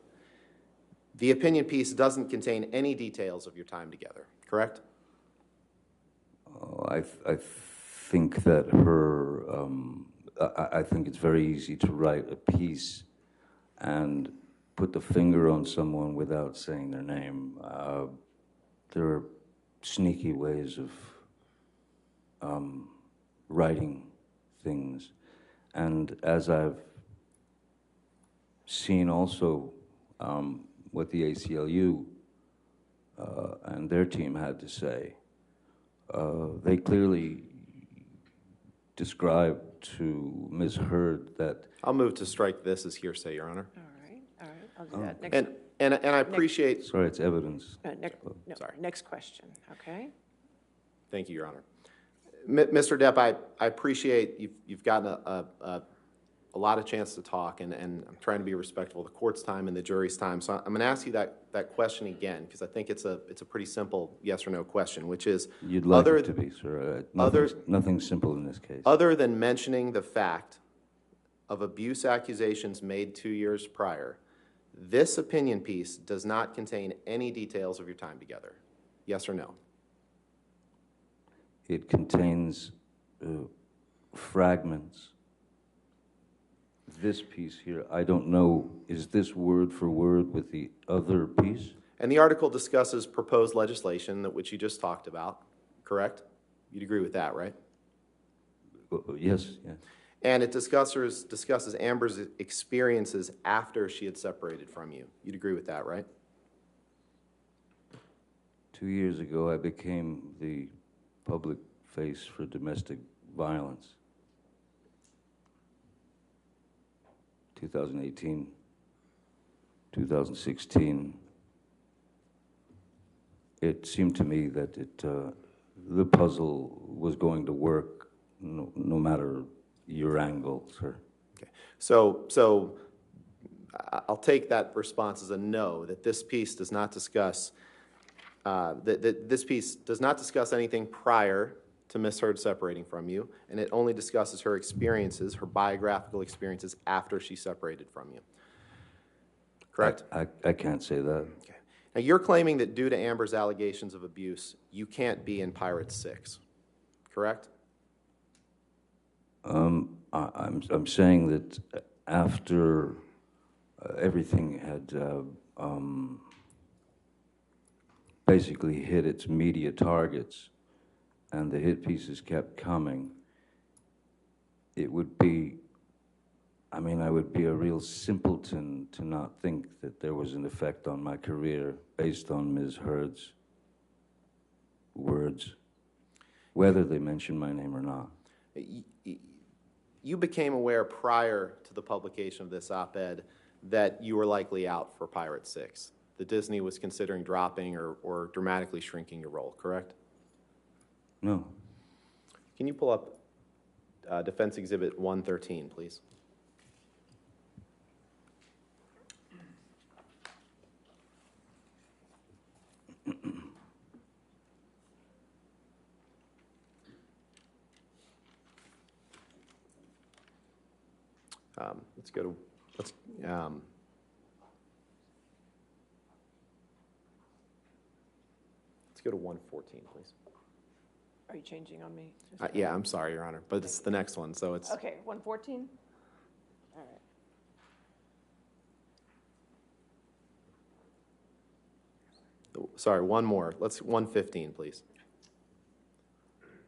the opinion piece doesn't contain any details of your time together, correct? Oh, I think that her, I think it's very easy to write a piece and put the finger on someone without saying their name. There are sneaky ways of writing things. And as I've seen also what the ACLU and their team had to say, they clearly described to Ms. Hurd that... I'll move to strike this as hearsay, Your Honor. All right, I'll do that. Next, And I appreciate... Sorry, it's evidence. next question, okay? Thank you, Your Honor. Mr. Depp, I appreciate you've gotten a lot of chance to talk, and I'm trying to be respectful of the court's time and the jury's time. So I'm going to ask you that question again, because I think it's a pretty simple yes or no question, which is... You'd like it to be, sir. Nothing simple in this case. Other than mentioning the fact of abuse accusations made 2 years prior, this opinion piece does not contain any details of your time together. Yes or no? It contains fragments. This piece here, I don't know, is this word for word with the other piece? And the article discusses proposed legislation, which you just talked about, correct? You'd agree with that, right? Yes, yeah. And it discusses Amber's experiences after she had separated from you. You'd agree with that, right? 2 years ago, I became the public face for domestic violence. 2018, 2016, it seemed to me that the puzzle was going to work no matter your angle, sir. Okay. So I'll take that response as a no, that this piece does not discuss this piece does not discuss anything prior to Ms. Hurd separating from you, and it only discusses her experiences, her biographical experiences after she separated from you. Correct? I can't say that. Okay. Now, you're claiming that due to Amber's allegations of abuse, you can't be in Pirates 6, correct? I'm saying that after everything had basically hit its media targets and the hit pieces kept coming, it would be, I mean, I would be a real simpleton to not think that there was an effect on my career based on Ms. Hurd's words, whether they mention my name or not. You became aware prior to the publication of this op-ed that you were likely out for Pirates 6. That Disney was considering dropping or dramatically shrinking your role, correct? No. Can you pull up Defense Exhibit 113, please? Let's go to, let's go to 114, please. Are you changing on me? Yeah, I'm sorry, Your Honor, but it's the next one, so it's... Okay, 114? All right. Sorry, one more. Let's 115, please.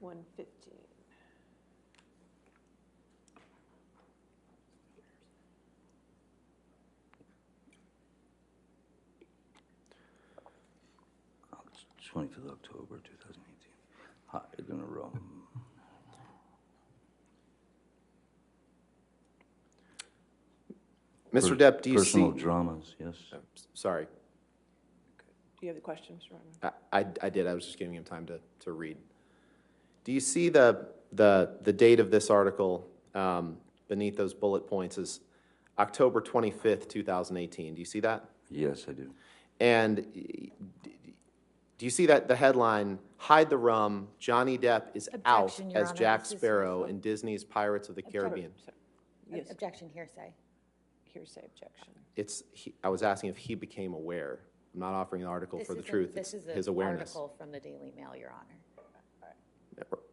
115. Oh, it's 25th October 2018. Higher than a row. Mr. Depp, do you see... Personal dramas, yes. Sorry. Do you have the question, Mr. Rodman? I did. I was just giving him time to read. Do you see the date of this article beneath those bullet points is October 25th, 2018? Do you see that? Yes, I do. And do you see that the headline, Hide the Rum, Johnny Depp is out Objection, Your as Honor. Jack This is Sparrow in Disney's Pirates of the Caribbean? Yes. Objection, hearsay. Hearsay objection. I was asking if he became aware. I'm not offering an article for the truth. This It's is his an awareness. article from the Daily Mail, Your Honor.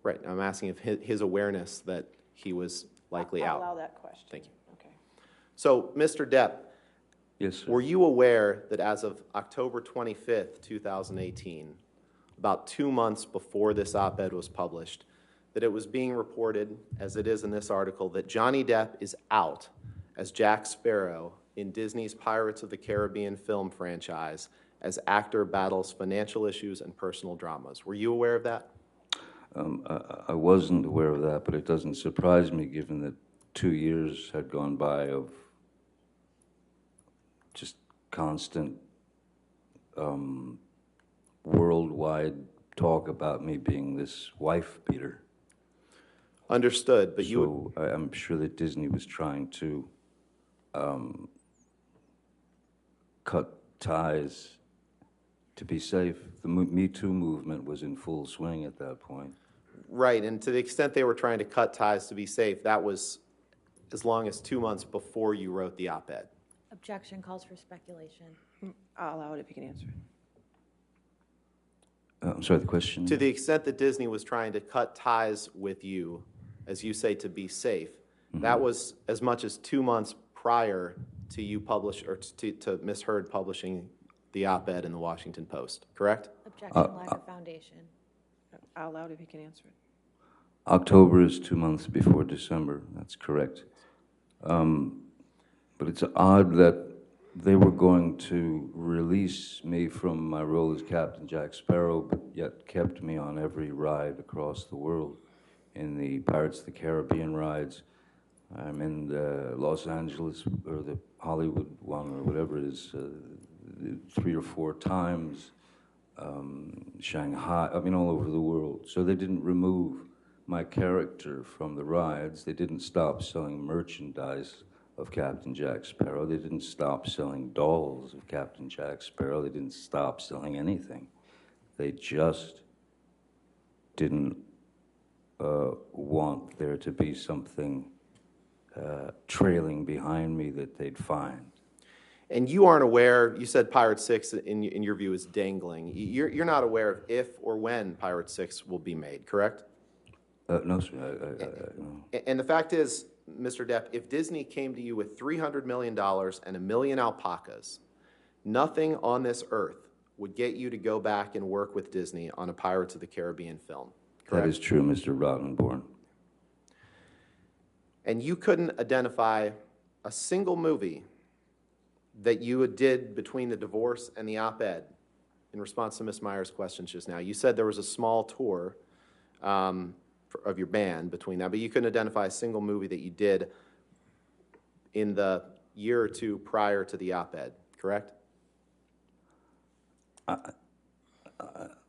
Right. I'm asking if his awareness that he was likely I'll out. allow that question. Thank you. Okay. So, Mr. Depp, Yes, sir. were you aware that as of October 25th, 2018, about 2 months before this op-ed was published, that it was being reported, as it is in this article, that Johnny Depp is out as Jack Sparrow in Disney's Pirates of the Caribbean film franchise as actor battles financial issues and personal dramas? Were you aware of that? I wasn't aware of that, but it doesn't surprise me given that 2 years had gone by of just constant worldwide talk about me being this wife beater. Understood, but you... So I'm sure that Disney was trying to cut ties to be safe. The Me Too movement was in full swing at that point. Right, and to the extent they were trying to cut ties to be safe, that was as long as 2 months before you wrote the op-ed. Objection calls for speculation. I'll allow it if you can answer it. I'm sorry, the question? To the extent that Disney was trying to cut ties with you, as you say, to be safe, that was as much as 2 months prior to you publish, or to Ms. Hurd publishing the op-ed in the Washington Post, correct? Objection, lack of foundation. Out loud if you can answer it. October is 2 months before December, that's correct. But it's odd that they were going to release me from my role as Captain Jack Sparrow, but yet kept me on every ride across the world. In the Pirates of the Caribbean rides, I'm in the Los Angeles, or the Hollywood one, or whatever it is, 3 or 4 times, Shanghai, I mean all over the world. So they didn't remove my character from the rides. They didn't stop selling merchandise of Captain Jack Sparrow. They didn't stop selling dolls of Captain Jack Sparrow. They didn't stop selling anything. They just didn't want there to be something trailing behind me that they'd find. And you aren't aware, you said Pirate 6 in your view is dangling. You're not aware of if or when Pirate 6 will be made, correct? No, sir. No. And the fact is, Mr. Depp, if Disney came to you with $300 million and 1 million alpacas, nothing on this earth would get you to go back and work with Disney on a Pirates of the Caribbean film, correct? That is true, Mr. Rottenborn. And you couldn't identify a single movie that you did between the divorce and the op-ed in response to Ms. Meyer's questions just now. You said there was a small tour of your band between that, but you couldn't identify a single movie that you did in the year or two prior to the op-ed, correct? I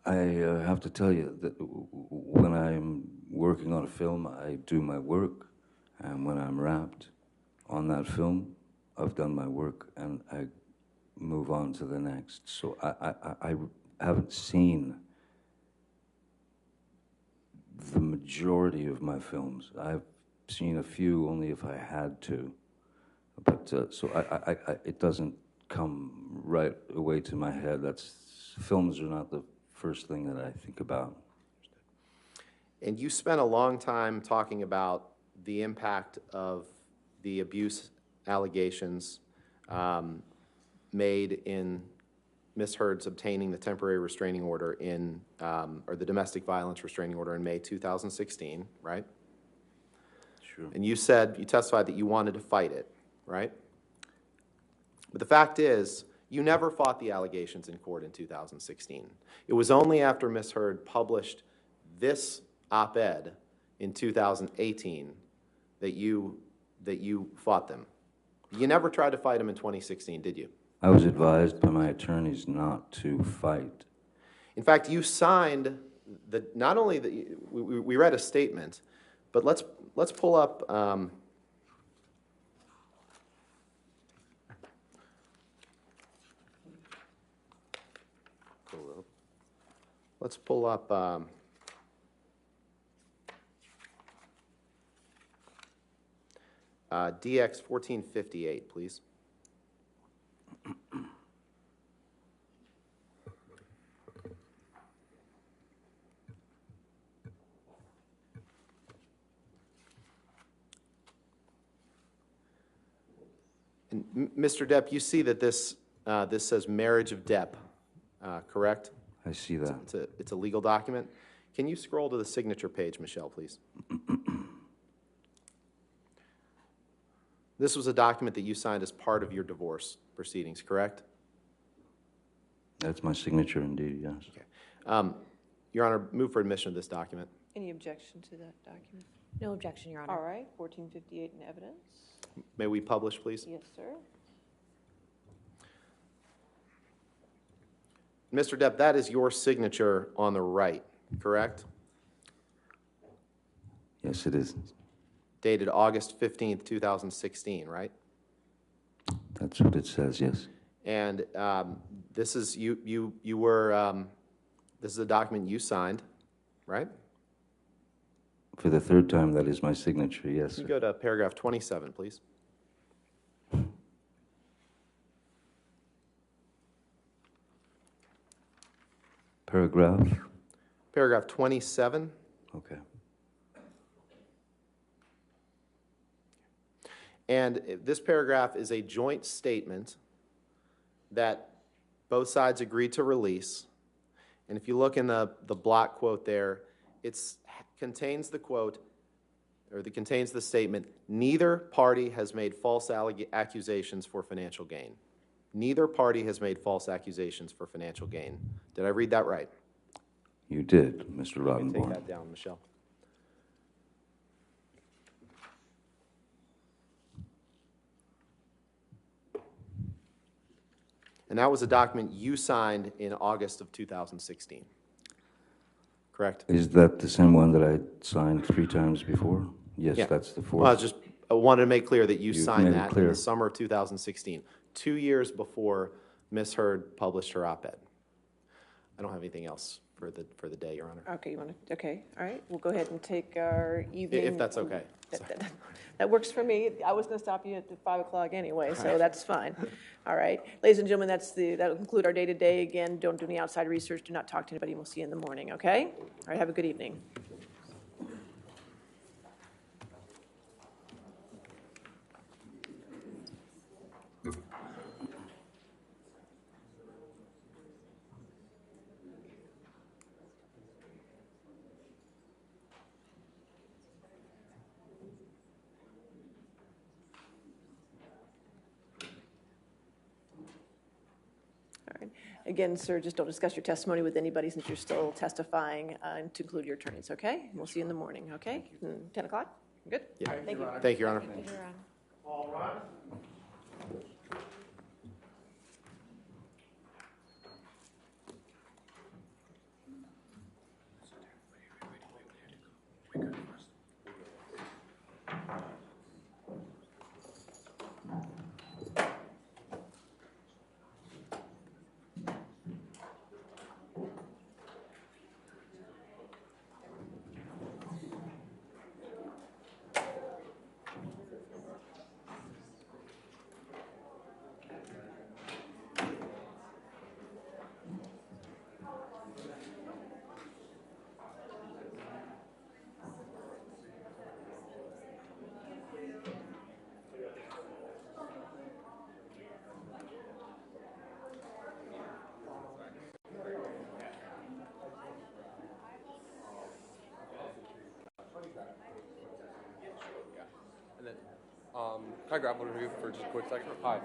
have to tell you that when I'm working on a film, I do my work, and when I'm wrapped on that film, I've done my work, and I move on to the next. So I haven't seen the majority of my films. I've seen a few only if I had to, but so it doesn't come right away to my head. Films are not the first thing that I think about. And you spent a long time talking about the impact of the abuse allegations made in Ms. Hurd's obtaining the temporary restraining order or the domestic violence restraining order in May 2016, right? Sure. And you testified that you wanted to fight it, right? But the fact is, you never fought the allegations in court in 2016. It was only after Ms. Hurd published this op-ed in 2018 that you fought them. You never tried to fight them in 2016, did you? I was advised by my attorneys not to fight. In fact, you signed not only we read a statement, but let's pull up. Let's pull up. DX 1458, please. And Mr. Depp, you see that this says marriage of Depp, correct? I see that. It's a legal document. Can you scroll to the signature page, Michelle, please? This was a document that you signed as part of your divorce proceedings, correct? That's my signature indeed, yes. Okay. Your Honor, move for admission of this document. Any objection to that document? No objection, Your Honor. All right, 1458 in evidence. May we publish, please? Yes, sir. Mr. Depp, that is your signature on the right, correct? Yes, it is. Dated August 15th, 2016, right? That's what it says, yes. And this is this is a document you signed, right? For the third time, that is my signature, yes. Can you go to paragraph 27, please? Paragraph? Paragraph 27. Okay. And this paragraph is a joint statement that Both sides agreed to release. And if you look in the block quote there, contains the quote, or contains the statement, neither party has made false accusations for financial gain. Neither party has made false accusations for financial gain. Did I read that right? You did, Mr. Take Rottenborn. that down, Michelle. And that was a document you signed in August of 2016, correct? Is that the same one that I signed 3 times before? Yes, Yeah. that's the fourth. Well, I wanted to make clear that you You've signed made it that in clear. the summer of 2016, 2 years before Ms. Hurd published her op-ed. I don't have anything else for the day, Your Honor. Okay, you want to, okay, all right, we'll go ahead and take our evening. If that's okay. That works for me. I was going to stop you at 5 o'clock anyway, so that's fine. All right, ladies and gentlemen, that'll conclude our day-to-day. Again, don't do any outside research, do not talk to anybody, we'll see you in the morning, okay? All right, have a good evening. Again, sir, just don't discuss your testimony with anybody since you're still testifying, and to include your attorneys, okay? We'll see you in the morning, okay? 10 o'clock? Good? Yeah. Thank you. Thank you, Your Honor. Thank you, Your Honor. All right. And then, can I grab one of you for just a quick second? Hi.